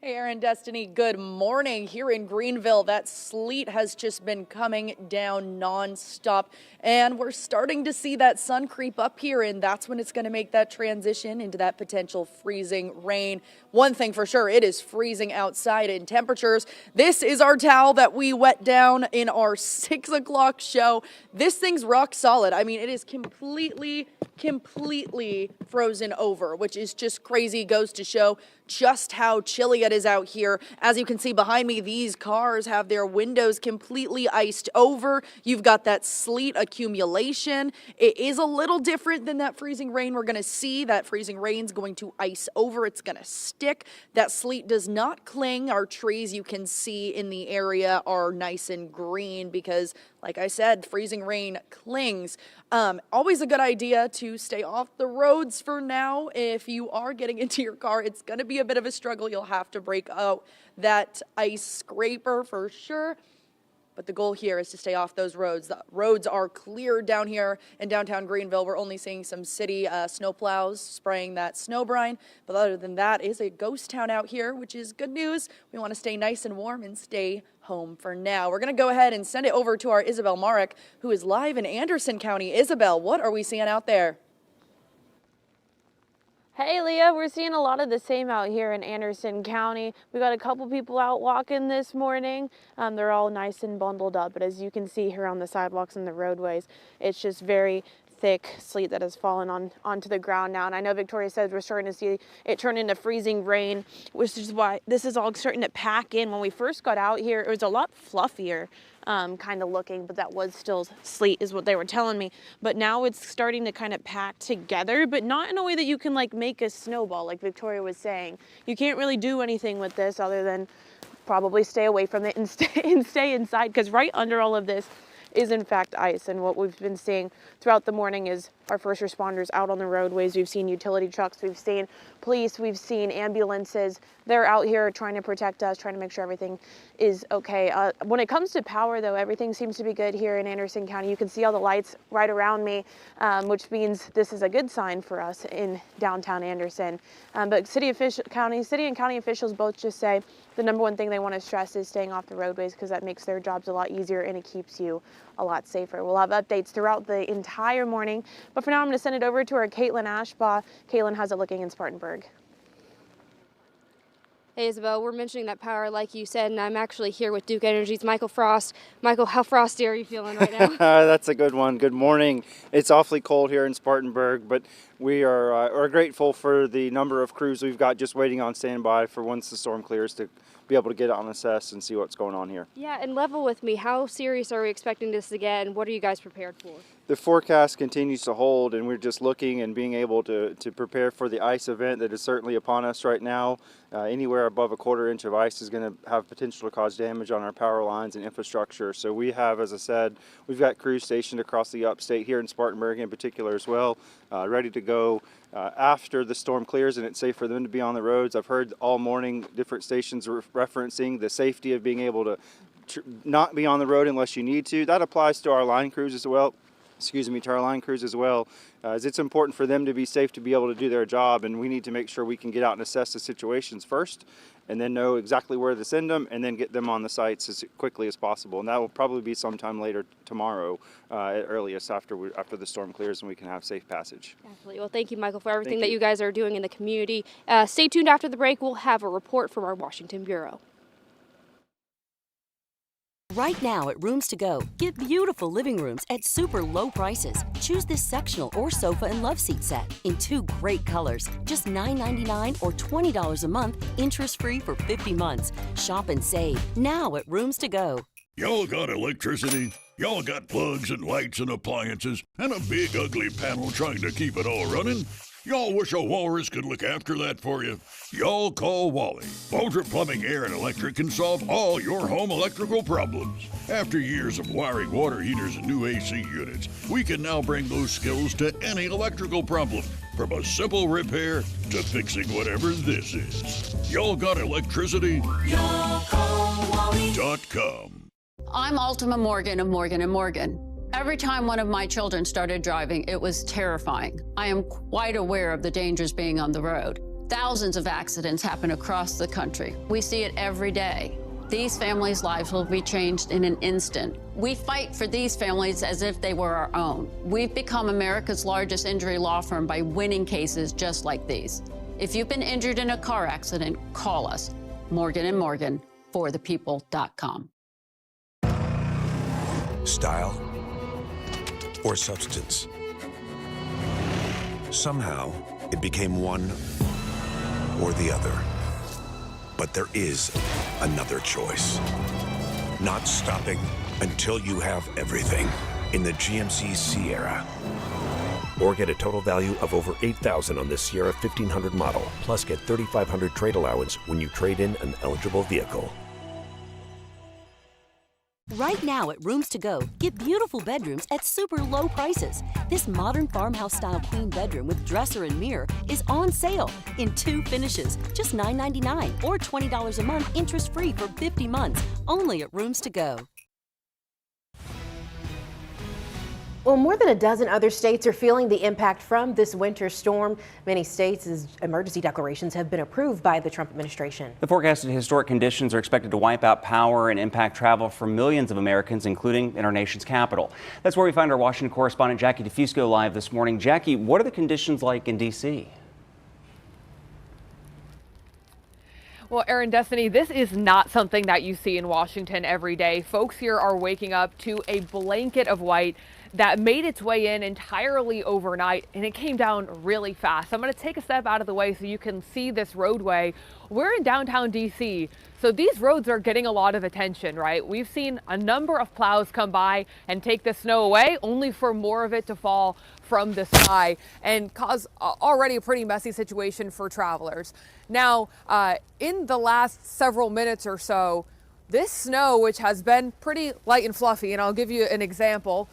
Hey, Aaron, Destiny, good morning. Here in Greenville, that sleet has just been coming down nonstop, and we're starting to see that sun creep up here, and that's when it's going to make that transition into that potential freezing rain. One thing for sure, it is freezing outside in temperatures. This is our towel that we wet down in our 6 o'clock show. This thing's rock solid. I mean, it is completely frozen over, which is just crazy. Goes to show just how chilly it is out here. As you can see behind me, these cars have their windows completely iced over. You've got that sleet accumulation. It is a little different than that freezing rain we're going to see. That freezing rain's going to ice over. It's going to stick. That sleet does not cling. Our trees you can see in the area are nice and green because, like I said, freezing rain clings. Always a good idea to stay off the roads for now. If you are getting into your car, it's going to be a bit of a struggle. You'll have to break out that ice scraper for sure. but the goal here is to stay off those roads. The roads are clear down here in downtown Greenville. We're only seeing some city snowplows spraying that snow brine, but other than that, it is a ghost town out here, which is good news. We want to stay nice and warm and stay home for now. We're going to go ahead and send it over to our Isabel Marek, who is live in Anderson County. Isabel, what are we seeing out there? Hey Leah, we're seeing a lot of the same out here in Anderson County. We got a couple people out walking this morning. They're all nice and bundled up, but as you can see here on the sidewalks and the roadways, it's just very thick sleet that has fallen onto the ground now. And I know Victoria says we're starting to see it turn into freezing rain, which is why this is all starting to pack in. When we first got out here, it was a lot fluffier kind of looking, but that was still sleet is what they were telling me. But now it's starting to kind of pack together, but not in a way that you can like make a snowball like Victoria was saying. You can't really do anything with this other than probably stay away from it and stay inside, because right under all of this is in fact ice. And what we've been seeing throughout the morning is our first responders out on the roadways. We've seen utility trucks, we've seen police, we've seen ambulances. They're out here trying to protect us, trying to make sure everything is okay. When it comes to power though, everything seems to be good here in Anderson County. You can see all the lights right around me, which means this is a good sign for us in downtown Anderson. But city and county officials both just say the number one thing they want to stress is staying off the roadways, because that makes their jobs a lot easier and it keeps you a lot safer. We'll have updates throughout the entire morning, but for now I'm going to send it over to our Caitlin Ashbaugh. Caitlin, how's it looking in Spartanburg? Hey Isabel, we're mentioning that power like you said, and I'm actually here with Duke Energy's Michael Frost. Michael, how frosty are you feeling right now? That's a good one. Good morning. It's awfully cold here in Spartanburg, but we are grateful for the number of crews we've got just waiting on standby for once the storm clears to be able to get out and assess and see what's going on here. Yeah, and level with me, how serious are we expecting this again? What are you guys prepared for? The forecast continues to hold, and we're just looking and being able to prepare for the ice event that is certainly upon us right now. Anywhere above a quarter inch of ice is going to have potential to cause damage on our power lines and infrastructure. So we have, as I said, we've got crews stationed across the upstate here in Spartanburg in particular as well, ready to go after the storm clears and it's safe for them to be on the roads. I've heard all morning different stations referencing the safety of being able to not be on the road unless you need to. That applies to our line crews as well. To our line crews as well, as it's important for them to be safe to be able to do their job, and we need to make sure we can get out and assess the situations first and then know exactly where to send them and then get them on the sites as quickly as possible. And that will probably be sometime later tomorrow at earliest after the storm clears and we can have safe passage. Absolutely. Well, thank you, Michael, for everything that you guys are doing in the community. Stay tuned after the break. We'll have a report from our Washington Bureau. Right now at Rooms To Go, get beautiful living rooms at super low prices. Choose this sectional or sofa and love seat set in 2 great colors, just $9.99 or $20 a month, interest-free for 50 months. Shop and save now at Rooms To Go. Y'all got electricity? Y'all got plugs and lights and appliances and a big ugly panel trying to keep it all running? Y'all wish a walrus could look after that for you? Y'all call Wally. Ultra Plumbing, Air, and Electric can solve all your home electrical problems. After years of wiring water heaters and new AC units, we can now bring those skills to any electrical problem, from a simple repair to fixing whatever this is. Y'all got electricity? Y'all call Wally.com. I'm Ultima Morgan of Morgan & Morgan. Every time one of my children started driving, it was terrifying. I am quite aware of the dangers being on the road. Thousands of accidents happen across the country. We see it every day. These families' lives will be changed in an instant. We fight for these families as if they were our own. We've become America's largest injury law firm by winning cases just like these. If you've been injured in a car accident, call us. Morgan & Morgan, forthepeople.com. Style or substance. Somehow, it became one or the other. But there is another choice. Not stopping until you have everything in the GMC Sierra. Or get a total value of over $8,000 on this Sierra 1500 model, plus get $3,500 trade allowance when you trade in an eligible vehicle. Right now at Rooms To Go, get beautiful bedrooms at super low prices. This modern farmhouse-style queen bedroom with dresser and mirror is on sale in 2 finishes, just $9.99 or $20 a month, interest-free for 50 months, only at Rooms To Go. Well, more than a dozen other states are feeling the impact from this winter storm. Many states' emergency declarations have been approved by the Trump administration. The forecasted historic conditions are expected to wipe out power and impact travel for millions of Americans, including in our nation's capital. That's where we find our Washington correspondent Jackie DeFusco live this morning. Jackie, what are the conditions like in D.C.? Well, Aaron, Destiny, this is not something that you see in Washington every day. Folks here are waking up to a blanket of white that made its way in entirely overnight, and it came down really fast. I'm going to take a step out of the way so you can see this roadway. We're in downtown DC, so these roads are getting a lot of attention, right? We've seen a number of plows come by and take the snow away, only for more of it to fall from the sky and cause already a pretty messy situation for travelers. Now, in the last several minutes or so, this snow, which has been pretty light and fluffy, and I'll give you an example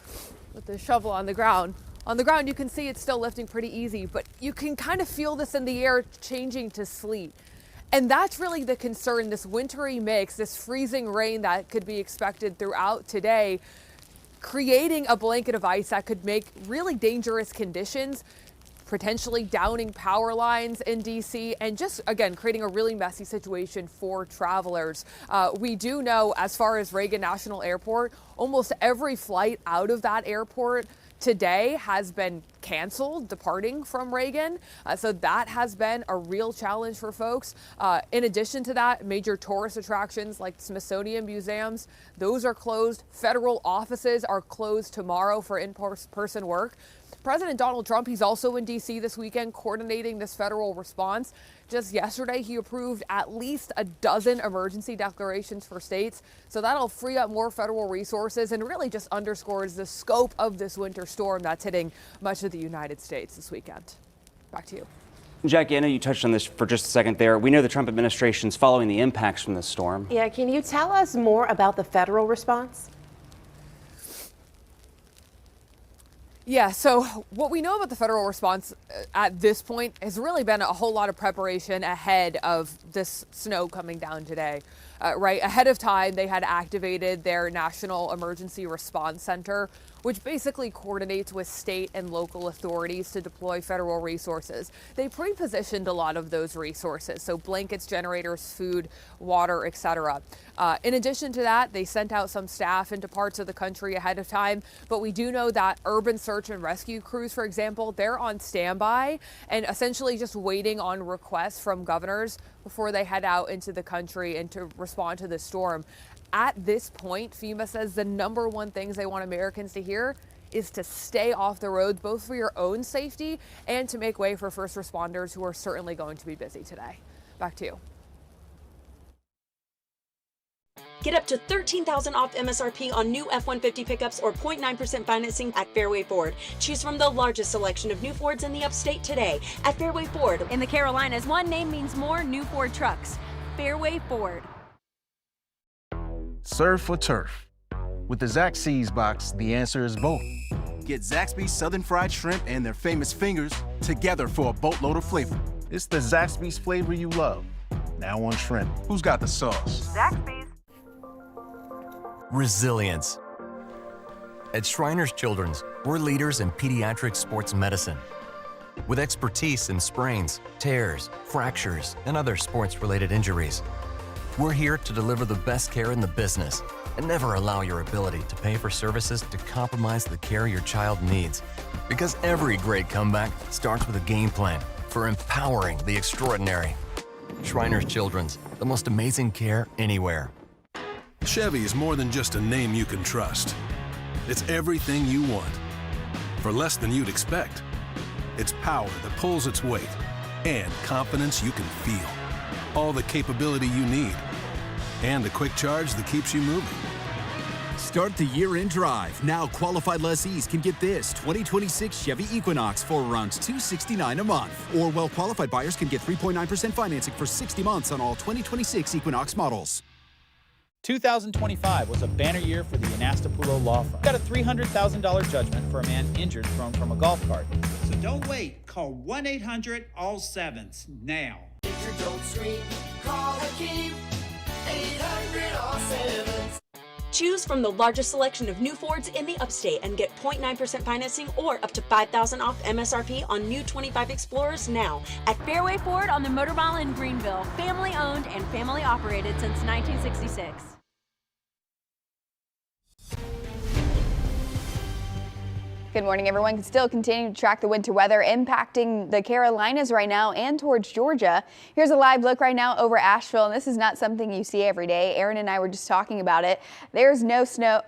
with the shovel on the ground. On the ground, you can see it's still lifting pretty easy, but you can kind of feel this in the air changing to sleet. And that's really the concern, this wintry mix, this freezing rain that could be expected throughout today, creating a blanket of ice that could make really dangerous conditions, potentially downing power lines in DC, and just, again, creating a really messy situation for travelers. We do know, as far as Reagan National Airport, almost every flight out of that airport today has been canceled, departing from Reagan. So that has been a real challenge for folks. In addition to that, major tourist attractions like Smithsonian museums, those are closed. Federal offices are closed tomorrow for in-person work. President Donald Trump, he's also in D.C. this weekend coordinating this federal response. Just yesterday, he approved at least a dozen emergency declarations for states. So that'll free up more federal resources and really just underscores the scope of this winter storm that's hitting much of the United States this weekend. Back to you. Jackie, I know you touched on this for just a second there. We know the Trump administration's following the impacts from this storm. Yeah, can you tell us more about the federal response? Yeah, so what we know about the federal response at this point has really been a whole lot of preparation ahead of this snow coming down today. Right ahead of time, they had activated their National Emergency Response Center, which basically coordinates with state and local authorities to deploy federal resources. They pre-positioned a lot of those resources, so blankets, generators, food, water, etc. In addition to that, they sent out some staff into parts of the country ahead of time, but we do know that urban search and rescue crews, for example, they're on standby and essentially just waiting on requests from governors before they head out into the country and to respond to the storm. At this point, FEMA says the number one things they want Americans to hear is to stay off the roads, both for your own safety and to make way for first responders who are certainly going to be busy today. Back to you. Get up to $13,000 off MSRP on new F-150 pickups or 0.9% financing at Fairway Ford. Choose from the largest selection of new Fords in the upstate today at Fairway Ford. In the Carolinas, one name means more new Ford trucks. Fairway Ford. Surf or turf? With the Zaxby's box, the answer is both. Get Zaxby's Southern Fried Shrimp and their famous fingers together for a boatload of flavor. It's the Zaxby's flavor you love. Now on shrimp. Who's got the sauce? Zaxby's. Resilience. At Shriners Children's, we're leaders in pediatric sports medicine. With expertise in sprains, tears, fractures, and other sports-related injuries. We're here to deliver the best care in the business and never allow your ability to pay for services to compromise the care your child needs. Because every great comeback starts with a game plan for empowering the extraordinary. Shriners Children's, the most amazing care anywhere. Chevy is more than just a name you can trust. It's everything you want, for less than you'd expect. It's power that pulls its weight, and confidence you can feel. All the capability you need, and the quick charge that keeps you moving. Start the year in drive. Now qualified lessees can get this 2026 Chevy Equinox for around $269 a month. Or well-qualified buyers can get 3.9% financing for 60 months on all 2026 Equinox models. 2025 was a banner year for the Anastapulo Law Firm. Got a $300,000 judgment for a man injured thrown from a golf cart. So don't wait. Call 1-800-ALL-7s now. If you don't scream, call Hakeem. 800-ALL-7s. Choose from the largest selection of new Fords in the upstate and get 0.9% financing or up to $5,000 off MSRP on new 25 Explorers now at Fairway Ford on the Motor Mile in Greenville. Family owned and family operated since 1966. Good morning, everyone. Can still continue to track the winter weather impacting the Carolinas right now and towards Georgia. Here's a live look right now over Asheville, and this is not something you see every day. Aaron and I were just talking about it. There's no snow,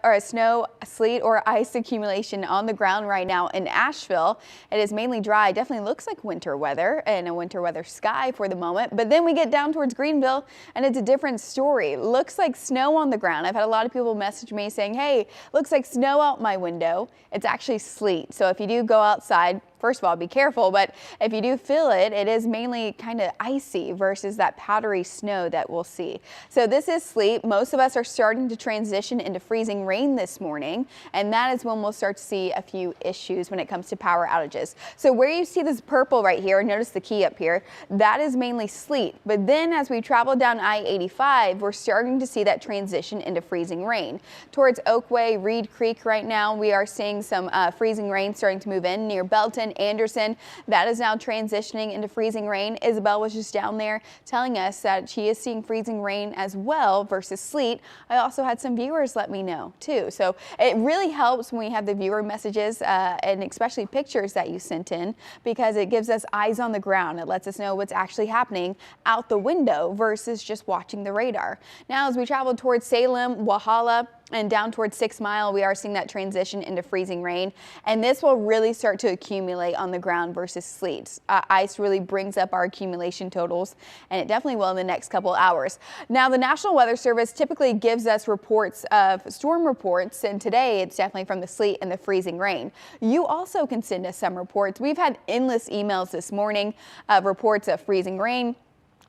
sleet, or ice accumulation on the ground right now in Asheville. It is mainly dry. It definitely looks like winter weather and a winter weather sky for the moment. But then we get down towards Greenville, and it's a different story. Looks like snow on the ground. I've had a lot of people message me saying, "Hey, looks like snow out my window." It's actually sleet. So if you do go outside, first of all, be careful, but if you do feel it, it is mainly kind of icy versus that powdery snow that we'll see. So this is sleet. Most of us are starting to transition into freezing rain this morning, and that is when we'll start to see a few issues when it comes to power outages. So where you see this purple right here, notice the key up here, that is mainly sleet. But then as we travel down I-85, we're starting to see that transition into freezing rain. Towards Oakway, Reed Creek right now, we are seeing some freezing rain starting to move in near Belton, Anderson. That is now transitioning into freezing rain. Isabel was just down there telling us that she is seeing freezing rain as well versus sleet. I also had some viewers let me know too. So it really helps when we have the viewer messages and especially pictures that you sent in, because it gives us eyes on the ground. It lets us know what's actually happening out the window versus just watching the radar. Now as we travel towards Salem, Walhalla, and down towards 6 Mile, we are seeing that transition into freezing rain, and this will really start to accumulate on the ground versus sleet. Ice really brings up our accumulation totals, and it definitely will in the next couple hours. Now, the National Weather Service typically gives us reports of storm reports, and today it's definitely from the sleet and the freezing rain. You also can send us some reports. We've had endless emails this morning of reports of freezing rain,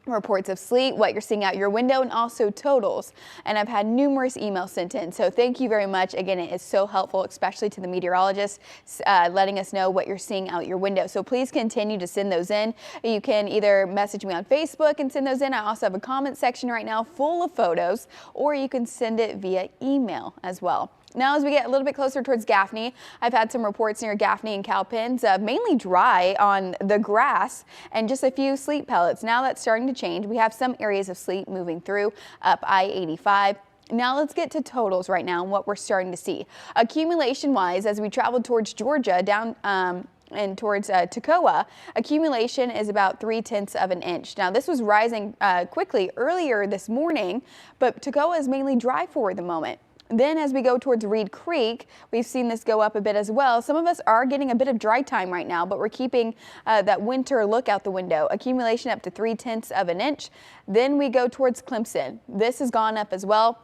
reports of sleet, what you're seeing out your window, and also totals. And I've had numerous emails sent in. So thank you very much. Again, it is so helpful, especially to the meteorologists, letting us know what you're seeing out your window. So please continue to send those in. You can either message me on Facebook and send those in. I also have a comment section right now full of photos, or you can send it via email as well. Now, as we get a little bit closer towards Gaffney, I've had some reports near Gaffney and Cowpens, mainly dry on the grass and just a few sleet pellets. Now that's starting to change. We have some areas of sleet moving through up I-85. Now let's get to totals right now and what we're starting to see. Accumulation-wise, as we travel towards Georgia, down and towards Toccoa, accumulation is about 0.3 of an inch. Now this was rising quickly earlier this morning, but Toccoa is mainly dry for the moment. Then as we go towards Reed Creek, we've seen this go up a bit as well. Some of us are getting a bit of dry time right now, but we're keeping that winter look out the window. Accumulation up to 0.3 of an inch. Then we go towards Clemson. This has gone up as well.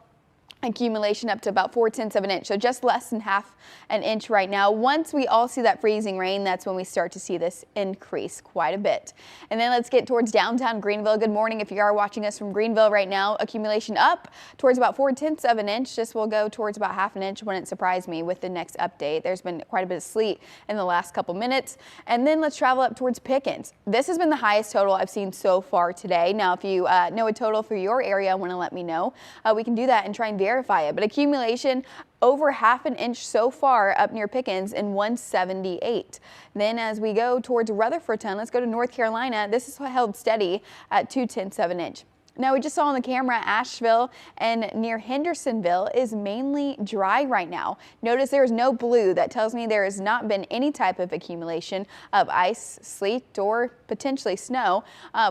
Accumulation up to about 0.4 of an inch, so just less than half an inch right now. Once we all see that freezing rain, that's when we start to see this increase quite a bit. And then let's get towards downtown Greenville. Good morning if you are watching us from Greenville right now. Accumulation up towards about 0.4 of an inch. This will go towards about half an inch. Wouldn't surprise me with the next update. There's been quite a bit of sleet in the last couple minutes. And then let's travel up towards Pickens. This has been the highest total I've seen so far today. Now, if you know a total for your area, want to let me know. We can do that and try and verify it. But accumulation over half an inch so far up near Pickens in 178. Then as we go towards Rutherfordton, let's go to North Carolina. This is held steady at 0.2 of an inch. Now we just saw on the camera Asheville and near Hendersonville is mainly dry right now. Notice there is no blue. That tells me there has not been any type of accumulation of ice, sleet, or potentially snow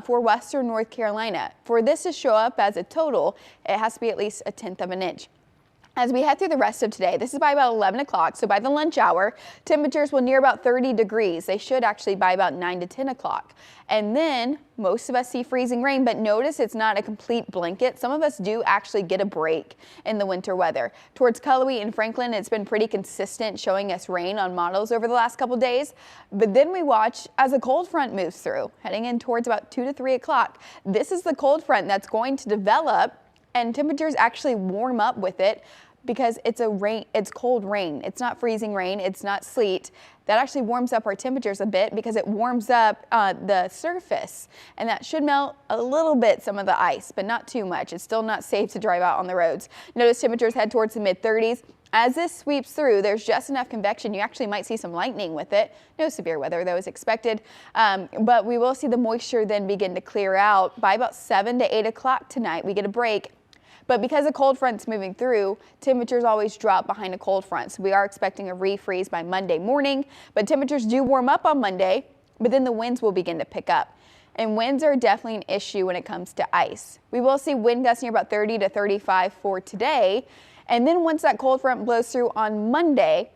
for western North Carolina. For this to show up as a total, it has to be at least 0.1 of an inch. As we head through the rest of today, this is by about 11 o'clock, so by the lunch hour, temperatures will near about 30 degrees. They should actually by about 9 to 10 o'clock. And then most of us see freezing rain, but notice it's not a complete blanket. Some of us do actually get a break in the winter weather. Towards Cullowhee and Franklin, it's been pretty consistent, showing us rain on models over the last couple days. But then we watch as a cold front moves through, heading in towards about 2 to 3 o'clock. This is the cold front that's going to develop, and temperatures actually warm up with it. because it's cold rain. It's not freezing rain. It's not sleet. That actually warms up our temperatures a bit because it warms up the surface, and that should melt a little bit some of the ice, but not too much. It's still not safe to drive out on the roads. Notice temperatures head towards the mid-30s. As this sweeps through, there's just enough convection. You actually might see some lightning with it. No severe weather, though, is expected. But we will see the moisture then begin to clear out by about 7 to 8 o'clock tonight. We get a break. But because a cold front's moving through, temperatures always drop behind a cold front. So we are expecting a refreeze by Monday morning. But temperatures do warm up on Monday, but then the winds will begin to pick up. And winds are definitely an issue when it comes to ice. We will see wind gusts near about 30 to 35 for today. And then once that cold front blows through on Monday,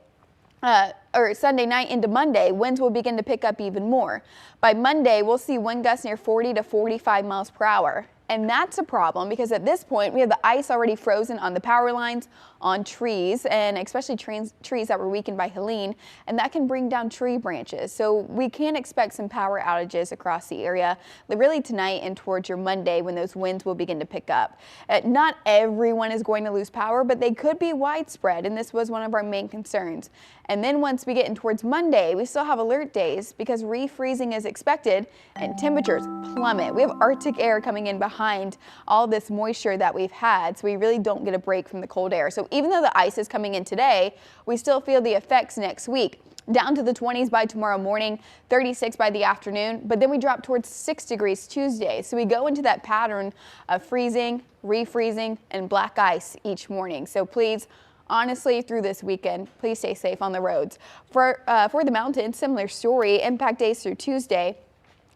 or Sunday night into Monday, winds will begin to pick up even more. By Monday, we'll see wind gusts near 40 to 45 miles per hour. And that's a problem because at this point, we have the ice already frozen on the power lines, on trees, and especially trees that were weakened by Helene, and that can bring down tree branches. So we can expect some power outages across the area, really tonight and towards your Monday when those winds will begin to pick up. Not everyone is going to lose power, but they could be widespread, and this was one of our main concerns. And then once we get in towards Monday, we still have alert days because refreezing is expected and temperatures plummet. We have Arctic air coming in behind all this moisture that we've had, so we really don't get a break from the cold air. So even though the ice is coming in today, we still feel the effects next week. Down to the 20s by tomorrow morning, 36 by the afternoon, but then we drop towards 6 degrees Tuesday. So we go into that pattern of freezing, refreezing, and black ice each morning. So please, honestly, through this weekend, please stay safe on the roads. For the mountains, similar story. Impact days through Tuesday.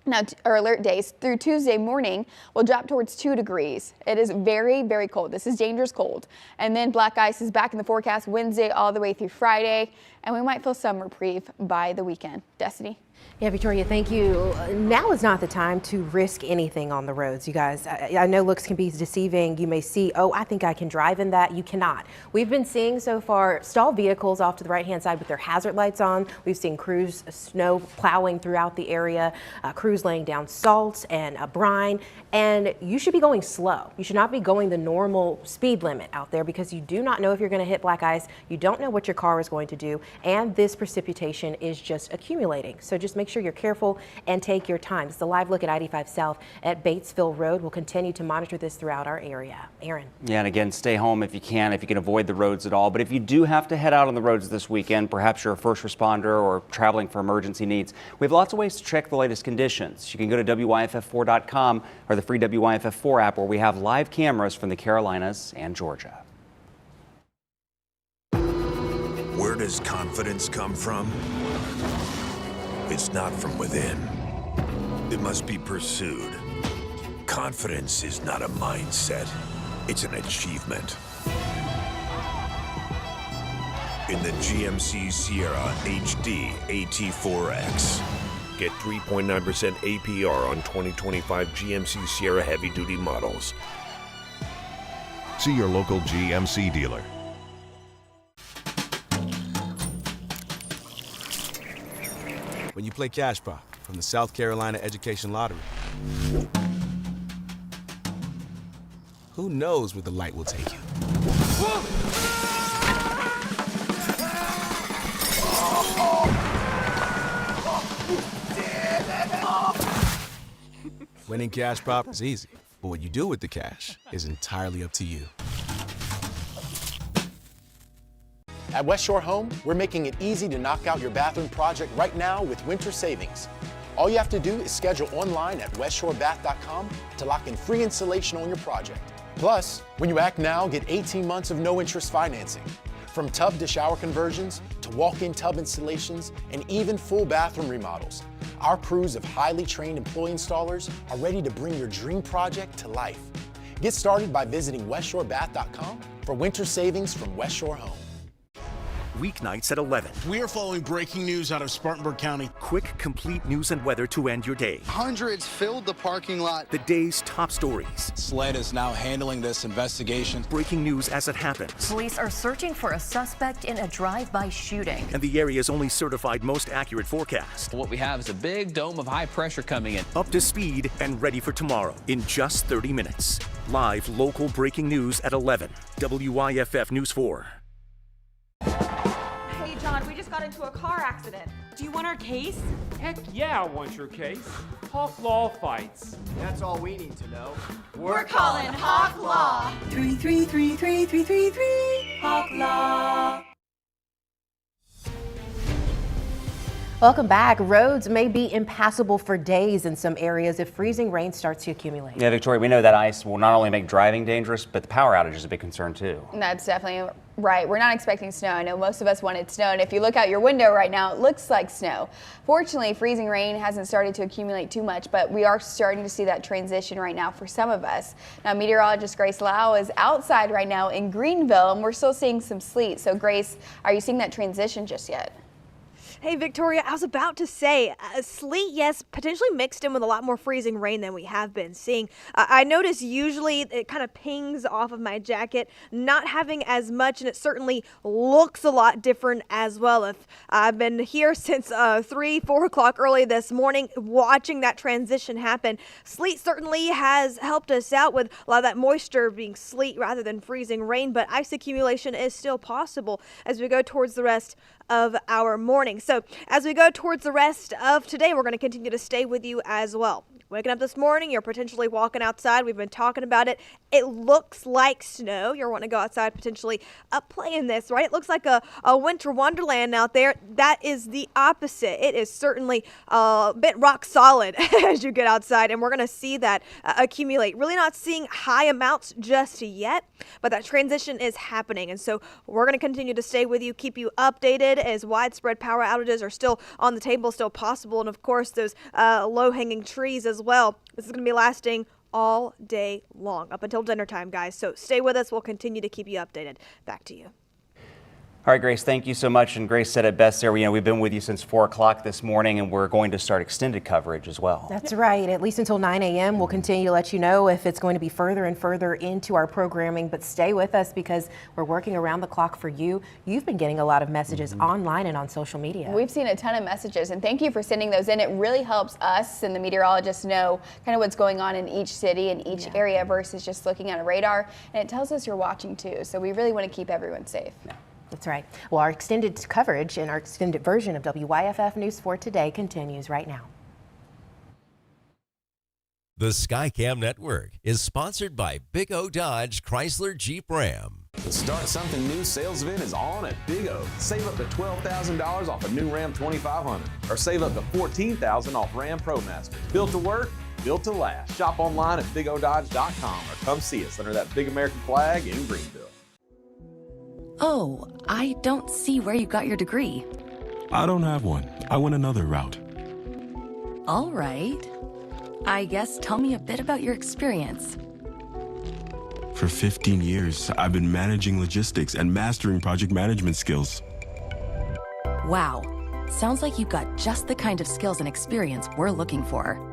Now, or alert days through Tuesday morning will drop towards 2 degrees. It is very, very cold. This is dangerous cold. And then black ice is back in the forecast Wednesday all the way through Friday. And we might feel some reprieve by the weekend. Destiny? Yeah, Victoria, thank you. Now is not the time to risk anything on the roads, you guys. I know looks can be deceiving. You may see, oh, I think I can drive in that. You cannot. We've been seeing so far stalled vehicles off to the right-hand side with their hazard lights on. We've seen crews snow plowing throughout the area, crews laying down salt and brine, and you should be going slow. You should not be going the normal speed limit out there because you do not know if you're going to hit black ice. You don't know what your car is going to do, and this precipitation is just accumulating. So just make sure you're careful and take your time. It's the live look at I-85 South at Batesville Road. We'll continue to monitor this throughout our area. Aaron. Yeah, and again, stay home if you can avoid the roads at all. But if you do have to head out on the roads this weekend, perhaps you're a first responder or traveling for emergency needs, we have lots of ways to check the latest conditions. You can go to WYFF4.com or the free WYFF4 app where we have live cameras from the Carolinas and Georgia. Where does confidence come from? It's not from within. It must be pursued. Confidence is not a mindset. It's an achievement. In the GMC Sierra HD AT4X. Get 3.9% APR on 2025 GMC Sierra heavy-duty models. See your local GMC dealer. When you play Cash Prop from the South Carolina Education Lottery, who knows where the light will take you? Winning Cash Prop is easy, but what you do with the cash is entirely up to you. At West Shore Home, we're making it easy to knock out your bathroom project right now with winter savings. All you have to do is schedule online at westshorebath.com to lock in free installation on your project. Plus, when you act now, get 18 months of no interest financing. From tub to shower conversions, to walk-in tub installations, and even full bathroom remodels. Our crews of highly trained employee installers are ready to bring your dream project to life. Get started by visiting westshorebath.com for winter savings from West Shore Home. Weeknights at 11. We are following breaking news out of Spartanburg County. Quick, complete news and weather to end your day. Hundreds filled the parking lot. The day's top stories. SLED is now handling this investigation. Breaking news as it happens. Police are searching for a suspect in a drive-by shooting. And the area's only certified most accurate forecast. What we have is a big dome of high pressure coming in. Up to speed and ready for tomorrow in just 30 minutes. Live local breaking news at 11. WYFF News 4. Hey, John, we just got into a car accident. Do you want our case? Heck yeah, I want your case. Hawk Law fights. That's all we need to know. We're calling Hawk Law. 3333333 Hawk Law. Welcome back. Roads may be impassable for days in some areas if freezing rain starts to accumulate. Yeah, Victoria, we know that ice will not only make driving dangerous, but the power outage is a big concern too. That's definitely right. We're not expecting snow. I know most of us wanted snow, and if you look out your window right now, it looks like snow. Fortunately, freezing rain hasn't started to accumulate too much, but we are starting to see that transition right now for some of us. Now, meteorologist Grace Lau is outside right now in Greenville, and we're still seeing some sleet. So, Grace, are you seeing that transition just yet? Hey, Victoria, I was about to say, sleet, yes, potentially mixed in with a lot more freezing rain than we have been seeing. I notice usually it kind of pings off of my jacket, not having as much, and it certainly looks a lot different as well. If I've been here since 3, 4 o'clock early this morning watching that transition happen. Sleet certainly has helped us out with a lot of that moisture being sleet rather than freezing rain, but ice accumulation is still possible as we go towards the rest of our morning. So as we go towards the rest of today, we're going to continue to stay with you as well. Waking up this morning, you're potentially walking outside. We've been talking about it. It looks like snow. You're wanting to go outside, potentially playing this, right? It looks like a winter wonderland out there. That is the opposite. It is certainly a bit rock solid as you get outside, and we're going to see that accumulate. Really not seeing high amounts just yet, but that transition is happening, and so we're going to continue to stay with you, keep you updated as widespread power outages are still on the table, still possible, and of course those low-hanging trees as well. This is going to be lasting all day long, up until dinner time, guys. So stay with us. We'll continue to keep you updated. Back to you. All right, Grace, thank you so much. And Grace said it best there. We've been with you since 4 o'clock this morning, and we're going to start extended coverage as well. That's right. At least until 9 a.m. We'll continue to let you know if it's going to be further and further into our programming. But stay with us because we're working around the clock for you. You've been getting a lot of messages online and on social media. We've seen a ton of messages, and thank you for sending those in. It really helps us and the meteorologists know kind of what's going on in each city and each area versus just looking at a radar. And it tells us you're watching too. So we really want to keep everyone safe. Yeah. That's right. Well, our extended coverage and our extended version of WYFF News 4 Today continues right now. The Skycam Network is sponsored by Big O Dodge Chrysler Jeep Ram. The Start Something New sales event is on at Big O. Save up to $12,000 off a new Ram 2500 or save up to $14,000 off Ram ProMaster. Built to work, built to last. Shop online at bigododge.com or come see us under that big American flag in Greenville. Oh, I don't see where you got your degree. I don't have one. I went another route. All right. I guess tell me a bit about your experience. For 15 years, I've been managing logistics and mastering project management skills. Wow. Sounds like you've got just the kind of skills and experience we're looking for.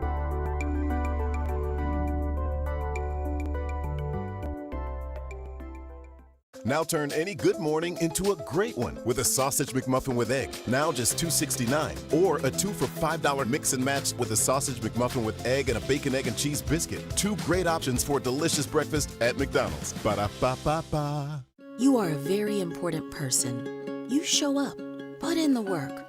Now turn any good morning into a great one with a sausage McMuffin with egg. Now just $2.69. Or a 2 for $5 mix and match with a sausage McMuffin with egg and a bacon, egg, and cheese biscuit. 2 great options for a delicious breakfast at McDonald's. Ba-da-ba-ba-ba. You are a very important person. You show up, put in the work,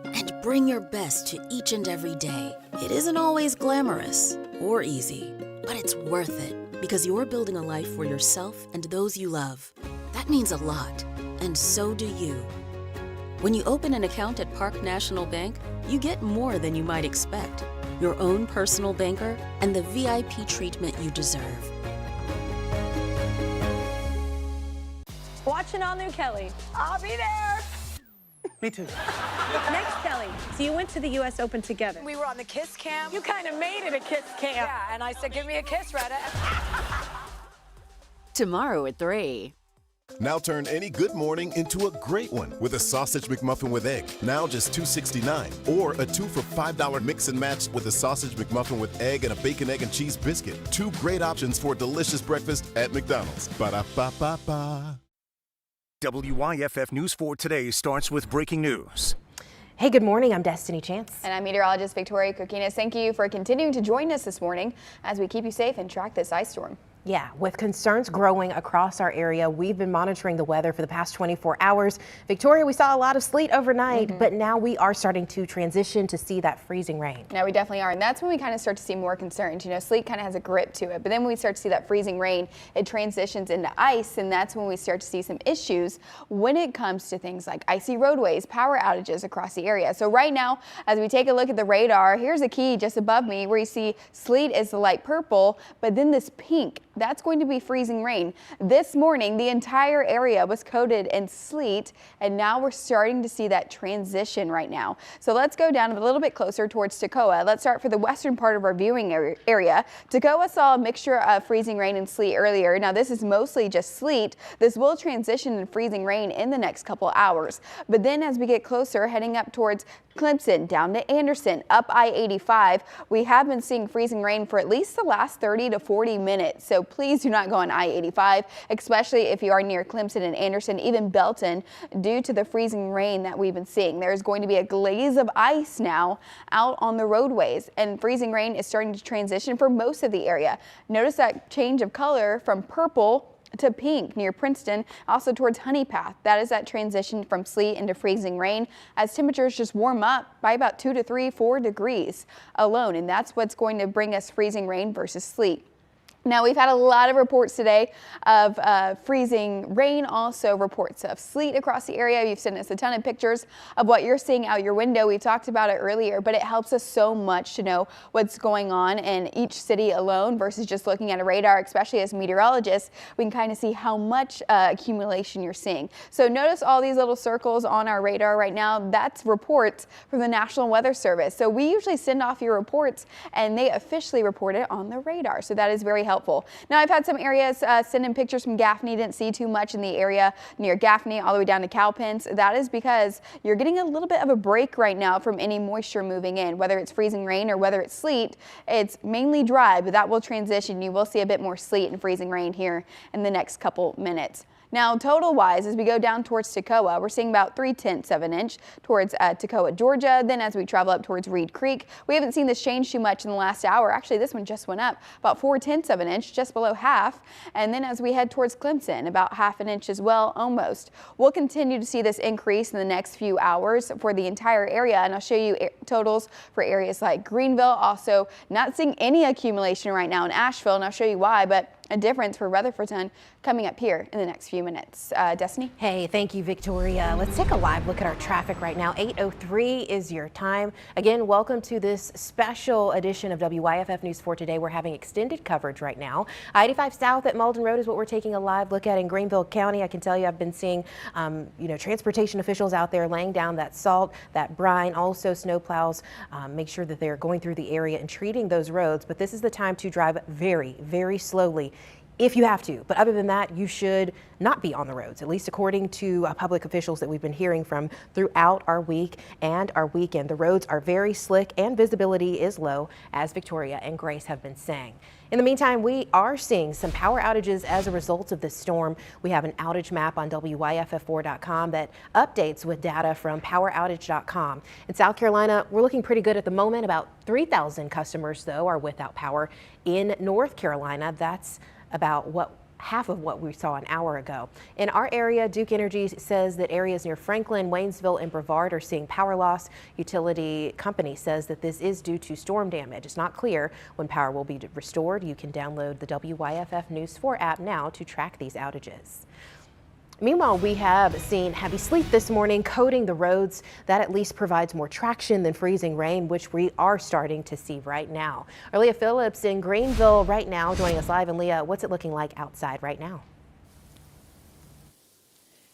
and bring your best to each and every day. It isn't always glamorous or easy, but it's worth it because you're building a life for yourself and those you love. That means a lot, and so do you. When you open an account at Park National Bank, you get more than you might expect. Your own personal banker and the VIP treatment you deserve. Watching all new Kelly. I'll be there. Me too. Next, Kelly. So you went to the U.S. Open together. We were on the kiss cam. You kind of made it a kiss cam. Yeah, and I said, give me a kiss, Retta. Tomorrow at 3. Now turn any good morning into a great one with a sausage McMuffin with egg. Now just $2.69. Or a 2 for $5 mix and match with a sausage McMuffin with egg and a bacon, egg, and cheese biscuit. 2 great options for a delicious breakfast at McDonald's. Ba-da-ba-ba-ba. WYFF News 4 Today starts with breaking news. Hey, good morning. I'm Destiny Chance. And I'm meteorologist Victoria Kokinas. Thank you for continuing to join us this morning as we keep you safe and track this ice storm. Yeah, with concerns growing across our area, we've been monitoring the weather for the past 24 hours. Victoria, we saw a lot of sleet overnight, but now we are starting to transition to see that freezing rain. Yeah, we definitely are. And that's when we kind of start to see more concerns. You know, sleet kind of has a grip to it, but then when we start to see that freezing rain, it transitions into ice, and that's when we start to see some issues when it comes to things like icy roadways, power outages across the area. So right now, as we take a look at the radar, here's a key just above me where you see sleet is the light purple, but then this pink, that's going to be freezing rain. This morning, the entire area was coated in sleet, and now we're starting to see that transition right now. So let's go down a little bit closer towards Toccoa. Let's start for the western part of our viewing area. Toccoa saw a mixture of freezing rain and sleet earlier. Now this is mostly just sleet. This will transition in freezing rain in the next couple hours. But then as we get closer, heading up towards Clemson, down to Anderson, up I-85, we have been seeing freezing rain for at least the last 30 to 40 minutes. So please do not go on I-85, especially if you are near Clemson and Anderson, even Belton, due to the freezing rain that we've been seeing. There's going to be a glaze of ice now out on the roadways, and freezing rain is starting to transition for most of the area. Notice that change of color from purple to pink near Princeton, also towards Honey Path. That is that transition from sleet into freezing rain as temperatures just warm up by about 2 to 3, 4 degrees alone. And that's what's going to bring us freezing rain versus sleet. Now, we've had a lot of reports today of freezing rain, also reports of sleet across the area. You've sent us a ton of pictures of what you're seeing out your window. We talked about it earlier, but it helps us so much to know what's going on in each city alone versus just looking at a radar, especially as meteorologists. We can kind of see how much accumulation you're seeing. So notice all these little circles on our radar right now. That's reports from the National Weather Service. So we usually send off your reports and they officially report it on the radar. So that is very helpful. Now, I've had some areas send in pictures from Gaffney. Didn't see too much in the area near Gaffney all the way down to Cowpens. That is because you're getting a little bit of a break right now from any moisture moving in, whether it's freezing rain or whether it's sleet. It's mainly dry, but that will transition. You will see a bit more sleet and freezing rain here in the next couple minutes. Now, total-wise, as we go down towards Toccoa, we're seeing about 3/10 of an inch towards Toccoa, Georgia. Then as we travel up towards Reed Creek, we haven't seen this change too much in the last hour. Actually, this one just went up about 4/10 of an inch, just below half. And then as we head towards Clemson, about half an inch as well, almost. We'll continue to see this increase in the next few hours for the entire area. And I'll show you totals for areas like Greenville. Also, not seeing any accumulation right now in Asheville, and I'll show you why, but a difference for Rutherfordton coming up here in the next few minutes. Destiny? Hey, thank you, Victoria. Let's take a live look at our traffic right now. 8:03 is your time. Again, welcome to this special edition of WYFF News for Today. We're having extended coverage right now. I-85 South at Malden Road is what we're taking a live look at in Greenville County. I can tell you I've been seeing, transportation officials out there laying down that salt, that brine, also snow plows. Make sure that they're going through the area and treating those roads. But this is the time to drive very, very slowly if you have to. But other than that, you should not be on the roads, at least according to public officials that we've been hearing from throughout our week and our weekend. The roads are very slick and visibility is low, as Victoria and Grace have been saying. In the meantime, we are seeing some power outages as a result of this storm. We have an outage map on WYFF4.com that updates with data from poweroutage.com. In South Carolina, we're looking pretty good at the moment. About 3,000 customers, though, are without power. In North Carolina, that's about half of what we saw an hour ago. In our area, Duke Energy says that areas near Franklin, Waynesville, and Brevard are seeing power loss. Utility company says that this is due to storm damage. It's not clear when power will be restored. You can download the WYFF News 4 app now to track these outages. Meanwhile, we have seen heavy sleet this morning coating the roads. That at least provides more traction than freezing rain, which we are starting to see right now. Our Leah Phillips in Greenville right now joining us live. And Leah, what's it looking like outside right now?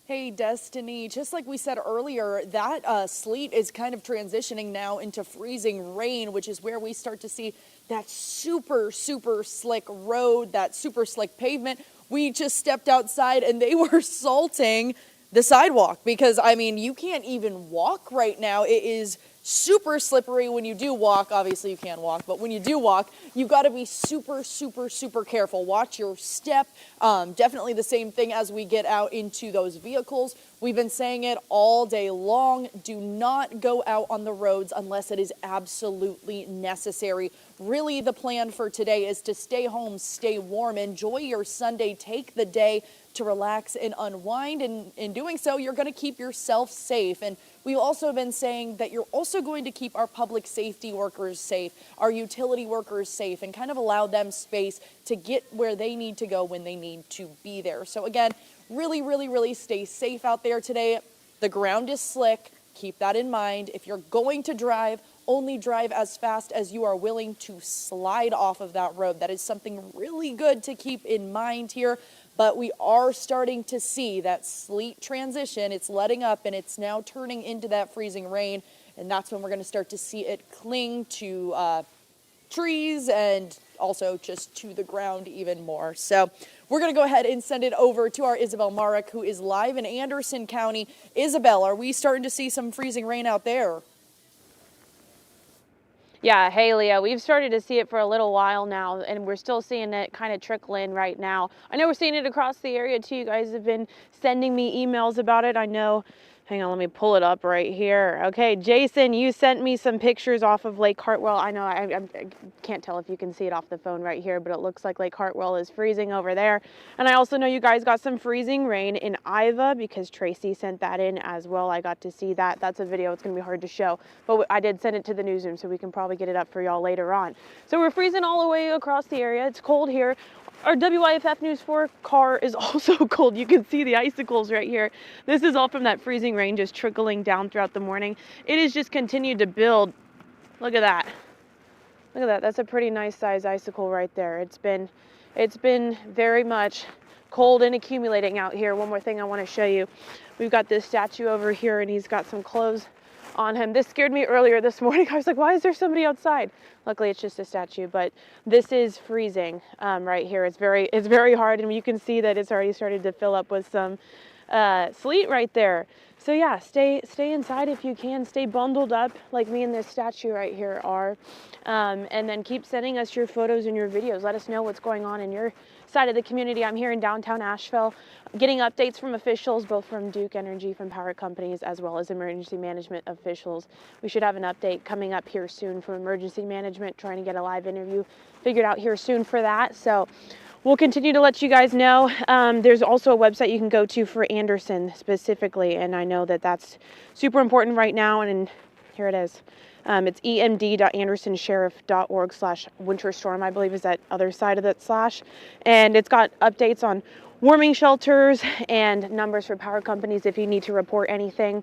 Hey, Destiny, just like we said earlier, that sleet is kind of transitioning now into freezing rain, which is where we start to see that super, super slick road, that super slick pavement. We just stepped outside and they were salting the sidewalk, because I mean, you can't even walk right now. It is super slippery when you do walk. Obviously you can't walk, but when you do walk, you've got to be super, super, super careful. Watch your step. Definitely the same thing as we get out into those vehicles. We've been saying it all day long. Do not go out on the roads unless it is absolutely necessary. Really, the plan for today is to stay home, stay warm, enjoy your Sunday, take the day to relax and unwind. And in doing so, you're going to keep yourself safe. And we've also been saying that you're also going to keep our public safety workers safe, our utility workers safe, and kind of allow them space to get where they need to go when they need to be there. So again, really, really, really stay safe out there today. The ground is slick. Keep that in mind. If you're going to drive, only drive as fast as you are willing to slide off of that road. That is something really good to keep in mind here. But we are starting to see that sleet transition. It's letting up and it's now turning into that freezing rain. And that's when we're going to start to see it cling to trees and also just to the ground even more. So we're going to go ahead and send it over to our Isabel Marek, who is live in Anderson County. Isabel, are we starting to see some freezing rain out there? Yeah, hey Leah, we've started to see it for a little while now, and we're still seeing it kind of trickle in right now. I know we're seeing it across the area too. You guys have been sending me emails about it. I know, hang on, let me pull it up right here. Okay, Jason, you sent me some pictures off of Lake Hartwell. I know I can't tell if you can see it off the phone right here, but it looks like Lake Hartwell is freezing over there. And I also know you guys got some freezing rain in Iva because Tracy sent that in as well. I got to see that. That's a video. It's going to be hard to show, but I did send it to the newsroom, so we can probably get it up for y'all later on. So we're freezing all the way across the area. It's cold here. Our WYFF News 4 car is also cold. You can see the icicles right here. This is all from that freezing rain just trickling down throughout the morning. It has just continued to build. Look at that. Look at that. That's a pretty nice size icicle right there. It's been very much cold and accumulating out here. One more thing I want to show you. We've got this statue over here and he's got some clothes on him. This scared me earlier this morning. I was like, why is there somebody outside? Luckily it's just a statue, but this is freezing right here. It's very hard, and you can see that it's already started to fill up with some sleet right there. So yeah, stay inside if you can. Stay bundled up like me and this statue right here are, and then keep sending us your photos and your videos. Let us know what's going on in your side of the community. I'm here in downtown Asheville getting updates from officials, both from Duke Energy, from power companies, as well as emergency management officials. We should have an update coming up here soon from emergency management, trying to get a live interview figured out here soon for that. So we'll continue to let you guys know. There's also a website you can go to for Anderson specifically, and I know that that's super important right now, and here it is. It's emd.andersonsheriff.org/winterstorm, I believe is that other side of that slash. And it's got updates on warming shelters and numbers for power companies if you need to report anything.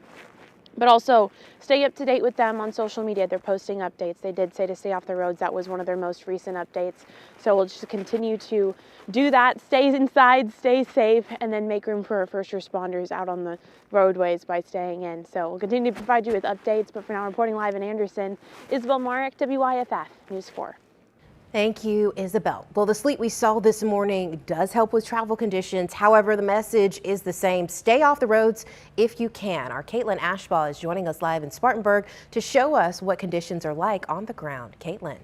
But also stay up to date with them on social media. They're posting updates. They did say to stay off the roads. That was one of their most recent updates. So we'll just continue to do that. Stay inside, stay safe, and then make room for our first responders out on the roadways by staying in. So we'll continue to provide you with updates. But for now, reporting live in Anderson, Isabel Marek, WYFF News 4. Thank you, Isabel. Well, the sleet we saw this morning does help with travel conditions. However, the message is the same. Stay off the roads if you can. Our Caitlin Ashbaugh is joining us live in Spartanburg to show us what conditions are like on the ground. Caitlin.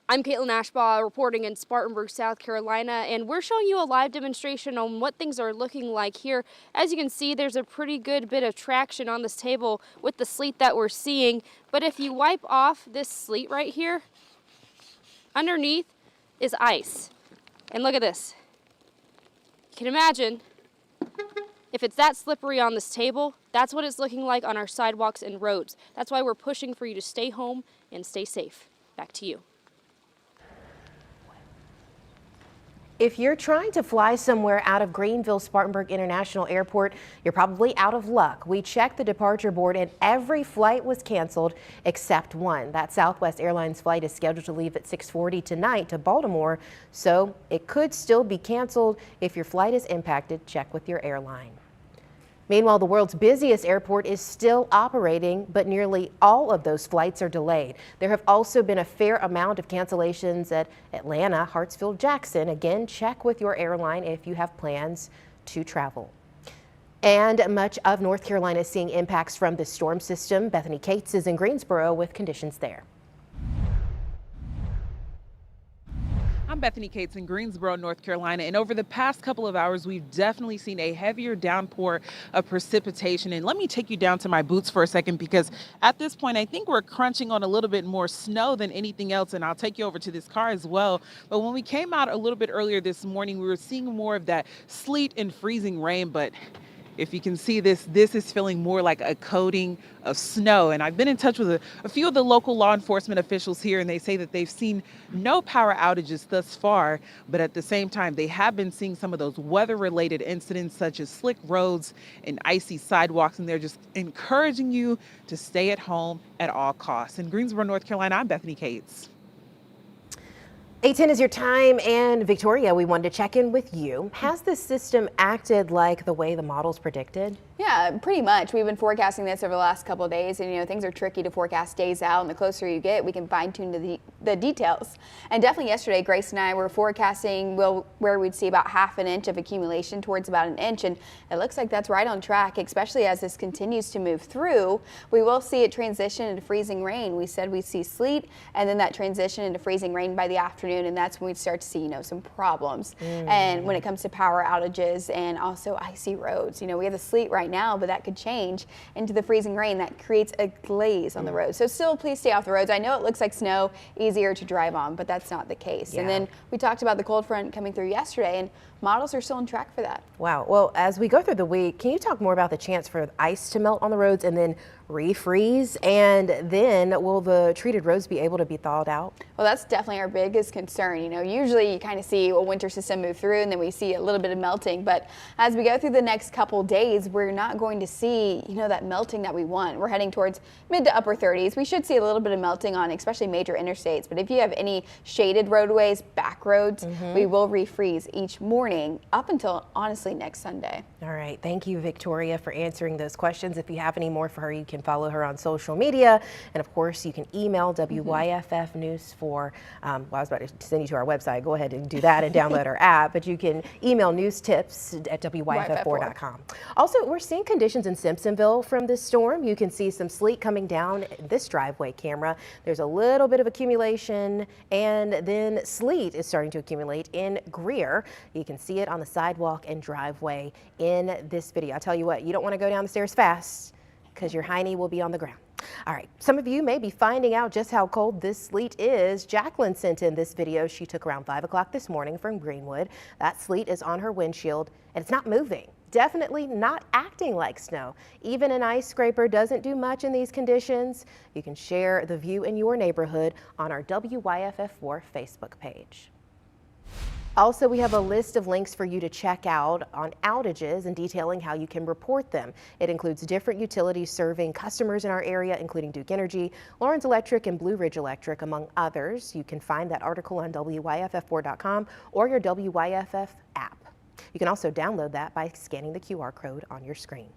I'm Caitlin Ashbaugh reporting in Spartanburg, South Carolina, and we're showing you a live demonstration on what things are looking like here. As you can see, there's a pretty good bit of traction on this table with the sleet that we're seeing. But if you wipe off this sleet right here, underneath is ice. And look at this. You can imagine if it's that slippery on this table, that's what it's looking like on our sidewalks and roads. That's why we're pushing for you to stay home and stay safe. Back to you. If you're trying to fly somewhere out of Greenville-Spartanburg International Airport, you're probably out of luck. We checked the departure board and every flight was canceled except one. That Southwest Airlines flight is scheduled to leave at 6:40 tonight to Baltimore, so it could still be canceled. If your flight is impacted, check with your airline. Meanwhile, the world's busiest airport is still operating, but nearly all of those flights are delayed. There have also been a fair amount of cancellations at Atlanta, Hartsfield, Jackson. Again, check with your airline if you have plans to travel. And much of North Carolina is seeing impacts from the storm system. Bethany Cates is in Greensboro with conditions there. I'm Bethany Cates in Greensboro, North Carolina, and over the past couple of hours, we've definitely seen a heavier downpour of precipitation. And let me take you down to my boots for a second, because at this point, I think we're crunching on a little bit more snow than anything else, and I'll take you over to this car as well. But when we came out a little bit earlier this morning, we were seeing more of that sleet and freezing rain, but if you can see this is feeling more like a coating of snow. And I've been in touch with a few of the local law enforcement officials here, and they say that they've seen no power outages thus far. But at the same time, they have been seeing some of those weather-related incidents, such as slick roads and icy sidewalks. And they're just encouraging you to stay at home at all costs. In Greensboro, North Carolina, I'm Bethany Cates. 8:10 is your time, and Victoria, we wanted to check in with you. Has the system acted like the way the models predicted? Yeah, pretty much. We've been forecasting this over the last couple of days, and things are tricky to forecast days out, and the closer you get, we can fine tune the details. And definitely yesterday, Grace and I were forecasting where we'd see about ½ an inch of accumulation towards about an inch, and it looks like that's right on track, especially as this continues to move through. We will see it transition into freezing rain. We said we'd see sleet, and then that transition into freezing rain by the afternoon, and that's when we'd start to see, some problems. And when it comes to power outages and also icy roads, we have the sleet right now, but that could change into the freezing rain. That creates a glaze on the road. So still, please stay off the roads. I know it looks like snow, easier to drive on, but that's not the case. Yeah. And then we talked about the cold front coming through yesterday, and models are still on track for that. Wow. Well, as we go through the week, can you talk more about the chance for ice to melt on the roads and then refreeze? And then will the treated roads be able to be thawed out? Well, that's definitely our biggest concern. Usually you kind of see a winter system move through, and then we see a little bit of melting. But as we go through the next couple days, we're not going to see, that melting that we want. We're heading towards mid to upper 30s. We should see a little bit of melting on especially major interstates. But if you have any shaded roadways, back roads, we will refreeze each morning up until, honestly, next Sunday. All right. Thank you, Victoria, for answering those questions. If you have any more for her, you can follow her on social media. And of course, you can email WYFF News for, I was about to send you to our website. Go ahead and do that and download our app. But you can email news tips at WYFF4.com. Also, we're seeing conditions in Simpsonville from this storm. You can see some sleet coming down this driveway camera. There's a little bit of accumulation, and then sleet is starting to accumulate in Greer. You can see it on the sidewalk and driveway in this video. I tell you what, you don't want to go down the stairs fast because your hiney will be on the ground. All right, some of you may be finding out just how cold this sleet is. Jacqueline sent in this video she took around 5 o'clock this morning from Greenwood. That sleet is on her windshield, and it's not moving. Definitely not acting like snow. Even an ice scraper doesn't do much in these conditions. You can share the view in your neighborhood on our WYFF4 Facebook page. Also, we have a list of links for you to check out on outages and detailing how you can report them. It includes different utilities serving customers in our area, including Duke Energy, Lawrence Electric, and Blue Ridge Electric, among others. You can find that article on WYFF4.com or your WYFF app. You can also download that by scanning the QR code on your screen.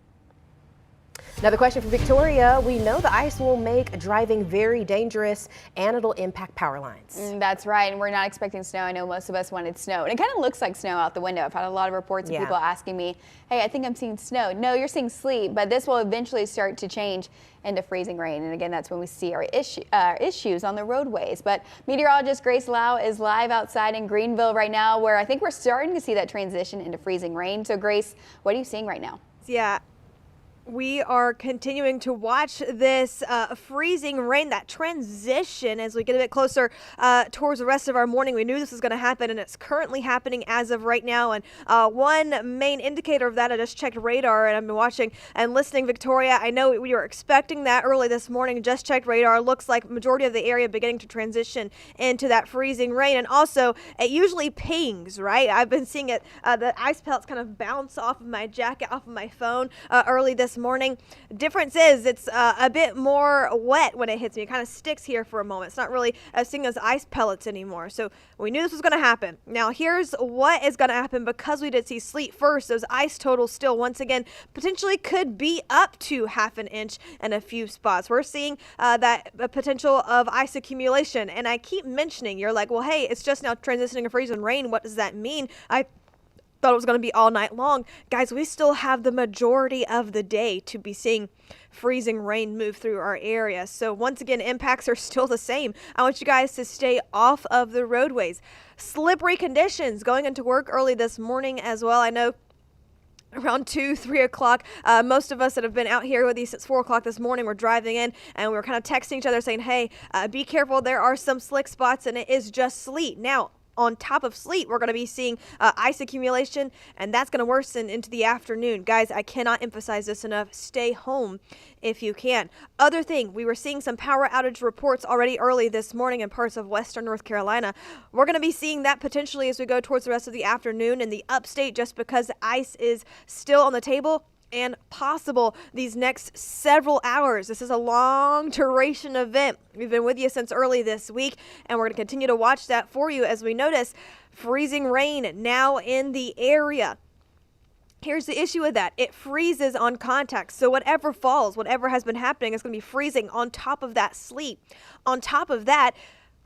Another question for Victoria. We know the ice will make driving very dangerous, and it'll impact power lines. That's right, and we're not expecting snow. I know most of us wanted snow, and it kind of looks like snow out the window. I've had a lot of reports of people asking me, hey, I think I'm seeing snow. No, you're seeing sleet, but this will eventually start to change into freezing rain. And again, that's when we see our issues on the roadways. But meteorologist Grace Lau is live outside in Greenville right now, where I think we're starting to see that transition into freezing rain. So Grace, what are you seeing right now? Yeah. We are continuing to watch this freezing rain, that transition as we get a bit closer towards the rest of our morning. We knew this was going to happen, and it's currently happening as of right now. And one main indicator of that, I just checked radar, and I've been watching and listening. Victoria, I know we were expecting that early this morning. Just checked radar. Looks like majority of the area beginning to transition into that freezing rain. And also, it usually pings, right? I've been seeing it, the ice pellets kind of bounce off of my jacket, off of my phone early this morning. Difference is it's a bit more wet when it hits me. It kind of sticks here for a moment. It's not really seeing as ice pellets anymore. So we knew this was going to happen. Now here's what is going to happen because we did see sleet first. Those ice totals still once again potentially could be up to ½ an inch in a few spots. We're seeing that potential of ice accumulation, and I keep mentioning, you're like, well, hey, it's just now transitioning to freezing rain. What does that mean? thought it was going to be all night long. Guys, we still have the majority of the day to be seeing freezing rain move through our area. So once again, impacts are still the same. I want you guys to stay off of the roadways. Slippery conditions going into work early this morning as well. I know around 2, 3 o'clock. Most of us that have been out here with you since 4 o'clock this morning were driving in, and we were kind of texting each other saying, hey, be careful. There are some slick spots, and it is just sleet. Now, on top of sleet, we're going to be seeing ice accumulation, and that's going to worsen into the afternoon. Guys, I cannot emphasize this enough. Stay home if you can. Other thing, we were seeing some power outage reports already early this morning in parts of western North Carolina. We're going to be seeing that potentially as we go towards the rest of the afternoon in the upstate, just because ice is still on the table and possible these next several hours. This is a long duration event. We've been with you since early this week, and we're going to continue to watch that for you as we notice freezing rain now in the area. Here's the issue with that. It freezes on contact. So whatever falls, whatever has been happening is going to be freezing on top of that sleet. On top of that,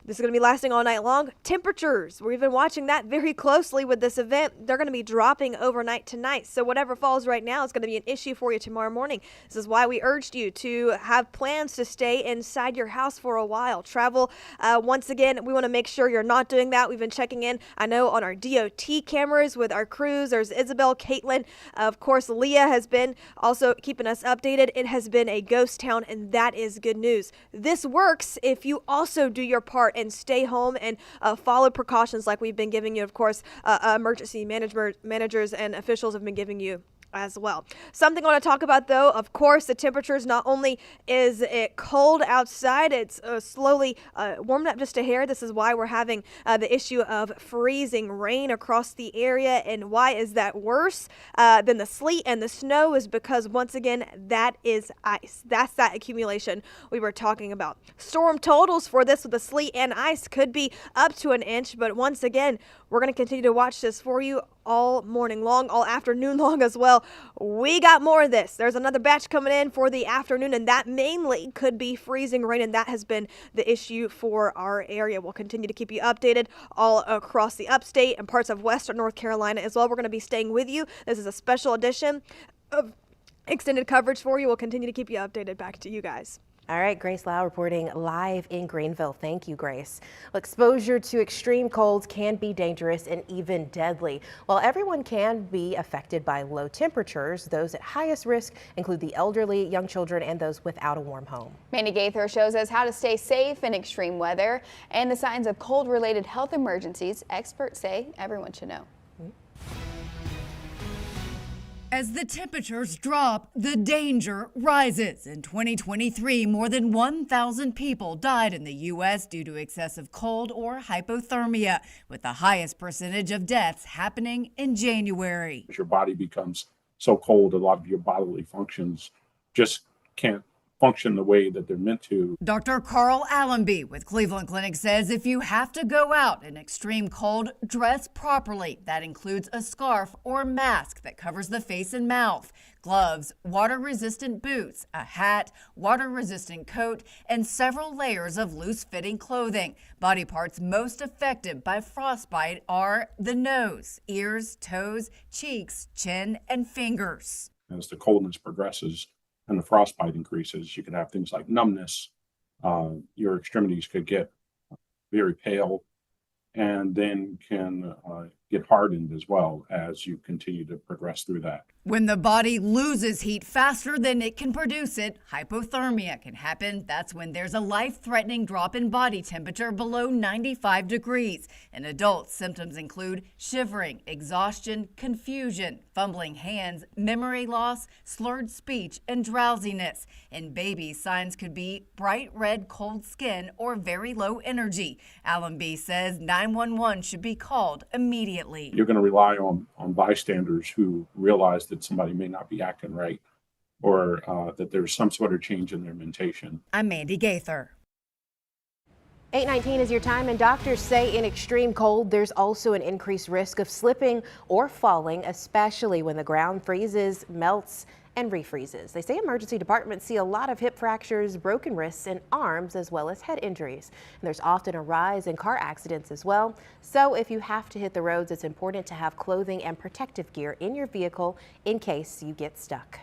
this is going to be lasting all night long. Temperatures, we've been watching that very closely with this event. They're going to be dropping overnight tonight. So whatever falls right now is going to be an issue for you tomorrow morning. This is why we urged you to have plans to stay inside your house for a while. Travel, once again, we want to make sure you're not doing that. We've been checking in, I know, on our DOT cameras with our crews. There's Isabel, Caitlin. Of course, Leah has been also keeping us updated. It has been a ghost town, and that is good news. This works if you also do your part and stay home and follow precautions like we've been giving you. Of course, emergency managers and officials have been giving you as well. Something I want to talk about, though, of course, the temperatures. Not only is it cold outside, it's slowly warming up just a hair. This is why we're having the issue of freezing rain across the area. And why is that worse than the sleet and the snow is because, once again, that is ice. That's that accumulation we were talking about. Storm totals for this with the sleet and ice could be up to an inch, but once again, we're going to continue to watch this for you all morning long, all afternoon long as well. We got more of this. There's another batch coming in for the afternoon, and that mainly could be freezing rain, and that has been the issue for our area. We'll continue to keep you updated all across the upstate and parts of western North Carolina as well. We're going to be staying with you. This is a special edition of extended coverage for you. We'll continue to keep you updated. Back to you guys. All right, Grace Lau reporting live in Greenville. Thank you, Grace. Well, exposure to extreme colds can be dangerous and even deadly. While everyone can be affected by low temperatures, those at highest risk include the elderly, young children, and those without a warm home. Mandy Gaither shows us how to stay safe in extreme weather and the signs of cold-related health emergencies experts say everyone should know. As the temperatures drop, the danger rises. In 2023, more than 1,000 people died in the U.S. due to excessive cold or hypothermia, with the highest percentage of deaths happening in January. Your body becomes so cold, a lot of your bodily functions just can't function the way that they're meant to. Dr. Carl Allenby with Cleveland Clinic says if you have to go out in extreme cold, dress properly. That includes a scarf or mask that covers the face and mouth, gloves, water-resistant boots, a hat, water-resistant coat, and several layers of loose-fitting clothing. Body parts most affected by frostbite are the nose, ears, toes, cheeks, chin, and fingers. As the coldness progresses and the frostbite increases, you can have things like numbness. Your extremities could get very pale and then can get hardened as well as you continue to progress through that. When the body loses heat faster than it can produce it, hypothermia can happen. That's when there's a life-threatening drop in body temperature below 95 degrees. In adults, symptoms include shivering, exhaustion, confusion, fumbling hands, memory loss, slurred speech, and drowsiness. In babies, signs could be bright red cold skin or very low energy. Allenby says 911 should be called immediately. You're going to rely on bystanders who realize that somebody may not be acting right or that there's some sort of change in their mentation. I'm Mandy Gaither. 8:19 is your time, and doctors say in extreme cold, there's also an increased risk of slipping or falling, especially when the ground freezes, melts, and refreezes. They say emergency departments see a lot of hip fractures, broken wrists, and arms, as well as head injuries. And there's often a rise in car accidents as well. So if you have to hit the roads, it's important to have clothing and protective gear in your vehicle in case you get stuck.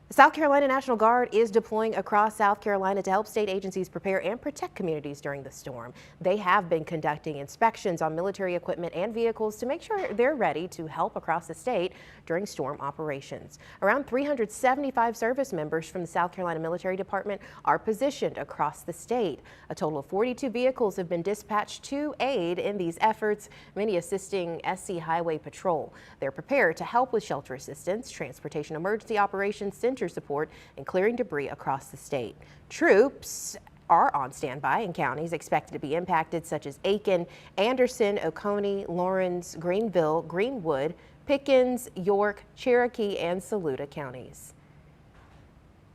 The South Carolina National Guard is deploying across South Carolina to help state agencies prepare and protect communities during the storm. They have been conducting inspections on military equipment and vehicles to make sure they're ready to help across the state during storm operations. Around 375 service members from the South Carolina Military Department are positioned across the state. A total of 42 vehicles have been dispatched to aid in these efforts, many assisting SC Highway Patrol. They're prepared to help with shelter assistance, transportation emergency operations, center support, and clearing debris across the state. Troops are on standby in counties expected to be impacted, such as Aiken, Anderson, Oconee, Lawrence, Greenville, Greenwood, Pickens, York, Cherokee, and Saluda counties.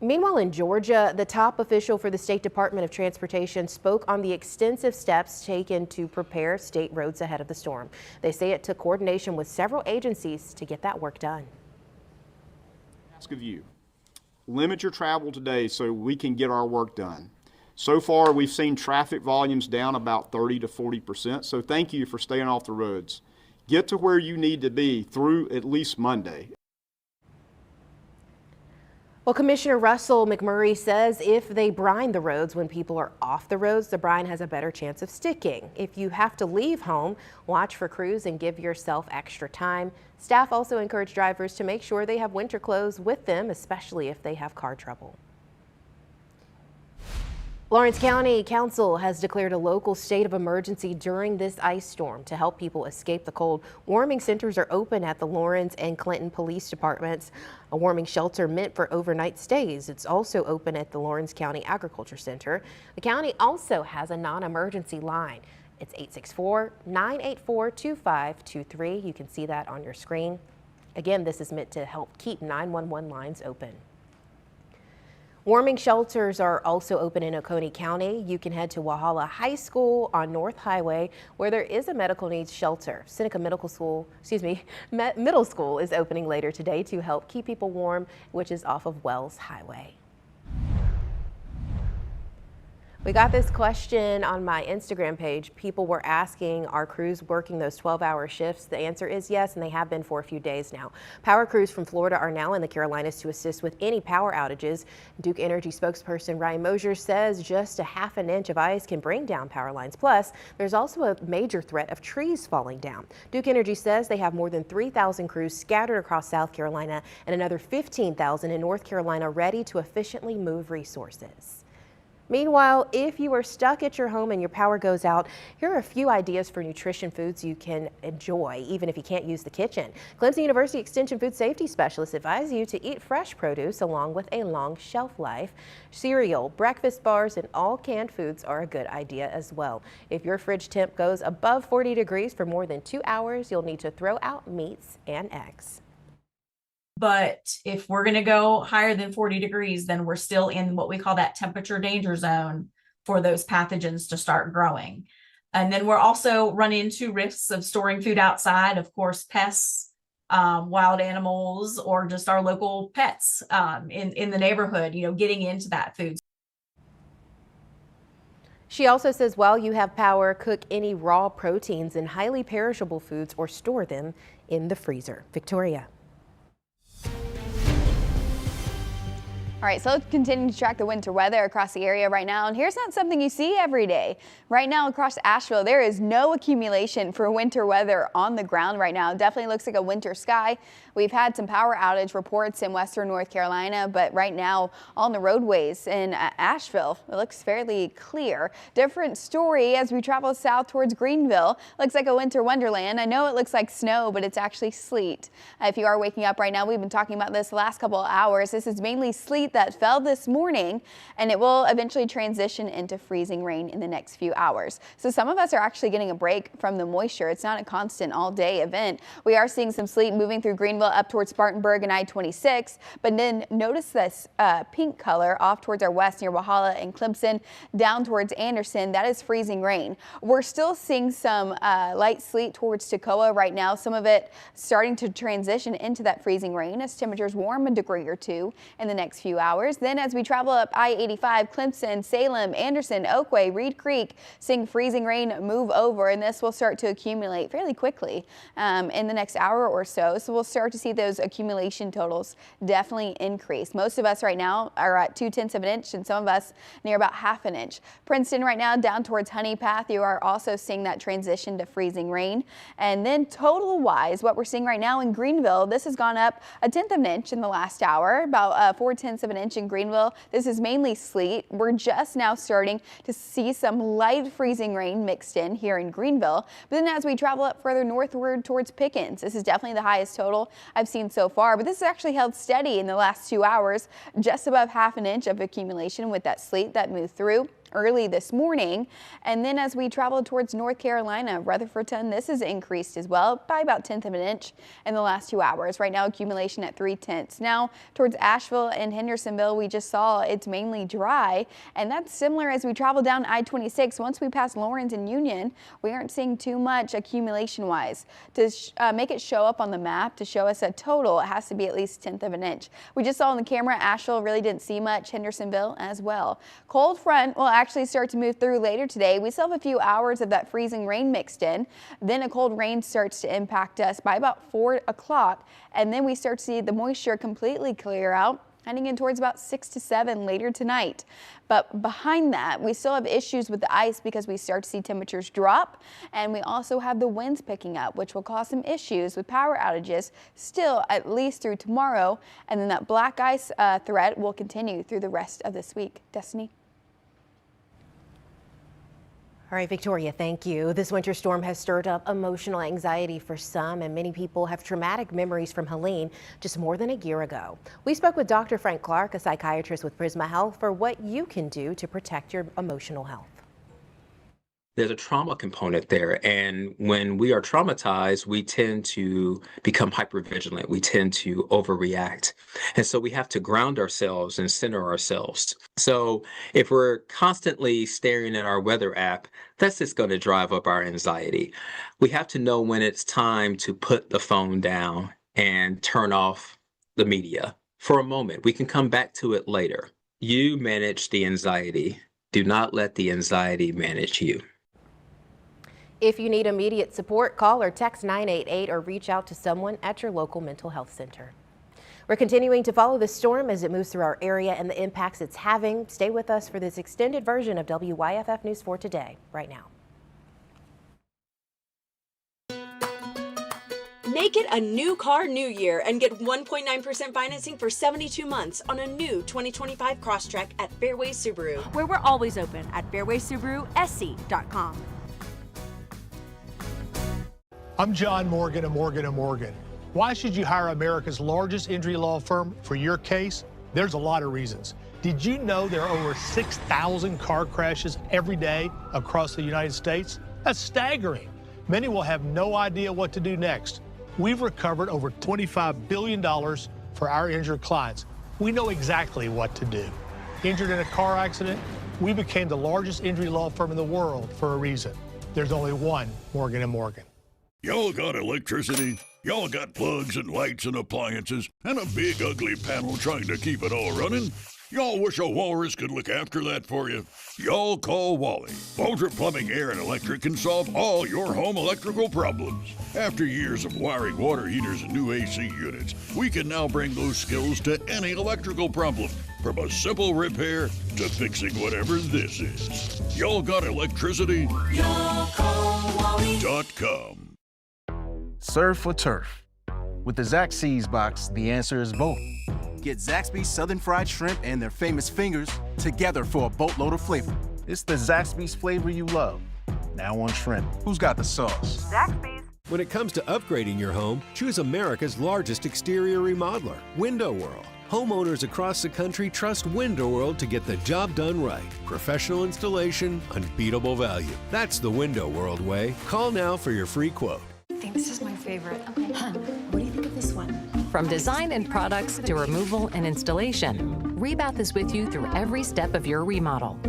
Meanwhile, in Georgia, the top official for the State Department of Transportation spoke on the extensive steps taken to prepare state roads ahead of the storm. They say it took coordination with several agencies to get that work done. Ask of you. Limit your travel today so we can get our work done. So far, we've seen traffic volumes down about 30 to 40%, so thank you for staying off the roads. Get to where you need to be through at least Monday. Well, Commissioner Russell McMurray says if they brine the roads when people are off the roads, the brine has a better chance of sticking. If you have to leave home, watch for crews and give yourself extra time. Staff also encourage drivers to make sure they have winter clothes with them, especially if they have car trouble. Lawrence County Council has declared a local state of emergency during this ice storm to help people escape the cold. Warming centers are open at the Lawrence and Clinton police departments. A warming shelter meant for overnight stays. It's also open at the Lawrence County Agriculture Center. The county also has a non-emergency line. It's 864-984-2523. You can see that on your screen. Again, this is meant to help keep 911 lines open. Warming shelters are also open in Oconee County. You can head to Walhalla High School on North Highway, where there is a medical needs shelter. Seneca Middle School is opening later today to help keep people warm, which is off of Wells Highway. We got this question on my Instagram page. People were asking, are crews working those 12-hour shifts? The answer is yes, and they have been for a few days now. Power crews from Florida are now in the Carolinas to assist with any power outages. Duke Energy spokesperson Ryan Mosier says just a half an inch of ice can bring down power lines. Plus, there's also a major threat of trees falling down. Duke Energy says they have more than 3,000 crews scattered across South Carolina and another 15,000 in North Carolina ready to efficiently move resources. Meanwhile, if you are stuck at your home and your power goes out, here are a few ideas for nutrition foods you can enjoy, even if you can't use the kitchen. Clemson University Extension Food Safety Specialists advise you to eat fresh produce along with a long shelf life. Cereal, breakfast bars, and all canned foods are a good idea as well. If your fridge temp goes above 40 degrees for more than 2 hours, you'll need to throw out meats and eggs. But if we're going to go higher than 40 degrees, then we're still in what we call that temperature danger zone for those pathogens to start growing. And then we're also running into risks of storing food outside, of course, pests, wild animals, or just our local pets in the neighborhood, getting into that food. She also says while you have power, cook any raw proteins and highly perishable foods or store them in the freezer. Victoria. All right, so let's continue to track the winter weather across the area right now. And here's not something you see every day. Right now across Asheville, there is no accumulation for winter weather on the ground right now. It definitely looks like a winter sky. We've had some power outage reports in western North Carolina, but right now on the roadways in Asheville, it looks fairly clear. Different story as we travel south towards Greenville. Looks like a winter wonderland. I know it looks like snow, but it's actually sleet. If you are waking up right now, we've been talking about this the last couple of hours. This is mainly sleet sleet that fell this morning, and it will eventually transition into freezing rain in the next few hours. So some of us are actually getting a break from the moisture. It's not a constant all-day event. We are seeing some sleet moving through Greenville up towards Spartanburg and I-26, but then notice this pink color off towards our west near Walhalla and Clemson, down towards Anderson. That is freezing rain. We're still seeing some light sleet towards Toccoa right now, some of it starting to transition into that freezing rain as temperatures warm a degree or two in the next few hours. Then as we travel up I-85, Clemson, Salem, Anderson, Oakway, Reed Creek, seeing freezing rain move over, and this will start to accumulate fairly quickly in the next hour or so. So we'll start to see those accumulation totals definitely increase. Most of us right now are at 0.2 of an inch, and some of us near about 1/2 an inch. Princeton right now down towards Honey Path, you are also seeing that transition to freezing rain. And then total wise, what we're seeing right now in Greenville, this has gone up 1/10 of an inch in the last hour, about 0.4 of an inch in Greenville. This is mainly sleet. We're just now starting to see some light freezing rain mixed in here in Greenville. But then as we travel up further northward towards Pickens, this is definitely the highest total I've seen so far, but this has actually held steady in the last 2 hours, just above 1/2 an inch of accumulation with that sleet that moved through early this morning. And then as we travel towards North Carolina, Rutherfordton, this has increased as well by about 1/10 of an inch in the last 2 hours. Right now, accumulation at 3/10. Now towards Asheville and Hendersonville, we just saw it's mainly dry, and that's similar as we travel down I-26. Once we pass Lawrence and Union, we aren't seeing too much accumulation wise. To make it show up on the map, to show us a total, it has to be at least 1/10 of an inch. We just saw on the camera, Asheville really didn't see much, Hendersonville as well. Cold front will actually start to move through later today. We still have a few hours of that freezing rain mixed in. Then a cold rain starts to impact us by about 4 o'clock. And then we start to see the moisture completely clear out, heading in towards about 6 to 7 later tonight. But behind that, we still have issues with the ice because we start to see temperatures drop, and we also have the winds picking up, which will cause some issues with power outages still at least through tomorrow. And then that black ice threat will continue through the rest of this week. Destiny? All right, Victoria, thank you. This winter storm has stirred up emotional anxiety for some, and many people have traumatic memories from Helene just more than a year ago. We spoke with Dr. Frank Clark, a psychiatrist with Prisma Health, for what you can do to protect your emotional health. There's a trauma component there, and when we are traumatized, we tend to become hypervigilant. We tend to overreact, and so we have to ground ourselves and center ourselves. So if we're constantly staring at our weather app, that's just going to drive up our anxiety. We have to know when it's time to put the phone down and turn off the media for a moment. We can come back to it later. You manage the anxiety. Do not let the anxiety manage you. If you need immediate support, call or text 988 or reach out to someone at your local mental health center. We're continuing to follow the storm as it moves through our area and the impacts it's having. Stay with us for this extended version of WYFF News 4 Today, right now. Make it a new car, new year, and get 1.9% financing for 72 months on a new 2025 Crosstrek at Fairway Subaru, where we're always open at fairwaysubarusc.com. I'm John Morgan of Morgan & Morgan. Why should you hire America's largest injury law firm for your case? There's a lot of reasons. Did you know there are over 6,000 car crashes every day across the United States? That's staggering. Many will have no idea what to do next. We've recovered over $25 billion for our injured clients. We know exactly what to do. Injured in a car accident? We became the largest injury law firm in the world for a reason. There's only one Morgan & Morgan. Y'all got electricity? Y'all got plugs and lights and appliances and a big ugly panel trying to keep it all running? Y'all wish a walrus could look after that for you? Y'all call Wally. Bolter Plumbing, Air, and Electric can solve all your home electrical problems. After years of wiring water heaters and new AC units, we can now bring those skills to any electrical problem, from a simple repair to fixing whatever this is. Y'all got electricity? Y'all call Wally.com. Serve for turf. With the Zaxby's box, the answer is both. Get Zaxby's Southern Fried Shrimp and their famous fingers together for a boatload of flavor. It's the Zaxby's flavor you love, now on shrimp. Who's got the sauce? Zaxby's. When it comes to upgrading your home, choose America's largest exterior remodeler, Window World. Homeowners across the country trust Window World to get the job done right. Professional installation, unbeatable value. That's the Window World way. Call now for your free quote. I think this is my favorite. Okay. Hun, what do you think of this one? From design and products to removal and installation, Rebath is with you through every step of your remodel.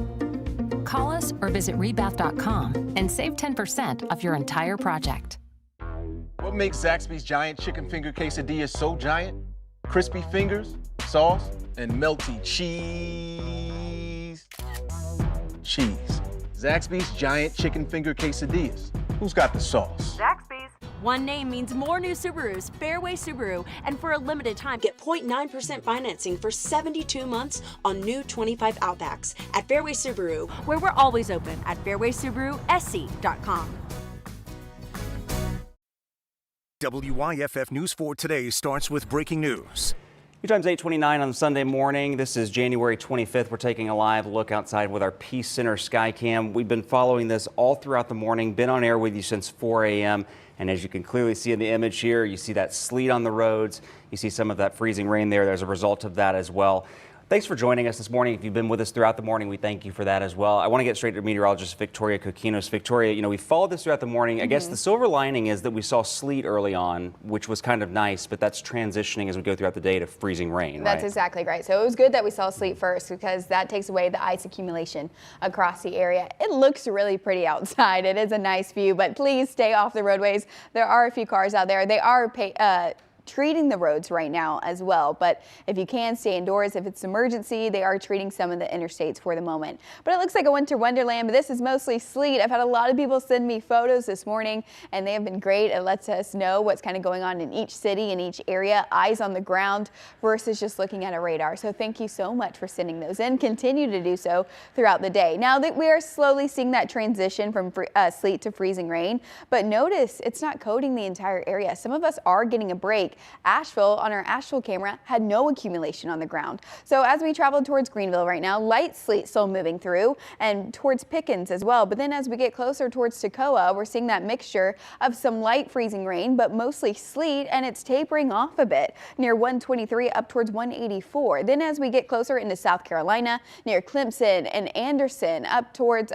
Call us or visit rebath.com and save 10% of your entire project. What makes Zaxby's giant chicken finger quesadilla so giant? Crispy fingers, sauce, and melty cheese. Cheese. Zaxby's giant chicken finger quesadillas. Who's got the sauce? Zaxby's. One name means more new Subarus, Fairway Subaru, and for a limited time, get 0.9% financing for 72 months on new 25 Outbacks at Fairway Subaru, where we're always open at fairwaysubarusc.com. WYFF News 4 Today starts with breaking news. Your time's 8:29 on Sunday morning. This is January 25th. We're taking a live look outside with our Peace Center Skycam. We've been following this all throughout the morning, been on air with you since 4 a.m. And as you can clearly see in the image here, you see that sleet on the roads. You see some of that freezing rain there. There's a result of that as well. Thanks for joining us this morning. If you've been with us throughout the morning, we thank you for that as well. I want to get straight to meteorologist Victoria Kokinos. Victoria, we followed this throughout the morning. I guess the silver lining is that we saw sleet early on, which was kind of nice, but that's transitioning as we go throughout the day to freezing rain, right? That's exactly right. So it was good that we saw sleet first because that takes away the ice accumulation across the area. It looks really pretty outside. It is a nice view, but please stay off the roadways. There are a few cars out there. They are treating the roads right now as well, but if you can, stay indoors. If it's an emergency, they are treating some of the interstates for the moment. But it looks like a winter wonderland, but this is mostly sleet. I've had a lot of people send me photos this morning, and they have been great. It lets us know what's kind of going on in each city, in each area, eyes on the ground versus just looking at a radar. So thank you so much for sending those in. Continue to do so throughout the day. Now that we are slowly seeing that transition from sleet to freezing rain, but notice it's not coating the entire area. Some of us are getting a break. Asheville, on our Asheville camera, had no accumulation on the ground. So as we travel towards Greenville right now, light sleet still moving through and towards Pickens as well. But then as we get closer towards Toccoa, we're seeing that mixture of some light freezing rain, but mostly sleet, and it's tapering off a bit near 123 up towards 184. Then as we get closer into South Carolina, near Clemson and Anderson up towards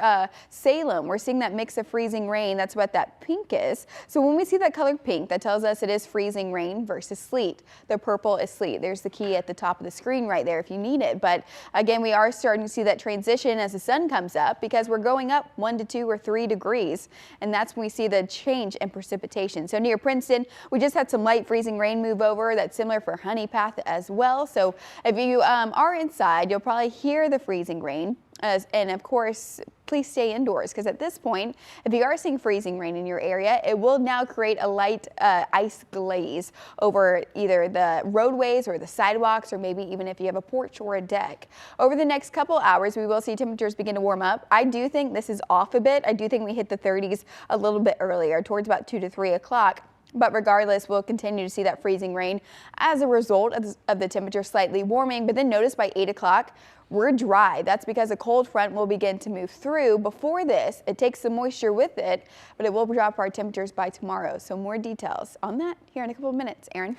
Salem, we're seeing that mix of freezing rain. That's what that pink is. So when we see that color pink, that tells us it is freezing rain versus sleet. The purple is sleet. There's the key at the top of the screen right there if you need it. But again, we are starting to see that transition as the sun comes up because we're going up 1 to 2 or 3 degrees. And that's when we see the change in precipitation. So near Princeton, we just had some light freezing rain move over. That's similar for Honey Path as well. So if you are inside, you'll probably hear the freezing rain. And of course, please stay indoors because at this point, if you are seeing freezing rain in your area, it will now create a light ice glaze over either the roadways or the sidewalks, or maybe even if you have a porch or a deck. Over the next couple hours, we will see temperatures begin to warm up. I do think this is off a bit. I do think we hit the 30s a little bit earlier, towards about 2 to 3 o'clock. But regardless, we'll continue to see that freezing rain as a result of the temperature slightly warming. But then notice by 8 o'clock, we're dry. That's because a cold front will begin to move through. Before this, it takes some moisture with it, but it will drop our temperatures by tomorrow. So more details on that here in a couple of minutes. Aaron?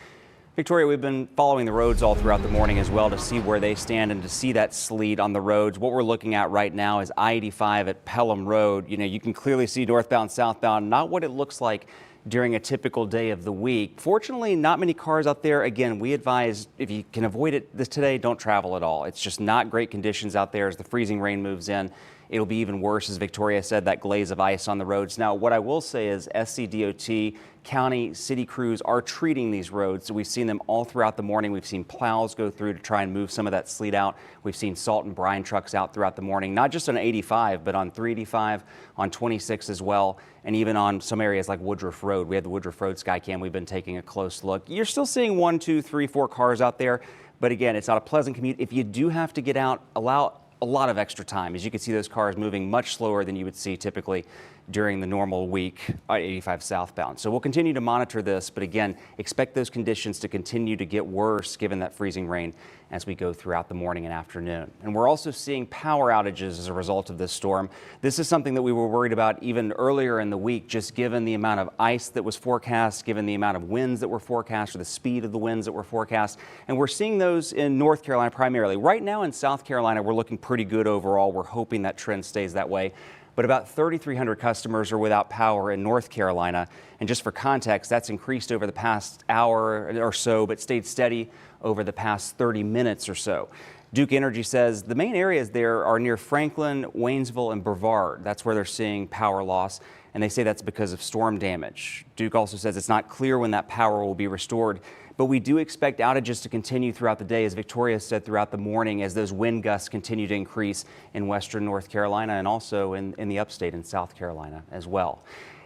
Victoria, we've been following the roads all throughout the morning as well to see where they stand and to see that sleet on the roads. What we're looking at right now is I-85 at Pelham Road. You can clearly see northbound, southbound, not what it looks like during a typical day of the week. Fortunately, not many cars out there. Again, we advise if you can avoid it this today, don't travel at all. It's just not great conditions out there as the freezing rain moves in. It'll be even worse, as Victoria said, that glaze of ice on the roads. Now, what I will say is SCDOT, county, city crews are treating these roads. So we've seen them all throughout the morning. We've seen plows go through to try and move some of that sleet out. We've seen salt and brine trucks out throughout the morning, not just on 85, but on 385, on 26 as well, and even on some areas like Woodruff Road. We had the Woodruff Road Skycam. We've been taking a close look. You're still seeing 1, 2, 3, 4 cars out there. But again, it's not a pleasant commute. If you do have to get out, allow a lot of extra time. As you can see, those cars moving much slower than you would see typically during the normal week at 85 southbound. So we'll continue to monitor this, but again, expect those conditions to continue to get worse given that freezing rain as we go throughout the morning and afternoon. And we're also seeing power outages as a result of this storm. This is something that we were worried about even earlier in the week, just given the amount of ice that was forecast, given the amount of winds that were forecast, or the speed of the winds that were forecast. And we're seeing those in North Carolina primarily. Right now in South Carolina, we're looking pretty good overall. We're hoping that trend stays that way. But about 3,300 customers are without power in North Carolina. And just for context, that's increased over the past hour or so, but stayed steady over the past 30 minutes or so. Duke Energy says the main areas there are near Franklin, Waynesville, and Brevard. That's where they're seeing power loss, and they say that's because of storm damage. Duke also says it's not clear when that power will be restored, but we do expect outages to continue throughout the day, as Victoria said, throughout the morning, as those wind gusts continue to increase in western North Carolina and also in the upstate in South Carolina as well.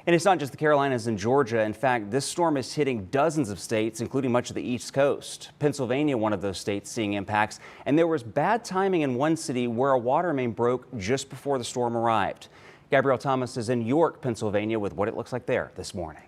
And it's not just the Carolinas and Georgia. In fact, this storm is hitting dozens of states, including much of the East Coast. Pennsylvania, one of those states seeing impacts. And there was bad timing in one city where a water main broke just before the storm arrived. Gabrielle Thomas is in York, Pennsylvania, with what it looks like there this morning.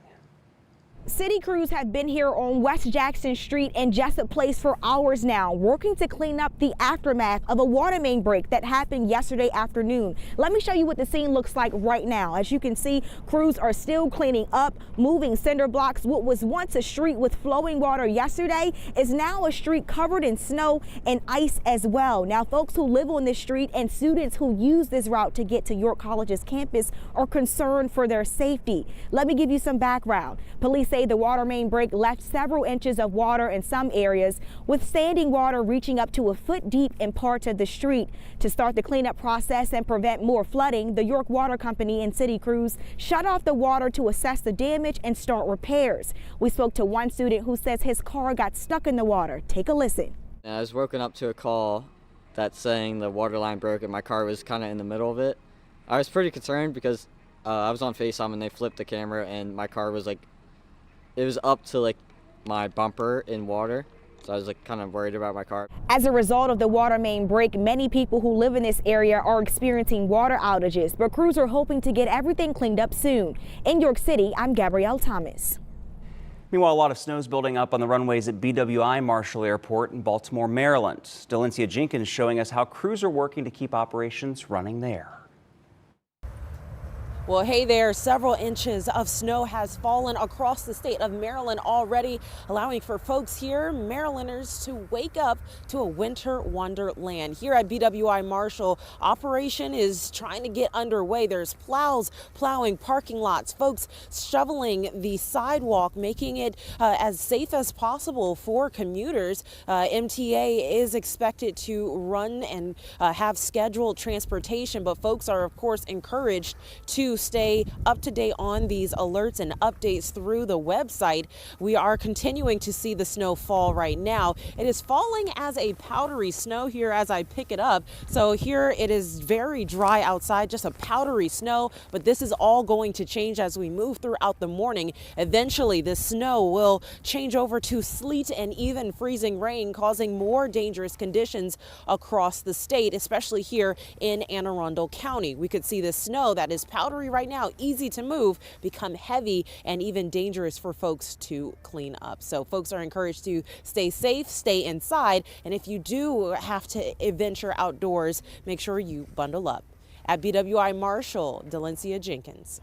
City crews have been here on West Jackson Street and Jessup Place for hours now, working to clean up the aftermath of a water main break that happened yesterday afternoon. Let me show you what the scene looks like right now. As you can see, crews are still cleaning up, moving cinder blocks. What was once a street with flowing water yesterday is now a street covered in snow and ice as well. Now, folks who live on this street and students who use this route to get to York College's campus are concerned for their safety. Let me give you some background. Police say the water main break left several inches of water in some areas, with standing water reaching up to a foot deep in parts of the street. To start the cleanup process and prevent more flooding, the York Water Company and city crews shut off the water to assess the damage and start repairs. We spoke to one student who says his car got stuck in the water. Take a listen. I was woken up to a call that's saying the water line broke and my car was kind of in the middle of it. I was pretty concerned because I was on FaceTime and they flipped the camera and my car was like, it was up to like my bumper in water. So I was like kind of worried about my car. As a result of the water main break, many people who live in this area are experiencing water outages, but crews are hoping to get everything cleaned up soon. In York City, I'm Gabrielle Thomas. Meanwhile, a lot of snow is building up on the runways at BWI Marshall Airport in Baltimore, Maryland. Delencia Jenkins showing us how crews are working to keep operations running there. Well, hey there, several inches of snow has fallen across the state of Maryland already, allowing for folks here, Marylanders, to wake up to a winter wonderland. Here at BWI Marshall, operation is trying to get underway. There's plows plowing parking lots, folks shoveling the sidewalk, making it as safe as possible for commuters. MTA is expected to run and have scheduled transportation, but folks are, of course, encouraged to stay up to date on these alerts and updates through the website. We are continuing to see the snow fall right now. It is falling as a powdery snow here as I pick it up. So here it is very dry outside, just a powdery snow, but this is all going to change as we move throughout the morning. Eventually, the snow will change over to sleet and even freezing rain, causing more dangerous conditions across the state, especially here in Anne Arundel County. We could see the snow that is powdery right now, easy to move, become heavy and even dangerous for folks to clean up. So folks are encouraged to stay safe, stay inside, and if you do have to venture outdoors, make sure you bundle up. At BWI Marshall, Delencia Jenkins.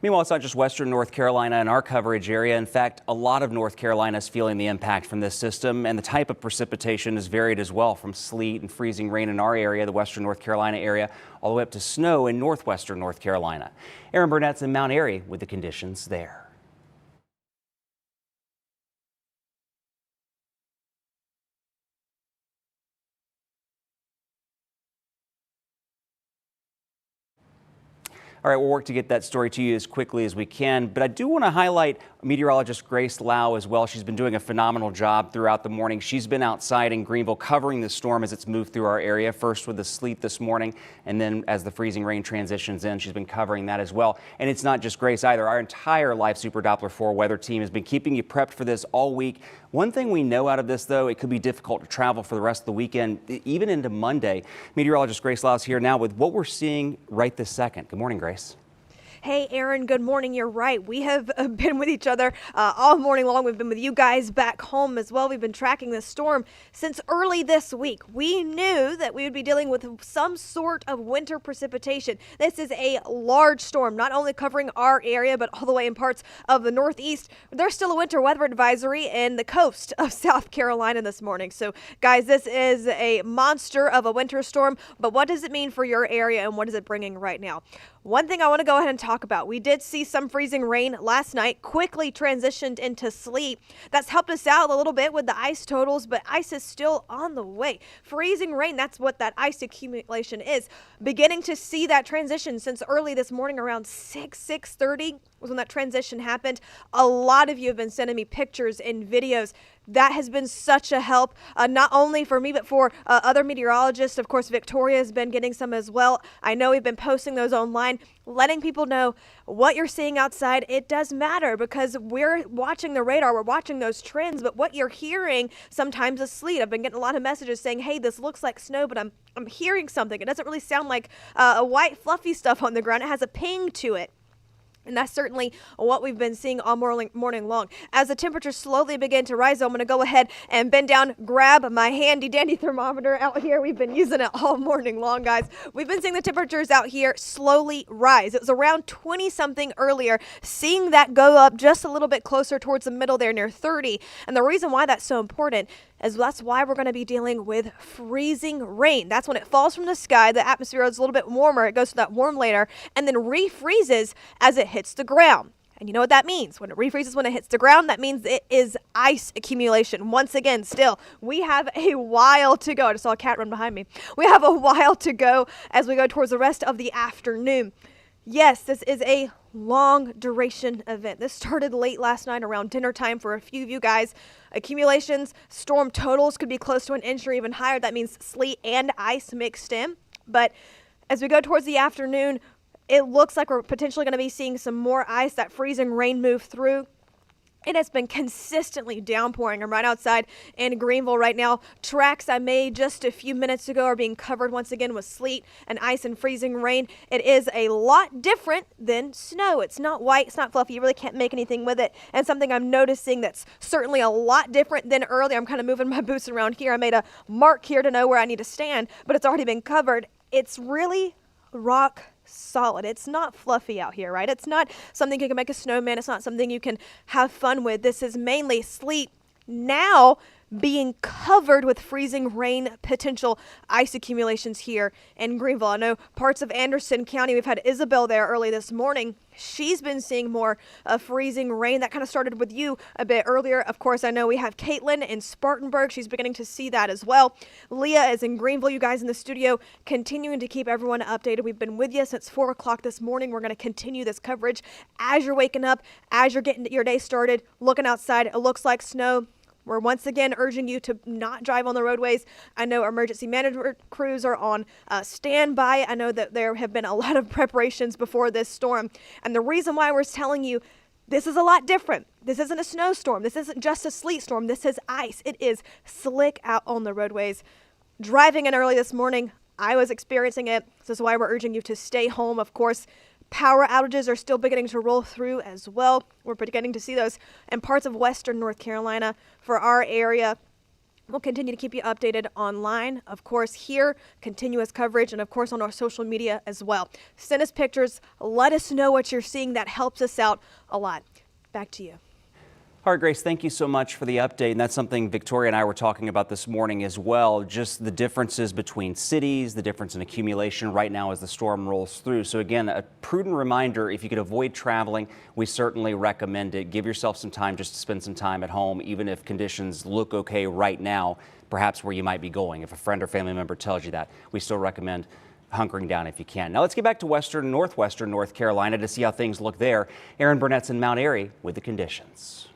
Meanwhile, it's not just western North Carolina in our coverage area. In fact, a lot of North Carolina is feeling the impact from this system, and the type of precipitation is varied as well, from sleet and freezing rain in our area, the western North Carolina area, all the way up to snow in northwestern North Carolina. Aaron Burnett's in Mount Airy with the conditions there. All right, we'll work to get that story to you as quickly as we can, but I do want to highlight meteorologist Grace Lau as well. She's been doing a phenomenal job throughout the morning. She's been outside in Greenville covering the storm as it's moved through our area, first with the sleet this morning, and then as the freezing rain transitions in, she's been covering that as well. And it's not just Grace either. Our entire Live Super Doppler 4 weather team has been keeping you prepped for this all week. One thing we know out of this, though, it could be difficult to travel for the rest of the weekend, even into Monday. Meteorologist Grace Lau is here now with what we're seeing right this second. Good morning, Grace. Hey, Aaron, good morning. You're right. We have been with each other all morning long. We've been with you guys back home as well. We've been tracking this storm since early this week. We knew that we would be dealing with some sort of winter precipitation. This is a large storm, not only covering our area, but all the way in parts of the Northeast. There's still a winter weather advisory in the coast of South Carolina this morning. So, guys, this is a monster of a winter storm. But what does it mean for your area, and what is it bringing right now? One thing I want to go ahead and talk about. We did see some freezing rain last night, quickly transitioned into sleet. That's helped us out a little bit with the ice totals, but ice is still on the way. Freezing rain, that's what that ice accumulation is. Beginning to see that transition since early this morning around 6:30 was when that transition happened. A lot of you have been sending me pictures and videos. That has been such a help, not only for me, but for other meteorologists. Of course, Victoria has been getting some as well. I know we've been posting those online, letting people know what you're seeing outside. It does matter because we're watching the radar, we're watching those trends, but what you're hearing sometimes is sleet. I've been getting a lot of messages saying, hey, this looks like snow, but I'm hearing something. It doesn't really sound like a white fluffy stuff on the ground. It has a ping to it. And that's certainly what we've been seeing all morning long. As the temperatures slowly begin to rise, I'm going to go ahead and bend down, grab my handy dandy thermometer out here. We've been using it all morning long, guys. We've been seeing the temperatures out here slowly rise. It was around 20 something earlier, seeing that go up just a little bit closer towards the middle there near 30. And the reason why that's so important is that's why we're going to be dealing with freezing rain. That's when it falls from the sky. The atmosphere is a little bit warmer. It goes to that warm layer and then refreezes as it hits the ground. And you know what that means? When it refreezes, when it hits the ground, that means it is ice accumulation. Once again, still, we have a while to go. I just saw a cat run behind me. We have a while to go as we go towards the rest of the afternoon. Yes, this is a long duration event. This started late last night around dinner time for a few of you guys. Accumulations, storm totals could be close to an inch or even higher. That means sleet and ice mixed in. But as we go towards the afternoon, it looks like we're potentially going to be seeing some more ice, that freezing rain move through. It has been consistently downpouring. I'm right outside in Greenville right now. Tracks I made just a few minutes ago are being covered once again with sleet and ice and freezing rain. It is a lot different than snow. It's not white, it's not fluffy. You really can't make anything with it. And something I'm noticing that's certainly a lot different than earlier. I'm kind of moving my boots around here. I made a mark here to know where I need to stand, but it's already been covered. It's really rock solid. It's not fluffy out here, right? It's not something you can make a snowman. It's not something you can have fun with. This is mainly sleet now being covered with freezing rain, potential ice accumulations here in Greenville. I know parts of Anderson County, we've had Isabel there early this morning. She's been seeing more freezing rain. That kind of started with you a bit earlier. Of course, I know we have Caitlin in Spartanburg. She's beginning to see that as well. Leah is in Greenville. You guys in the studio continuing to keep everyone updated. We've been with you since 4 o'clock this morning. We're going to continue this coverage as you're waking up, as you're getting your day started, looking outside. It looks like snow. We're once again urging you to not drive on the roadways. I know emergency management crews are on standby. I know that there have been a lot of preparations before this storm. And the reason why we're telling you this is a lot different. This isn't a snowstorm. This isn't just a sleet storm. This is ice. It is slick out on the roadways. Driving in early this morning, I was experiencing it. This is why we're urging you to stay home, of course. Power outages are still beginning to roll through as well. We're beginning to see those in parts of western North Carolina. For our area, we'll continue to keep you updated online. Of course, here, continuous coverage, and of course on our social media as well. Send us pictures. Let us know what you're seeing. That helps us out a lot. Back to you. All right, Grace, thank you so much for the update. And that's something Victoria and I were talking about this morning as well, just the differences between cities, the difference in accumulation right now as the storm rolls through. So again, a prudent reminder, if you could avoid traveling, we certainly recommend it. Give yourself some time just to spend some time at home, even if conditions look okay right now, perhaps where you might be going. If a friend or family member tells you that, we still recommend hunkering down if you can. Now let's get back to northwestern North Carolina to see how things look there. Aaron Burnett's in Mount Airy with the conditions.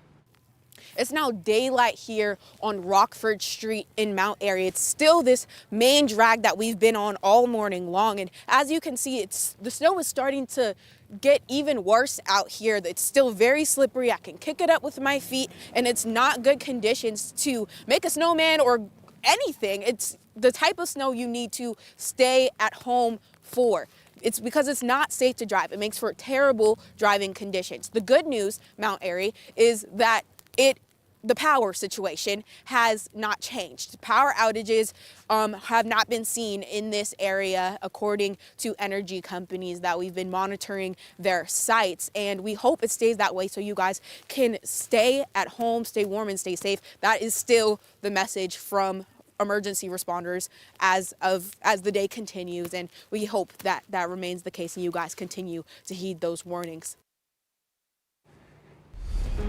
It's now daylight here on Rockford Street in Mount Airy. It's still this main drag that we've been on all morning long. And as you can see, the snow is starting to get even worse out here. It's still very slippery. I can kick it up with my feet, and it's not good conditions to make a snowman or anything. It's the type of snow you need to stay at home for. It's because it's not safe to drive. It makes for terrible driving conditions. The good news, Mount Airy, is that the power situation has not changed. Power outages have not been seen in this area, according to energy companies that we've been monitoring their sites. And we hope it stays that way so you guys can stay at home, stay warm, and stay safe. That is still the message from emergency responders as the day continues. And we hope that that remains the case and you guys continue to heed those warnings.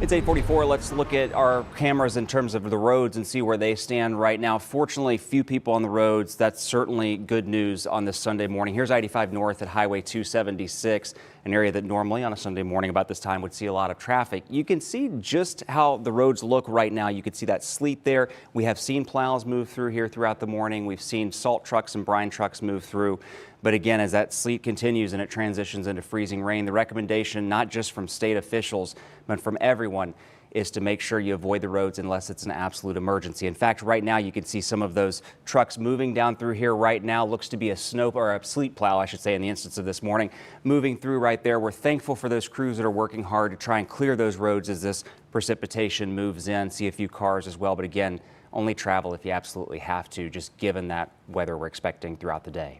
It's 8:44. Let's look at our cameras in terms of the roads and see where they stand right now. Fortunately, few people on the roads. That's certainly good news on this Sunday morning. Here's I-85 North at Highway 276, an area that normally on a Sunday morning about this time would see a lot of traffic. You can see just how the roads look right now. You can see that sleet there. We have seen plows move through here throughout the morning. We've seen salt trucks and brine trucks move through. But again, as that sleet continues and it transitions into freezing rain, the recommendation, not just from state officials, but from everyone, is to make sure you avoid the roads unless it's an absolute emergency. In fact, right now you can see some of those trucks moving down through here right now. Looks to be a sleet plow, I should say, in the instance of this morning, moving through right there. We're thankful for those crews that are working hard to try and clear those roads as this precipitation moves in. See a few cars as well, but again, only travel if you absolutely have to, just given that weather we're expecting throughout the day.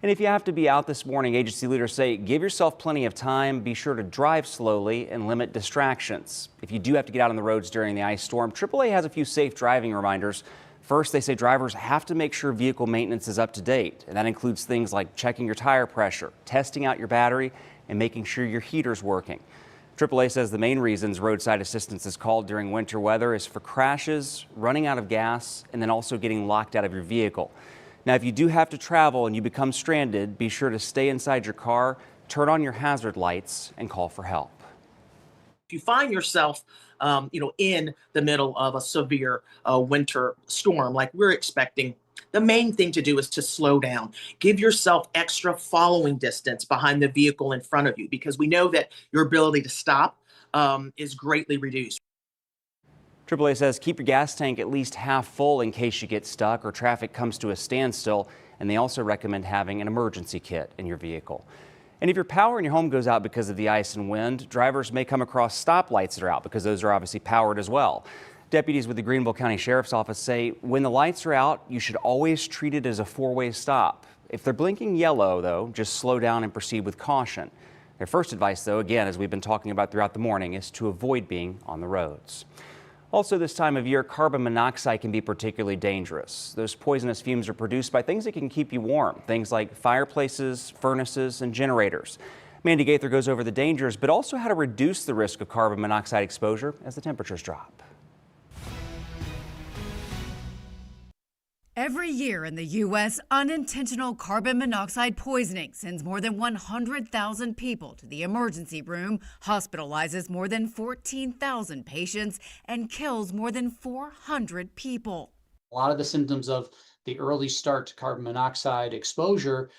And if you have to be out this morning, agency leaders say give yourself plenty of time. Be sure to drive slowly and limit distractions. If you do have to get out on the roads during the ice storm, AAA has a few safe driving reminders. First, they say drivers have to make sure vehicle maintenance is up to date, and that includes things like checking your tire pressure, testing out your battery, and making sure your heater's working. AAA says the main reasons roadside assistance is called during winter weather is for crashes, running out of gas, and then also getting locked out of your vehicle. Now, if you do have to travel and you become stranded, be sure to stay inside your car, turn on your hazard lights, and call for help. If you find yourself, in the middle of a severe winter storm like we're expecting, the main thing to do is to slow down. Give yourself extra following distance behind the vehicle in front of you, because we know that your ability to stop is greatly reduced. AAA says keep your gas tank at least half full in case you get stuck or traffic comes to a standstill, and they also recommend having an emergency kit in your vehicle. And if your power in your home goes out because of the ice and wind, drivers may come across stoplights that are out because those are obviously powered as well. Deputies with the Greenville County Sheriff's Office say when the lights are out, you should always treat it as a four-way stop. If they're blinking yellow, though, just slow down and proceed with caution. Their first advice, though, again, as we've been talking about throughout the morning, is to avoid being on the roads. Also, this time of year, carbon monoxide can be particularly dangerous. Those poisonous fumes are produced by things that can keep you warm, things like fireplaces, furnaces, and generators. Mandy Gaither goes over the dangers, but also how to reduce the risk of carbon monoxide exposure as the temperatures drop. Every year in the U.S., unintentional carbon monoxide poisoning sends more than 100,000 people to the emergency room, hospitalizes more than 14,000 patients, and kills more than 400 people. A lot of the symptoms of the early start to carbon monoxide exposure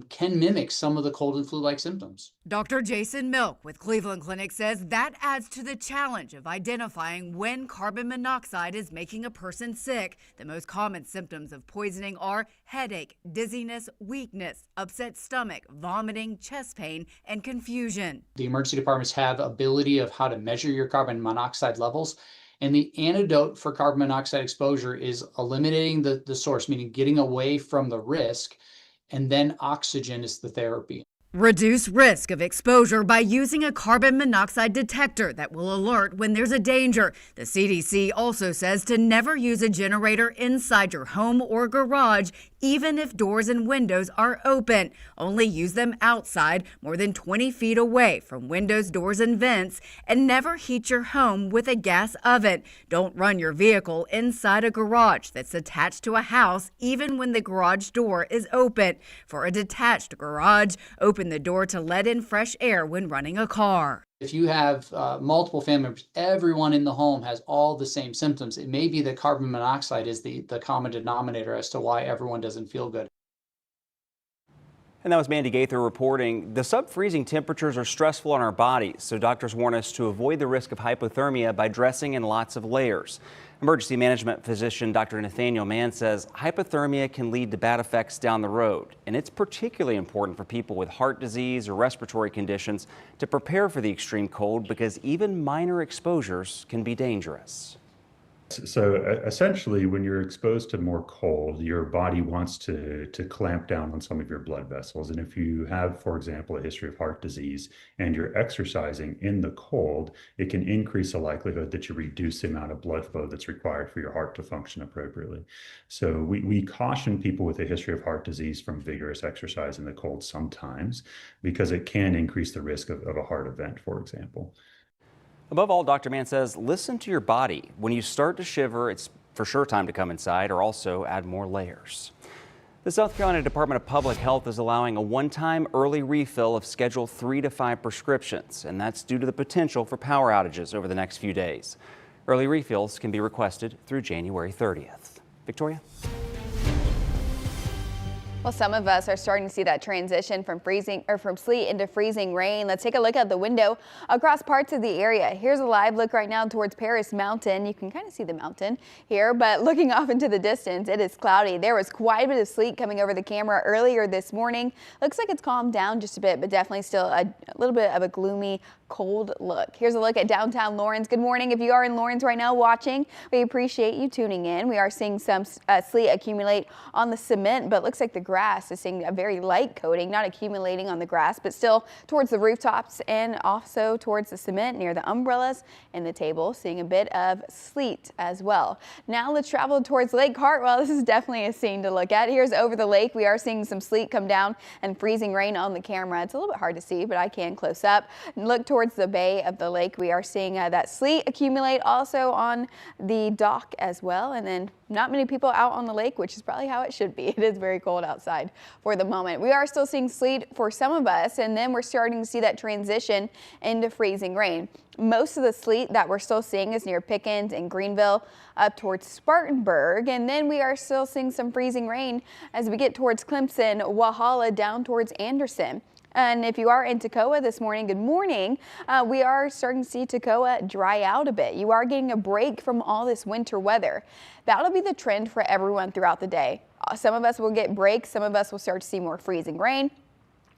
can mimic some of the cold and flu-like symptoms. Dr. Jason Milk with Cleveland Clinic says that adds to the challenge of identifying when carbon monoxide is making a person sick. The most common symptoms of poisoning are headache, dizziness, weakness, upset stomach, vomiting, chest pain, and confusion. The emergency departments have ability of how to measure your carbon monoxide levels. And the antidote for carbon monoxide exposure is eliminating the source, meaning getting away from the risk. And then oxygen is the therapy. Reduce risk of exposure by using a carbon monoxide detector that will alert when there's a danger. The CDC also says to never use a generator inside your home or garage, even if doors and windows are open. Only use them outside, more than 20 feet away from windows, doors, and vents, and never heat your home with a gas oven. Don't run your vehicle inside a garage that's attached to a house, even when the garage door is open. For a detached garage, open the door to let in fresh air when running a car. If you have multiple family members, everyone in the home has all the same symptoms. It may be that carbon monoxide is the common denominator as to why everyone doesn't feel good. And that was Mandy Gaither reporting. The sub-freezing temperatures are stressful on our bodies, so doctors warn us to avoid the risk of hypothermia by dressing in lots of layers. Emergency management physician Dr. Nathaniel Mann says hypothermia can lead to bad effects down the road, and it's particularly important for people with heart disease or respiratory conditions to prepare for the extreme cold because even minor exposures can be dangerous. So essentially, when you're exposed to more cold, your body wants to clamp down on some of your blood vessels. And if you have, for example, a history of heart disease and you're exercising in the cold, it can increase the likelihood that you reduce the amount of blood flow that's required for your heart to function appropriately. So we caution people with a history of heart disease from vigorous exercise in the cold sometimes because it can increase the risk of a heart event, for example. Above all, Dr. Mann says, listen to your body. When you start to shiver, it's for sure time to come inside or also add more layers. The South Carolina Department of Public Health is allowing a one-time early refill of Schedule 3 to 5 prescriptions, and that's due to the potential for power outages over the next few days. Early refills can be requested through January 30th. Victoria? Well, some of us are starting to see that transition from sleet into freezing rain. Let's take a look out the window across parts of the area. Here's a live look right now towards Paris Mountain. You can kind of see the mountain here, but looking off into the distance, it is cloudy. There was quite a bit of sleet coming over the camera earlier this morning. Looks like it's calmed down just a bit, but definitely still a little bit of a gloomy, cold look. Here's a look at downtown Lawrence. Good morning. If you are in Lawrence right now watching, we appreciate you tuning in. We are seeing some sleet accumulate on the cement, but looks like the grass is seeing a very light coating, not accumulating on the grass, but still towards the rooftops and also towards the cement near the umbrellas and the table, seeing a bit of sleet as well. Now let's travel towards Lake Hartwell. This is definitely a scene to look at. Here's over the lake. We are seeing some sleet come down and freezing rain on the camera. It's a little bit hard to see, but I can close up and look towards the bay of the lake. We are seeing that sleet accumulate also on the dock as well, and then not many people out on the lake, which is probably how it should be. It is very cold outside for the moment. We are still seeing sleet for some of us, and then we're starting to see that transition into freezing rain. Most of the sleet that we're still seeing is near Pickens and Greenville up towards Spartanburg, and then we are still seeing some freezing rain as we get towards Clemson, Walhalla, down towards Anderson. And if you are in Toccoa this morning, good morning. We are starting to see Toccoa dry out a bit. You are getting a break from all this winter weather. That'll be the trend for everyone throughout the day. Some of us will get breaks. Some of us will start to see more freezing rain.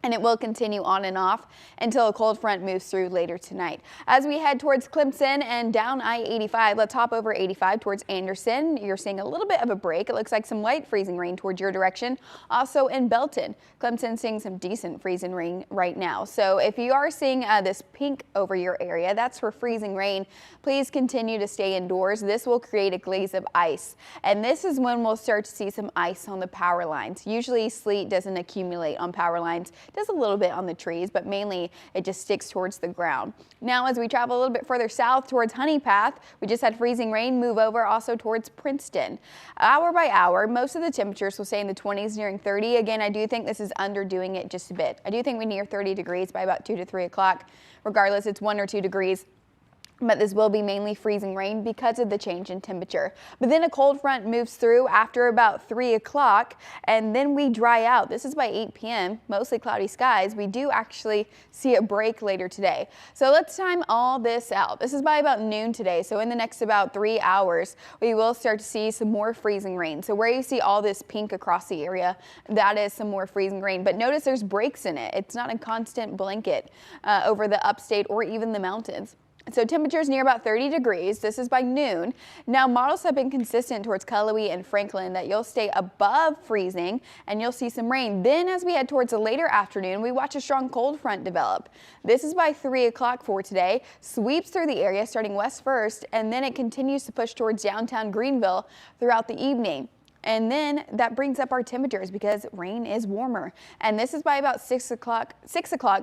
And it will continue on and off until a cold front moves through later tonight. As we head towards Clemson and down I-85, let's hop over 85 towards Anderson. You're seeing a little bit of a break. It looks like some light freezing rain towards your direction. Also in Belton, Clemson seeing some decent freezing rain right now. So if you are seeing this pink over your area, that's for freezing rain. Please continue to stay indoors. This will create a glaze of ice. And this is when we'll start to see some ice on the power lines. Usually sleet doesn't accumulate on power lines. Does a little bit on the trees, but mainly it just sticks towards the ground. Now, as we travel a little bit further south towards Honey Path, we just had freezing rain move over also towards Princeton. Hour by hour, most of the temperatures will stay in the 20s, nearing 30. Again, I do think this is underdoing it just a bit. I do think we near 30 degrees by about 2 to 3 o'clock. Regardless, it's 1 or 2 degrees. But this will be mainly freezing rain because of the change in temperature. But then a cold front moves through after about 3 o'clock, and then we dry out. This is by 8 p.m., mostly cloudy skies. We do actually see a break later today. So let's time all this out. This is by about noon today. So in the next about 3 hours, we will start to see some more freezing rain. So where you see all this pink across the area, that is some more freezing rain. But notice there's breaks in it. It's not a constant blanket over the upstate or even the mountains. So temperatures near about 30 degrees. This is by noon. Now models have been consistent towards Cullowhee and Franklin that you'll stay above freezing and you'll see some rain. Then as we head towards the later afternoon, we watch a strong cold front develop. This is by 3 o'clock for today. Sweeps through the area starting west first, and then it continues to push towards downtown Greenville throughout the evening. And then that brings up our temperatures because rain is warmer. And this is by about 6 o'clock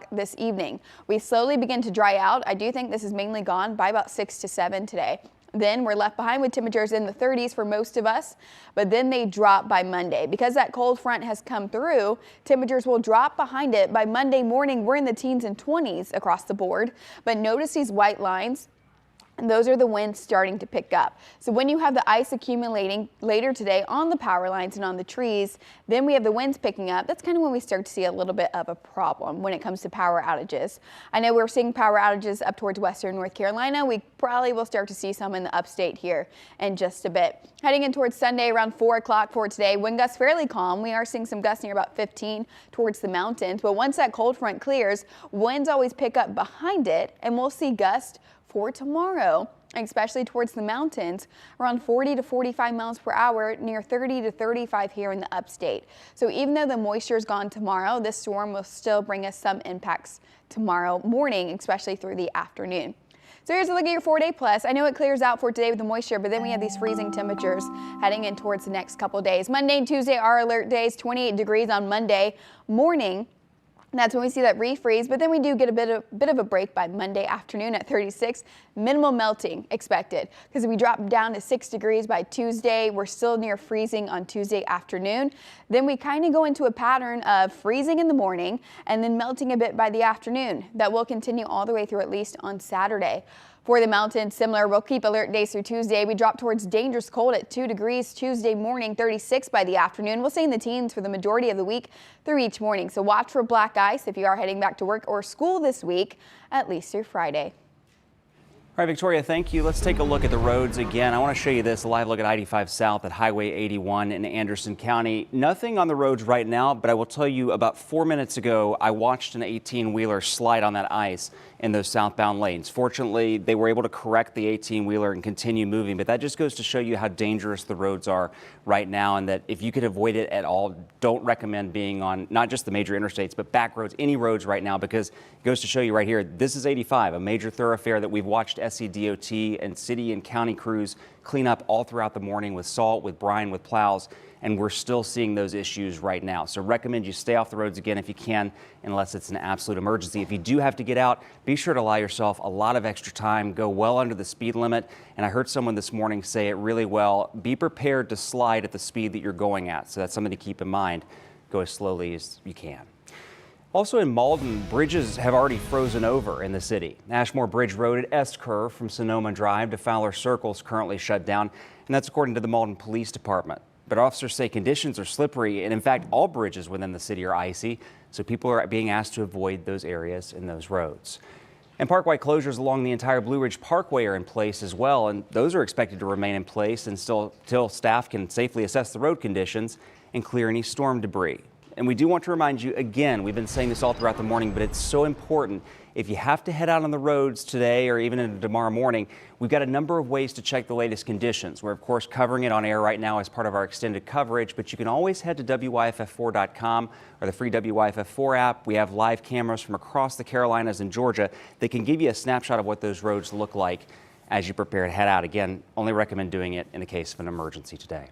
this evening. We slowly begin to dry out. I do think this is mainly gone by about 6 to 7 today. Then we're left behind with temperatures in the 30s for most of us, but then they drop by Monday. Because that cold front has come through, temperatures will drop behind it. By Monday morning, we're in the teens and 20s across the board. But notice these white lines. And those are the winds starting to pick up. So when you have the ice accumulating later today on the power lines and on the trees, then we have the winds picking up. That's kind of when we start to see a little bit of a problem when it comes to power outages. I know we're seeing power outages up towards western North Carolina. We probably will start to see some in the upstate here in just a bit. Heading in towards Sunday around 4 o'clock for today, wind gusts fairly calm. We are seeing some gusts near about 15 towards the mountains. But once that cold front clears, winds always pick up behind it, and we'll see gusts for tomorrow, especially towards the mountains, around 40 to 45 miles per hour, near 30 to 35 here in the upstate. So even though the moisture is gone tomorrow, this storm will still bring us some impacts tomorrow morning, especially through the afternoon. So here's a look at your 4-day plus. I know it clears out for today with the moisture, but then we have these freezing temperatures heading in towards the next couple days. Monday and Tuesday are alert days, 28 degrees on Monday morning. That's when we see that refreeze, but then we do get a bit of a break by Monday afternoon at 36. Minimal melting expected because we drop down to 6 degrees by Tuesday. We're still near freezing on Tuesday afternoon. Then we kind of go into a pattern of freezing in the morning and then melting a bit by the afternoon. That will continue all the way through at least on Saturday. For the mountains, similar, we'll keep alert days through Tuesday. We drop towards dangerous cold at 2 degrees Tuesday morning, 36 by the afternoon. We'll stay in the teens for the majority of the week through each morning. So watch for black ice if you are heading back to work or school this week, at least through Friday. All right, Victoria, thank you. Let's take a look at the roads again. I want to show you this, a live look at I-85 South at Highway 81 in Anderson County. Nothing on the roads right now, but I will tell you about 4 minutes ago, I watched an 18-wheeler slide on that ice in those southbound lanes. Fortunately, they were able to correct the 18-wheeler and continue moving, but that just goes to show you how dangerous the roads are right now, and that if you could avoid it at all, don't recommend being on not just the major interstates, but back roads, any roads right now, because it goes to show you right here, this is 85, a major thoroughfare that we've watched SCDOT and city and county crews clean up all throughout the morning with salt, with brine, with plows, and we're still seeing those issues right now. So recommend you stay off the roads again if you can, unless it's an absolute emergency. If you do have to get out, be sure to allow yourself a lot of extra time, go well under the speed limit. And I heard someone this morning say it really well, be prepared to slide at the speed that you're going at. So that's something to keep in mind. Go as slowly as you can. Also in Malden, bridges have already frozen over in the city. Ashmore Bridge Road at S-Curve from Sonoma Drive to Fowler Circle is currently shut down, and that's according to the Malden Police Department. But officers say conditions are slippery, and in fact, all bridges within the city are icy, so people are being asked to avoid those areas and those roads. And parkway closures along the entire Blue Ridge Parkway are in place as well, and those are expected to remain in place until staff can safely assess the road conditions and clear any storm debris. And we do want to remind you again, we've been saying this all throughout the morning, but it's so important. If you have to head out on the roads today or even into tomorrow morning, we've got a number of ways to check the latest conditions. We're, of course, covering it on air right now as part of our extended coverage, but you can always head to WYFF4.com or the free WYFF4 app. We have live cameras from across the Carolinas and Georgia that can give you a snapshot of what those roads look like as you prepare to head out. Again, only recommend doing it in the case of an emergency today.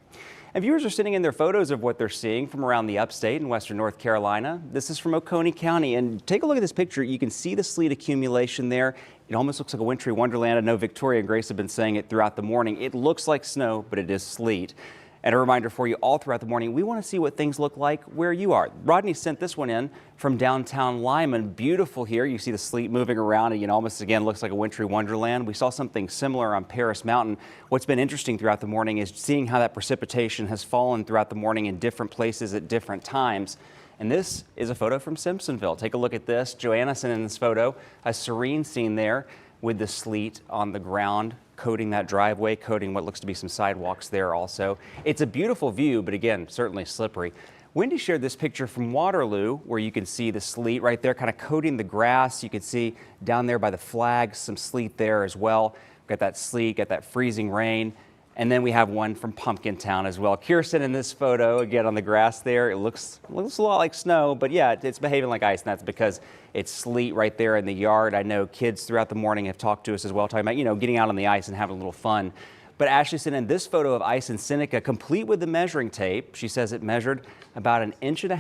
And viewers are sending in their photos of what they're seeing from around the upstate in western North Carolina. This is from Oconee County, and take a look at this picture. You can see the sleet accumulation there. It almost looks like a wintry wonderland. I know Victoria and Grace have been saying it throughout the morning. It looks like snow, but it is sleet. And a reminder for you all throughout the morning, we want to see what things look like where you are. Rodney sent this one in from downtown Lyman. Beautiful here. You see the sleet moving around and almost again looks like a wintry wonderland. We saw something similar on Paris Mountain. What's been interesting throughout the morning is seeing how that precipitation has fallen throughout the morning in different places at different times. And this is a photo from Simpsonville. Take a look at this. Joanna sent in this photo, a serene scene there with the sleet on the ground, coating that driveway, coating what looks to be some sidewalks there also. It's a beautiful view, but again, certainly slippery. Wendy shared this picture from Waterloo where you can see the sleet right there kind of coating the grass. You can see down there by the flags some sleet there as well. Got that sleet, got that freezing rain. And then we have one from Pumpkin Town as well. Kirsten in this photo, again on the grass there, it looks a lot like snow, but yeah, it's behaving like ice, and that's because it's sleet right there in the yard. I know kids throughout the morning have talked to us as well, talking about, getting out on the ice and having a little fun. But Ashley sent in this photo of ice in Seneca, complete with the measuring tape. She says it measured about 1.5 inches,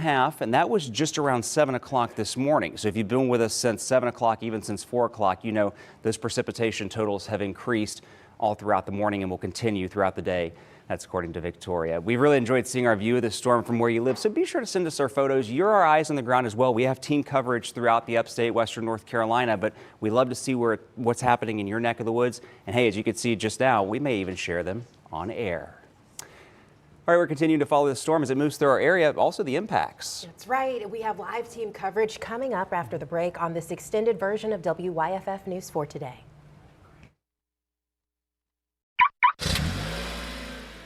and that was just around 7 o'clock this morning. So if you've been with us since 7 o'clock, even since 4 o'clock, those precipitation totals have increased all throughout the morning and will continue throughout the day That's according to Victoria. We really enjoyed seeing our view of the storm from where you live, so be sure to send us our photos. You're our eyes on the ground as well. We have team coverage throughout the upstate western North Carolina, but we love to see what's happening in your neck of the woods. And hey, as you can see just now, we may even share them on air. All right, we're continuing to follow the storm as it moves through our area, also the impacts. That's right. We have live team coverage coming up after the break on this extended version of WYFF News 4 Today.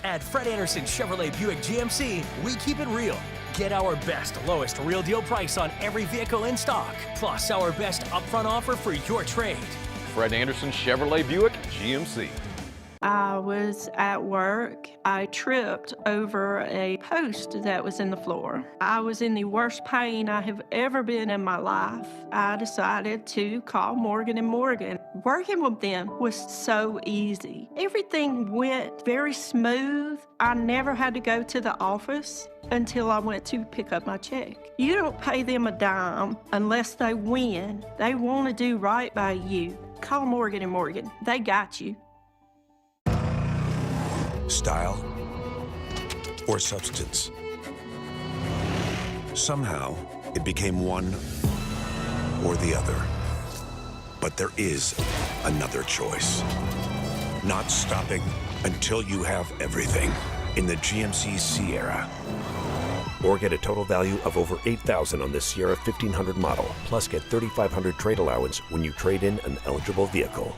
At Fred Anderson Chevrolet Buick GMC, we keep it real. Get our best, lowest real deal price on every vehicle in stock, plus our best upfront offer for your trade. Fred Anderson Chevrolet Buick GMC. I was at work. I tripped over a post that was in the floor. I was in the worst pain I have ever been in my life. I decided to call Morgan & Morgan. Working with them was so easy. Everything went very smooth. I never had to go to the office until I went to pick up my check. You don't pay them a dime unless they win. They want to do right by you. Call Morgan & Morgan. They got you. Style or substance. Somehow, it became one or the other. But there is another choice. Not stopping until you have everything in the GMC Sierra. Or get a total value of over $8,000 on this Sierra 1500 model, plus get $3,500 trade allowance when you trade in an eligible vehicle.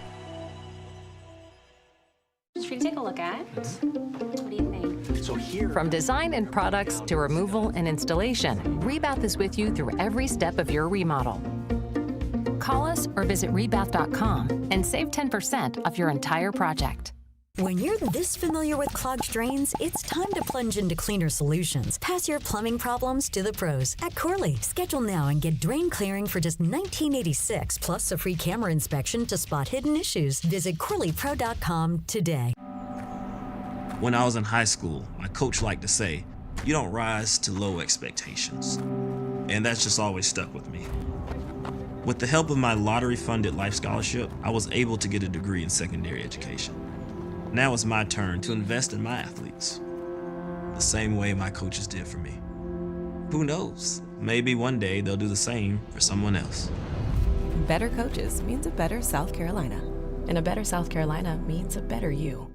Should we take a look at? What do you think? So here, from design and products to removal and installation, Rebath is with you through every step of your remodel. Call us or visit rebath.com and save 10% of your entire project. When you're this familiar with clogged drains, it's time to plunge into cleaner solutions. Pass your plumbing problems to the pros at Corley. Schedule now and get drain clearing for just $19.86, plus a free camera inspection to spot hidden issues. Visit CorleyPro.com today. When I was in high school, my coach liked to say, "You don't rise to low expectations." And that's just always stuck with me. With the help of my lottery-funded life scholarship, I was able to get a degree in secondary education. Now it's my turn to invest in my athletes, the same way my coaches did for me. Who knows? Maybe one day they'll do the same for someone else. Better coaches means a better South Carolina. And a better South Carolina means a better you.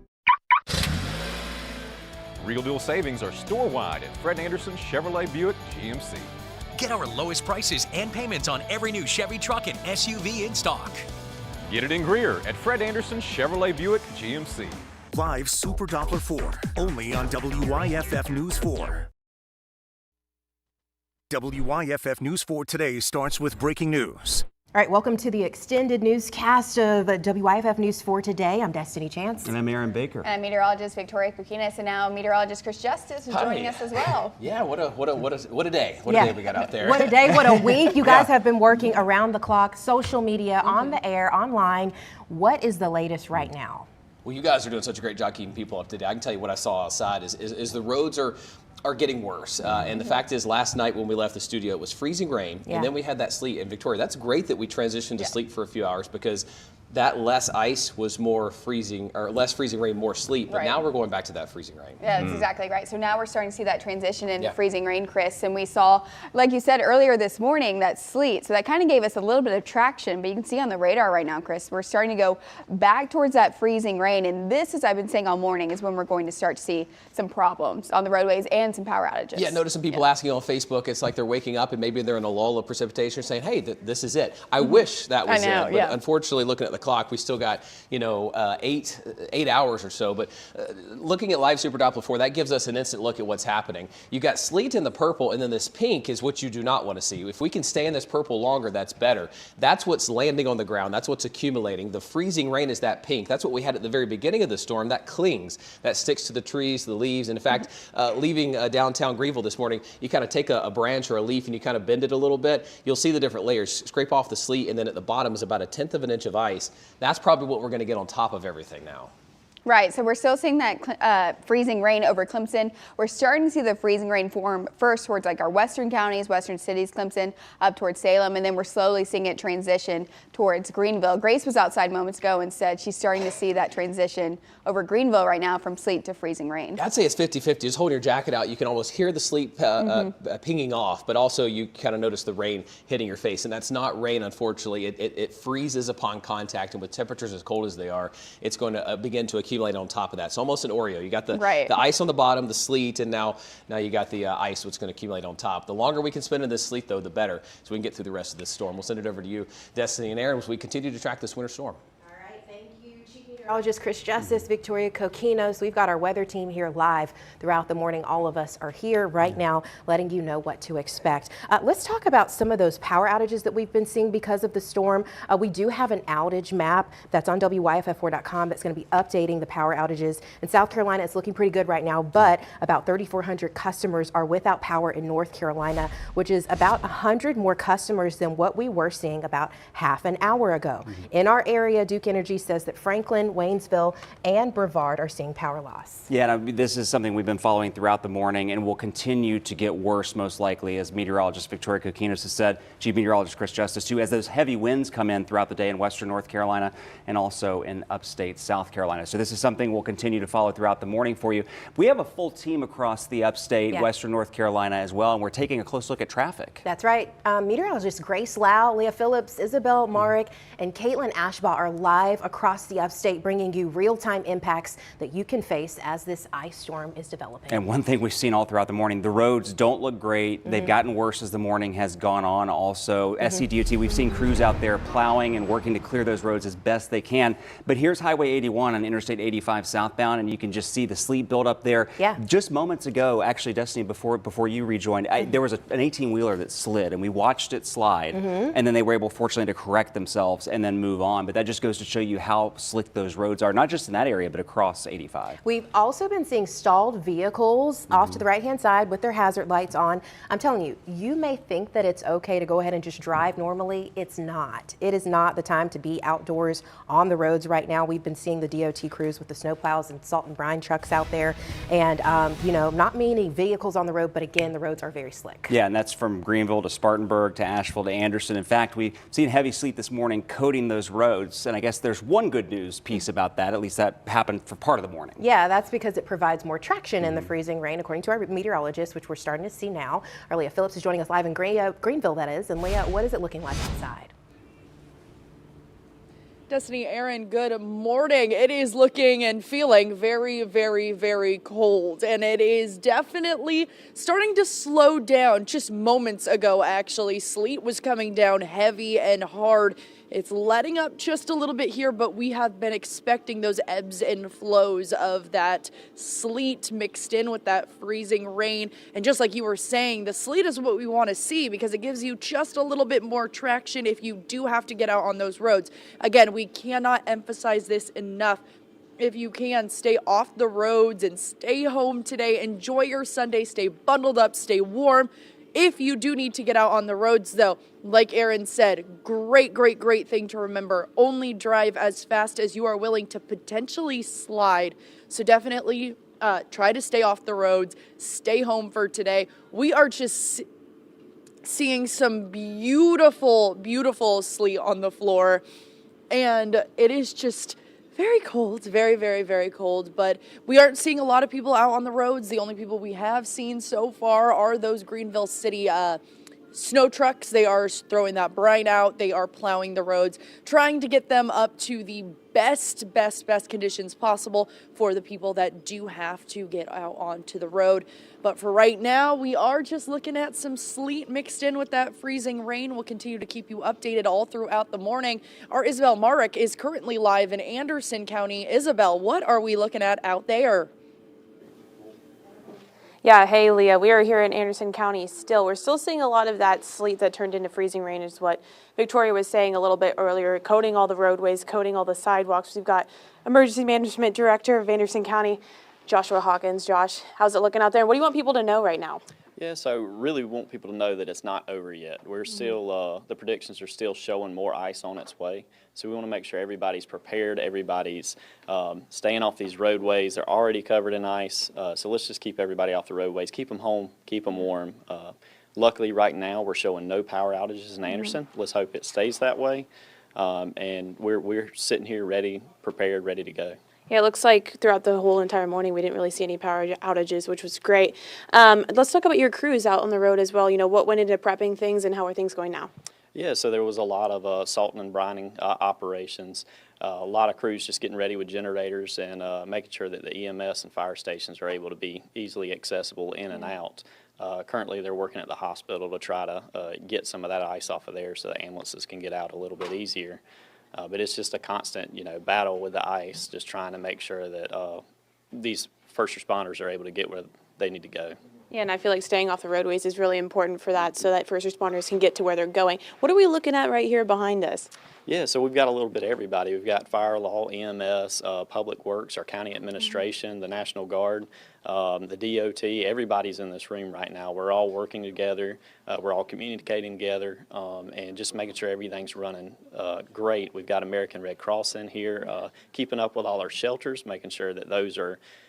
Real deal savings are store-wide at Fred Anderson Chevrolet Buick GMC. Get our lowest prices and payments on every new Chevy truck and SUV in stock. Get it in Greer at Fred Anderson Chevrolet Buick GMC. Live Super Doppler 4, only on WYFF News 4. WYFF News 4 Today starts with breaking news. All right, welcome to the extended newscast of WYFF News 4 Today. I'm Destiny Chance. And I'm Aaron Baker. And I'm meteorologist Victoria Kukinis, and now meteorologist Chris Justice is joining us as well. Yeah, what a day. What a day we got out there. What a day, what a week. You guys have been working around the clock, social media, on the air, online. What is the latest right now? Well, you guys are doing such a great job keeping people up to date. I can tell you what I saw outside is the roads are getting worse. And the fact is, last night when we left the studio, it was freezing rain, and then we had that sleet. And Victoria, that's great that we transitioned to sleet for a few hours, because that less ice was more freezing, or less freezing rain, more sleet. But now we're going back to that freezing rain. Yeah, that's exactly right. So now we're starting to see that transition into freezing rain, Chris. And we saw, like you said earlier this morning, that sleet. So that kind of gave us a little bit of traction. But you can see on the radar right now, Chris, we're starting to go back towards that freezing rain. And this, as I've been saying all morning, is when we're going to start to see some problems on the roadways and some power outages. Yeah, notice some people asking on Facebook, it's like they're waking up and maybe they're in a lull of precipitation saying, hey, this is it. I wish that was it. But unfortunately, looking at the clock, we still got, 8 hours or so. But looking at Live Super Doppler 4, that gives us an instant look at what's happening. You got sleet in the purple, and then this pink is what you do not want to see. If we can stay in this purple longer, that's better. That's what's landing on the ground. That's what's accumulating. The freezing rain is that pink. That's what we had at the very beginning of the storm. That clings. That sticks to the trees, the leaves. And in fact, leaving downtown Greenville this morning, you kind of take a branch or a leaf and you kind of bend it a little bit. You'll see the different layers. Scrape off the sleet, and then at the bottom is about 1/10 of an inch of ice. That's probably what we're going to get on top of everything now. Right, so we're still seeing that freezing rain over Clemson. We're starting to see the freezing rain form first towards like our western counties, western cities, Clemson, up towards Salem, and then we're slowly seeing it transition towards Greenville. Grace was outside moments ago and said she's starting to see that transition over Greenville right now from sleet to freezing rain. I'd say it's 50-50. Just holding your jacket out, you can almost hear the sleet pinging off, but also you kind of notice the rain hitting your face, and that's not rain, unfortunately. It freezes upon contact, and with temperatures as cold as they are, it's going to begin to accumulate on top of that. It's almost an Oreo. You got the ice on the bottom, the sleet, and now you got the ice, which is going to accumulate on top. The longer we can spend in this sleet, though, the better, so we can get through the rest of this storm. We'll send it over to you, Destiny and Aaron, as we continue to track this winter storm. Meteorologist Chris Justice, Victoria Coquinos. We've got our weather team here live throughout the morning. All of us are here right now letting you know what to expect. Let's talk about some of those power outages that we've been seeing because of the storm. We do have an outage map that's on WYFF4.com that's going to be updating the power outages. In South Carolina, it's looking pretty good right now, but about 3,400 customers are without power in North Carolina, which is about 100 more customers than what we were seeing about half an hour ago. In our area, Duke Energy says that Franklin, Waynesville, and Brevard are seeing power loss. Yeah, this is something we've been following throughout the morning and will continue to get worse most likely, as meteorologist Victoria Coquinos has said, Chief Meteorologist Chris Justice too, as those heavy winds come in throughout the day in western North Carolina and also in upstate South Carolina. So this is something we'll continue to follow throughout the morning for you. We have a full team across the upstate, western North Carolina as well, and we're taking a close look at traffic. That's right. Meteorologists Grace Lau, Leah Phillips, Isabel Marek, and Caitlin Ashbaugh are live across the upstate, bringing you real-time impacts that you can face as this ice storm is developing. And one thing we've seen all throughout the morning, the roads don't look great. They've gotten worse as the morning has gone on. Also, SCDOT, we've seen crews out there plowing and working to clear those roads as best they can. But here's Highway 81 on Interstate 85 southbound, and you can just see the sleet build up there. Just moments ago, actually, Destiny, before you rejoined, there was an 18-wheeler that slid, and we watched it slide, and then they were able, fortunately, to correct themselves and then move on. But that just goes to show you how slick those roads are, not just in that area, but across 85. We've also been seeing stalled vehicles off to the right-hand side with their hazard lights on. I'm telling you, you may think that it's okay to go ahead and just drive normally. It's not. It is not the time to be outdoors on the roads right now. We've been seeing the DOT crews with the snowplows and salt and brine trucks out there, and you know, not many vehicles on the road, but again, the roads are very slick. Yeah, and that's from Greenville to Spartanburg to Asheville to Anderson. In fact, we've seen heavy sleet this morning coating those roads, and I guess there's one good news piece about that. At least that happened for part of the morning. Yeah, that's because it provides more traction in the freezing rain, according to our meteorologist, which we're starting to see now. Our Leah Phillips is joining us live in Greenville, that is. And Leah, what is it looking like outside? Destiny, Aaron, good morning. It is looking and feeling very, very, very cold, and it is definitely starting to slow down. Just moments ago, actually, sleet was coming down heavy and hard. It's letting up just a little bit here, but we have been expecting those ebbs and flows of that sleet mixed in with that freezing rain. And just like you were saying, the sleet is what we want to see because it gives you just a little bit more traction if you do have to get out on those roads. Again, we cannot emphasize this enough. If you can, stay off the roads and stay home today. Enjoy your Sunday. Stay bundled up, stay warm. If you do need to get out on the roads, though, like Aaron said, great thing to remember. Only drive as fast as you are willing to potentially slide. So definitely try to stay off the roads, stay home for today. We are just seeing some beautiful, beautiful sleet on the floor. And it is just very cold, very, very, very cold, but we aren't seeing a lot of people out on the roads. The only people we have seen so far are those Greenville City snow trucks. They are throwing that brine out. They are plowing the roads, trying to get them up to the best conditions possible for the people that do have to get out onto the road. But for right now, we are just looking at some sleet mixed in with that freezing rain. We'll continue to keep you updated all throughout the morning. Our Isabel Marek is currently live in Anderson County. Isabel, what are we looking at out there? Yeah, hey Leah, we are here in Anderson County still. We're still seeing a lot of that sleet that turned into freezing rain is what Victoria was saying a little bit earlier, coating all the roadways, coating all the sidewalks. We've got Emergency Management Director of Anderson County, Joshua Hawkins. Josh, how's it looking out there? What do you want people to know right now? Yeah, so really we want people to know that it's not over yet. We're still, the predictions are still showing more ice on its way. So we want to make sure everybody's prepared, everybody's staying off these roadways. They're already covered in ice, so let's just keep everybody off the roadways, keep them home, keep them warm. Luckily, right now, we're showing no power outages in Anderson. Let's hope it stays that way. And we're sitting here ready, prepared, ready to go. Yeah, it looks like throughout the whole entire morning we didn't really see any power outages, which was great. Let's talk about your crews out on the road as well. You know, what went into prepping things and how are things going now? Yeah, so there was a lot of salting and brining operations. A lot of crews just getting ready with generators and making sure that the EMS and fire stations are able to be easily accessible in and out. Currently, they're working at the hospital to try to get some of that ice off of there so the ambulances can get out a little bit easier. But it's just a constant, battle with the ice, just trying to make sure that these first responders are able to get where they need to go. Yeah, and I feel like staying off the roadways is really important for that so that first responders can get to where they're going. What are we looking at right here behind us? Yeah, so we've got a little bit of everybody. We've got fire, law, EMS, Public Works, our county administration, the National Guard, the DOT. Everybody's in this room right now. We're all working together. We're all communicating together and just making sure everything's running great. We've got American Red Cross in here, keeping up with all our shelters, making sure that those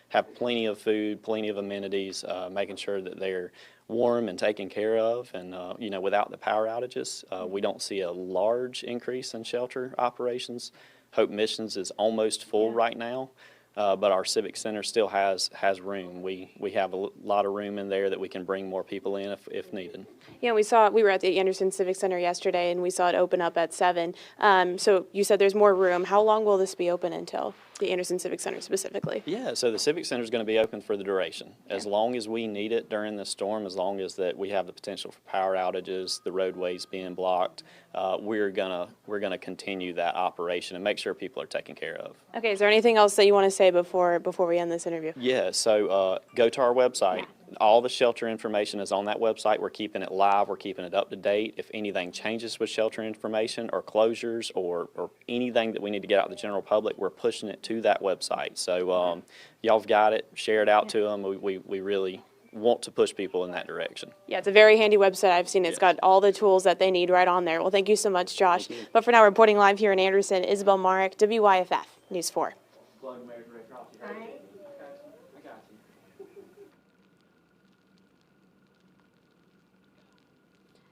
have plenty of food, plenty of amenities, making sure that they're warm and taken care of. And, without the power outages, we don't see a large increase in shelter operations. Hope Missions is almost full right now, but our Civic Center still has room. We have a lot of room in there that we can bring more people in if needed. Yeah, we were at the Anderson Civic Center yesterday and we saw it open up at 7. So you said there's more room. How long will this be open until, the Anderson Civic Center specifically? Yeah, so the Civic Center is going to be open for the duration. As long as we need it during this storm, as long as that we have the potential for power outages, the roadways being blocked, we're gonna continue that operation and make sure people are taken care of. Okay, is there anything else that you want to say before we end this interview? Yeah, so go to our website. All the shelter information is on that website. We're keeping it live. We're keeping it up to date. If anything changes with shelter information or closures or anything that we need to get out to the general public, we're pushing it to that website. So y'all have got it. Share it out to them. We really want to push people in that direction. Yeah, it's a very handy website. I've seen it. It's got all the tools that they need right on there. Well, thank you so much, Josh. But for now, reporting live here in Anderson, Isabel Marek, WYFF News 4.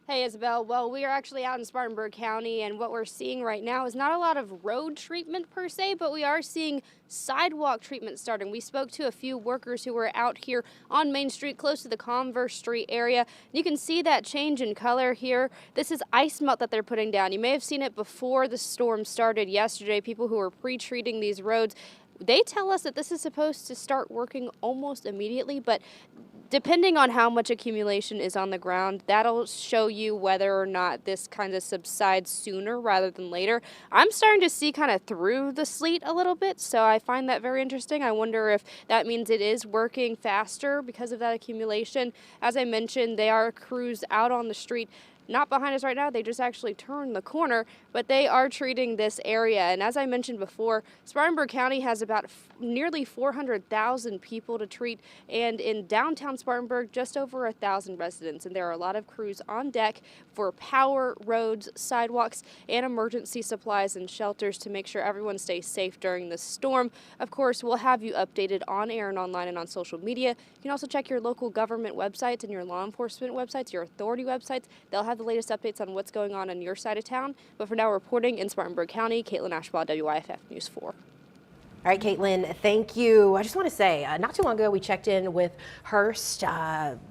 Hey Isabel, well we are actually out in Spartanburg County and what we're seeing right now is not a lot of road treatment per se, but we are seeing sidewalk treatment starting. We spoke to a few workers who were out here on Main Street close to the Converse Street area. You can see that change in color here. This is ice melt that they're putting down. You may have seen it before the storm started yesterday. People who were pre-treating these roads, they tell us that this is supposed to start working almost immediately, but depending on how much accumulation is on the ground, that'll show you whether or not this kind of subsides sooner rather than later. I'm starting to see kind of through the sleet a little bit, so I find that very interesting. I wonder if that means it is working faster because of that accumulation. As I mentioned, they are crews out on the street. Not behind us right now, they just actually turned the corner, but they are treating this area. And as I mentioned before, Spartanburg County has about nearly 400,000 people to treat, and in downtown Spartanburg, just over 1,000 residents. And there are a lot of crews on deck for power, roads, sidewalks, and emergency supplies and shelters to make sure everyone stays safe during this storm. Of course, we'll have you updated on air and online and on social media. You can also check your local government websites and your law enforcement websites, your authority websites. They'll have the latest updates on what's going on your side of town. But for now, reporting in Spartanburg County, Caitlin Ashbaugh, WYFF News 4. All right, Caitlin, thank you. I just want to say, not too long ago, we checked in with Hearst,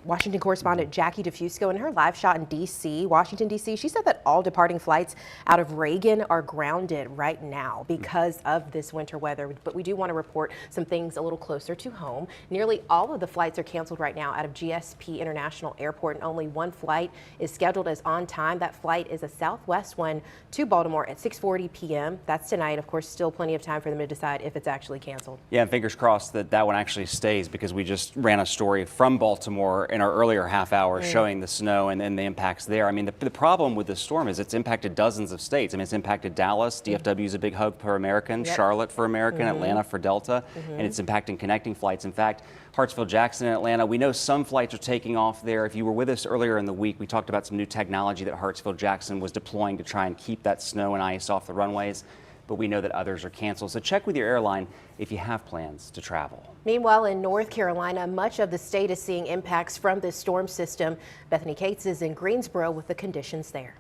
Washington correspondent Jackie DeFusco, in her live shot in D.C., Washington, D.C. She said that all departing flights out of Reagan are grounded right now because of this winter weather. But we do want to report some things a little closer to home. Nearly all of the flights are canceled right now out of GSP International Airport, and only one flight is scheduled as on time. That flight is a Southwest one to Baltimore at 6:40 p.m. That's tonight. Of course, still plenty of time for them to decide if it's it's actually canceled. Yeah, and fingers crossed that that one actually stays, because we just ran a story from Baltimore in our earlier half hour showing the snow and the impacts there. I mean, the problem with this storm is it's impacted dozens of states. I mean, it's impacted Dallas. DFW is a big hub for American, Charlotte for American, Atlanta for Delta, and it's impacting connecting flights. In fact, Hartsfield Jackson and Atlanta, we know some flights are taking off there. If you were with us earlier in the week, we talked about some new technology that Hartsfield Jackson was deploying to try and keep that snow and ice off the runways, but we know that others are canceled. So check with your airline if you have plans to travel. Meanwhile, in North Carolina, much of the state is seeing impacts from this storm system. Bethany Cates is in Greensboro with the conditions there.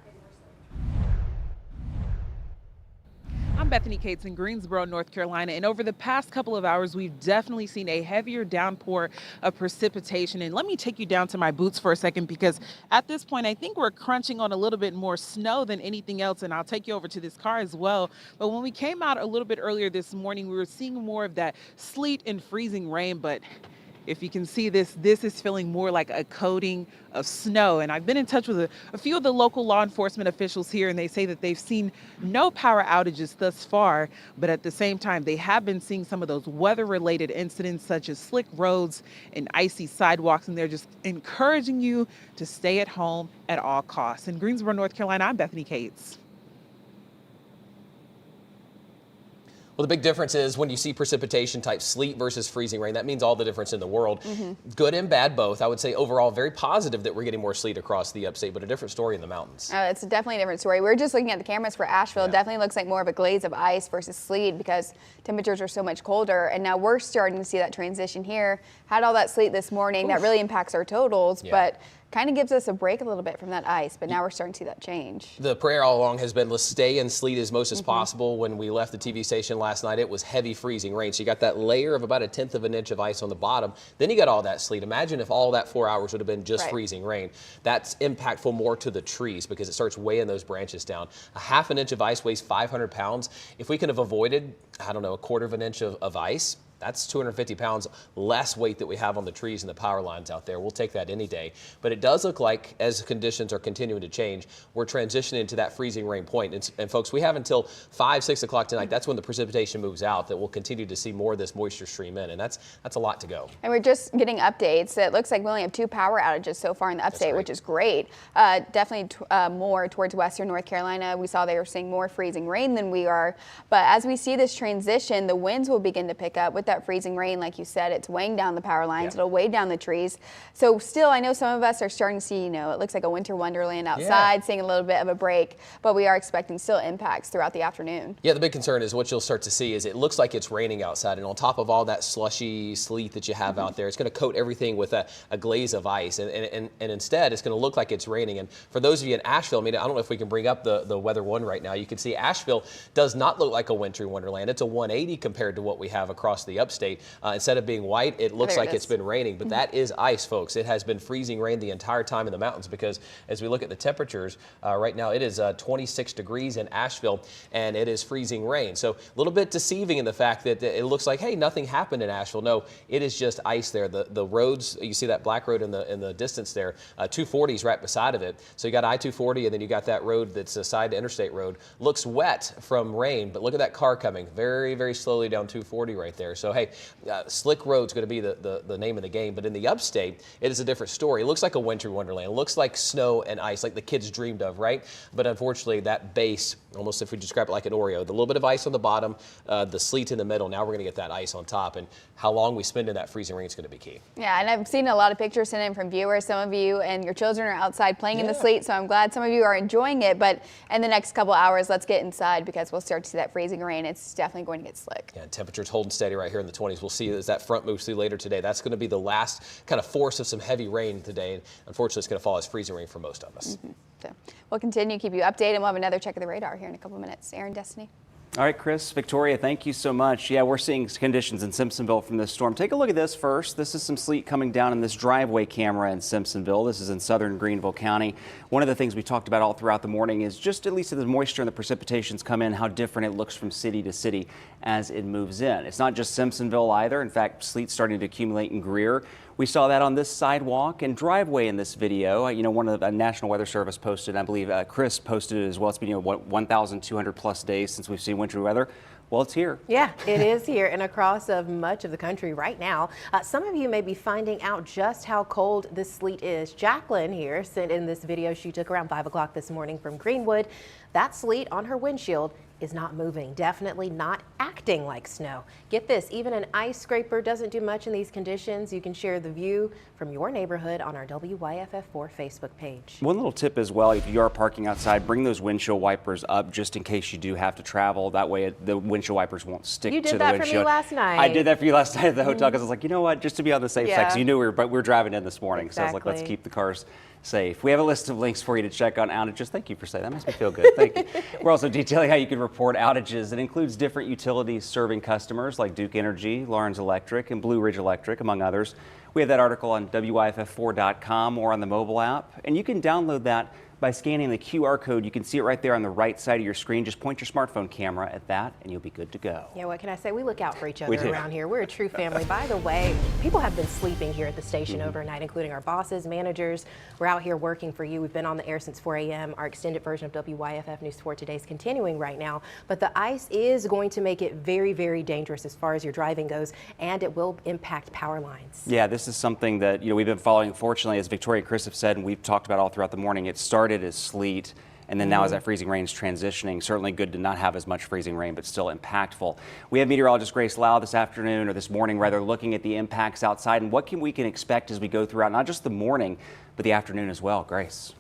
I'm Bethany Cates in Greensboro, North Carolina, and over the past couple of hours, we've definitely seen a heavier downpour of precipitation. And let me take you down to my boots for a second, because at this point, I think we're crunching on a little bit more snow than anything else, and I'll take you over to this car as well. But when we came out a little bit earlier this morning, we were seeing more of that sleet and freezing rain, but if you can see this is feeling more like a coating of snow. And I've been in touch with a few of the local law enforcement officials here, and they say that they've seen no power outages thus far, but at the same time, they have been seeing some of those weather-related incidents such as slick roads and icy sidewalks, and they're just encouraging you to stay at home at all costs. In Greensboro, North Carolina, I'm Bethany Cates. Well, the big difference is when you see precipitation type sleet versus freezing rain, that means all the difference in the world. Good and bad both. I would say overall very positive that we're getting more sleet across the upstate, but a different story in the mountains. It's definitely a different story. We're just looking at the cameras for Asheville. It definitely looks like more of a glaze of ice versus sleet because temperatures are so much colder. And now we're starting to see that transition here. Had all that sleet this morning. That really impacts our totals, but kind of gives us a break a little bit from that ice, but now we're starting to see that change. The prayer all along has been, let's stay in sleet as most as possible. When we left the TV station last night, it was heavy freezing rain. So you got that layer of about 1/10 of an inch of ice on the bottom. Then you got all that sleet. Imagine if all that 4 hours would have been just freezing rain. That's impactful more to the trees because it starts weighing those branches down. A 1/2 inch of ice weighs 500 pounds. If we could have avoided, I don't know, 1/4 inch of ice, that's 250 pounds less weight that we have on the trees and the power lines out there. We'll take that any day. But it does look like, as conditions are continuing to change, we're transitioning to that freezing rain point. And folks, we have until 5, 6 o'clock tonight. That's when the precipitation moves out, that we'll continue to see more of this moisture stream in. And that's a lot to go. And we're just getting updates. It looks like we only have 2 power outages so far in the upstate, which is great. Definitely more towards western North Carolina. We saw they were seeing more freezing rain than we are. But as we see this transition, the winds will begin to pick up with that freezing rain. Like you said, it's weighing down the power lines. It'll weigh down the trees. So still, I know some of us are starting to see, it looks like a winter wonderland outside, seeing a little bit of a break, but we are expecting still impacts throughout the afternoon. Yeah, the big concern is what you'll start to see is it looks like it's raining outside, and on top of all that slushy sleet that you have out there, it's going to coat everything with a glaze of ice, and instead it's going to look like it's raining. And for those of you in Asheville, I mean, I don't know if we can bring up the weather one right now. You can see Asheville does not look like a wintry wonderland. It's a 180 compared to what we have across the upstate. Instead of being white, it looks like it's been raining, but that is ice, folks. It has been freezing rain the entire time in the mountains because as we look at the temperatures, right now it is 26 degrees in Asheville and it is freezing rain. So a little bit deceiving in the fact that it looks like, hey, nothing happened in Asheville. No, it is just ice there. The roads, you see that black road in the distance there, 240 is right beside of it. So you got I-240 and then you got that road that's a side interstate road. Looks wet from rain, but look at that car coming very, very slowly down 240 right there. So hey, slick road's going to be the name of the game, but in the upstate, it is a different story. It looks like a winter wonderland. It looks like snow and ice, like the kids dreamed of, right? But unfortunately, that base, almost if we describe it like an Oreo, the little bit of ice on the bottom, the sleet in the middle, now we're going to get that ice on top, and how long we spend in that freezing rain is going to be key. Yeah, and I've seen a lot of pictures sent in from viewers. Some of you and your children are outside playing in the sleet, so I'm glad some of you are enjoying it, but in the next couple hours, let's get inside because we'll start to see that freezing rain. It's definitely going to get slick. Yeah, temperatures holding steady right here in the 20s. We'll see as that front moves through later today. That's going to be the last kind of force of some heavy rain today. And unfortunately, it's going to fall as freezing rain for most of us. So we'll continue to keep you updated, and we'll have another check of the radar here in a couple of minutes. Aaron, Destiny. All right, Chris, Victoria, thank you so much. Yeah, we're seeing conditions in Simpsonville from this storm. Take a look at this first. This is some sleet coming down in this driveway camera in Simpsonville. This is in southern Greenville County. One of the things we talked about all throughout the morning is just at least as the moisture and the precipitations come in, how different it looks from city to city as it moves in. It's not just Simpsonville either. In fact, sleet's starting to accumulate in Greer. We saw that on this sidewalk and driveway in this video. One of the National Weather Service posted, I believe Chris posted it as well. It's been 1,200 plus days since we've seen wintry weather. Well, it's here. Yeah, it is here and across of much of the country right now. Some of you may be finding out just how cold this sleet is. Jacqueline here sent in this video she took around 5 o'clock this morning from Greenwood. That sleet on her windshield is not moving, definitely not acting like snow. Get this, even an ice scraper doesn't do much in these conditions. You can share the view from your neighborhood on our WYFF4 Facebook page. One little tip as well, if you are parking outside, bring those windshield wipers up just in case you do have to travel. That way the windshield wipers won't stick to the windshield. You did that for me last night. I did that for you last night at the hotel because I was like, you know what, just to be on the safe side, because you knew we were driving in this morning. So I was like, let's keep the cars safe. We have a list of links for you to check on outages. Thank you for saying that. Makes me feel good. Thank you. We're also detailing how you can report outages. It includes different utilities serving customers like Duke Energy, Lawrence Electric, and Blue Ridge Electric, among others. We have that article on WYFF4.com or on the mobile app, and you can download that by scanning the QR code. You can see it right there on the right side of your screen. Just point your smartphone camera at that and you'll be good to go. Yeah, what can I say? We look out for each other around here. We're a true family. By the way, people have been sleeping here at the station overnight, including our bosses, managers. We're out here working for you. We've been on the air since 4 a.m. Our extended version of WYFF News 4 Today is continuing right now, but the ice is going to make it very, very dangerous as far as your driving goes, and it will impact power lines. Yeah, this is something that we've been following. Fortunately, as Victoria and Chris have said, and we've talked about all throughout the morning, it started as sleet, and then now as that freezing rain is transitioning, certainly good to not have as much freezing rain, but still impactful. We have meteorologist Grace Lau this afternoon, or this morning rather, looking at the impacts outside and what we can expect as we go throughout not just the morning, but the afternoon as well. Grace.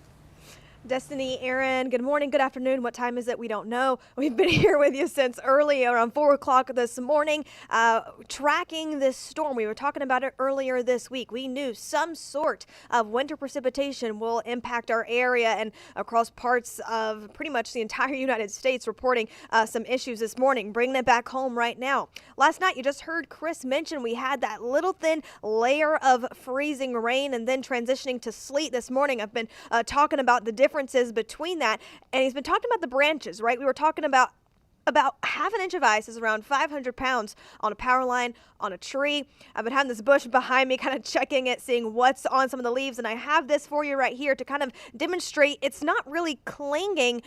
Destiny, Aaron, good morning, good afternoon. What time is it? We don't know. We've been here with you since early, around 4 o'clock this morning, tracking this storm. We were talking about it earlier this week. We knew some sort of winter precipitation will impact our area, and across parts of pretty much the entire United States reporting some issues this morning, bringing it back home right now. Last night, you just heard Chris mention we had that little thin layer of freezing rain and then transitioning to sleet this morning. I've been talking about the differences between that, and he's been talking about the branches, right? We were talking about half an inch of ice is around 500 pounds on a power line, on a tree. I've been having this bush behind me, kind of checking it, seeing what's on some of the leaves, and I have this for you right here to kind of demonstrate it's not really clinging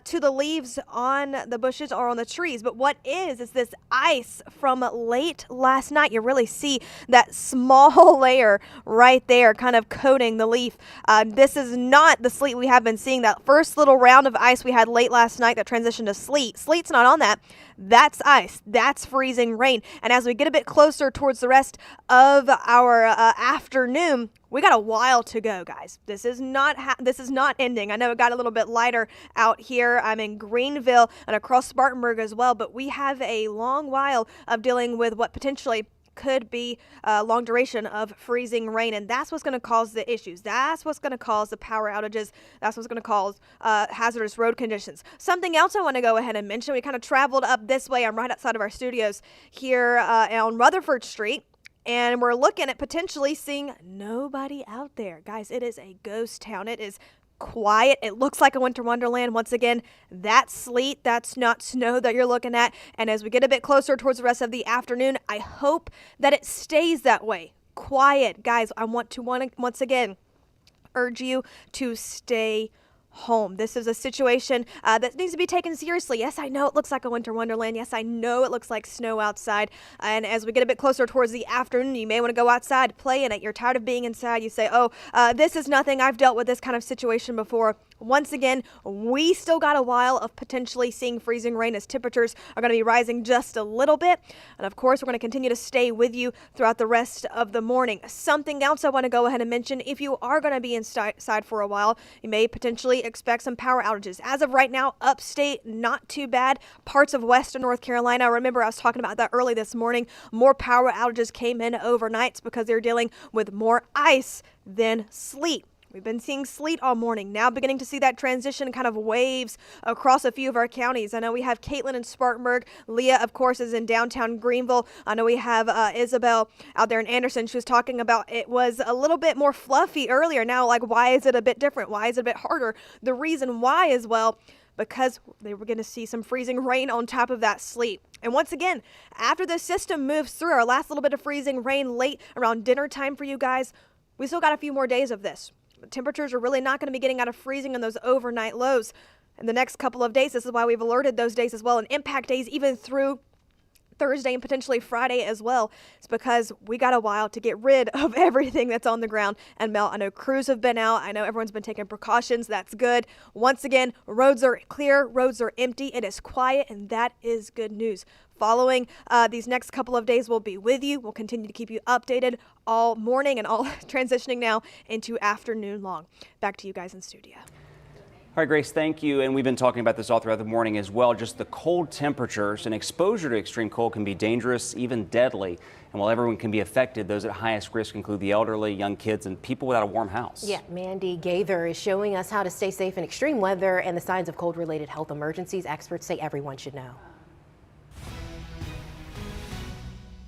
to the leaves on the bushes or on the trees, but what is this ice from late last night. You really see that small layer right there kind of coating the leaf. This is not the sleet we have been seeing. That first little round of ice we had late last night that transitioned to sleet. Sleet's not on that. That's ice. That's freezing rain. And as we get a bit closer towards the rest of our afternoon, we got a while to go, guys. This is not ending. I know it got a little bit lighter out here. I'm in Greenville and across Spartanburg as well, but we have a long while of dealing with what potentially could be a long duration of freezing rain, and that's what's going to cause the issues. That's what's going to cause the power outages. That's what's going to cause hazardous road conditions. Something else I want to go ahead and mention, we kind of traveled up this way. I'm right outside of our studios here on Rutherford Street, and we're looking at potentially seeing nobody out there. Guys, it is a ghost town. It is quiet. It looks like a winter wonderland. Once again, that's sleet. That's not snow that you're looking at. And as we get a bit closer towards the rest of the afternoon, I hope that it stays that way. Quiet. Guys, I want to once again urge you to stay home. This is a situation that needs to be taken seriously. Yes, I know it looks like a winter wonderland. Yes, I know it looks like snow outside. And as we get a bit closer towards the afternoon, you may want to go outside, play in it. You're tired of being inside. You say, oh, this is nothing. I've dealt with this kind of situation before. Once again, we still got a while of potentially seeing freezing rain as temperatures are going to be rising just a little bit. And of course, we're going to continue to stay with you throughout the rest of the morning. Something else I want to go ahead and mention, if you are going to be inside for a while, you may potentially expect some power outages. As of right now, upstate, not too bad. Parts of western North Carolina, remember I was talking about that early this morning. More power outages came in overnights because they're dealing with more ice than sleet. We've been seeing sleet all morning, now beginning to see that transition kind of waves across a few of our counties. I know we have Caitlin in Spartanburg. Leah, of course, is in downtown Greenville. I know we have Isabel out there in Anderson. She was talking about it was a little bit more fluffy earlier. Now, like, why is it a bit different? Why is it a bit harder? The reason why is, well, because they were going to see some freezing rain on top of that sleet. And once again, after this system moves through, our last little bit of freezing rain late around dinner time for you guys, we still got a few more days of this. Temperatures are really not going to be getting out of freezing in those overnight lows in the next couple of days. This is why we've alerted those days as well, and impact days even through Thursday and potentially Friday as well. It's because we got a while to get rid of everything that's on the ground. And Mel, I know crews have been out. I know everyone's been taking precautions. That's good. Once again, roads are clear. Roads are empty. It is quiet, and that is good news. Following these next couple of days, we'll be with you. We'll continue to keep you updated all morning and all transitioning now into afternoon long. Back to you guys in studio. All right, Grace, thank you. And we've been talking about this all throughout the morning as well. Just the cold temperatures and exposure to extreme cold can be dangerous, even deadly. And while everyone can be affected, those at highest risk include the elderly, young kids, and people without a warm house. Yeah, Mandy Gaither is showing us how to stay safe in extreme weather and the signs of cold-related health emergencies experts say everyone should know.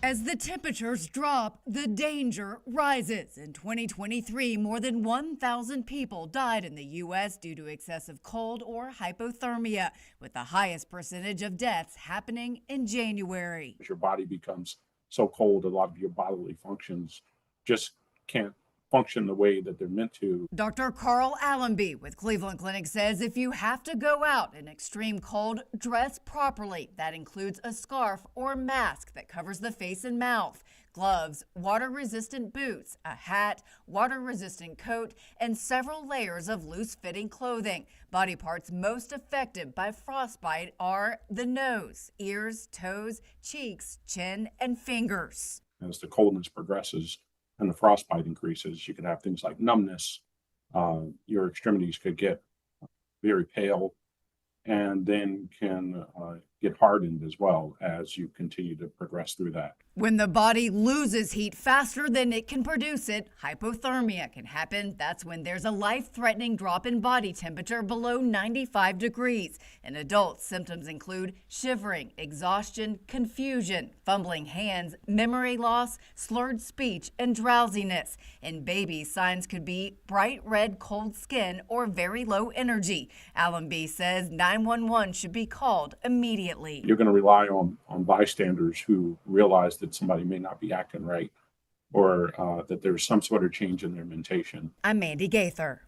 As the temperatures drop, the danger rises. In 2023, more than 1,000 people died in the U.S. due to excessive cold or hypothermia, with the highest percentage of deaths happening in January. As your body becomes so cold, a lot of your bodily functions just can't function the way that they're meant to. Dr. Carl Allenby with Cleveland Clinic says if you have to go out in extreme cold, dress properly. That includes a scarf or mask that covers the face and mouth, gloves, water-resistant boots, a hat, water-resistant coat, and several layers of loose-fitting clothing. Body parts most affected by frostbite are the nose, ears, toes, cheeks, chin, and fingers. As the coldness progresses and the frostbite increases, you could have things like numbness. Your extremities could get very pale and then can get hardened as well as you continue to progress through that. When the body loses heat faster than it can produce it, hypothermia can happen. That's when there's a life-threatening drop in body temperature below 95 degrees. In adults, symptoms include shivering, exhaustion, confusion, fumbling hands, memory loss, slurred speech, and drowsiness. In babies, signs could be bright red cold skin or very low energy. Allenby says 911 should be called immediately. You're going to rely on bystanders who realize that somebody may not be acting right or that there's some sort of change in their mentation. I'm Mandy Gaither.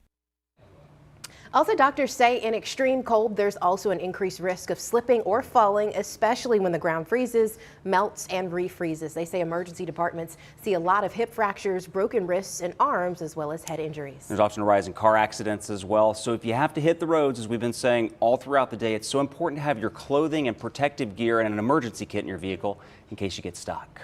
Also, doctors say in extreme cold, there's also an increased risk of slipping or falling, especially when the ground freezes, melts, and refreezes. They say emergency departments see a lot of hip fractures, broken wrists and arms, as well as head injuries. There's often a rise in car accidents as well. So if you have to hit the roads, as we've been saying all throughout the day, it's so important to have your clothing and protective gear and an emergency kit in your vehicle in case you get stuck.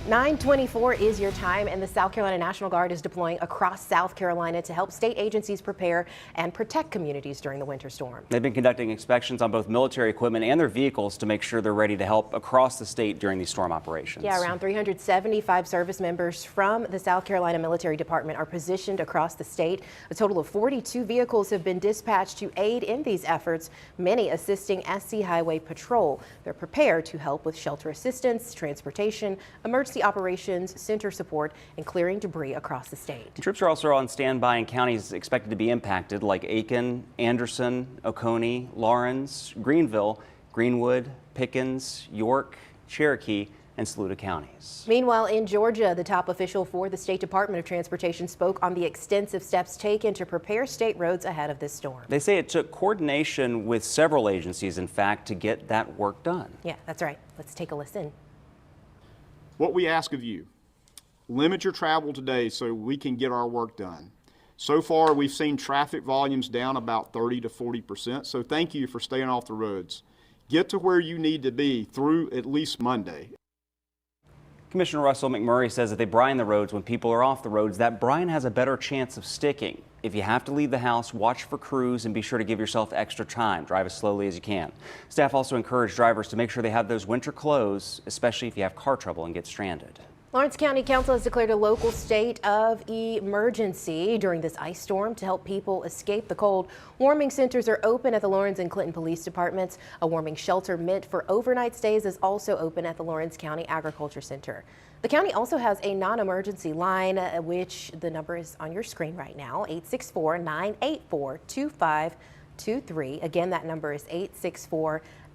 9:24 is your time, and the South Carolina National Guard is deploying across South Carolina to help state agencies prepare and protect communities during the winter storm. They've been conducting inspections on both military equipment and their vehicles to make sure they're ready to help across the state during these storm operations. Yeah, around 375 service members from the South Carolina Military Department are positioned across the state. A total of 42 vehicles have been dispatched to aid in these efforts, many assisting SC Highway Patrol. They're prepared to help with shelter assistance, transportation, emergency operations, center support, and clearing debris across the state. Troops are also on standby in counties expected to be impacted, like Aiken, Anderson, Oconee, Lawrence, Greenville, Greenwood, Pickens, York, Cherokee, and Saluda counties. Meanwhile, in Georgia, the top official for the State Department of Transportation spoke on the extensive steps taken to prepare state roads ahead of this storm. They say it took coordination with several agencies, in fact, to get that work done. Yeah, that's right. Let's take a listen. What we ask of you, limit your travel today so we can get our work done. So far, we've seen traffic volumes down about 30 to 40%, so thank you for staying off the roads. Get to where you need to be through at least Monday. Commissioner Russell McMurray says that they brine the roads when people are off the roads. That brine has a better chance of sticking. If you have to leave the house, watch for crews and be sure to give yourself extra time. Drive as slowly as you can. Staff also encourage drivers to make sure they have those winter clothes, especially if you have car trouble and get stranded. Lawrence County Council has declared a local state of emergency during this ice storm to help people escape the cold. Warming centers are open at the Lawrence and Clinton Police Departments. A warming shelter meant for overnight stays is also open at the Lawrence County Agriculture Center. The county also has a non-emergency line, which the number is on your screen right now, 864-984-2523. Again, that number is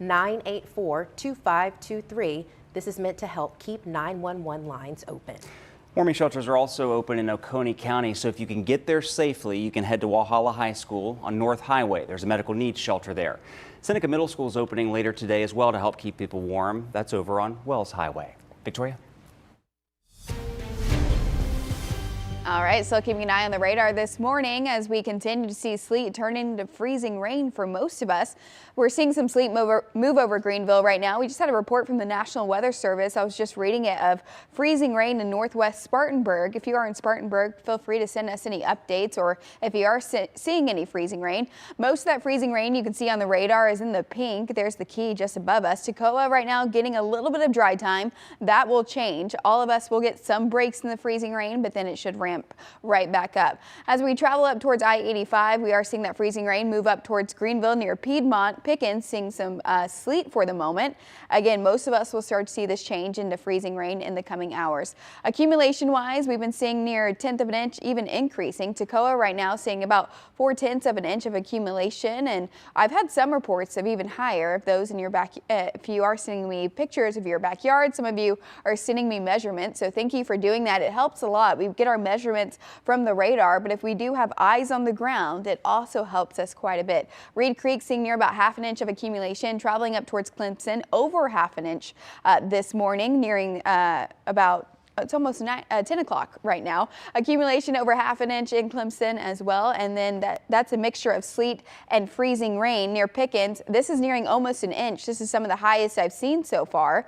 864-984-2523. This is meant to help keep 911 lines open. Warming shelters are also open in Oconee County, so if you can get there safely, you can head to Walhalla High School on North Highway. There's a medical needs shelter there. Seneca Middle School is opening later today as well to help keep people warm. That's over on Wells Highway. Victoria? All right, so keeping an eye on the radar this morning as we continue to see sleet turn into freezing rain for most of us. We're seeing some sleet move over Greenville right now. We just had a report from the National Weather Service. I was just reading it of freezing rain in northwest Spartanburg. If you are in Spartanburg, feel free to send us any updates or if you are seeing any freezing rain. Most of that freezing rain you can see on the radar is in the pink. There's the key just above us. Toccoa right now getting a little bit of dry time. That will change. All of us will get some breaks in the freezing rain, but then it should ramp right back up. As we travel up towards I-85, we are seeing that freezing rain move up towards Greenville near Piedmont. Pickens seeing some sleet for the moment. Again, most of us will start to see this change into freezing rain in the coming hours. Accumulation wise, we've been seeing near 1/10 of an inch, even increasing. Toccoa right now seeing about 4/10 of an inch of accumulation, and I've had some reports of even higher. If those in your back, if you are sending me pictures of your backyard, some of you are sending me measurements, so thank you for doing that. It helps a lot. We get our measurements from the radar, but if we do have eyes on the ground, it also helps us quite a bit. Reed Creek seeing near about 1/2 inch of accumulation, traveling up towards Clemson, over 1/2 inch this morning, nearing about it's almost 10 o'clock right now. Accumulation over 1/2 inch in Clemson as well. And then that's a mixture of sleet and freezing rain near Pickens. This is nearing almost 1 inch. This is some of the highest I've seen so far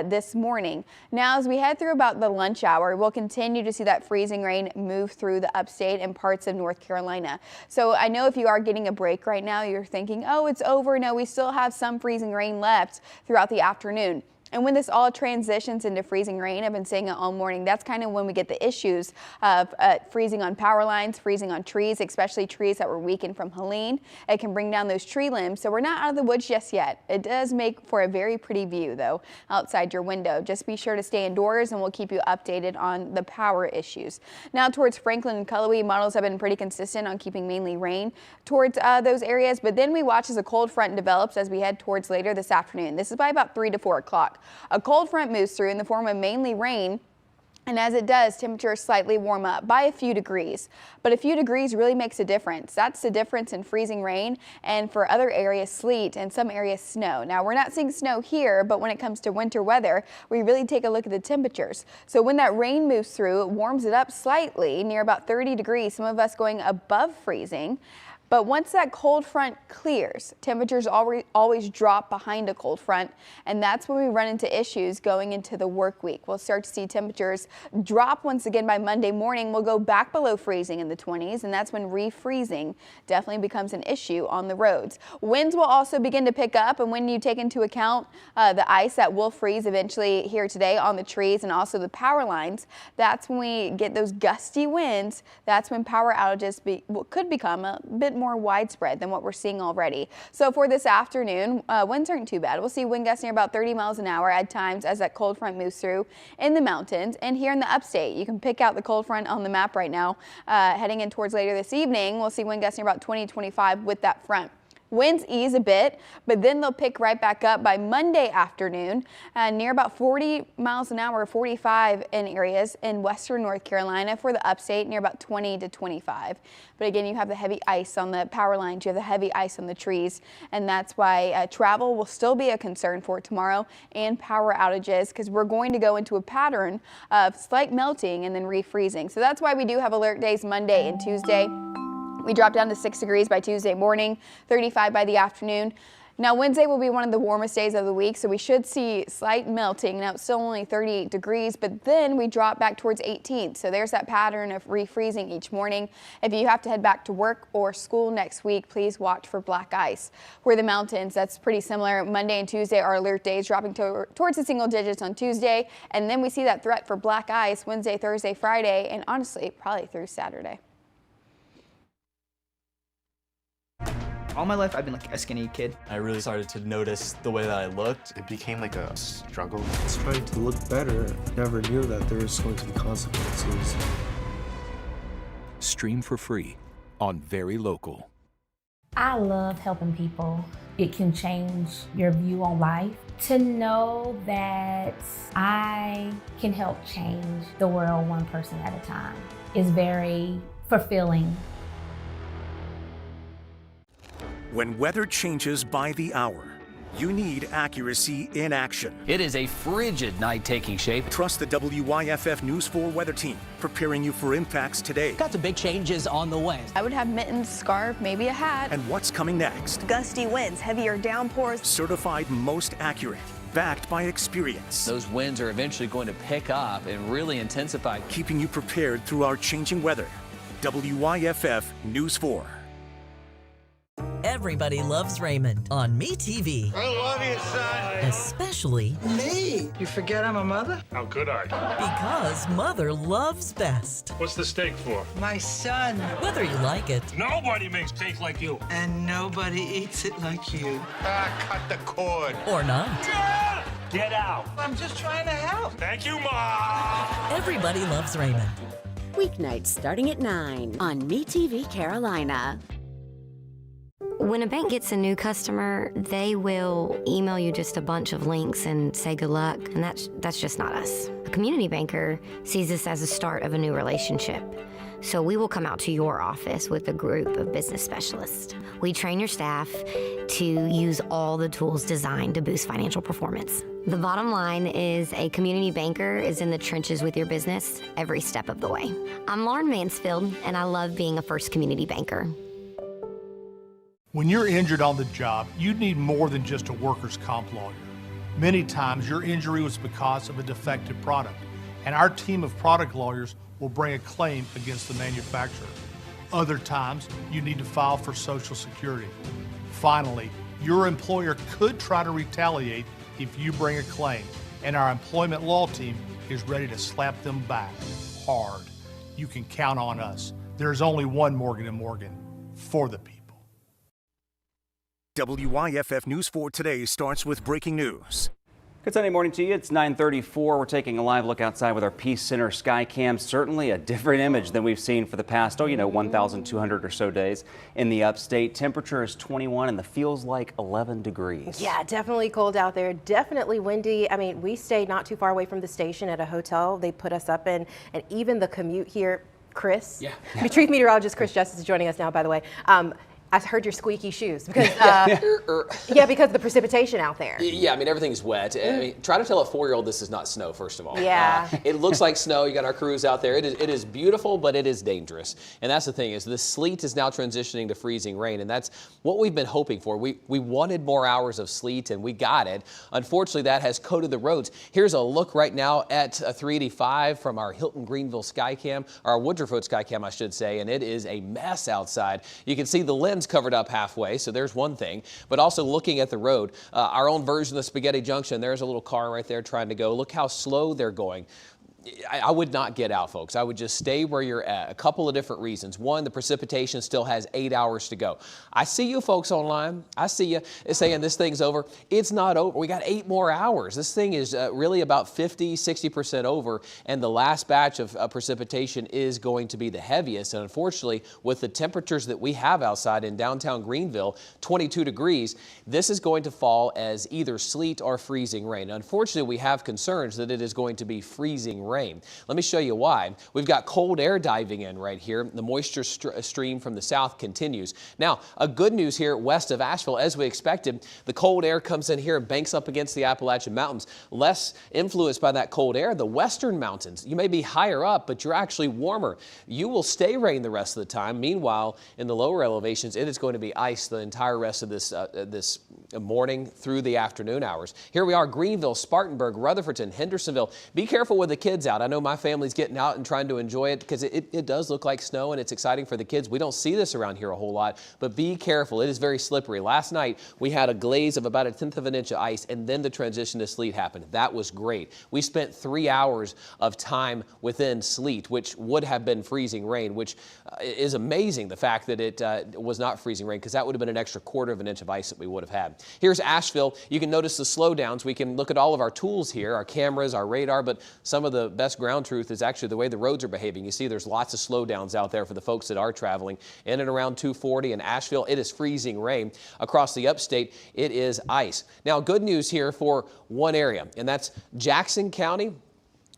this morning. Now, as we head through about the lunch hour, we'll continue to see that freezing rain move through the upstate and parts of North Carolina. So I know if you are getting a break right now, you're thinking, oh, it's over. No, we still have some freezing rain left throughout the afternoon. And when this all transitions into freezing rain, I've been saying it all morning, that's kind of when we get the issues of freezing on power lines, freezing on trees, especially trees that were weakened from Helene. It can bring down those tree limbs. So we're not out of the woods just yet. It does make for a very pretty view, though, outside your window. Just be sure to stay indoors, and we'll keep you updated on the power issues. Now towards Franklin and Cullowhee, models have been pretty consistent on keeping mainly rain towards those areas. But then we watch as a cold front develops as we head towards later this afternoon. This is by about 3 to 4 o'clock. A cold front moves through in the form of mainly rain, and as it does, temperatures slightly warm up by a few degrees. But a few degrees really makes a difference. That's the difference in freezing rain, and for other areas, sleet, and some areas, snow. Now, we're not seeing snow here, but when it comes to winter weather, we really take a look at the temperatures. So when that rain moves through, it warms it up slightly, near about 30 degrees, some of us going above freezing. But once that cold front clears, temperatures always drop behind a cold front, and that's when we run into issues going into the work week. We'll start to see temperatures drop once again by Monday morning. We'll go back below freezing in the 20s, and that's when refreezing definitely becomes an issue on the roads. Winds will also begin to pick up, and when you take into account the ice that will freeze eventually here today on the trees and also the power lines, that's when we get those gusty winds. That's when power outages could become a bit more widespread than what we're seeing already. So for this afternoon, winds aren't too bad. We'll see wind gusts near about 30 miles an hour at times as that cold front moves through in the mountains and here in the upstate. You can pick out the cold front on the map right now. Heading in towards later this evening, we'll see wind gusts near about 20-25 with that front. Winds ease a bit, but then they'll pick right back up by Monday afternoon, near about 40 miles an hour, 45 in areas in western North Carolina. For the upstate, near about 20 to 25. But again, you have the heavy ice on the power lines, you have the heavy ice on the trees, and that's why travel will still be a concern for tomorrow and power outages, because we're going to go into a pattern of slight melting and then refreezing. So that's why we do have alert days Monday and Tuesday. We drop down to 6 degrees by Tuesday morning, 35 by the afternoon. Now, Wednesday will be one of the warmest days of the week, so we should see slight melting. Now, it's still only 38 degrees, but then we drop back towards 18. So there's that pattern of refreezing each morning. If you have to head back to work or school next week, please watch for black ice. For the mountains, that's pretty similar. Monday and Tuesday are alert days, dropping towards the single digits on Tuesday. And then we see that threat for black ice Wednesday, Thursday, Friday, and honestly, probably through Saturday. All my life, I've been like a skinny kid. I really started to notice the way that I looked. It became like a struggle. I was trying to look better. Never knew that there was going to be consequences. Stream for free on Very Local. I love helping people. it can change your view on life. To know that I can help change the world one person at a time is very fulfilling. When weather changes by the hour, you need accuracy in action. It is a frigid night taking shape. Trust the WYFF News 4 weather team, preparing you for impacts today. Got some big changes on the way. I would have mittens, scarf, maybe a hat. And what's coming next? Gusty winds, heavier downpours. Certified most accurate, backed by experience. Those winds are eventually going to pick up and really intensify. Keeping you prepared through our changing weather. WYFF News 4. Everybody loves Raymond on MeTV. I love you, son. Especially me. You forget I'm a mother? How could I? because mother loves best. What's the steak for? My son. Whether you like it Nobody makes steak like you. And nobody eats it like you. Cut the cord. or not, Get out. I'm just trying to help. Thank you, Mom. everybody loves Raymond. Weeknights starting at 9 on MeTV Carolina. When a bank gets a new customer, they will email you just a bunch of links and say good luck, and that's just not us. A community banker sees this as a start of a new relationship. So we will come out to your office with a group of business specialists. We train your staff to use all the tools designed to boost financial performance. The bottom line is a community banker is in the trenches with your business every step of the way. I'm Lauren Mansfield, and I love being a First Community Banker. When you're injured on the job, you need more than just a workers' comp lawyer. Many times your injury was because of a defective product, and our team of product lawyers will bring a claim against the manufacturer. Other times, you need to file for Social Security. Finally, your employer could try to retaliate if you bring a claim, and our employment law team is ready to slap them back hard. You can count on us. There's only one Morgan & Morgan for the people. WYFF News 4 Today starts with breaking news. Good Sunday morning to you. It's 9:34. We're taking a live look outside with our Peace Center sky cam. Certainly a different image than we've seen for the past, 1,200 or so days in the upstate. Temperature is 21 and the feels like 11 degrees. Yeah, definitely cold out there. Definitely windy. I mean, we stayed not too far away from the station at a hotel they put us up in, and even the commute here, Chris. Yeah. Chief Meteorologist Chris Justice is joining us now, by the way. I heard your squeaky shoes because because of the precipitation out there. Yeah, I mean, everything's wet. I mean, try to tell a 4-year-old this is not snow, first of all. Yeah. It looks like snow. You got our crews out there. It is beautiful, but it is dangerous. And that's the thing, is the sleet is now transitioning to freezing rain, and that's what we've been hoping for. We wanted more hours of sleet, and we got it. Unfortunately, that has coated the roads. Here's a look right now at 385 from our Hilton Greenville Skycam, or our Woodruff Road Skycam, I should say, and it is a mess outside. You can see the lens covered up halfway, so there's one thing. But also looking at the road, our own version of Spaghetti Junction, there's a little car right there trying to go. Look how slow they're going. I would not get out, folks. I would just stay where you're at. A couple of different reasons. One, the precipitation still has 8 hours to go. I see you folks online. I see you saying this thing's over. It's not over. We got 8 more hours. This thing is really about 50, 60% over, and the last batch of precipitation is going to be the heaviest. And unfortunately, with the temperatures that we have outside in downtown Greenville, 22 degrees, this is going to fall as either sleet or freezing rain. Unfortunately, we have concerns that it is going to be freezing rain. Let me show you why. We've got cold air diving in right here. The moisture stream from the south continues. Now, a good news here west of Asheville, as we expected, the cold air comes in here and banks up against the Appalachian Mountains. Less influenced by that cold air, the western mountains. You may be higher up, but you're actually warmer. You will stay rain the rest of the time. Meanwhile, in the lower elevations, it is going to be ice the entire rest of this morning through the afternoon hours. Here we are, Greenville, Spartanburg, Rutherfordton, Hendersonville. Be careful with the kids out. I know my family's getting out and trying to enjoy it because it does look like snow and it's exciting for the kids. We don't see this around here a whole lot, but be careful. It is very slippery. Last night we had a glaze of about 1/10 of an inch of ice, and then the transition to sleet happened. That was great. We spent 3 hours of time within sleet, which would have been freezing rain, which is amazing, the fact that it was not freezing rain, because that would have been an extra 1/4 of an inch of ice that we would have had. bad. Here's Asheville. You can notice the slowdowns. We can look at all of our tools here, our cameras, our radar, but some of the best ground truth is actually the way the roads are behaving. You see there's lots of slowdowns out there for the folks that are traveling. In and around 240 in Asheville, it is freezing rain. Across the upstate, it is ice. Now, good news here for one area, and that's Jackson County.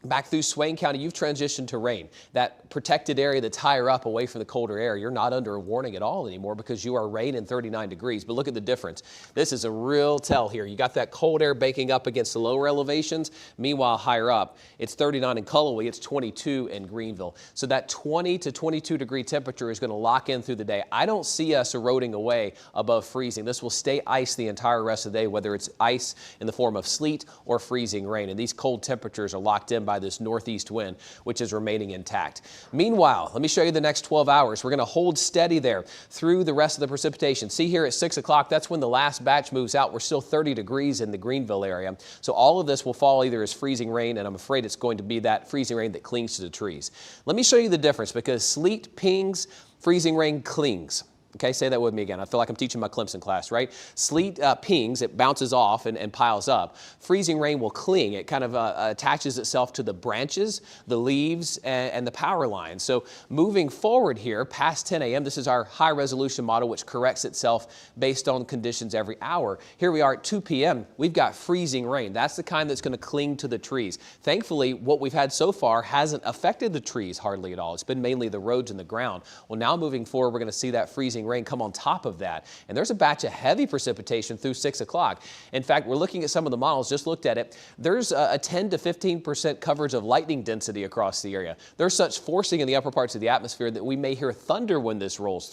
Back through Swain County, you've transitioned to rain. That protected area that's higher up away from the colder air, you're not under a warning at all anymore because you are rain and 39 degrees. But look at the difference. This is a real tell here. You got that cold air baking up against the lower elevations. Meanwhile, higher up, it's 39 in Cullowhee, it's 22 in Greenville. So that 20 to 22 degree temperature is going to lock in through the day. I don't see us eroding away above freezing. This will stay ice the entire rest of the day, whether it's ice in the form of sleet or freezing rain. And these cold temperatures are locked in by this northeast wind, which is remaining intact. Meanwhile, let me show you the next 12 hours. We're going to hold steady there through the rest of the precipitation. See here at 6 o'clock, that's when the last batch moves out. We're still 30 degrees in the Greenville area. So all of this will fall either as freezing rain, and I'm afraid it's going to be that freezing rain that clings to the trees. Let me show you the difference because sleet pings, freezing rain clings. Okay, say that with me again. I feel like I'm teaching my Clemson class, right? Sleet pings, it bounces off and piles up. Freezing rain will cling. It kind of attaches itself to the branches, the leaves, and the power lines. So moving forward here, past 10 a.m., this is our high resolution model, which corrects itself based on conditions every hour. Here we are at 2 p.m. We've got freezing rain. That's the kind that's going to cling to the trees. Thankfully, what we've had so far hasn't affected the trees hardly at all. It's been mainly the roads and the ground. Well, now moving forward, we're going to see that freezing rain come on top of that. And there's a batch of heavy precipitation through 6 o'clock. In fact, we're looking at some of the models, just looked at it. There's a 10 to 15% coverage of lightning density across the area. There's such forcing in the upper parts of the atmosphere that we may hear thunder when this rolls through.